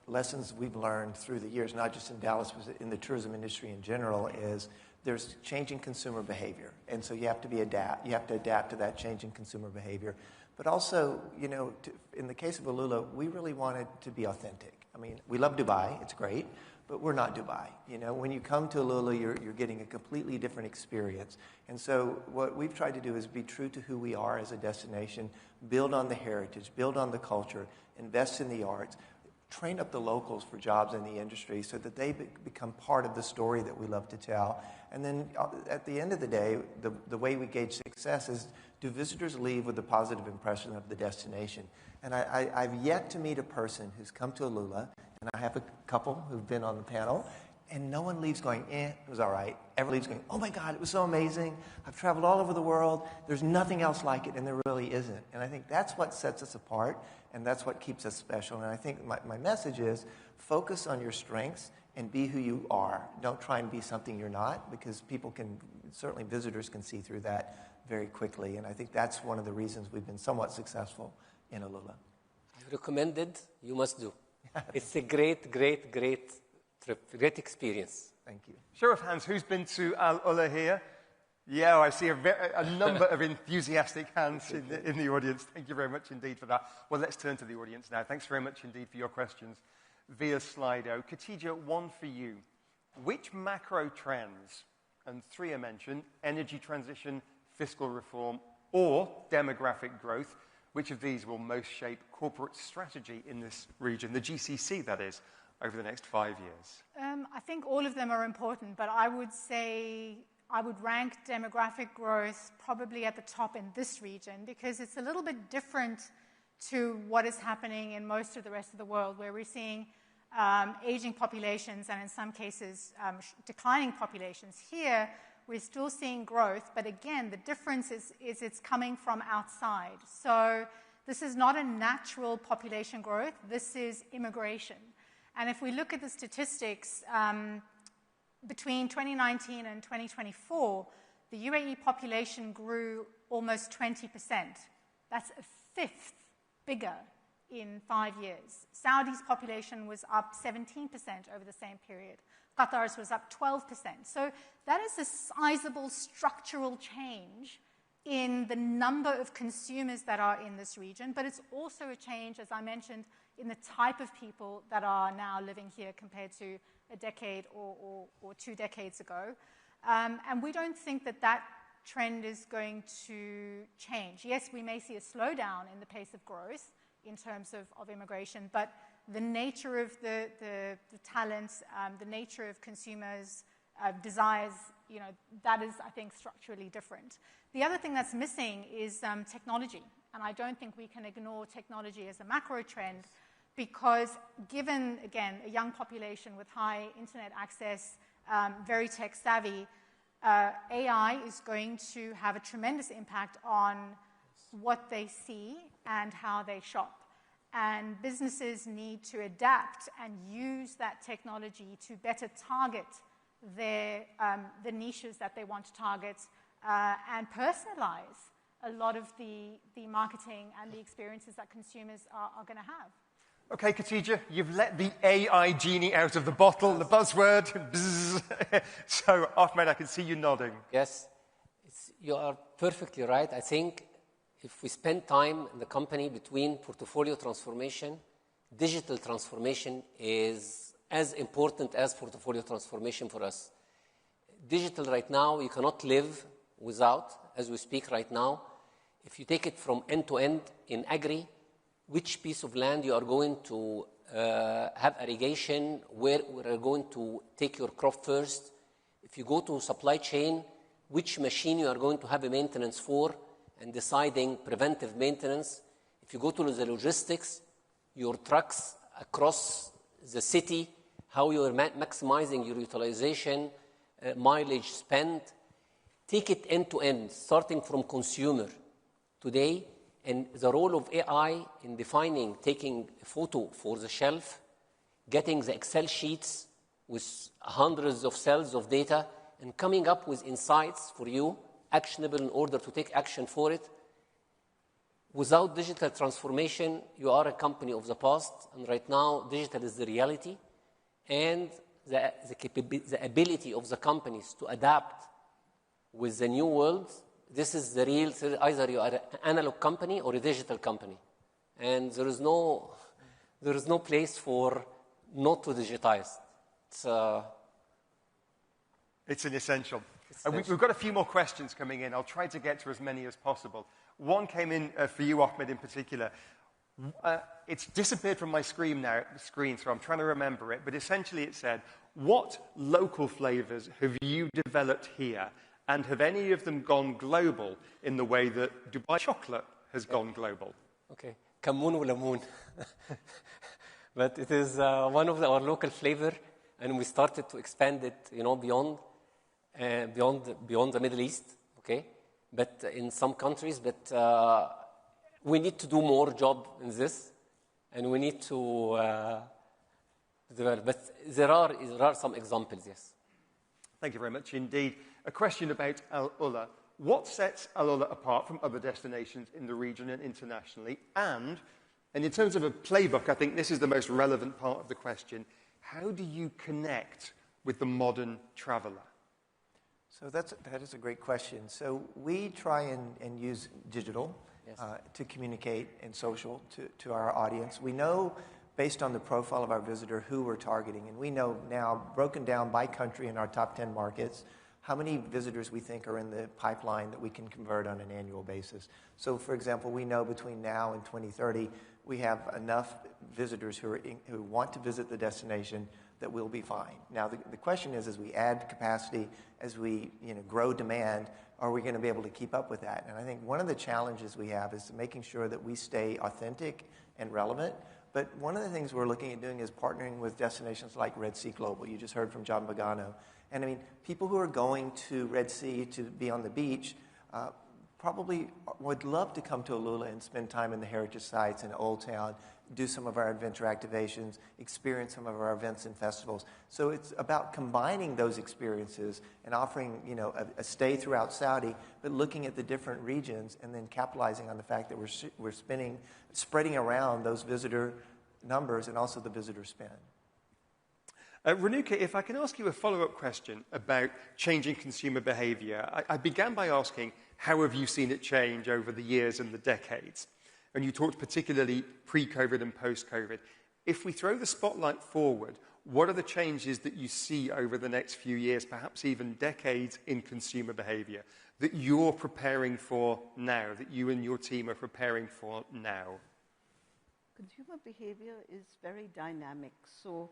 lessons we've learned through the years, not just in Dallas, but in the tourism industry in general, is there's changing consumer behavior. And so you have to adapt to that changing consumer behavior. But also, in the case of Alula, we really wanted to be authentic. I mean, we love Dubai, it's great, but we're not Dubai. When you come to Alula, you're getting a completely different experience. And so what we've tried to do is be true to who we are as a destination, build on the heritage, build on the culture, invest in the arts, train up the locals for jobs in the industry so that they become part of the story that we love to tell. And then at the end of the day, the way we gauge success is, do visitors leave with a positive impression of the destination? And I've yet to meet a person who's come to Alula, and I have a couple who've been on the panel, and no one leaves going, it was all right. Everyone leaves going, oh my God, it was so amazing. I've traveled all over the world. There's nothing else like it, and there really isn't. And I think that's what sets us apart, and that's what keeps us special. And I think my message is, focus on your strengths and be who you are. Don't try and be something you're not, because certainly visitors can see through that very quickly. And I think that's one of the reasons we've been somewhat successful in Alula. I recommend it. You must do. It's a great, great, great trip, great experience. Thank you. Show of hands, who's been to Alula here? Yeah, I see a number of enthusiastic hands in the audience. Thank you very much indeed for that. Well, let's turn to the audience now. Thanks very much indeed for your questions via Slido. Khatija, one for you. Which macro trends, and three are mentioned, energy transition, fiscal reform, or demographic growth, which of these will most shape corporate strategy in this region, the GCC that is, over the next 5 years? I think all of them are important, but I would say I would rank demographic growth probably at the top in this region, because it's a little bit different to what is happening in most of the rest of the world, where we're seeing aging populations and in some cases declining populations. Here, we're still seeing growth, but again, the difference is it's coming from outside. So this is not a natural population growth, this is immigration. And if we look at the statistics, between 2019 and 2024, the UAE population grew almost 20%. That's a fifth bigger in 5 years. Saudi's population was up 17% over the same period. Qatar's was up 12%. So that is a sizable structural change in the number of consumers that are in this region, but it's also a change, as I mentioned, in the type of people that are now living here compared to a decade or 2 decades ago. And we don't think that trend is going to change. Yes, we may see a slowdown in the pace of growth in terms of immigration, but the nature of the talents, the nature of consumers' desires, that is, I think, structurally different. The other thing that's missing is technology. And I don't think we can ignore technology as a macro trend, because given, again, a young population with high internet access, very tech savvy, AI is going to have a tremendous impact on what they see and how they shop. And businesses need to adapt and use that technology to better target the niches that they want to target and personalize a lot of the marketing and the experiences that consumers are going to have. Okay, Khatija, you've let the AI genie out of the bottle, the buzzword. So, Ahmed, I can see you nodding. Yes, You are perfectly right. I think if we spend time in the company between portfolio transformation, digital transformation is as important as portfolio transformation for us. Digital right now, you cannot live without, as we speak right now. If you take it from end to end in agri, which piece of land you are going to have irrigation, where we are going to take your crop first. If you go to supply chain, which machine you are going to have a maintenance for, and deciding preventive maintenance. If you go to the logistics, your trucks across the city, how you are maximizing your utilization, mileage spent. Take it end to end, starting from consumer today, and the role of AI in defining, taking a photo for the shelf, getting the Excel sheets with hundreds of cells of data, and coming up with insights for you, actionable in order to take action for it. Without digital transformation, you are a company of the past, and right now, digital is the reality, and the ability of the companies to adapt with the new world. This is the real, either you are an analog company or a digital company. And there is no place for not to digitize. It's an essential. We've got a few more questions coming in. I'll try to get to as many as possible. One came in for you, Ahmed, in particular. It's disappeared from my screen now, so I'm trying to remember it. But essentially it said, what local flavors have you developed here? And have any of them gone global in the way that Dubai chocolate has gone global? Okay, Kamoon wa Lamoon. But it is one of our local flavor, and we started to expand it, beyond the Middle East. Okay, but in some countries, but we need to do more job in this, and we need to develop. But there are some examples, yes. Thank you very much indeed. A question about Al Ula. What sets Al Ula apart from other destinations in the region and internationally? And in terms of a playbook, I think this is the most relevant part of the question. How do you connect with the modern traveler? So that is a great question. So we try and use digital to communicate and social to our audience. We know, based on the profile of our visitor, who we're targeting. And we know now, broken down by country in our top 10 markets, how many visitors we think are in the pipeline that we can convert on an annual basis. So, for example, we know between now and 2030, we have enough visitors who want to visit the destination that we'll be fine. Now, the question is, as we add capacity, as we grow demand, are we going to be able to keep up with that? And I think one of the challenges we have is making sure that we stay authentic and relevant. But one of the things we're looking at doing is partnering with destinations like Red Sea Global. You just heard from John Pagano. And I mean, people who are going to Red Sea to be on the beach probably would love to come to Alula and spend time in the heritage sites in Old Town, do some of our adventure activations, experience some of our events and festivals. So it's about combining those experiences and offering, a stay throughout Saudi, but looking at the different regions and then capitalizing on the fact that we're spreading around those visitor numbers and also the visitor spend. Renuka, if I can ask you a follow-up question about changing consumer behavior. I began by asking, how have you seen it change over the years and the decades? And you talked particularly pre-COVID and post-COVID. If we throw the spotlight forward, what are the changes that you see over the next few years, perhaps even decades, in consumer behavior that you're preparing for now, that you and your team are preparing for now? Consumer behavior is very dynamic. So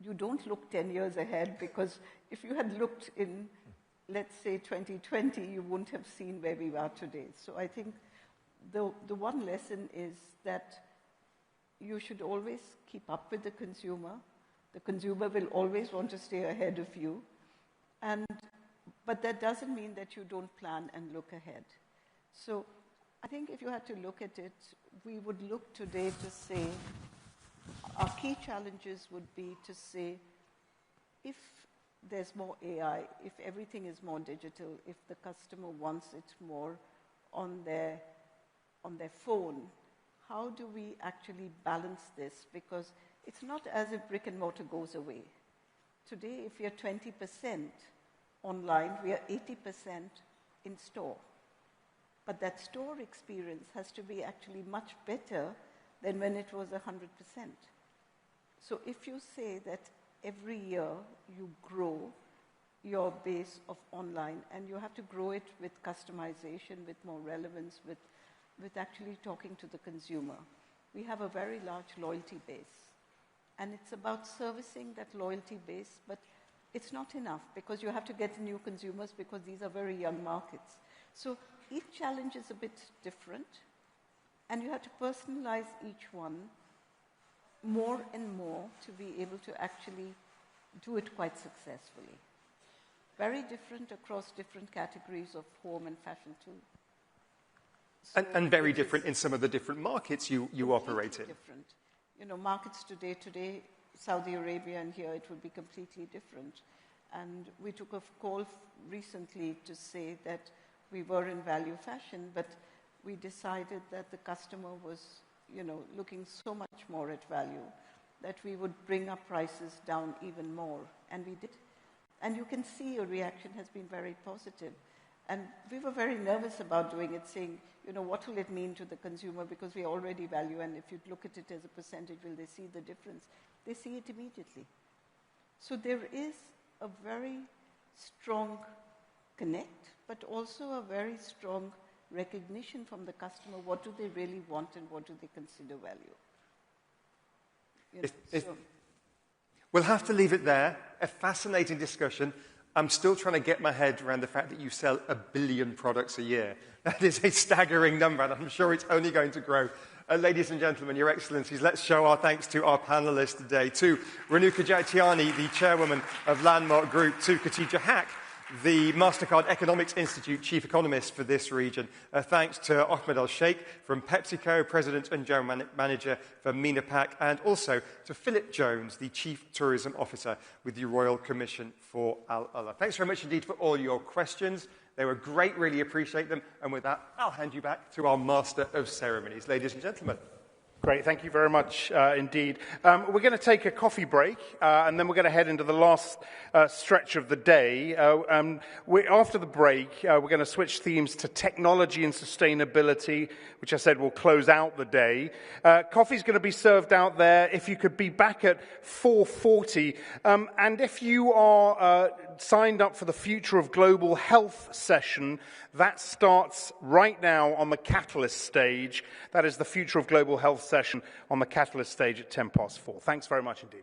you don't look 10 years ahead, because if you had looked in, let's say, 2020, you wouldn't have seen where we are today. So I think the one lesson is that you should always keep up with the consumer. The consumer will always want to stay ahead of you. But that doesn't mean that you don't plan and look ahead. So I think if you had to look at it, we would look today to say, our key challenges would be to say, if there's more AI, if everything is more digital, if the customer wants it more on their phone, how do we actually balance this? Because it's not as if brick and mortar goes away. Today, if we are 20% online, we are 80% in store. But that store experience has to be actually much better than when it was 100%. So if you say that every year you grow your base of online, and you have to grow it with customization, with more relevance, with actually talking to the consumer. We have a very large loyalty base, and it's about servicing that loyalty base, but it's not enough because you have to get new consumers because these are very young markets. So each challenge is a bit different, and you have to personalize each one more and more to be able to actually do it quite successfully. Very different across different categories of home and fashion too. So and very different in some of the different markets you operate in. Different. You know, markets today, Saudi Arabia and here, it would be completely different. And we took a call recently to say that we were in value fashion, but we decided that the customer was, you know, looking so much more at value that we would bring our prices down even more. And we did. And you can see your reaction has been very positive. And we were very nervous about doing it, saying, you know, what will it mean to the consumer? Because we already value, and if you look at it as a percentage, will they see the difference? They see it immediately. So there is a very strong connect, but also a very strong recognition from the customer. What do they really want and what do they consider value? You know, We'll have to leave it there. A fascinating discussion. I'm still trying to get my head around the fact that you sell 1 billion products a year. That is a staggering number, and I'm sure it's only going to grow. Ladies and gentlemen, Your Excellencies, let's show our thanks to our panelists today. To Renuka Jatiani, the chairwoman of Landmark Group. To Khatija Haque, the MasterCard Economics Institute chief economist for this region. Thanks to Ahmed Al-Sheikh from PepsiCo, president and general manager for MENA PAC, and also to Philip Jones, the chief tourism officer with the Royal Commission for Al-Ula. Thanks very much indeed for all your questions. They were great, really appreciate them. And with that, I'll hand you back to our Master of Ceremonies. Ladies and gentlemen. Great, thank you very much indeed. We're going to take a coffee break, and then we're going to head into the last stretch of the day. After the break, we're going to switch themes to technology and sustainability, which I said will close out the day. Coffee's going to be served out there. If you could be back at 4:40, and if you are signed up for the Future of Global Health session, that starts right now on the Catalyst stage. That is the Future of Global Health session on the Catalyst stage at 4:10. Thanks very much indeed.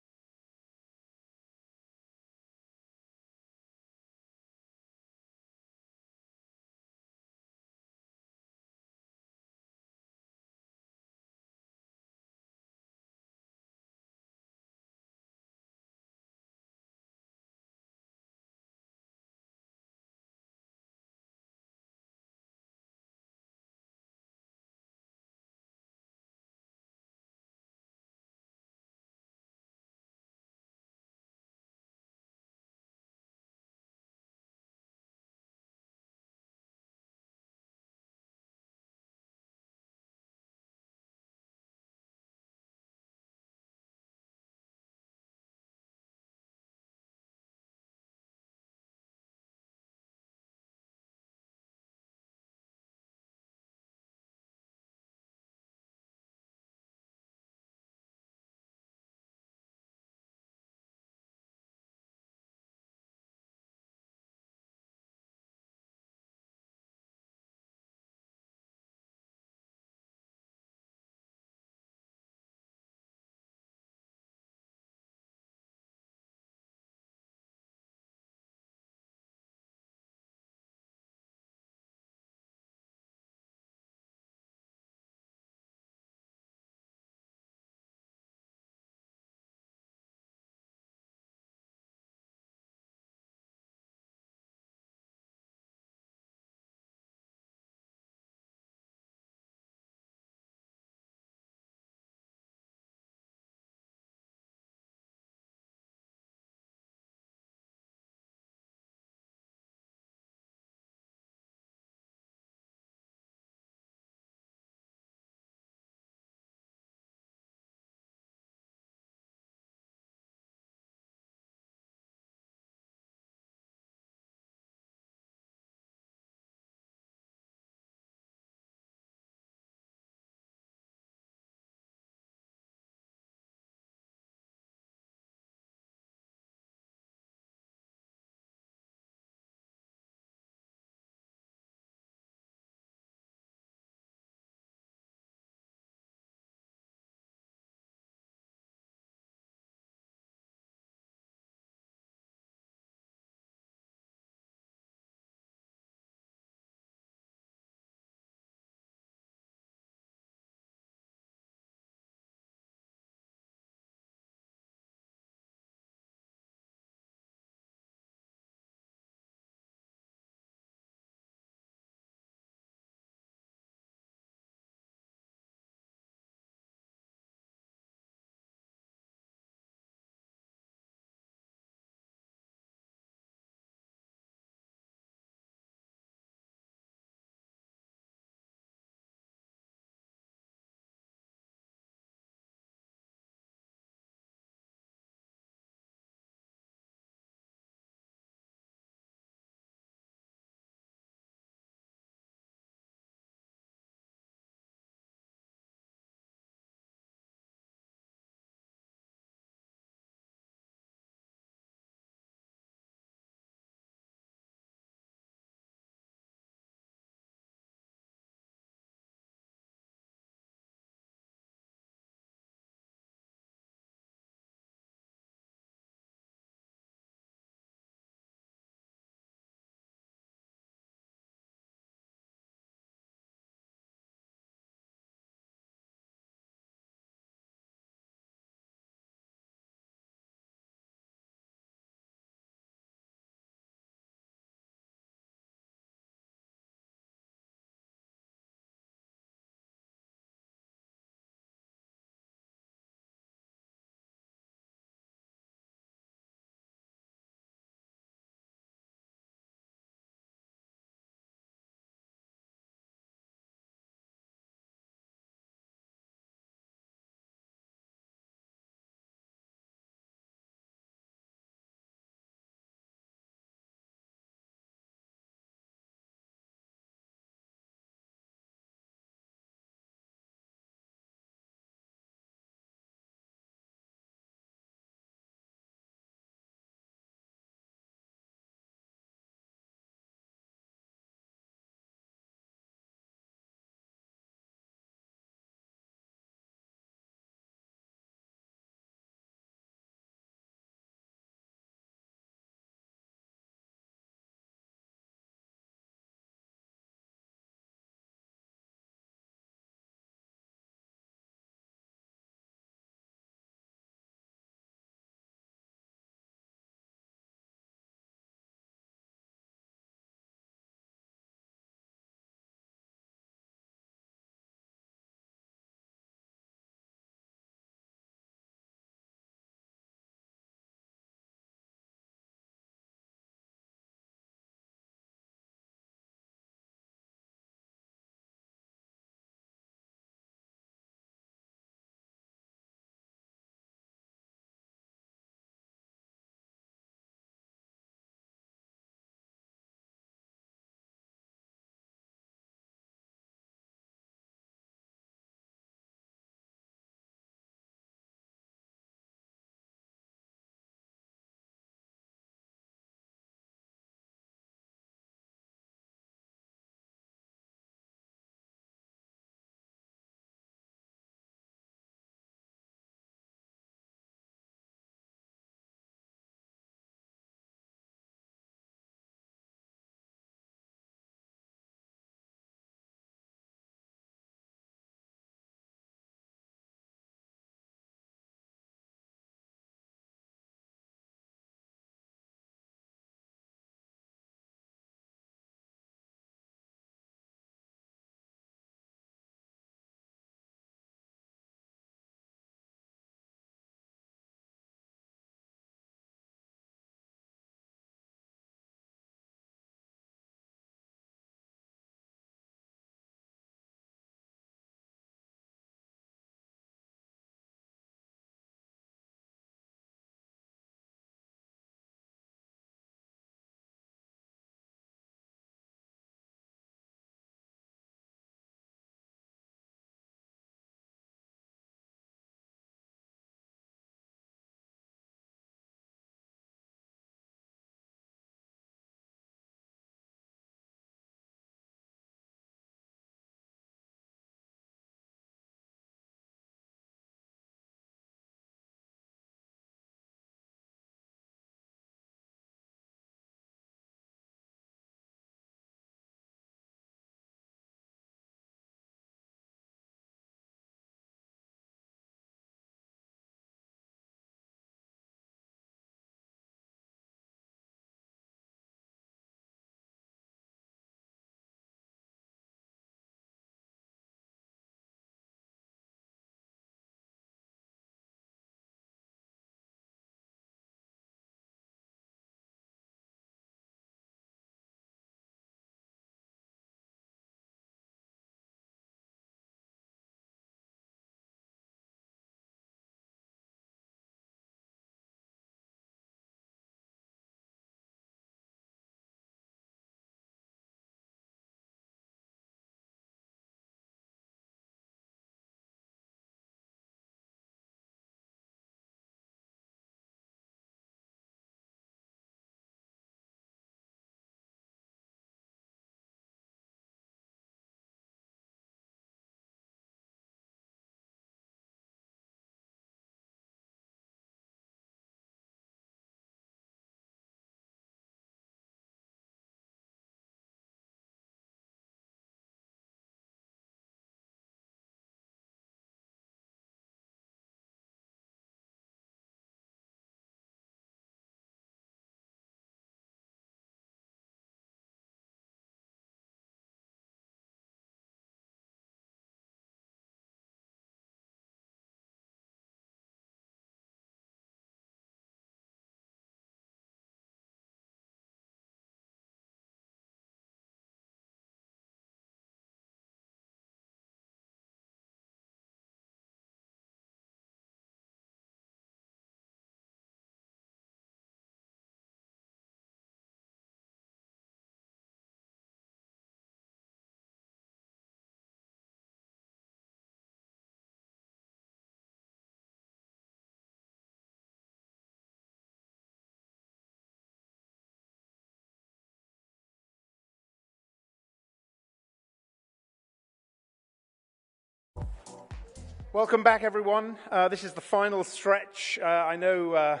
Welcome back, everyone. This is the final stretch. I know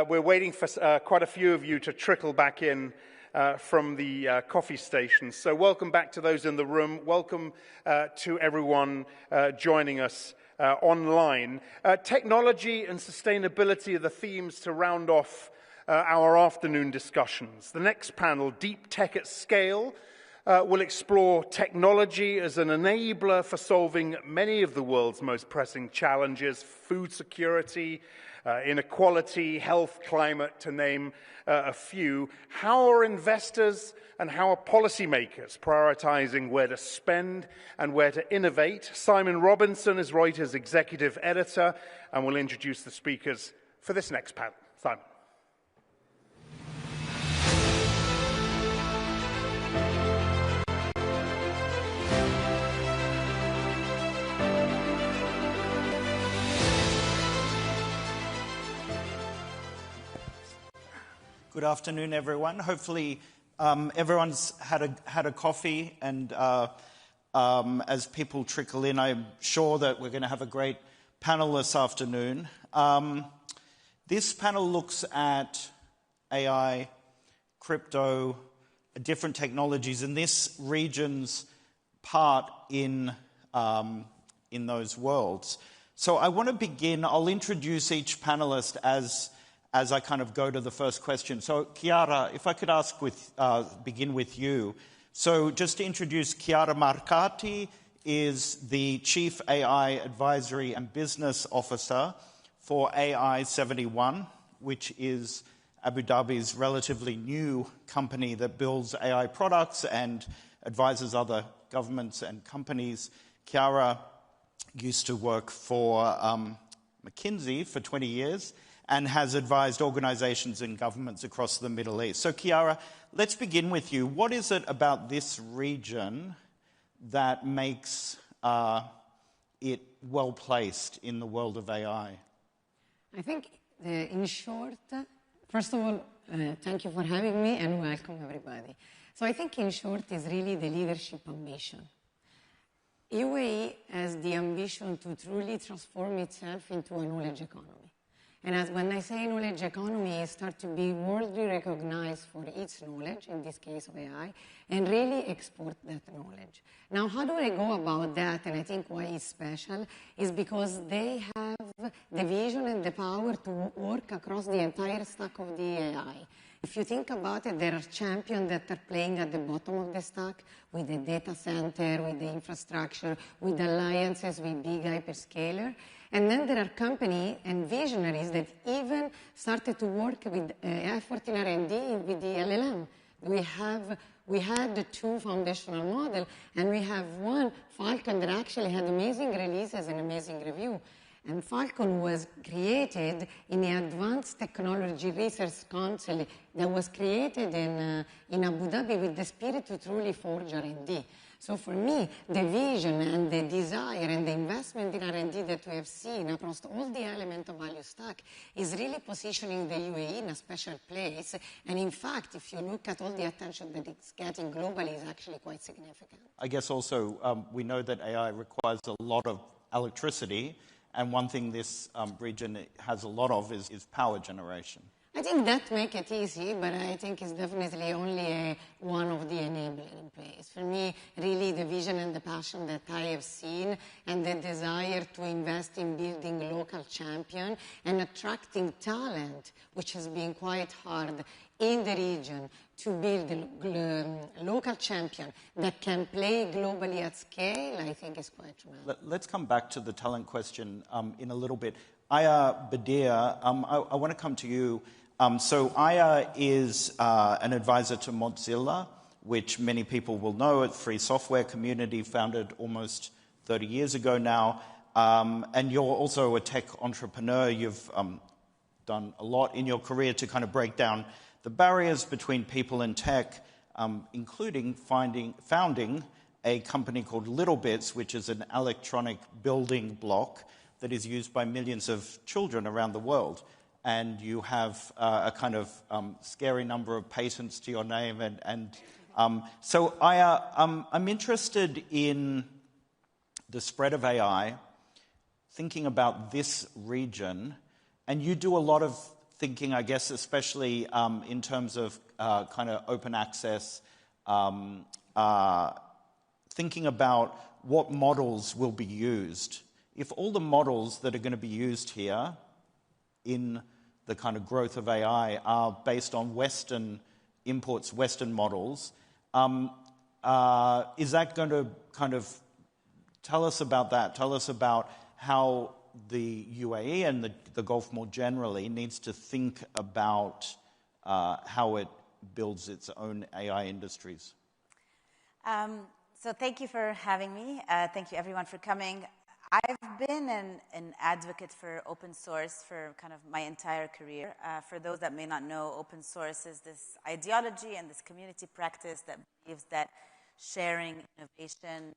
we're waiting for quite a few of you to trickle back in from the coffee stations. So welcome back to those in the room. Welcome to everyone joining us online. Technology and sustainability are the themes to round off our afternoon discussions. The next panel, Deep Tech at Scale, will explore technology as an enabler for solving many of the world's most pressing challenges: food security, inequality, health, climate, to name a few. How are investors and how are policymakers prioritizing where to spend and where to innovate? Simon Robinson is Reuters executive editor and will introduce the speakers for this next panel. Simon. Good afternoon, everyone. Hopefully, everyone's had a coffee, and as people trickle in, I'm sure that we're going to have a great panel this afternoon. This panel looks at AI, crypto, different technologies, and this region's part in those worlds. So I want to begin. I'll introduce each panelist as I kind of go to the first question. So, Chiara, if I could begin with you. So just to introduce, Chiara Marcati is the Chief AI Advisory and Business Officer for AI71, which is Abu Dhabi's relatively new company that builds AI products and advises other governments and companies. Chiara used to work for McKinsey for 20 years, and has advised organizations and governments across the Middle East. So, Chiara, let's begin with you. What is it about this region that makes it well-placed in the world of AI? I think, in short, first of all, thank you for having me, and welcome, everybody. So I think, in short, is really the leadership ambition. UAE has the ambition to truly transform itself into a knowledge economy. And when I say knowledge economy, it starts to be worldly recognized for its knowledge, in this case of AI, and really export that knowledge. Now, how do they go about that? And I think why it's special is because they have the vision and the power to work across the entire stack of the AI. If you think about it, there are champions that are playing at the bottom of the stack with the data center, with the infrastructure, with alliances with big hyperscaler. And then there are companies and visionaries that even started to work with effort in R&D with the LLM. We had the two foundational models, and we have one, Falcon, that actually had amazing releases and amazing review. And Falcon was created in the Advanced Technology Research Council that was created in Abu Dhabi with the spirit to truly forge R&D. So for me, the vision and the desire and the investment in R&D that we have seen across all the elements of value stack is really positioning the UAE in a special place. And in fact, if you look at all the attention that it's getting globally, it's actually quite significant. I guess also we know that AI requires a lot of electricity, and one thing this region has a lot of is power generation. I think that makes it easy, but I think it's definitely only one of the enablers in place. For me, really the vision and the passion that I have seen and the desire to invest in building local champion and attracting talent, which has been quite hard in the region, to build a local champion that can play globally at scale, I think is quite tremendous. Let's come back to the talent question in a little bit. Aya Badir, I want to come to you. So Aya is an advisor to Mozilla, which many people will know, a free software community founded almost 30 years ago now. And you're also a tech entrepreneur. You've done a lot in your career to kind of break down the barriers between people and tech, including founding a company called Littlebits, which is an electronic building block that is used by millions of children around the world. And you have a kind of scary number of patents to your name. So I'm interested in the spread of AI, thinking about this region, and you do a lot of thinking, I guess, especially in terms of kind of open access, thinking about what models will be used. If all the models that are going to be used here in the kind of growth of AI are based on Western inputs, Western models, is that going to kind of tell us about that? Tell us about how the UAE and the Gulf more generally needs to think about how it builds its own AI industries. So thank you for having me. Thank you everyone for coming. I've been an advocate for open source for kind of my entire career. For those that may not know, open source is this ideology and this community practice that believes that sharing innovation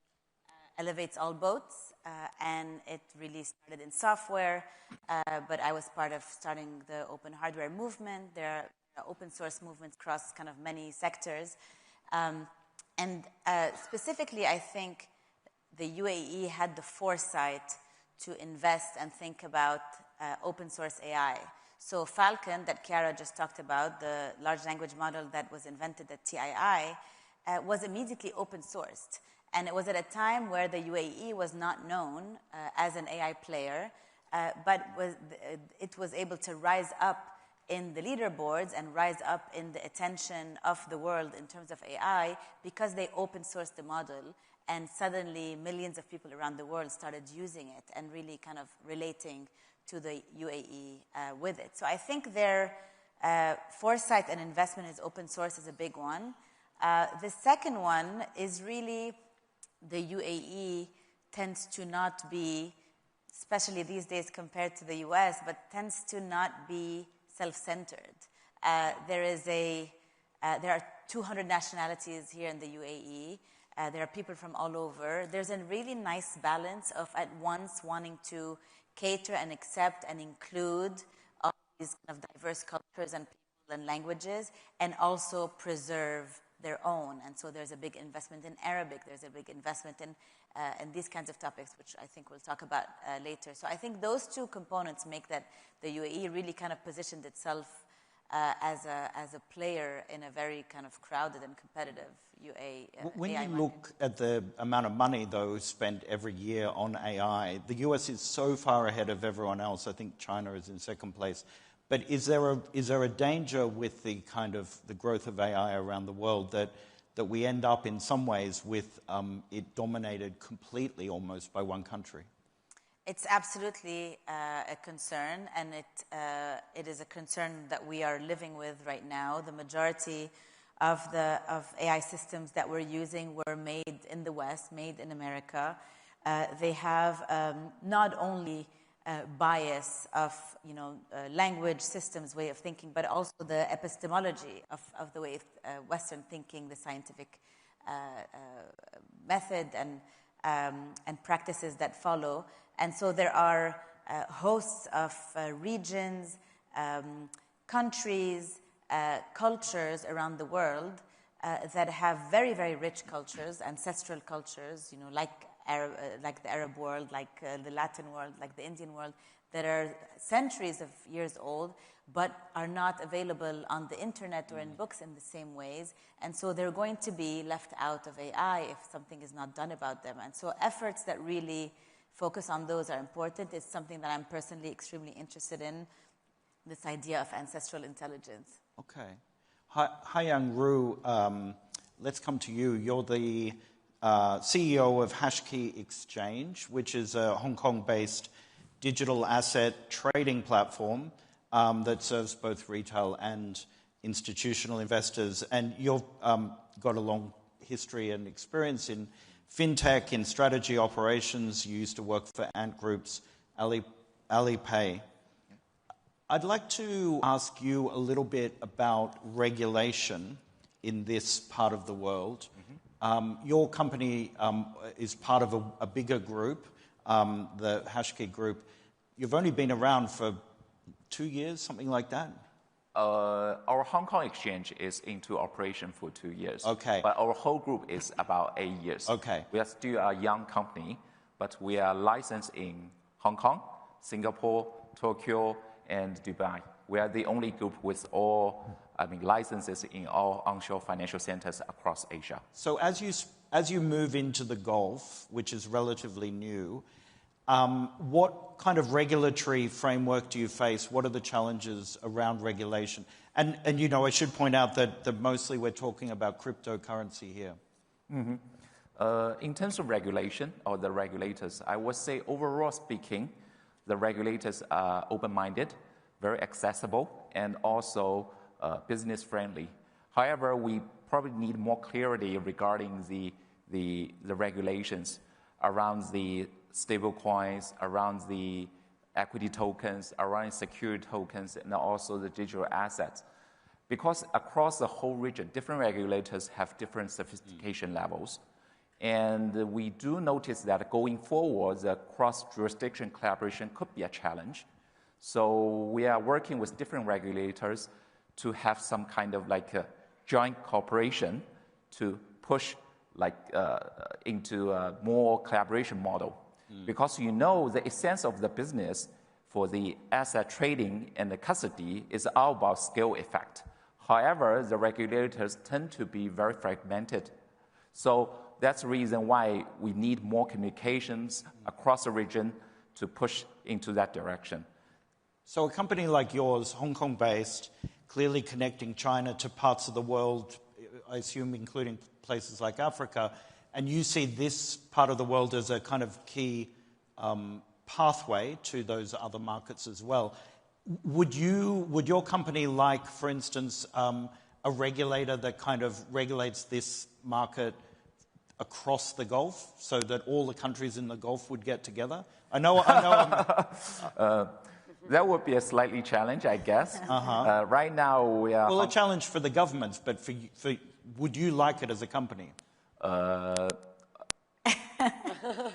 elevates all boats, and it really started in software, but I was part of starting the open hardware movement. There are open source movements across kind of many sectors. And specifically, I think the UAE had the foresight to invest and think about open source AI. So Falcon, that Chiara just talked about, the large language model that was invented at TII, was immediately open sourced. And it was at a time where the UAE was not known as an AI player, but it was able to rise up in the leaderboards and rise up in the attention of the world in terms of AI because they open sourced the model, and suddenly millions of people around the world started using it and really kind of relating to the UAE with it. So I think their foresight and investment in open source is a big one. The second one is really the UAE tends to not be, especially these days compared to the US, but tends to not be self-centered. There are 200 nationalities here in the UAE. There are people from all over. There's a really nice balance of at once wanting to cater and accept and include all these kind of diverse cultures and people and languages, and also preserve their own. And so there's a big investment in Arabic. There's a big investment in these kinds of topics, which I think we'll talk about later. So I think those two components make that the UAE really kind of positioned itself as a player in a very kind of crowded and competitive AI When you market. look at the amount of money, though, spent every year on AI, the US is so far ahead of everyone else. I think China is in second place. But is there a danger with the kind of the growth of AI around the world that we end up in some ways with it dominated completely almost by one country? It's absolutely a concern, and it is a concern that we are living with right now. The majority of AI systems that we're using were made in the West, made in America. They have not only bias of language systems way of thinking, but also the epistemology of the way of Western thinking, the scientific method and practices that follow. And so there are hosts of regions, countries, cultures around the world that have very, very rich cultures, ancestral cultures, like the Arab world, like the Latin world, like the Indian world, that are centuries of years old, but are not available on the internet or in books in the same ways. And so they're going to be left out of AI if something is not done about them. And so efforts that really focus on those are important. It's something that I'm personally extremely interested in, this idea of ancestral intelligence. Okay. Haiyang Ru, let's come to you. You're the CEO of Hashkey Exchange, which is a Hong Kong-based digital asset trading platform that serves both retail and institutional investors. And you've got a long history and experience in fintech, in strategy operations. You used to work for Ant Group's Alipay. I'd like to ask you a little bit about regulation in this part of the world. Your company is part of a bigger group, the Hashkey Group. You've only been around for 2 years, something like that? Our Hong Kong exchange is into operation for 2 years. Okay. But our whole group is about 8 years. Okay. We are still a young company, but we are licensed in Hong Kong, Singapore, Tokyo, and Dubai. We are the only group with all, licenses in all onshore financial centers across Asia. So as you move into the Gulf, which is relatively new, what kind of regulatory framework do you face? What are the challenges around regulation? And I should point out that mostly we're talking about cryptocurrency here. Mm-hmm. In terms of regulation or the regulators, I would say overall speaking, the regulators are open-minded, very accessible, and also business-friendly. However, we probably need more clarity regarding the regulations around the stable coins, around the equity tokens, around security tokens, and also the digital assets. Because across the whole region, different regulators have different sophistication levels. And we do notice that going forward, the cross-jurisdiction collaboration could be a challenge. So we are working with different regulators to have some kind of like a joint cooperation to push into a more collaboration model. Because the essence of the business for the asset trading and the custody is all about scale effect. However, the regulators tend to be very fragmented. So that's the reason why we need more communications across the region to push into that direction. So a company like yours, Hong Kong-based, clearly connecting China to parts of the world, I assume including places like Africa, and you see this part of the world as a kind of key pathway to those other markets as well. Would your company like, for instance, a regulator that kind of regulates this market across the Gulf so that all the countries in the Gulf would get together? I know. That would be a slightly challenge, I guess. Right now, we are... Well, a challenge for the governments, but would you like it as a company?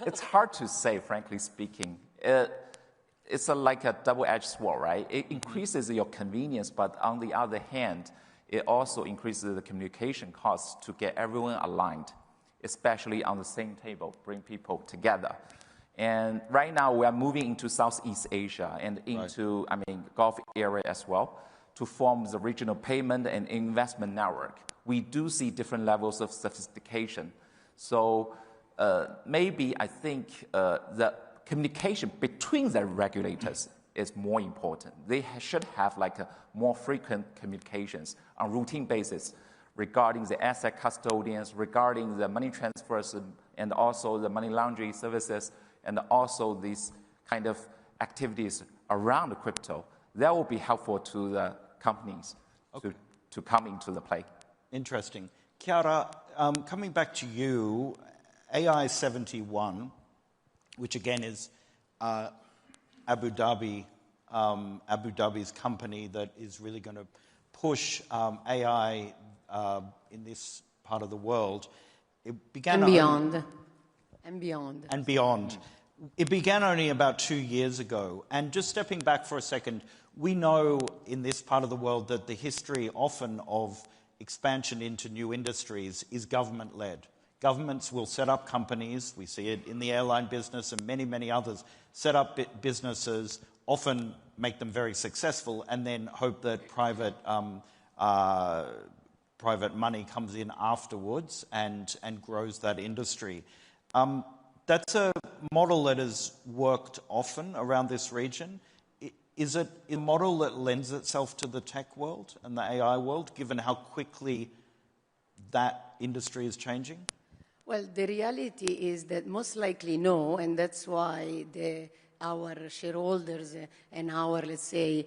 It's hard to say, frankly speaking. It's like a double-edged sword, right? It increases your convenience, but on the other hand, it also increases the communication costs to get everyone aligned, especially on the same table, bring people together. And right now, we are moving into Southeast Asia and into, Gulf area as well, to form the regional payment and investment network. We do see different levels of sophistication. So maybe I think the communication between the regulators is more important. They should have more frequent communications on routine basis regarding the asset custodians, regarding the money transfers, and also the money laundering services, and also these kind of activities around the crypto. That will be helpful to the companies to come into the play. Interesting. Chiara, coming back to you, AI71, which again is Abu Dhabi's company that is really going to push AI in this part of the world. It began And beyond. And beyond. It began only about 2 years ago. And just stepping back for a second, we know in this part of the world that the history often of expansion into new industries is government-led. Governments will set up companies, we see it in the airline business and many, many others, set up businesses, often make them very successful, and then hope that private money comes in afterwards and grows that industry. That's a model that has worked often around this region. Is it a model that lends itself to the tech world and the AI world, given how quickly that industry is changing? Well, the reality is that most likely no, and that's why our shareholders and our, let's say,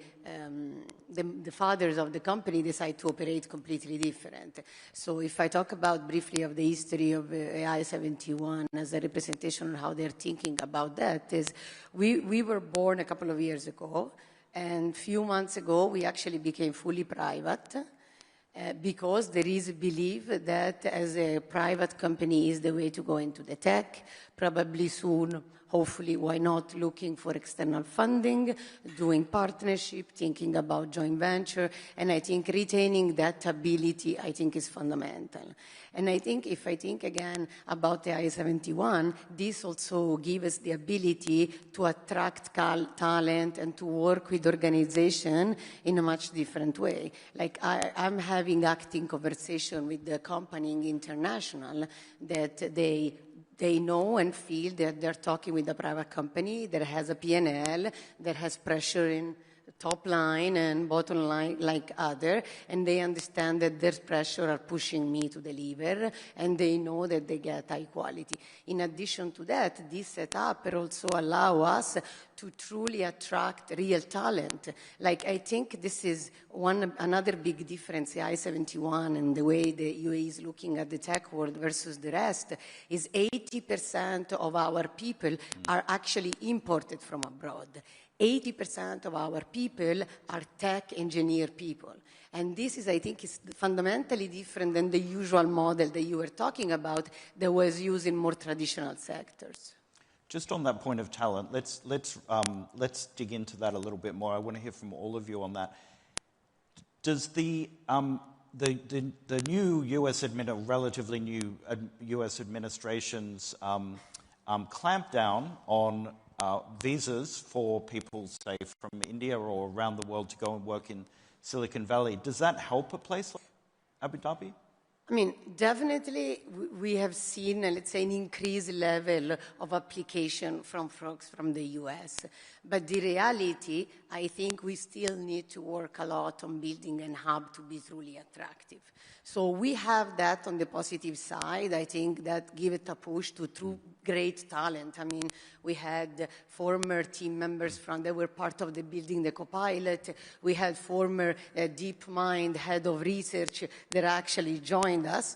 the fathers of the company decide to operate completely different. So if I talk about briefly of the history of AI71 as a representation of how they're thinking about that, is we were born a couple of years ago, and a few months ago we actually became fully private. Because there is a belief that as a private company is the way to go into the tech, probably soon, hopefully, why not looking for external funding, doing partnership, thinking about joint venture, and I think retaining that ability, I think, is fundamental. And I think if I think again about the I-71, this also gives us the ability to attract talent and to work with organization in a much different way. Like I'm having acting conversation with the company international that they know and feel that they're talking with a private company that has a P&L, that has pressure in top line and bottom line like other, and they understand that their pressure are pushing me to deliver, and they know that they get high quality. In addition to that, this setup will also allow us to truly attract real talent. Like I think this is another big difference, the I-71 and the way the UAE is looking at the tech world versus the rest, is 80% of our people are actually imported from abroad. 80% of our people are tech engineer people. And this is, I think, is fundamentally different than the usual model that you were talking about that was used in more traditional sectors. Just on that point of talent, let's dig into that a little bit more. I want to hear from all of you on that. Does the new relatively new U.S. administration's clampdown on visas for people, say, from India or around the world to go and work in Silicon Valley, does that help a place like Abu Dhabi? I mean, definitely we have seen, let's say, an increased level of application from folks from the US. But the reality, I think we still need to work a lot on building a hub to be truly attractive. So we have that on the positive side. I think that give it a push to true great talent. I mean, we had former team members that were part of the building the Copilot. We had former DeepMind head of research that actually joined us.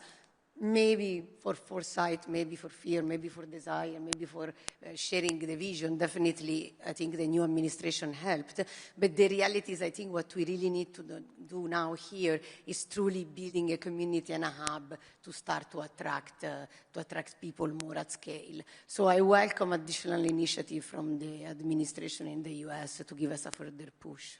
Maybe for foresight, maybe for fear, maybe for desire, maybe for sharing the vision. Definitely, I think the new administration helped. But the reality is, I think what we really need to do now here is truly building a community and a hub to start to attract people more at scale. So I welcome additional initiative from the administration in the US to give us a further push.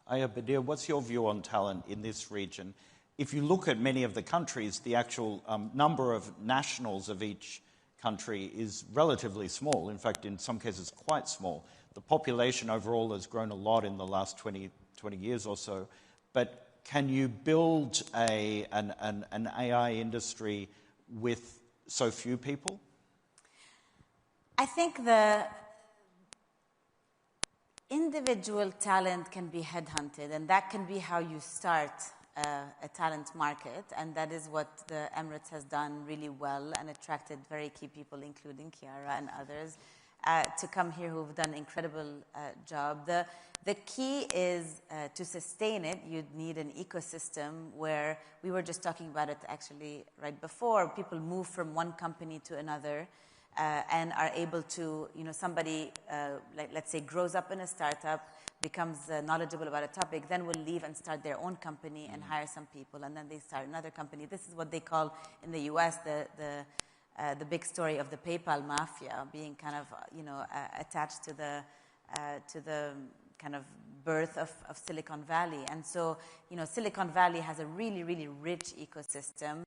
Aya Badir, what's your view on talent in this region? If you look at many of the countries, the actual number of nationals of each country is relatively small. In fact, in some cases, quite small. The population overall has grown a lot in the last 20 years or so. But can you build an AI industry with so few people? I think the individual talent can be headhunted, and that can be how you start a talent market, and that is what the Emirates has done really well and attracted very key people, including Chiara and others, to come here who've done an incredible job. The key is to sustain it, you'd need an ecosystem where we were just talking about it actually right before. People move from one company to another and are able to, somebody, let's say, grows up in a startup, becomes knowledgeable about a topic, then will leave and start their own company and hire some people, and then they start another company. This is what they call in the US the big story of the PayPal mafia, being kind of attached to the kind of birth of Silicon Valley. And so Silicon Valley has a really, really rich ecosystem.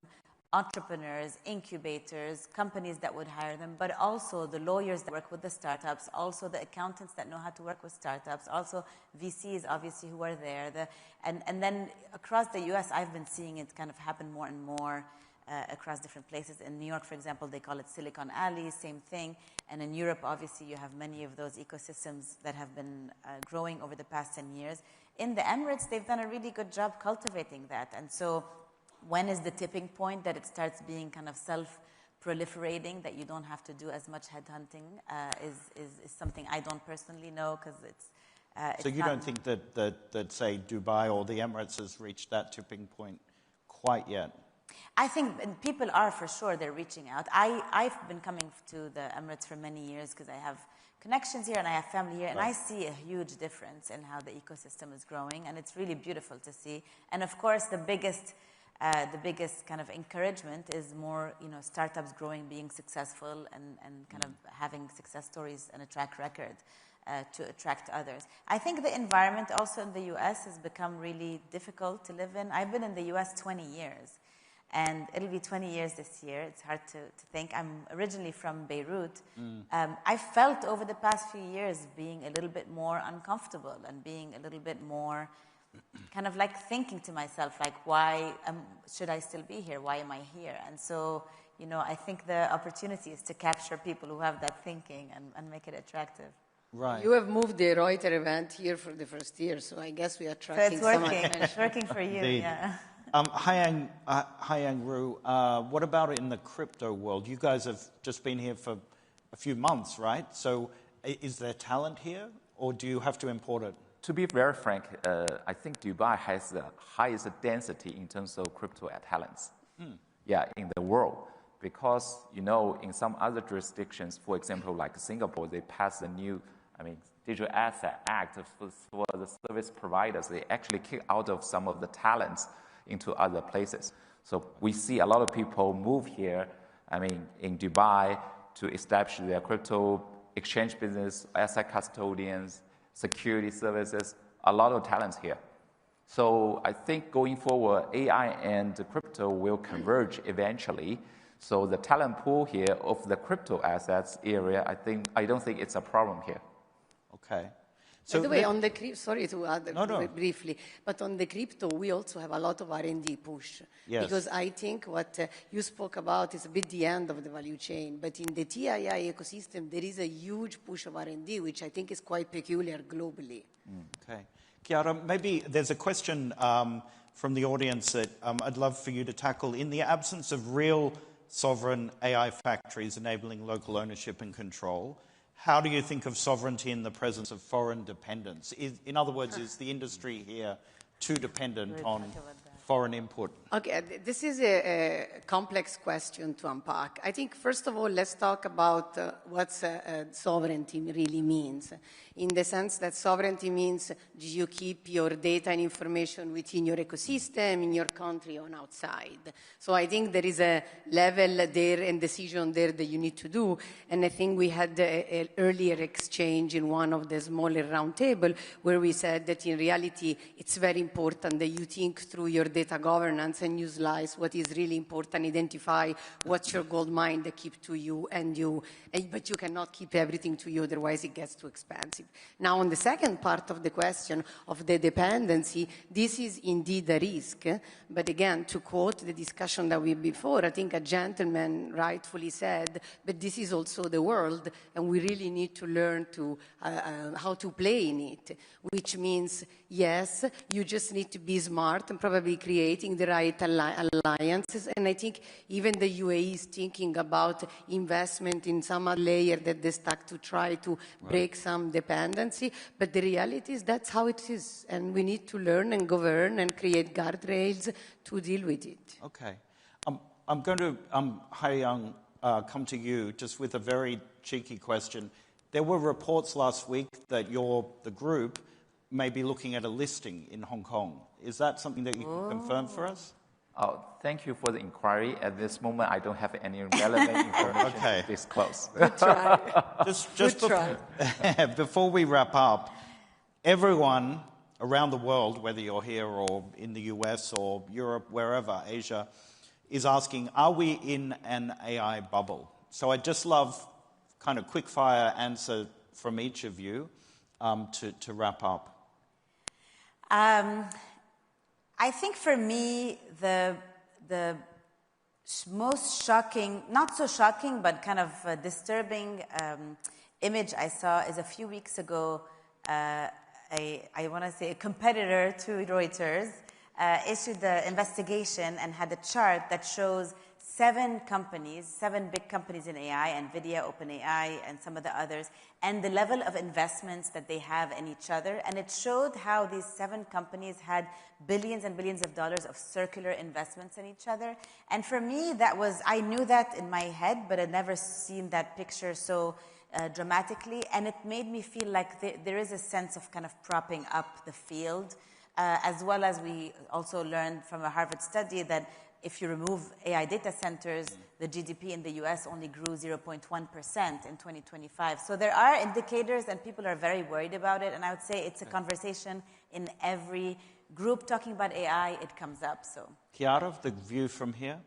Entrepreneurs, incubators, companies that would hire them, but also the lawyers that work with the startups, also the accountants that know how to work with startups, also VCs, obviously, who are there. And then across the US, I've been seeing it kind of happen more and more across different places. In New York, for example, they call it Silicon Alley, same thing. And in Europe, obviously, you have many of those ecosystems that have been growing over the past 10 years. In the Emirates, they've done a really good job cultivating that. And so when is the tipping point that it starts being kind of self-proliferating, that you don't have to do as much headhunting, is something I don't personally know, because it's so you don't think that, say, Dubai or the Emirates has reached that tipping point quite yet? I think people are, for sure, they're reaching out. I've been coming to the Emirates for many years because I have connections here and I have family here, and I see a huge difference in how the ecosystem is growing, and it's really beautiful to see. And of course, the biggest the biggest kind of encouragement is more, startups growing, being successful, and kind of having success stories and a track record to attract others. I think the environment also in the US has become really difficult to live in. I've been in the US 20 years, and it'll be 20 years this year. It's hard to think. I'm originally from Beirut. I felt over the past few years being a little bit more uncomfortable and being a little bit more kind of like thinking to myself, like, why should I still be here? Why am I here? And so, I think the opportunity is to capture people who have that thinking and make it attractive. Right. You have moved the Reuters event here for the first year, so I guess we are tracking so it's working. It's working for you, yeah. Haiyang Ru, what about in the crypto world? You guys have just been here for a few months, right? So is there talent here, or do you have to import it? To be very frank, I think Dubai has the highest density in terms of crypto talents. In the world. Because, in some other jurisdictions, for example, like Singapore, they passed a new, Digital Asset Act for the service providers. They actually kick out of some of the talents into other places. So we see a lot of people move here, in Dubai to establish their crypto exchange business, asset custodians, security services, a lot of talents here. So I think going forward, AI and crypto will converge eventually. So the talent pool here of the crypto assets area, I don't think it's a problem here. Okay. So by the way, sorry to add briefly, but on the crypto, we also have a lot of R&D push. Yes. Because I think what you spoke about is a bit the end of the value chain. But in the TII ecosystem, there is a huge push of R&D, which I think is quite peculiar globally. Okay. Chiara, maybe there's a question from the audience that I'd love for you to tackle. In the absence of real sovereign AI factories enabling local ownership and control, how do you think of sovereignty in the presence of foreign dependence? In other words, is the industry here too dependent on foreign input? Okay, this is a complex question to unpack. I think, first of all, let's talk about what sovereignty really means. In the sense that sovereignty means, do you keep your data and information within your ecosystem, in your country, or outside? So I think there is a level there and decision there that you need to do. And I think we had an earlier exchange in one of the smaller roundtable where we said that in reality, it's very important that you think through your data governance and you slice what is really important, identify what's your gold mine that keep to you, but you cannot keep everything to you, otherwise it gets too expensive. Now, on the second part of the question of the dependency, this is indeed a risk. But again, to quote the discussion that we had before, I think a gentleman rightfully said, but this is also the world, and we really need to learn how to play in it, which means, yes, you just need to be smart and probably creating the right alliances. And I think even the UAE is thinking about investment in some layer that they stack to try to break some dependency. But the reality is that's how it is. And we need to learn and govern and create guardrails to deal with it. Okay. I'm going to, Haiyang, come to you just with a very cheeky question. There were reports last week that the group may be looking at a listing in Hong Kong. Is that something that you can confirm for us? Oh, thank you for the inquiry. At this moment, I don't have any relevant information to disclose. Good try. Just before we wrap up, everyone around the world, whether you're here or in the US or Europe, wherever, Asia, is asking, are we in an AI bubble? So I'd just love kind of quick fire answer from each of you to wrap up. I think for me, the most shocking, not so shocking, but kind of disturbing image I saw is a few weeks ago, I want to say a competitor to Reuters issued the investigation and had a chart that shows 7 big companies in AI, NVIDIA, OpenAI, and some of the others, and the level of investments that they have in each other. And it showed how these 7 companies had billions and billions of dollars of circular investments in each other. And for me, I knew that in my head, but I'd never seen that picture so dramatically. And it made me feel like there is a sense of kind of propping up the field as well as we also learned from a Harvard study that if you remove AI data centers, the GDP in the US only grew 0.1% in 2025. So there are indicators, and people are very worried about it. And I would say it's a conversation in every group talking about AI, it comes up. So, Chiara, the view from here?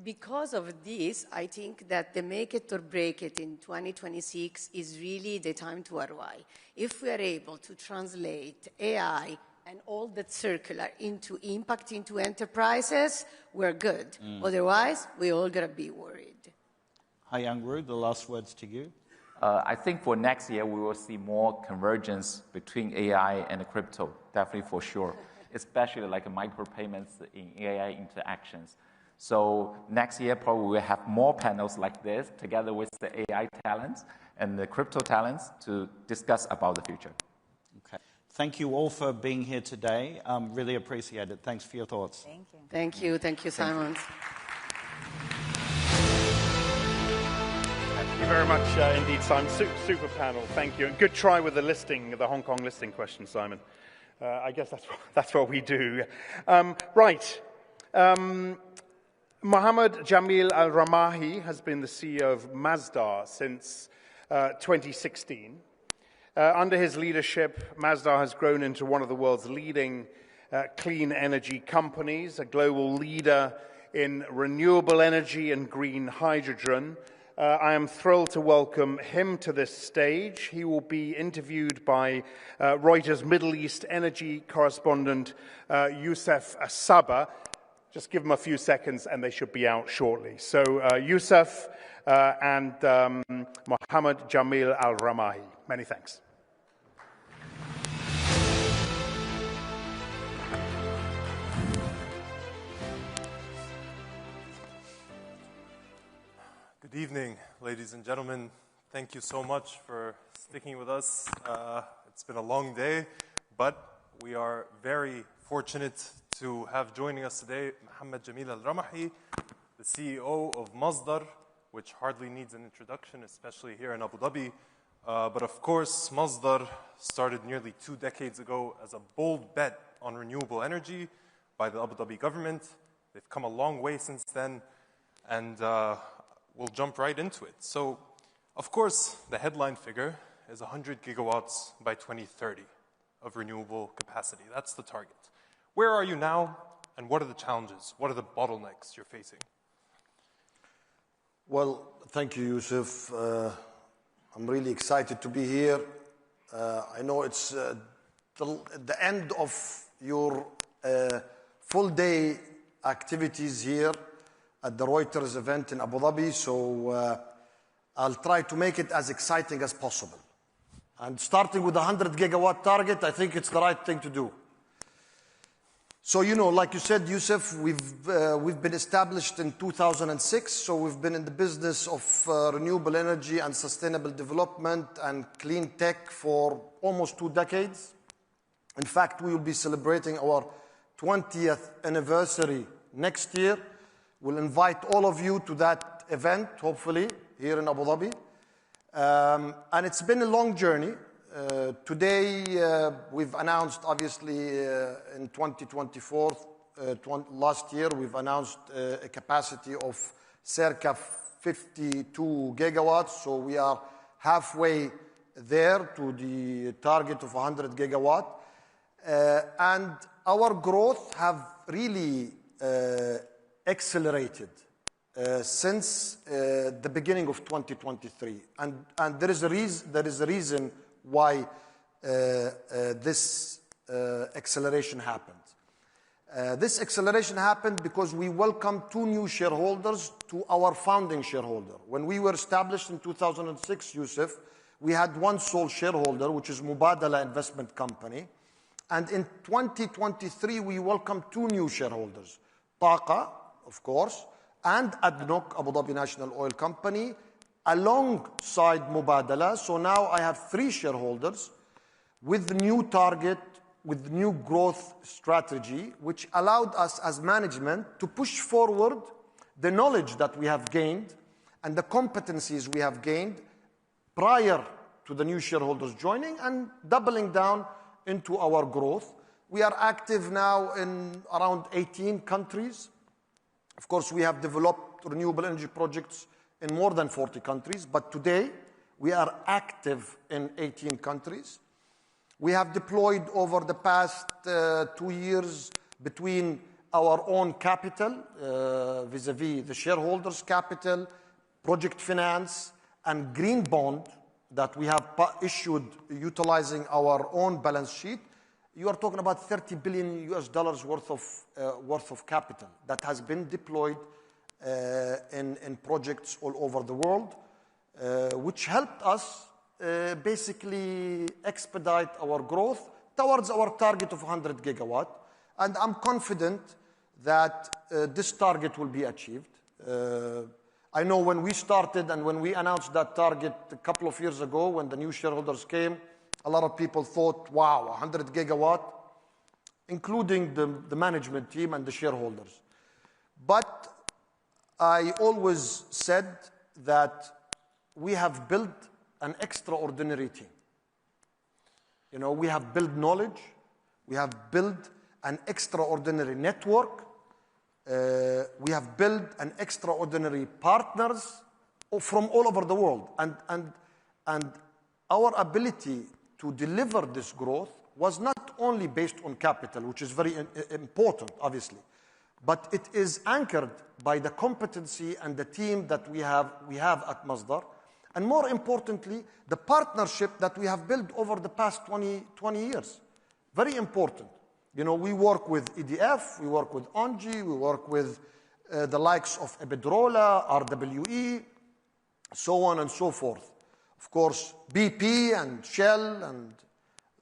Because of this, I think that the make it or break it in 2026 is really the time to ROI. If we are able to translate AI and all that circular into impact into enterprises, we're good. Otherwise, we all gotta be worried. Hi, Angru, the last words to you. I think for next year, we will see more convergence between AI and crypto, definitely for sure, especially like micropayments in AI interactions. So next year, probably we'll have more panels like this together with the AI talents and the crypto talents to discuss about the future. Okay. Thank you all for being here today. Really appreciate it. Thanks for your thoughts. Thank you. Thank you. Thank you, Simon. Thank you very much indeed, Simon. Super panel. Thank you. And good try with the listing, the Hong Kong listing question, Simon. I guess that's what we do. Right. Mohammed Jamil Al-Ramahi has been the CEO of Masdar since 2016. Under his leadership, Masdar has grown into one of the world's leading clean energy companies, a global leader in renewable energy and green hydrogen. I am thrilled to welcome him to this stage. He will be interviewed by Reuters Middle East energy correspondent Youssef Saba. Just give them a few seconds and they should be out shortly. So Youssef and Mohammed Jamil Al-Ramahi. Many thanks. Good evening, ladies and gentlemen. Thank you so much for sticking with us. It's been a long day, but we are very fortunate to have joining us today Mohammed Jamil Al-Ramahi, the CEO of Masdar, which hardly needs an introduction, especially here in Abu Dhabi. But of course, Masdar started nearly 2 decades ago as a bold bet on renewable energy by the Abu Dhabi government. They've come a long way since then, and we'll jump right into it. So, of course, the headline figure is 100 gigawatts by 2030 of renewable capacity. That's the target. Where are you now, and what are the challenges? What are the bottlenecks you're facing? Well, thank you, Youssef. I'm really excited to be here. I know it's the end of your full-day activities here at the Reuters event in Abu Dhabi, so I'll try to make it as exciting as possible. And starting with the 100 gigawatt target, I think it's the right thing to do. So, you know, like you said, Youssef, we've been established in 2006, so we've been in the business of renewable energy and sustainable development and clean tech for almost 2 decades. In fact, we will be celebrating our 20th anniversary next year. We'll invite all of you to that event, hopefully, here in Abu Dhabi. And it's been a long journey. Today, we've announced, obviously, in 2024, last year, we've announced a capacity of circa 52 gigawatts. So we are halfway there to the target of 100 gigawatt. And our growth have really accelerated since the beginning of 2023. And there is a reason why this acceleration happened. This acceleration happened because we welcomed 2 new shareholders to our founding shareholder. When we were established in 2006, Youssef, we had 1 sole shareholder, which is Mubadala Investment Company. And in 2023, we welcomed 2 new shareholders, Taqa, of course, and ADNOC, Abu Dhabi National Oil Company, alongside Mubadala. So now I have 3 shareholders with new target, with new growth strategy, which allowed us as management to push forward the knowledge that we have gained and the competencies we have gained prior to the new shareholders joining and doubling down into our growth. We are active now in around 18 countries. Of course, we have developed renewable energy projects in more than 40 countries, but today we are active in 18 countries. We have deployed over the past 2 years between our own capital, vis-a-vis the shareholders' capital, project finance, and green bond that we have issued utilizing our own balance sheet. You are talking about $30 billion worth of capital that has been deployed in projects all over the world, which helped us basically expedite our growth towards our target of 100 gigawatt. And I'm confident that this target will be achieved. I know when we started and when we announced that target a couple of years ago, when the new shareholders came, a lot of people thought, wow, 100 gigawatt, including the management team and the shareholders. But I always said that we have built an extraordinary team. You know, we have built knowledge, we have built an extraordinary network, we have built an extraordinary partners from all over the world. And our ability to deliver this growth was not only based on capital, which is very important, obviously, but it is anchored by the competency and the team that we have at Masdar. And more importantly, the partnership that we have built over the past 20 years. Very important. You know, we work with EDF, we work with ENGIE, we work with the likes of Iberdrola, RWE, so on and so forth. Of course, BP and Shell and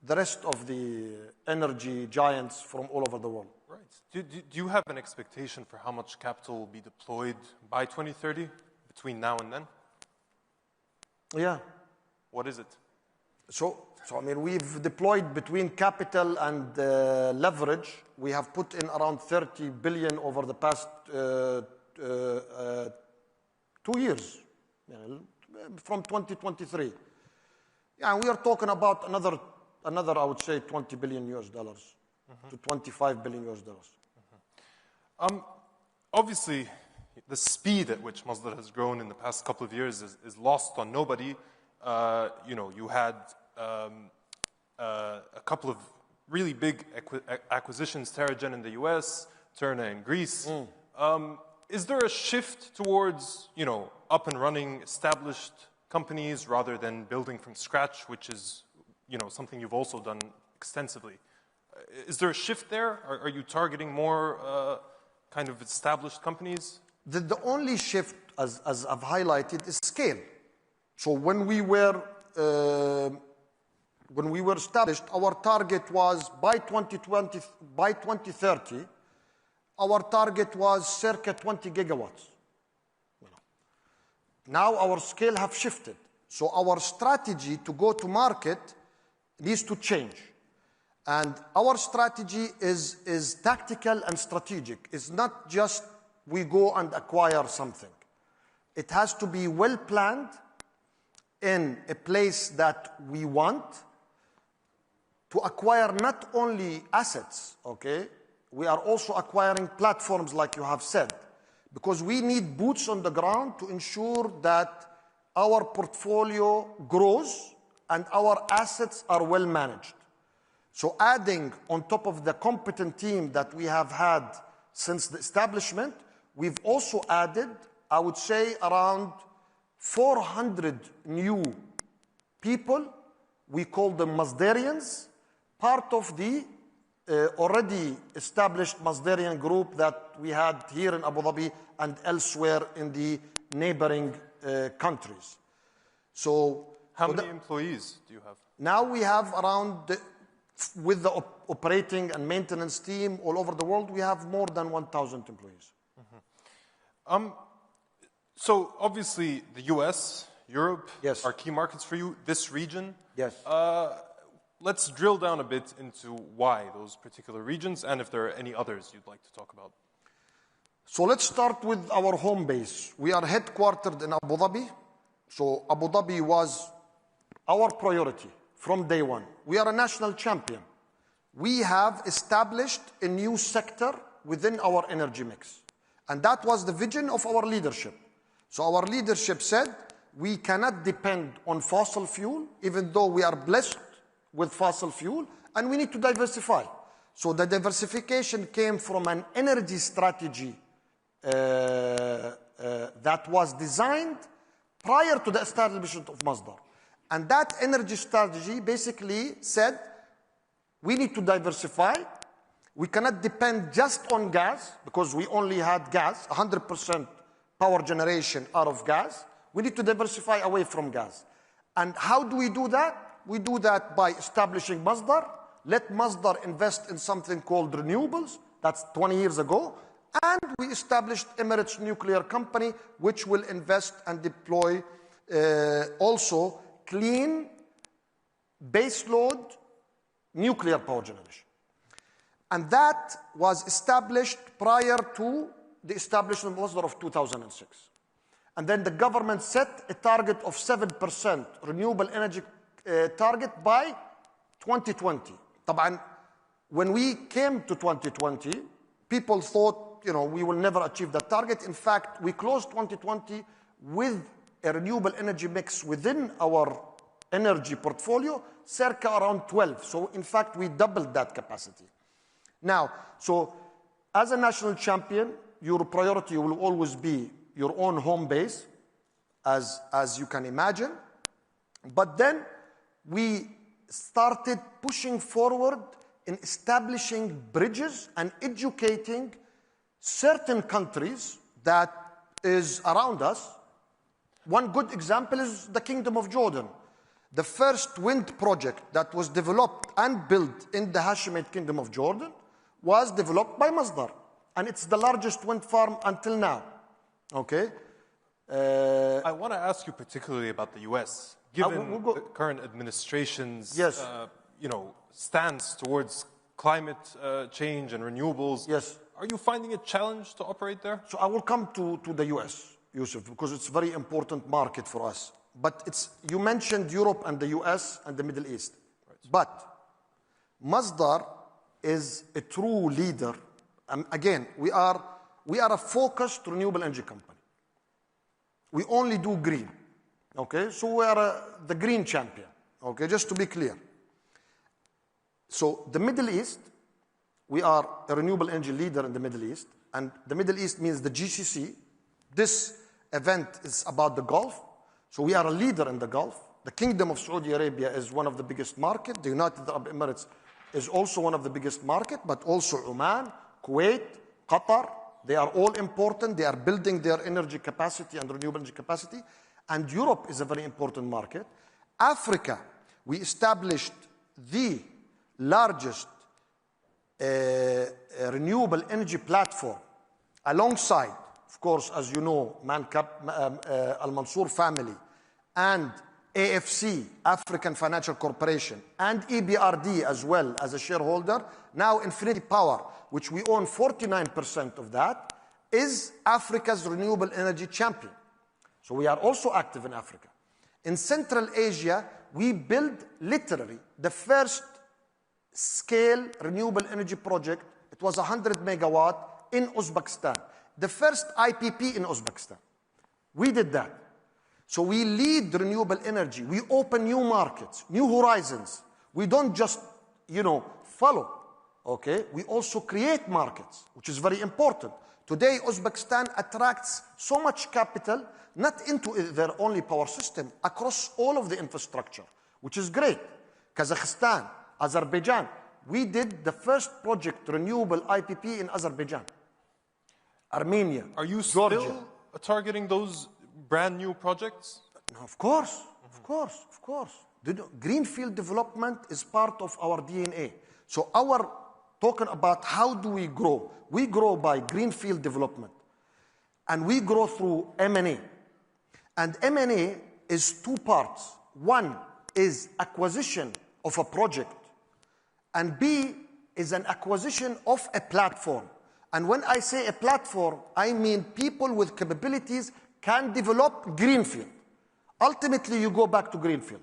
the rest of the energy giants from all over the world. Right. Do you have an expectation for how much capital will be deployed by 2030, between now and then? Yeah. What is it? So I mean, we've deployed between capital and leverage. We have put in around 30 billion over the past 2 years, from 2023. Yeah, and we are talking about another, I would say, $20 billion to $25 billion. Obviously, the speed at which Masdar has grown in the past couple of years is lost on nobody. You know, you had a couple of really big acquisitions, Terragen in the US, Terna in Greece. Is there a shift towards, you know, up and running established companies rather than building from scratch, which is, you know, something you've also done extensively? Is there a shift there? Are you targeting more kind of established companies? The only shift, as I've highlighted, is scale. So when we were established, our target was by 2030, our target was circa 20 gigawatts. Now our scale have shifted. So our strategy to go to market needs to change. And our strategy is tactical and strategic. It's not just we go and acquire something. It has to be well planned in a place that we want to acquire not only assets, okay? We are also acquiring platforms, like you have said, because we need boots on the ground to ensure that our portfolio grows and our assets are well managed. So adding on top of the competent team that we have had since the establishment, we've also added, I would say, around 400 new people. We call them Masdarians, part of the already established Masdarian group that we had here in Abu Dhabi and elsewhere in the neighboring countries. So, how many employees do you have? Now we have around, with the operating and maintenance team all over the world, we have more than 1,000 employees. So obviously the US, Europe, yes, are key markets for you. This region, yes. Let's drill down a bit into why those particular regions, and if there are any others you'd like to talk about. So let's start with our home base. We are headquartered in Abu Dhabi. So Abu Dhabi was our priority from day one. We are a national champion we have established a new sector within our energy mix. And that was the vision of our leadership. So our leadership said, we cannot depend on fossil fuel, even though we are blessed with fossil fuel, and we need to diversify. So the diversification came from an energy strategy that was designed prior to the establishment of Masdar. And that energy strategy basically said, we need to diversify. We cannot depend just on gas, because we only had gas, 100% power generation out of gas. We need to diversify away from gas. And how do we do that? We do that by establishing Masdar. Let Masdar invest in something called renewables. That's 20 years ago. And we established Emirates Nuclear Company, which will invest and deploy also clean baseload nuclear power generation. And that was established prior to the establishment of Masdar of 2006. And then the government set a target of 7% renewable energy target by 2020. طبعا, when we came to 2020, people thought, we will never achieve that target. In fact, we closed 2020 with a renewable energy mix within our energy portfolio, circa around 12. So in fact, we doubled that capacity. Now, so as a national champion, your priority will always be your own home base, as you can imagine. But then we started pushing forward in establishing bridges and educating certain countries that is around us. One good example is the Kingdom of Jordan. The first wind project that was developed and built in the Hashemite Kingdom of Jordan was developed by Masdar. And it's the largest wind farm until now. Okay? I want to ask you particularly about the U.S. Given the current administration's stance towards climate change and renewables, are you finding a challenge to operate there? So I will come to the U.S., Yusuf, because it's a very important market for us. But you mentioned Europe and the U.S. and the Middle East. Right. But Masdar is a true leader. Again, we are a focused renewable energy company. We only do green. Okay, so we are the green champion. Okay, just to be clear. So the Middle East, we are a renewable energy leader in the Middle East, and the Middle East means the GCC. This event is about the Gulf, so we are a leader in the Gulf. The Kingdom of Saudi Arabia is one of the biggest markets. The United Arab Emirates is also one of the biggest markets, but also Oman, Kuwait, Qatar. They are all important. They are building their energy capacity and renewable energy capacity. And Europe is a very important market. Africa, we established the largest renewable energy platform alongside, of course, as you know, Al Mansour family and AFC, African Financial Corporation, and EBRD as well as a shareholder. Now Infinity Power, which we own 49% of that, is Africa's renewable energy champion. So we are also active in Africa. In Central Asia, we built literally the first scale renewable energy project. It was 100 megawatt in Uzbekistan. The first IPP in Uzbekistan. We did that. So we lead renewable energy. We open new markets, new horizons. We don't just, follow. Okay? We also create markets, which is very important. Today, Uzbekistan attracts so much capital, not into their only power system, across all of the infrastructure, which is great. Kazakhstan, Azerbaijan. We did the first project, renewable IPP in Azerbaijan. Armenia, Are you Georgia. still targeting those brand new projects? No, of course. Greenfield development is part of our DNA. So talking about how do we grow? We grow by greenfield development. And we grow through M&A. And M&A is two parts. One is acquisition of a project. And B is an acquisition of a platform. And when I say a platform, I mean people with capabilities can develop greenfield. Ultimately, you go back to greenfield.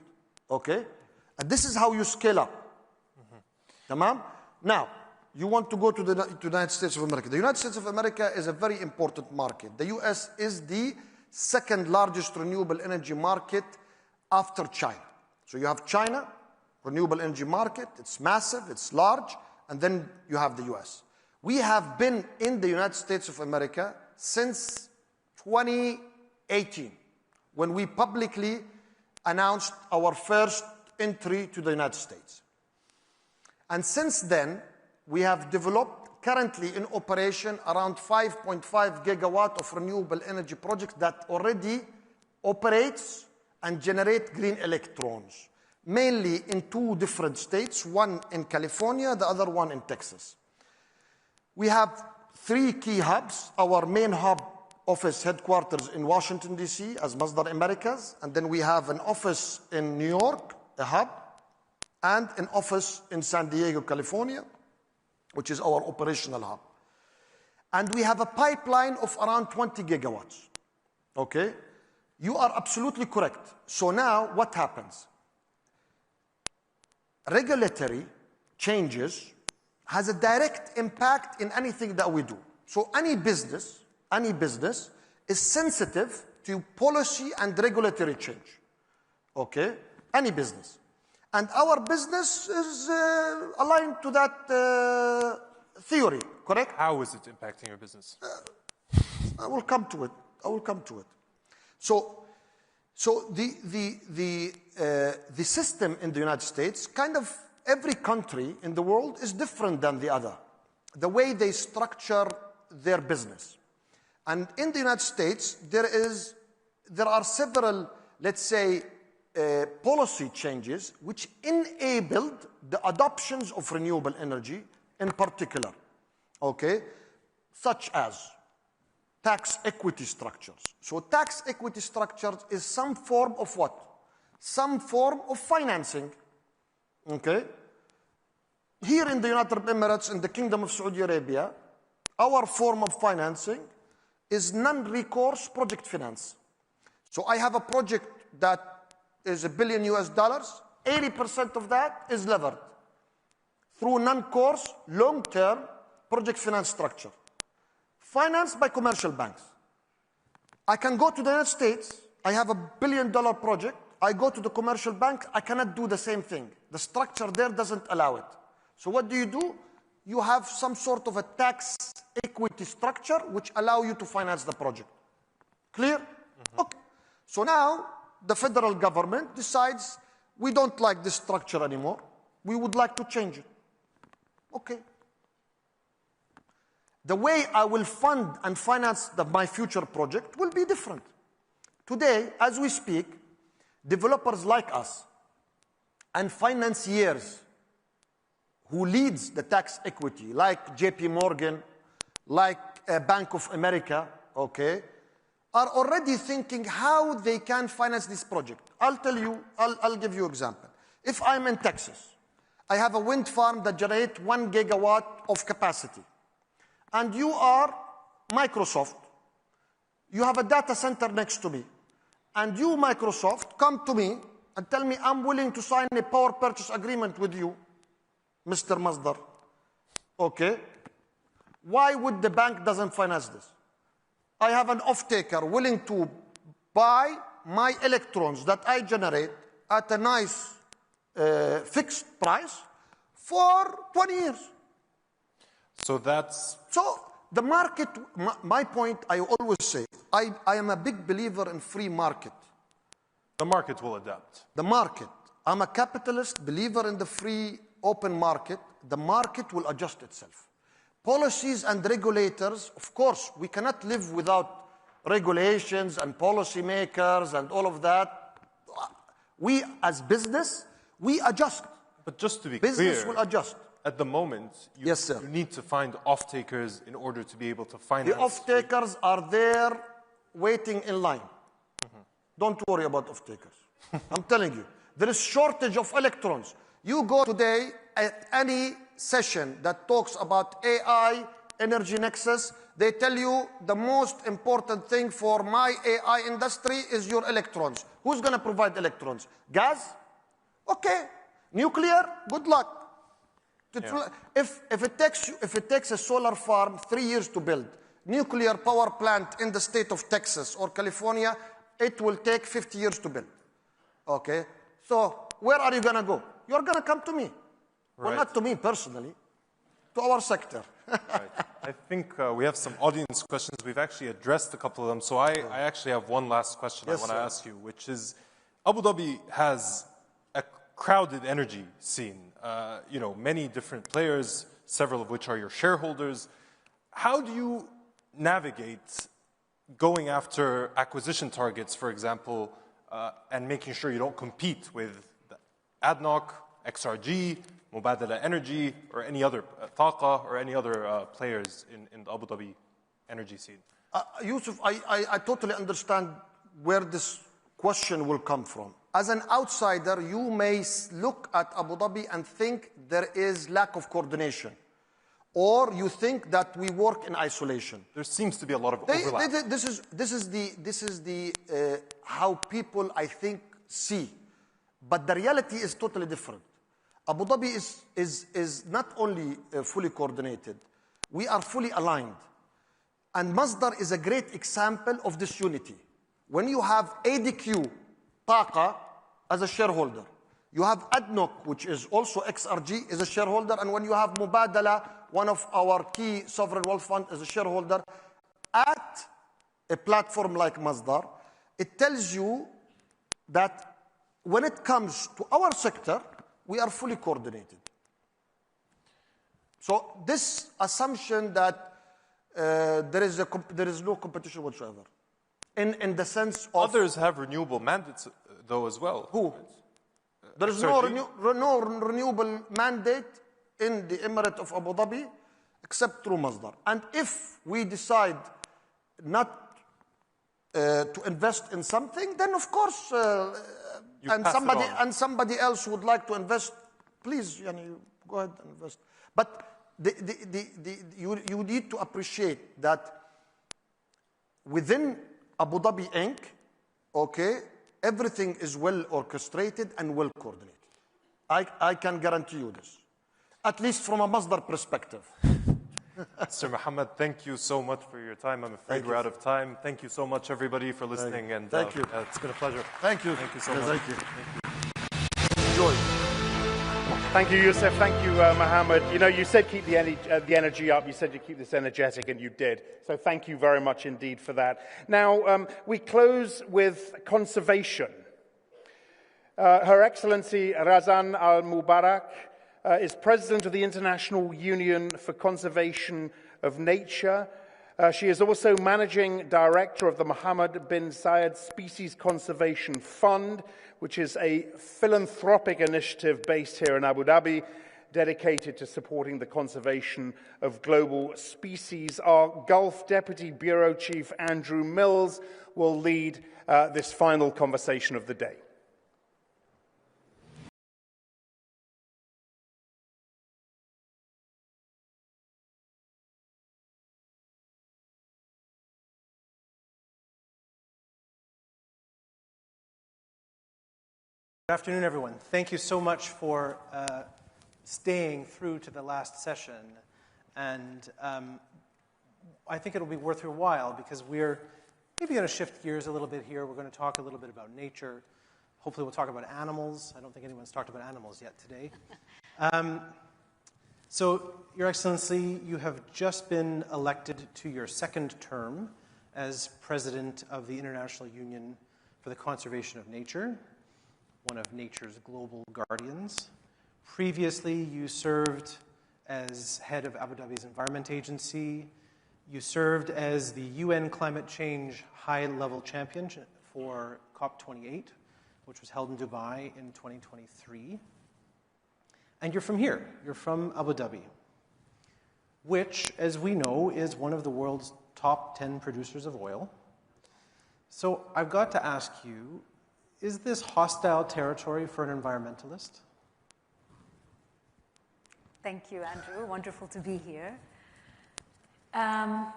Okay? And this is how you scale up. Tamam? Now, you want to go to the United States of America. The United States of America is a very important market. The US is the second largest renewable energy market after China. So you have China, renewable energy market, it's massive, it's large, and then you have the US. We have been in the United States of America since 2018, when we publicly announced our first entry to the United States. And since then, we have developed, currently in operation, around 5.5 gigawatt of renewable energy projects that already operates and generate green electrons, mainly in 2 different states, one in California, the other one in Texas. We have 3 key hubs. Our main hub office headquarters in Washington, D.C. as Masdar Americas, and then we have an office in New York, a hub, and an office in San Diego, California, which is our operational hub. And we have a pipeline of around 20 gigawatts, okay? You are absolutely correct. So now what happens? Regulatory changes has a direct impact in anything that we do. So any business is sensitive to policy and regulatory change, okay? Any business. And our business is aligned to that theory, correct? How is it impacting your business? I will come to it. So the system in the United States, kind of every country in the world is different than the other, the way they structure their business. And in the United States, there are several, let's say, policy changes which enabled the adoptions of renewable energy in particular, okay, such as tax equity structures. So tax equity structures is some form of what? Some form of financing, okay? Here in the United Arab Emirates, in the Kingdom of Saudi Arabia, our form of financing is non-recourse project finance. So I have a project that is $1 billion, 80% of that is levered through non-course, long-term project finance structure, financed by commercial banks. I can go to the United States, I have $1 billion project, I go to the commercial bank, I cannot do the same thing. The structure there doesn't allow it. So what do? You have some sort of a tax equity structure which allow you to finance the project. Clear? Mm-hmm. Okay. So now, the federal government decides, we don't like this structure anymore. We would like to change it. Okay. The way I will fund and finance my future project will be different. Today, as we speak, developers like us and financiers who leads the tax equity, like JP Morgan, like Bank of America, okay, are already thinking how they can finance this project. I'll give you an example. If I'm in Texas, I have a wind farm that generates 1 gigawatt of capacity. And you are Microsoft. You have a data center next to me. And you, Microsoft, come to me and tell me, I'm willing to sign a power purchase agreement with you, Mr. Masdar. Okay. Why would the bank doesn't finance this? I have an off-taker willing to buy my electrons that I generate at a nice fixed price for 20 years. So the market, my point, I always say, I am a big believer in free market. The market will adapt. The market. I'm a capitalist, believer in the free, open market. The market will adjust itself. Policies and regulators, of course, we cannot live without regulations and policy makers and all of that. We, as business, we adjust. But just to be business clear, will adjust. At the moment, you need to find off-takers in order to be able to finance. The off-takers are there waiting in line. Mm-hmm. Don't worry about off-takers. I'm telling you. There is shortage of electrons. You go today at any session that talks about AI, energy nexus, they tell you the most important thing for my AI industry is your electrons. Who's going to provide electrons? Gas? Okay. Nuclear? Good luck. If it takes a solar farm 3 years to build, nuclear power plant in the state of Texas or California, it will take 50 years to build. Okay? So where are you going to go? You're going to come to me. Well, not to me personally, to our sector. Right. I think we have some audience questions. We've actually addressed a couple of them. So I actually have one last question I want to ask you, which is, Abu Dhabi has a crowded energy scene. Many different players, several of which are your shareholders. How do you navigate going after acquisition targets, for example, and making sure you don't compete with ADNOC, XRG, Mubadala Energy, or any other, Taqa, or any other players in the Abu Dhabi energy scene? Yusuf, I totally understand where this question will come from. As an outsider, you may look at Abu Dhabi and think there is lack of coordination. Or you think that we work in isolation. There seems to be a lot of overlap. This is how people, I think, see. But the reality is totally different. Abu Dhabi is not only fully coordinated, we are fully aligned. And Masdar is a great example of this unity. When you have ADQ, Taqa, as a shareholder, you have ADNOC, which is also XRG, is a shareholder, and when you have Mubadala, one of our key sovereign wealth fund, as a shareholder, at a platform like Masdar, it tells you that when it comes to our sector, we are fully coordinated. So this assumption that there is no competition whatsoever, in the sense of... Others have renewable mandates, though, as well. Who? There is no renewable mandate in the Emirate of Abu Dhabi except through Masdar. And if we decide not to invest in something, then of course, somebody else would like to invest, please, go ahead and invest. But you need to appreciate that within Abu Dhabi Inc., okay, everything is well orchestrated and well coordinated. I can guarantee you this, at least from a Masdar perspective. Mr. Mohammed, thank you so much for your time. I'm afraid we're out of time. Thank you so much, everybody, for listening. And thank you. It's been a pleasure. Thank you. Thank you so much. Thank you. Enjoy. Thank you, Yusuf. Thank you, Mohammed. You said keep the energy up. You said you'd keep this energetic, and you did. So thank you very much indeed for that. Now, we close with conservation. Her Excellency Razan Al Mubarak is President of the International Union for Conservation of Nature. She is also Managing Director of the Mohammed bin Zayed Species Conservation Fund, which is a philanthropic initiative based here in Abu Dhabi, dedicated to supporting the conservation of global species. Our Gulf Deputy Bureau Chief, Andrew Mills, will lead this final conversation of the day. Good afternoon, everyone. Thank you so much for staying through to the last session. And I think it'll be worth your while because we're maybe going to shift gears a little bit here. We're going to talk a little bit about nature. Hopefully we'll talk about animals. I don't think anyone's talked about animals yet today. So, Your Excellency, you have just been elected to your second term as President of the International Union for the Conservation of Nature, one of nature's global guardians. Previously, you served as head of Abu Dhabi's Environment Agency. You served as the UN Climate Change High-Level Champion for COP28, which was held in Dubai in 2023. And you're from here. You're from Abu Dhabi, which, as we know, is one of the world's top 10 producers of oil. So I've got to ask you, is this hostile territory for an environmentalist? Thank you, Andrew. Wonderful to be here. I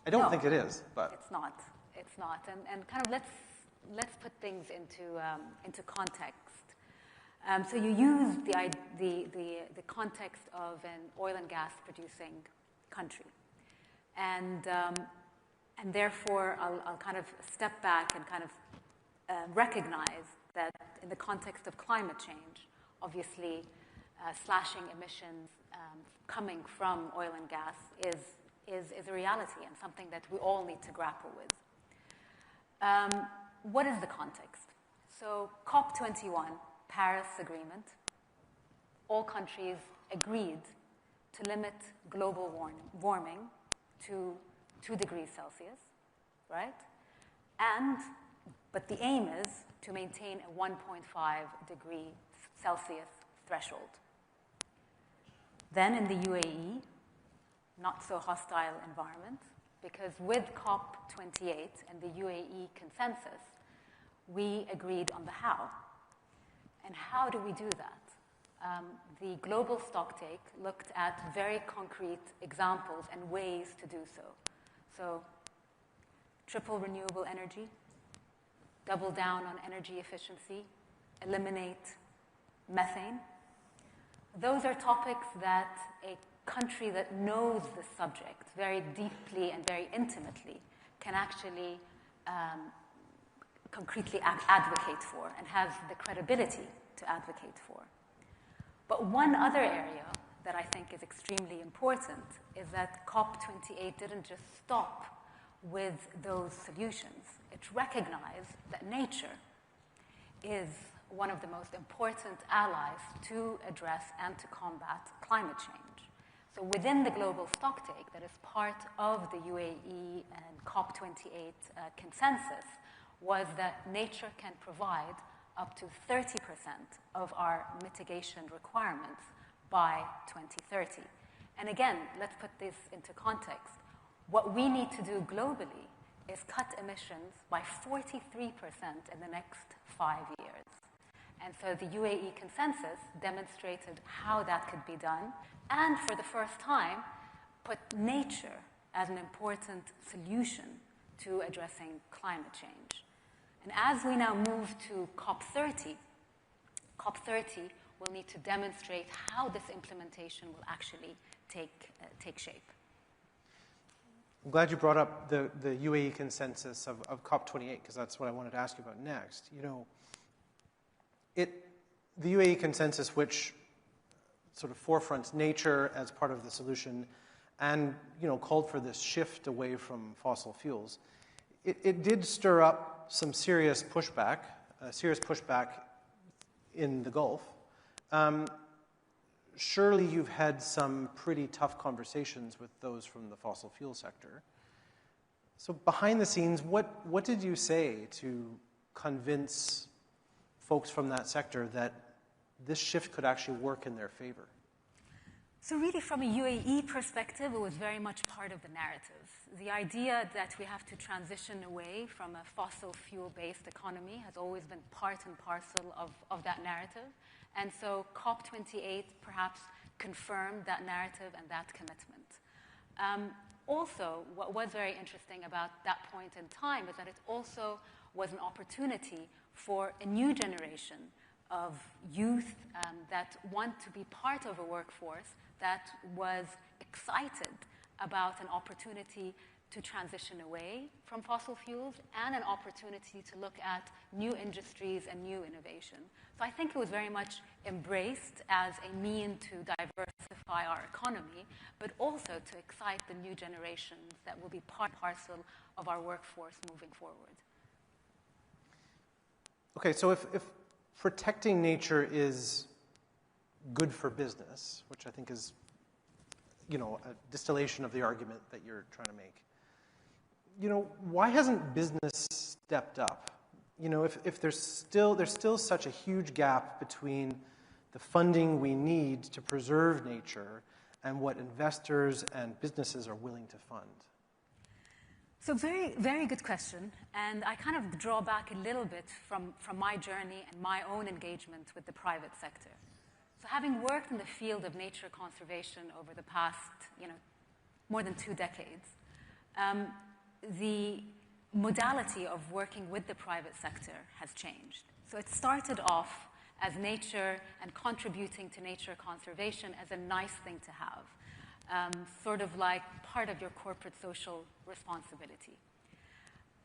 don't think it is, but it's not. It's not. And kind of let's put things into context. So you use the context of an oil and gas producing country. And therefore, I'll kind of step back and kind of recognize that in the context of climate change, obviously, slashing emissions coming from oil and gas is a reality and something that we all need to grapple with. What is the context? So COP21, Paris Agreement, all countries agreed to limit global warming to 2 degrees Celsius, right? But the aim is to maintain a 1.5 degree Celsius threshold. Then in the UAE, not so hostile environment, because with COP28 and the UAE consensus, we agreed on the how. And how do we do that? The global stocktake looked at very concrete examples and ways to do so. So, triple renewable energy, double down on energy efficiency, eliminate methane. Those are topics that a country that knows the subject very deeply and very intimately can actually concretely advocate for and has the credibility to advocate for. But one other area that I think is extremely important is that COP28 didn't just stop with those solutions. It recognized that nature is one of the most important allies to address and to combat climate change. So within the global stocktake that is part of the UAE and COP28 consensus was that nature can provide up to 30% of our mitigation requirements by 2030. And again, let's put this into context. What we need to do globally is cut emissions by 43% in the next 5 years. And so the UAE consensus demonstrated how that could be done, and for the first time, put nature as an important solution to addressing climate change. And as we now move to COP30 will need to demonstrate how this implementation will actually take shape. I'm glad you brought up the UAE consensus of COP28, because that's what I wanted to ask you about next. You know, the UAE consensus, which sort of forefronts nature as part of the solution and, called for this shift away from fossil fuels, it did stir up some serious pushback in the Gulf. Surely you've had some pretty tough conversations with those from the fossil fuel sector. So behind the scenes, what did you say to convince folks from that sector that this shift could actually work in their favor? So really, from a UAE perspective, it was very much part of the narrative. The idea that we have to transition away from a fossil fuel-based economy has always been part and parcel of that narrative. And so COP28 perhaps confirmed that narrative and that commitment. Also, what was very interesting about that point in time is that it also was an opportunity for a new generation of youth that want to be part of a workforce that was excited about an opportunity to transition away from fossil fuels and an opportunity to look at new industries and new innovation. So I think it was very much embraced as a mean to diversify our economy, but also to excite the new generations that will be part and parcel of our workforce moving forward. Okay, so if protecting nature is good for business, which I think is, a distillation of the argument that you're trying to make, why hasn't business stepped up? If there's still such a huge gap between the funding we need to preserve nature and what investors and businesses are willing to fund. So very, very good question. And I kind of draw back a little bit from my journey and my own engagement with the private sector. So having worked in the field of nature conservation over the past, more than 2 decades, the modality of working with the private sector has changed. So it started off as nature and contributing to nature conservation as a nice thing to have, sort of like part of your corporate social responsibility.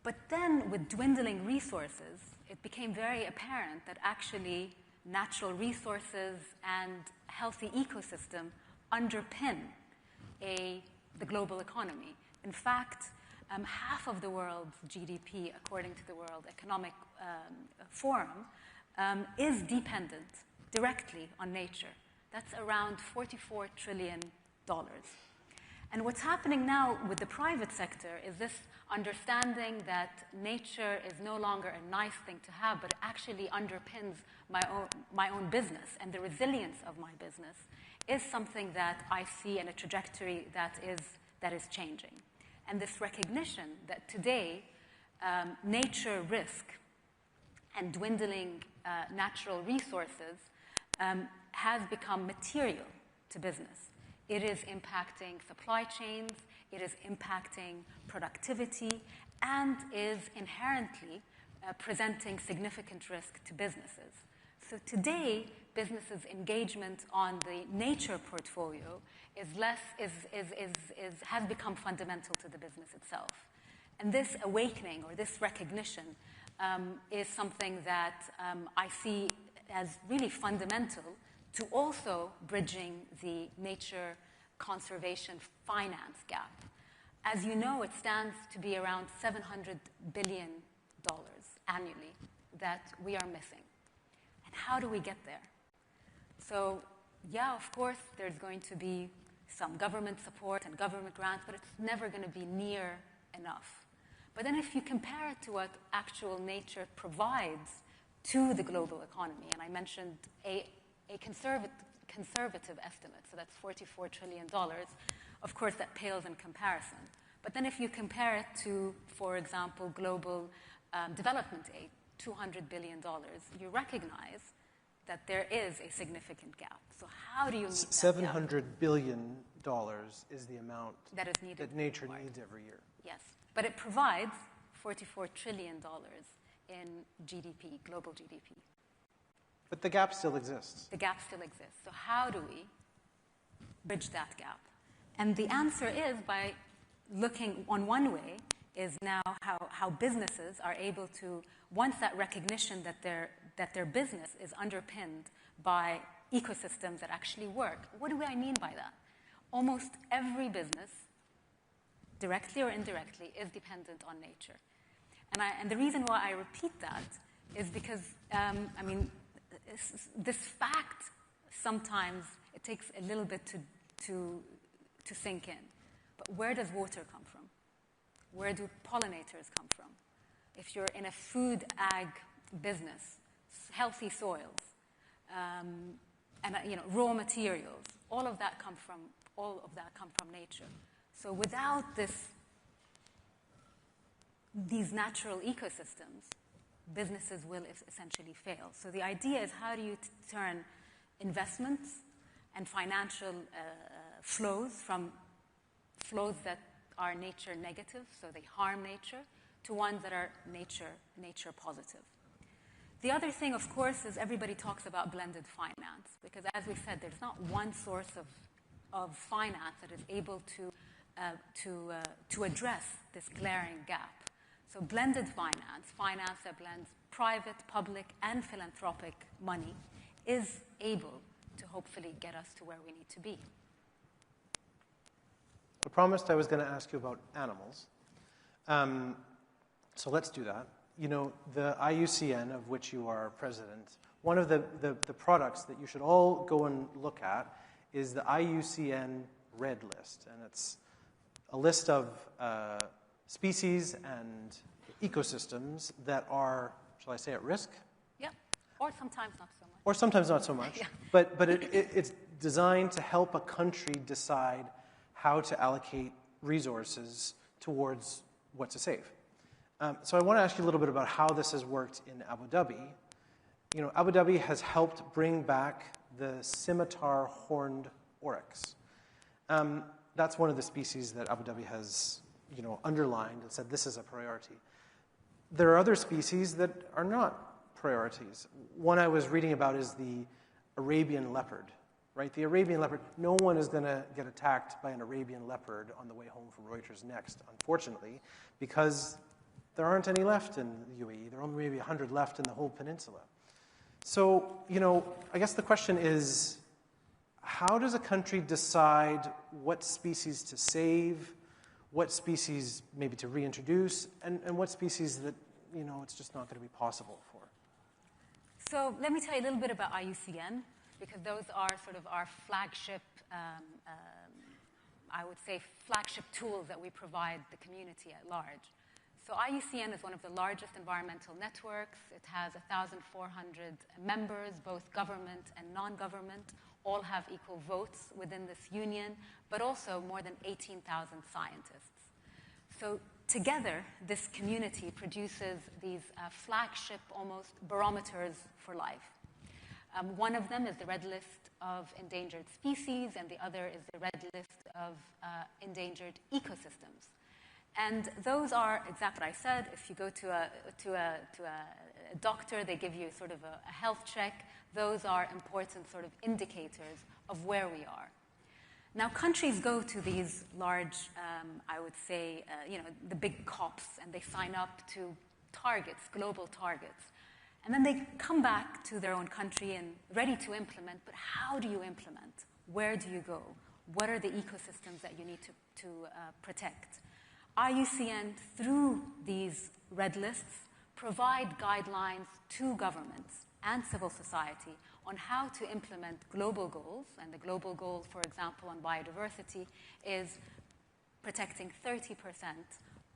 But then with dwindling resources, it became very apparent that actually natural resources and healthy ecosystem underpin the global economy. In fact, half of the world's GDP, according to the World Economic Forum, is dependent directly on nature. That's around $44 trillion. And what's happening now with the private sector is this understanding that nature is no longer a nice thing to have, but actually underpins my own business, and the resilience of my business is something that I see in a trajectory that is changing. And this recognition that today nature risk and dwindling natural resources has become material to business. It is impacting supply chains, it is impacting productivity, and is inherently presenting significant risk to businesses. So today, businesses' engagement on the nature portfolio has become fundamental to the business itself. And this awakening or this recognition is something that I see as really fundamental to also bridging the nature conservation finance gap. As you know, it stands to be around $700 billion annually that we are missing. And how do we get there? So, yeah, of course, there's going to be some government support and government grants, but it's never going to be near enough. But then if you compare it to what actual nature provides to the global economy, and I mentioned a conservative estimate, so that's $44 trillion, of course that pales in comparison. But then if you compare it to, for example, global development aid, $200 billion, you recognize that there is a significant gap. So how do you meet that $700 gap? billion is the amount that is needed that nature needs every year. Yes, but it provides $44 trillion in GDP, global GDP. But the gap still exists. The gap still exists. So how do we bridge that gap? And the answer is by looking on one way is now how businesses are able to, once that recognition that their business is underpinned by ecosystems that actually work. What do I mean by that? Almost every business, directly or indirectly, is dependent on nature. And the reason why I repeat that is because, this fact, sometimes it takes a little bit to sink in. But where does water come from? Where do pollinators come from? If you're in a food ag business, healthy soils, and raw materials, all of that come from nature. So without these natural ecosystems, businesses will essentially fail. So the idea is how do you turn investments and financial flows from flows that are nature negative, so they harm nature, to ones that are nature positive. The other thing, of course, is everybody talks about blended finance, because as we said, there's not one source of finance that is able to address this glaring gap. So blended finance that blends private, public, and philanthropic money, is able to hopefully get us to where we need to be. I promised I was going to ask you about animals. So let's do that. You know, the IUCN, of which you are president, one of the products that you should all go and look at is the IUCN Red List. And it's a list of species and ecosystems that are, shall I say, at risk? Yeah, or sometimes not so much. Or sometimes not so much. Yeah. But it's designed to help a country decide how to allocate resources towards what to save. So I want to ask you a little bit about how this has worked in Abu Dhabi. You know, Abu Dhabi has helped bring back the scimitar horned oryx. That's one of the species that Abu Dhabi has, underlined and said this is a priority. There are other species that are not priorities. One I was reading about is the Arabian leopard, right? The Arabian leopard, no one is going to get attacked by an Arabian leopard on the way home from Reuters Next, unfortunately, because there aren't any left in the UAE. There are only maybe 100 left in the whole peninsula. So, I guess the question is, how does a country decide what species to save, what species maybe to reintroduce, and what species that, it's just not going to be possible for? So let me tell you a little bit about IUCN, because those are sort of our flagship, I would say, flagship tools that we provide the community at large. So IUCN is one of the largest environmental networks. It has 1,400 members, both government and non-government. All have equal votes within this union, but also more than 18,000 scientists. So together, this community produces these flagship, almost barometers for life. One of them is the Red List of Endangered Species, and the other is the Red List of Endangered Ecosystems. And those are exactly what I said. If you go to a doctor, they give you sort of a health check. Those are important sort of indicators of where we are. Now, countries go to these large, I would say, the big COPs, and they sign up to targets, global targets. And then they come back to their own country and ready to implement, but how do you implement? Where do you go? What are the ecosystems that you need to protect? IUCN, through these red lists, provide guidelines to governments and civil society on how to implement global goals. And the global goal, for example, on biodiversity is protecting 30%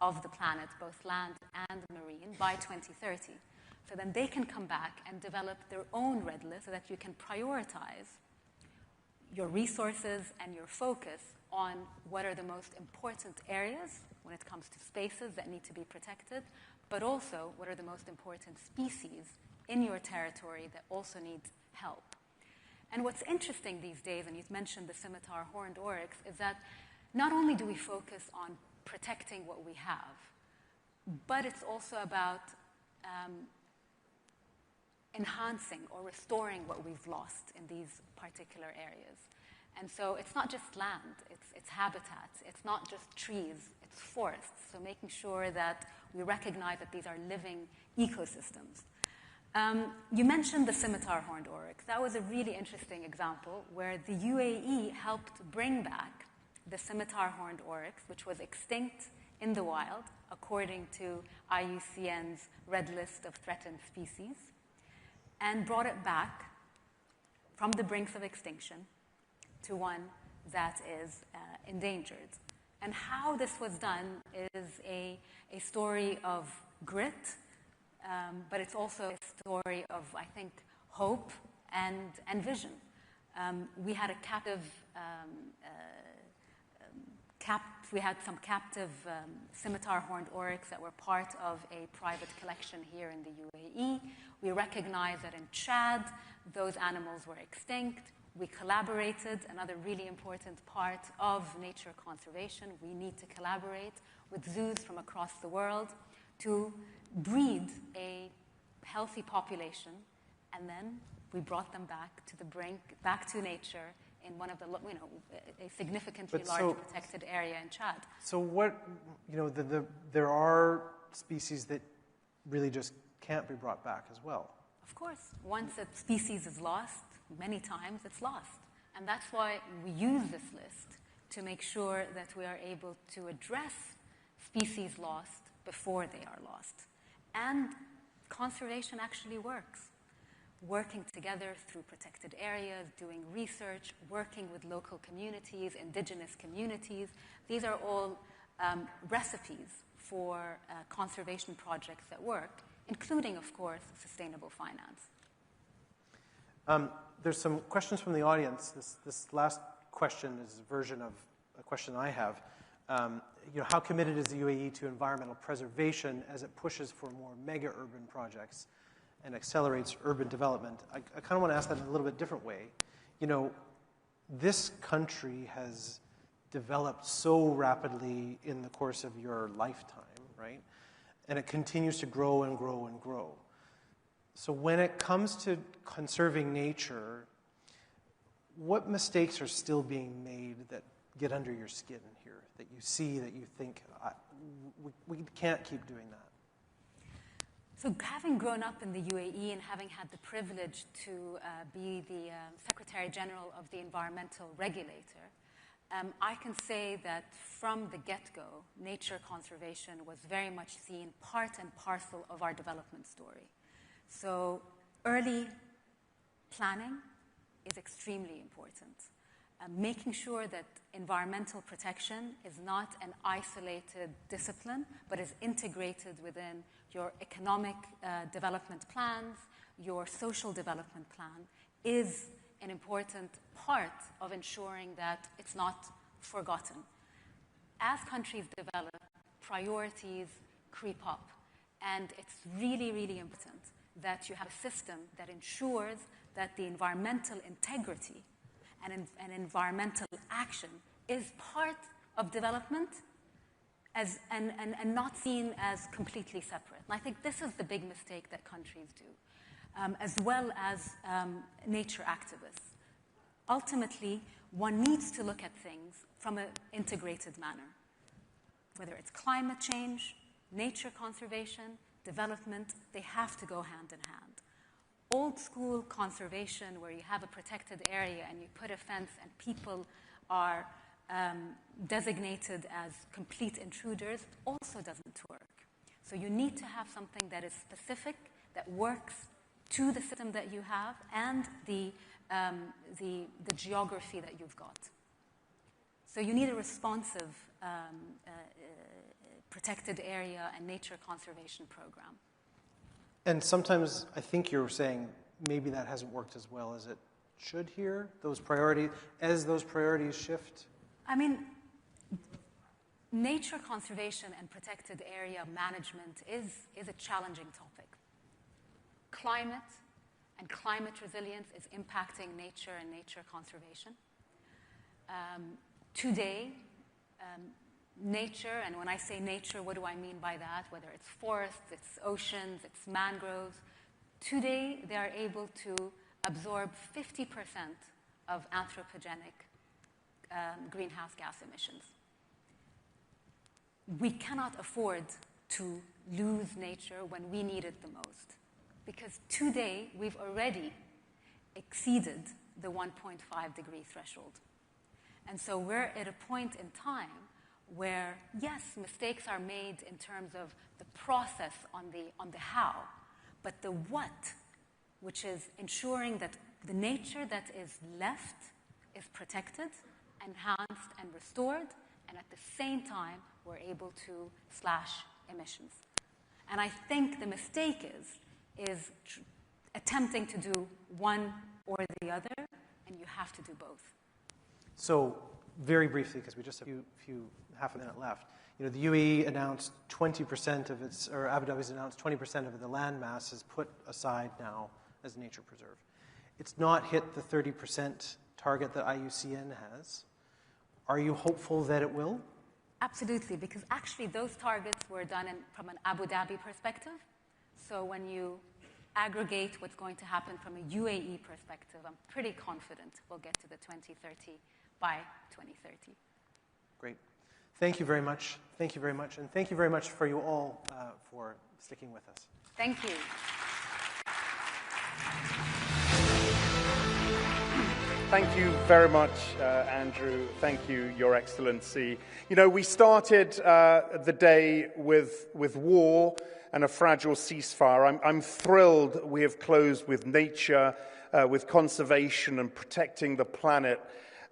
of the planet, both land and marine, by 2030. So then they can come back and develop their own red list so that you can prioritize your resources and your focus on what are the most important areas when it comes to spaces that need to be protected, but also what are the most important species in your territory that also need help. And what's interesting these days, and you've mentioned the scimitar horned oryx, is that not only do we focus on protecting what we have, but it's also about enhancing or restoring what we've lost in these particular areas. And so it's not just land, it's habitat. It's not just trees, it's forests. So making sure that we recognize that these are living ecosystems. You mentioned the scimitar horned oryx. That was a really interesting example where the UAE helped bring back the scimitar horned oryx, which was extinct in the wild, according to IUCN's Red List of Threatened Species, and brought it back from the brinks of extinction to one that is endangered. And how this was done is a story of grit, but it's also a story of, I think, hope and vision. We had a we had some captive scimitar horned oryx that were part of a private collection here in the UAE. We recognized that in Chad, those animals were extinct. We collaborated, another really important part of nature conservation. We need to collaborate with zoos from across the world to breed a healthy population, and then we brought them back to the brink, back to nature in one of the, a significantly large protected area in Chad. So what, there are species that really just can't be brought back as well. Of course. Once a species is lost, many times it's lost. And that's why we use this list to make sure that we are able to address species lost before they are lost. And conservation actually works. Working together through protected areas, doing research, working with local communities, indigenous communities. These are all recipes for conservation projects that work, including, of course, sustainable finance. There's some questions from the audience. This last question is a version of a question I have. How committed is the UAE to environmental preservation as it pushes for more mega-urban projects and accelerates urban development? I kind of want to ask that in a little bit different way. This country has developed so rapidly in the course of your lifetime, right? And it continues to grow and grow and grow. So when it comes to conserving nature, what mistakes are still being made that get under your skin here, that you see, that you think, we can't keep doing that? So having grown up in the UAE and having had the privilege to be the Secretary General of the Environmental Regulator, I can say that from the get-go, nature conservation was very much seen part and parcel of our development story. So early planning is extremely important. Making sure that environmental protection is not an isolated discipline, but is integrated within your economic development plans, your social development plan, is an important part of ensuring that it's not forgotten. As countries develop, priorities creep up, and it's really, really important that you have a system that ensures that the environmental integrity and environmental action is part of development and not seen as completely separate. And I think this is the big mistake that countries do, as well as nature activists. Ultimately, one needs to look at things from an integrated manner, whether it's climate change, nature conservation, development, they have to go hand in hand. Old school conservation, where you have a protected area and you put a fence and people are designated as complete intruders, also doesn't work. So you need to have something that is specific, that works to the system that you have and the geography that you've got. So you need a responsive protected area and nature conservation program. And sometimes I think you're saying maybe that hasn't worked as well as it should here, those priorities, as those priorities shift? I mean, nature conservation and protected area management is a challenging topic. Climate and climate resilience is impacting nature and nature conservation. Today, nature, and when I say nature, what do I mean by that? Whether it's forests, it's oceans, it's mangroves. Today, they are able to absorb 50% of anthropogenic greenhouse gas emissions. We cannot afford to lose nature when we need it the most, because today, we've already exceeded the 1.5 degree threshold. And so we're at a point in time where, yes, mistakes are made in terms of the process on the how, but the what, which is ensuring that the nature that is left is protected, enhanced, and restored, and at the same time, we're able to slash emissions. And I think the mistake is attempting to do one or the other, and you have to do both. So very briefly, because we just have half a minute left. You know, the UAE announced 20% of its, or Abu Dhabi's announced 20% of the land mass is put aside now as a nature preserve. It's not hit the 30% target that IUCN has. Are you hopeful that it will? Absolutely, because actually those targets were done from an Abu Dhabi perspective. So when you aggregate what's going to happen from a UAE perspective, I'm pretty confident we'll get to the 2030 by 2030. Great. Thank you very much. Thank you very much. And thank you very much for you all for sticking with us. Thank you. Thank you very much, Andrew. Thank you, Your Excellency. You know, we started the day with war and a fragile ceasefire. I'm thrilled we have closed with nature, with conservation and protecting the planet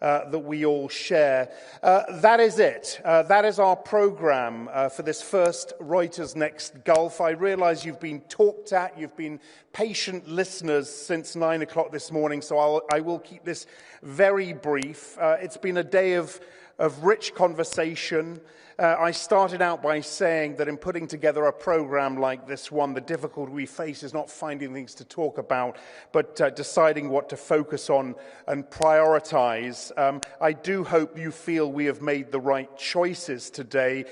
that we all share. That is it. That is our program for this first Reuters NEXT Gulf. I realize you've been talked at, you've been patient listeners since 9 o'clock this morning, so I will keep this very brief. It's been a day of rich conversation. I started out by saying that in putting together a program like this one, the difficulty we face is not finding things to talk about, but deciding what to focus on and prioritize. I do hope you feel we have made the right choices today.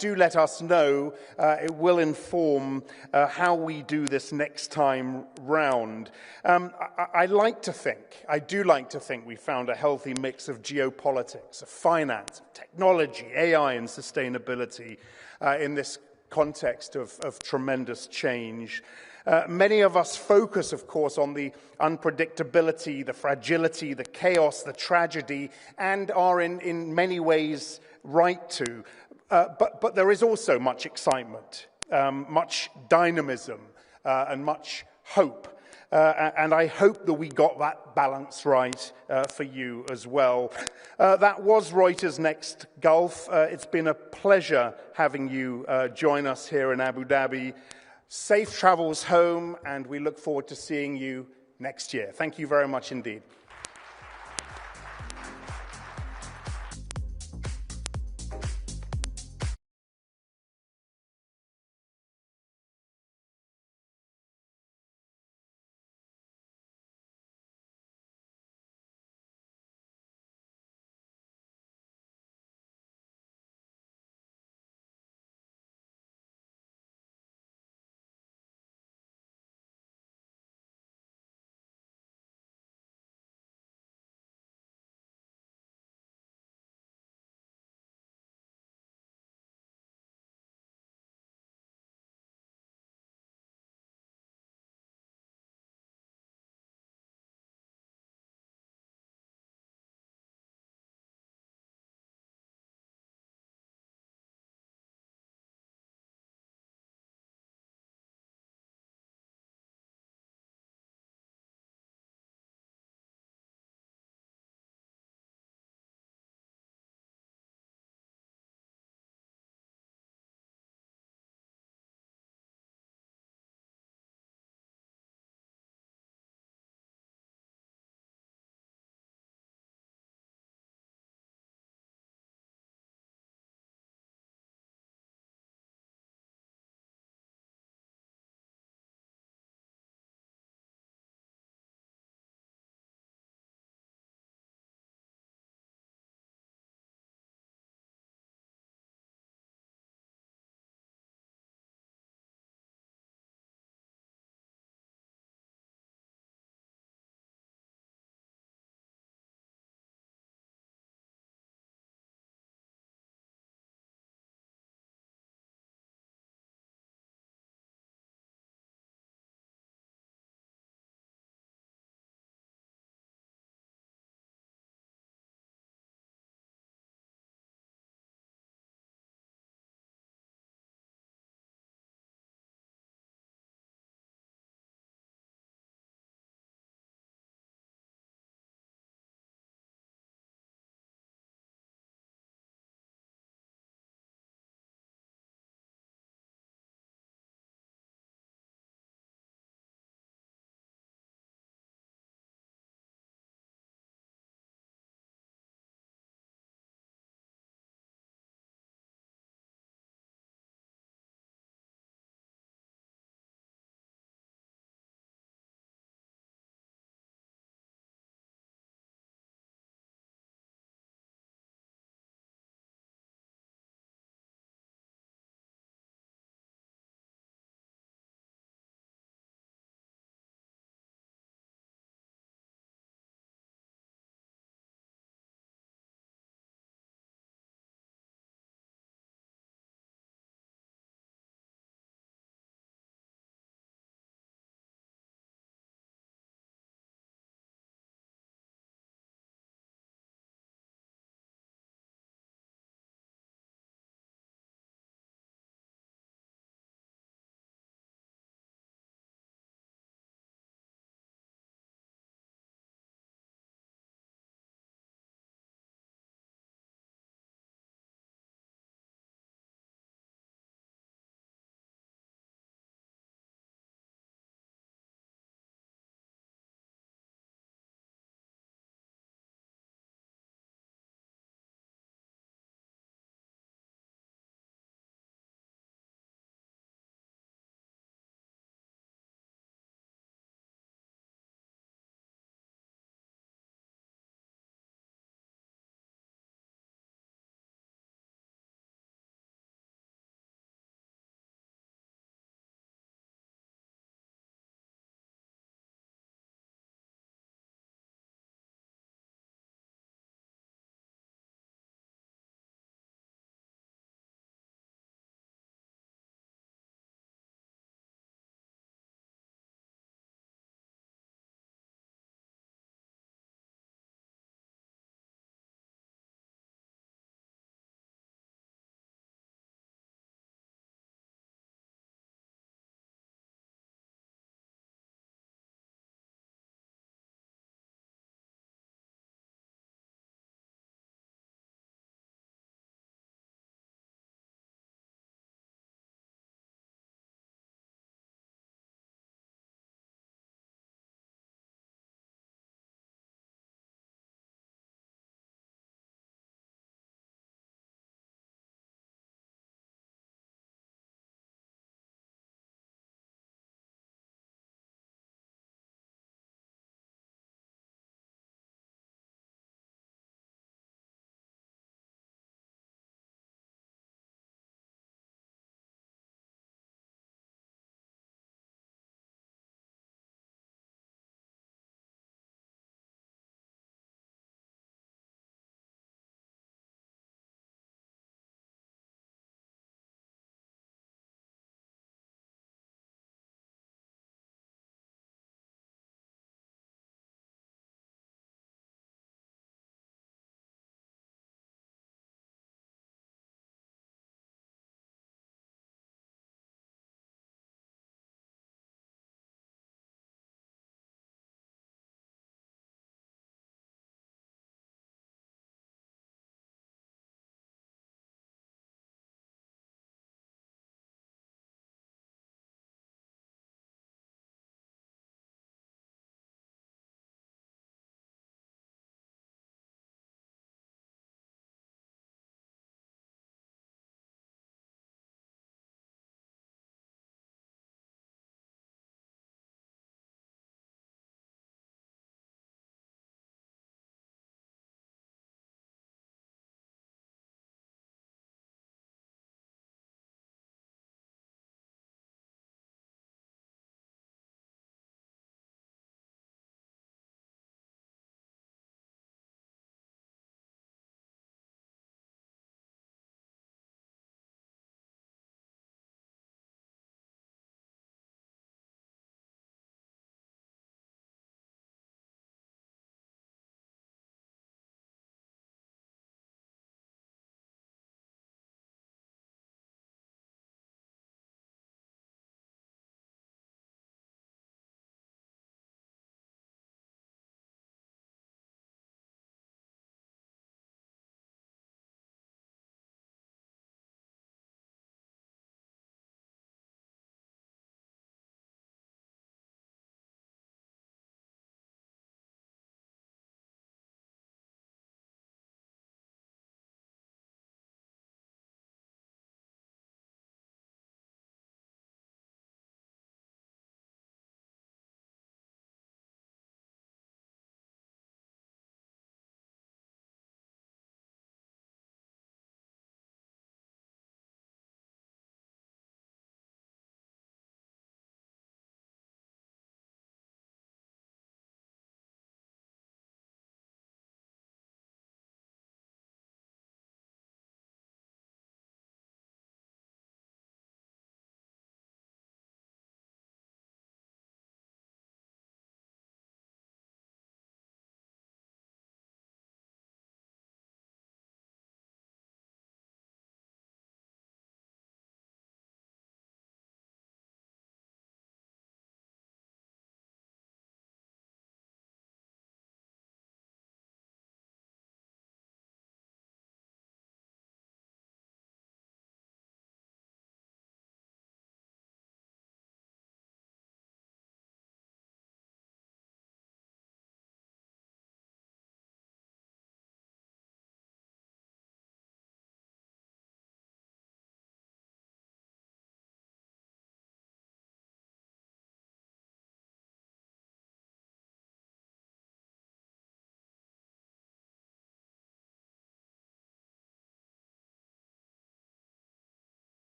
Do let us know. It will inform how we do this next time round. I do like to think we found a healthy mix of geopolitics, of finance, of technology, AI, and sustainability in this context of tremendous change. Many of us focus, of course, on the unpredictability, the fragility, the chaos, the tragedy, and are in many ways right to. But there is also much excitement, much dynamism, and much hope. And I hope that we got that balance right for you as well. That was Reuters NEXT Gulf. It's been a pleasure having you join us here in Abu Dhabi. Safe travels home, and we look forward to seeing you next year. Thank you very much indeed.